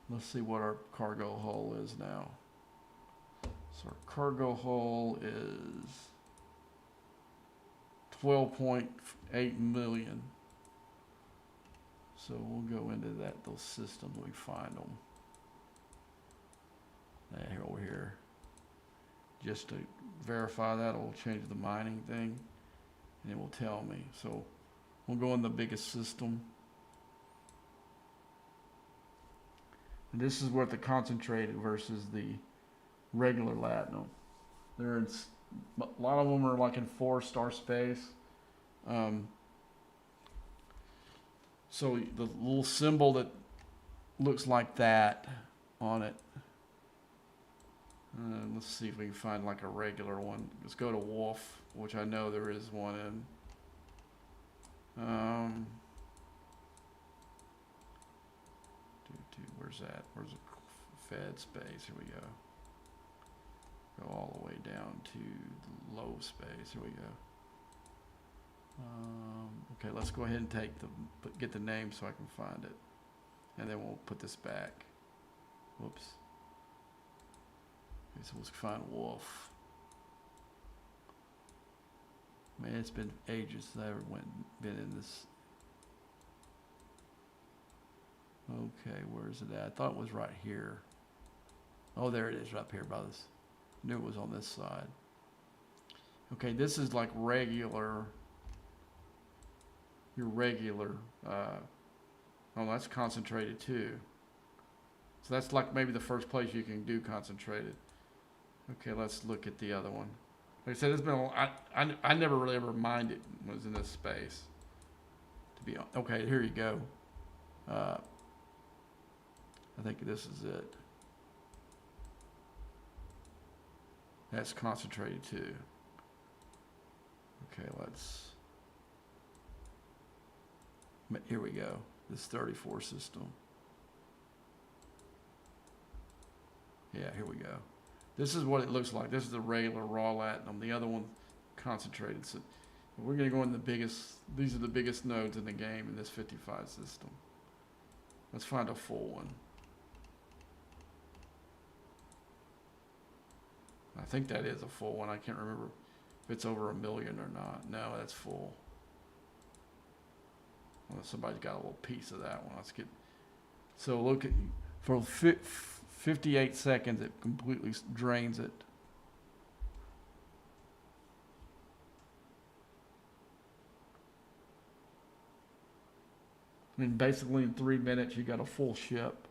let's see what our cargo hull is now. So our cargo hull is 12.8 million. So we'll go into those systems. We find them. Over here. Just to verify that, we'll change the mining thing, and it will tell me. So we'll go in the biggest system. And this is what the concentrated versus the regular latinum. There's a lot of them are like in 4-star space. So the little symbol that looks like that on it. Let's see if we can find like a regular one. Let's go to Wolf, which I know there is one in. Where's that? Where's the Fed space? Here we go. Go all the way down to the low space. Here we go. Okay, let's go ahead and get the name so I can find it. And then we'll put this back. Whoops. Okay, so let's find Wolf. Man, it's been ages since I ever been in this. Okay, where is it at? I thought it was right here. Oh, there it is, right up here by this. Knew it was on this side. Okay, this is like regular. Your regular. Oh, that's concentrated too. So that's like maybe the first place you can do concentrated. Okay, let's look at the other one. Like I said, it's been. I never really ever minded was in this space. To be okay, here you go. I think this is it. That's concentrated too. Okay, let's. Here we go. This 34 system. Yeah, here we go. This is what it looks like. This is the regular raw latinum. The other one concentrated. So we're going to go in the biggest. These are the biggest nodes in the game in this 55 system. Let's find a full one. I think that is a full one. I can't remember if it's over 1 million or not. No, that's full. Well, somebody's got a little piece of that one. Let's get. So look at for 58 seconds, it completely drains it. I mean, basically in 3 minutes, you got a full ship.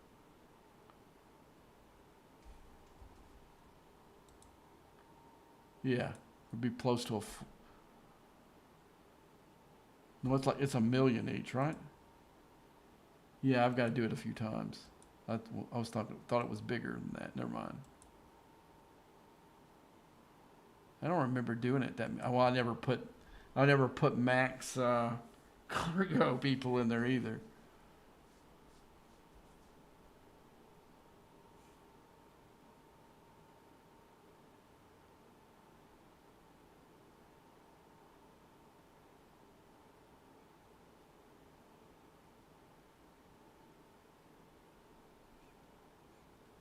Yeah, it'd be close to a. No, it's 1 million each, right? Yeah, I've got to do it a few times. I thought it was bigger than that. Never mind. I don't remember doing it that. Well, I never put max cargo people in there either.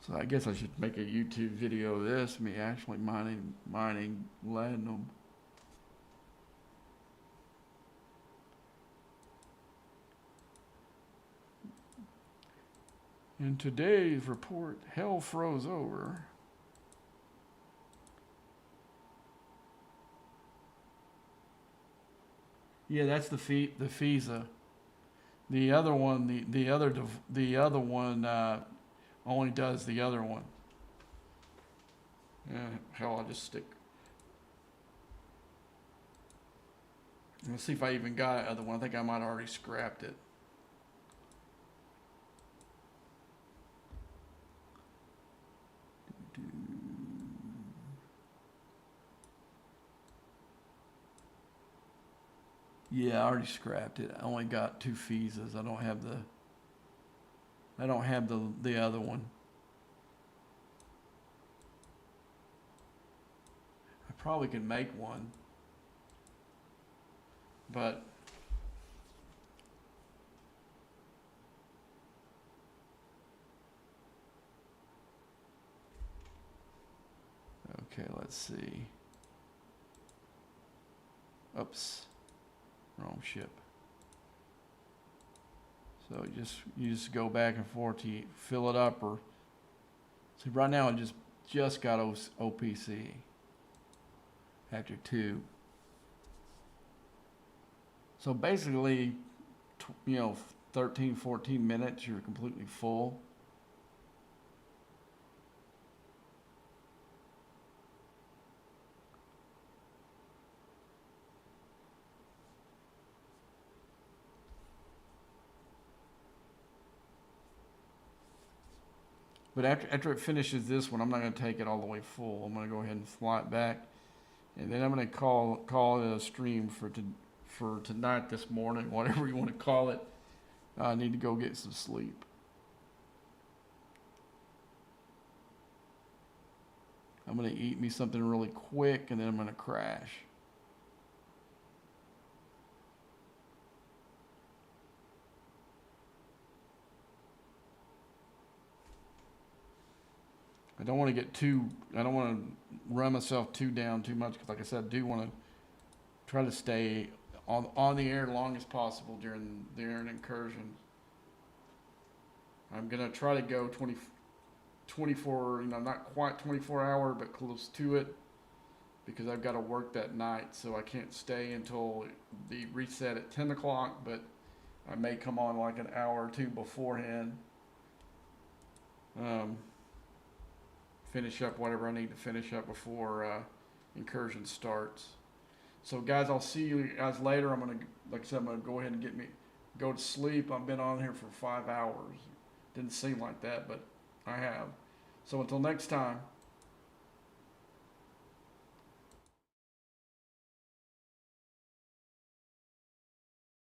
So I guess I should make a YouTube video of this, me actually mining latinum. In today's report, hell froze over. Yeah, that's the FISA. The other one, the other one only does the other one. Yeah, hell, I'll just stick. Let's see if I even got the other one. I think I might have already scrapped it. Yeah, I already scrapped it. I only got 2 FISAs. I don't have the other one. I probably could make one, but okay, let's see. Oops, wrong ship. So you just go back and forth to fill it up, or see right now I just got OPC after 2. So basically, 13, 14 minutes, you're completely full. But after it finishes this one, I'm not going to take it all the way full. I'm going to go ahead and fly it back, and then I'm going to call it a stream for tonight, this morning, whatever you want to call it. I need to go get some sleep. I'm going to eat me something really quick, and then I'm going to crash. I don't want to get too, I don't want to run myself too down too much, because like I said, I do want to try to stay on the air long as possible during an incursion. I'm going to try to go 24, not quite 24 hour, but close to it, because I've got to work that night, so I can't stay until the reset at 10 o'clock, but I may come on like an hour or two beforehand. Finish up whatever I need to finish up before incursion starts. So guys, I'll see you guys later. I'm gonna, like I said, I'm gonna go ahead and go to sleep. I've been on here for 5 hours. Didn't seem like that, but I have. So until next time,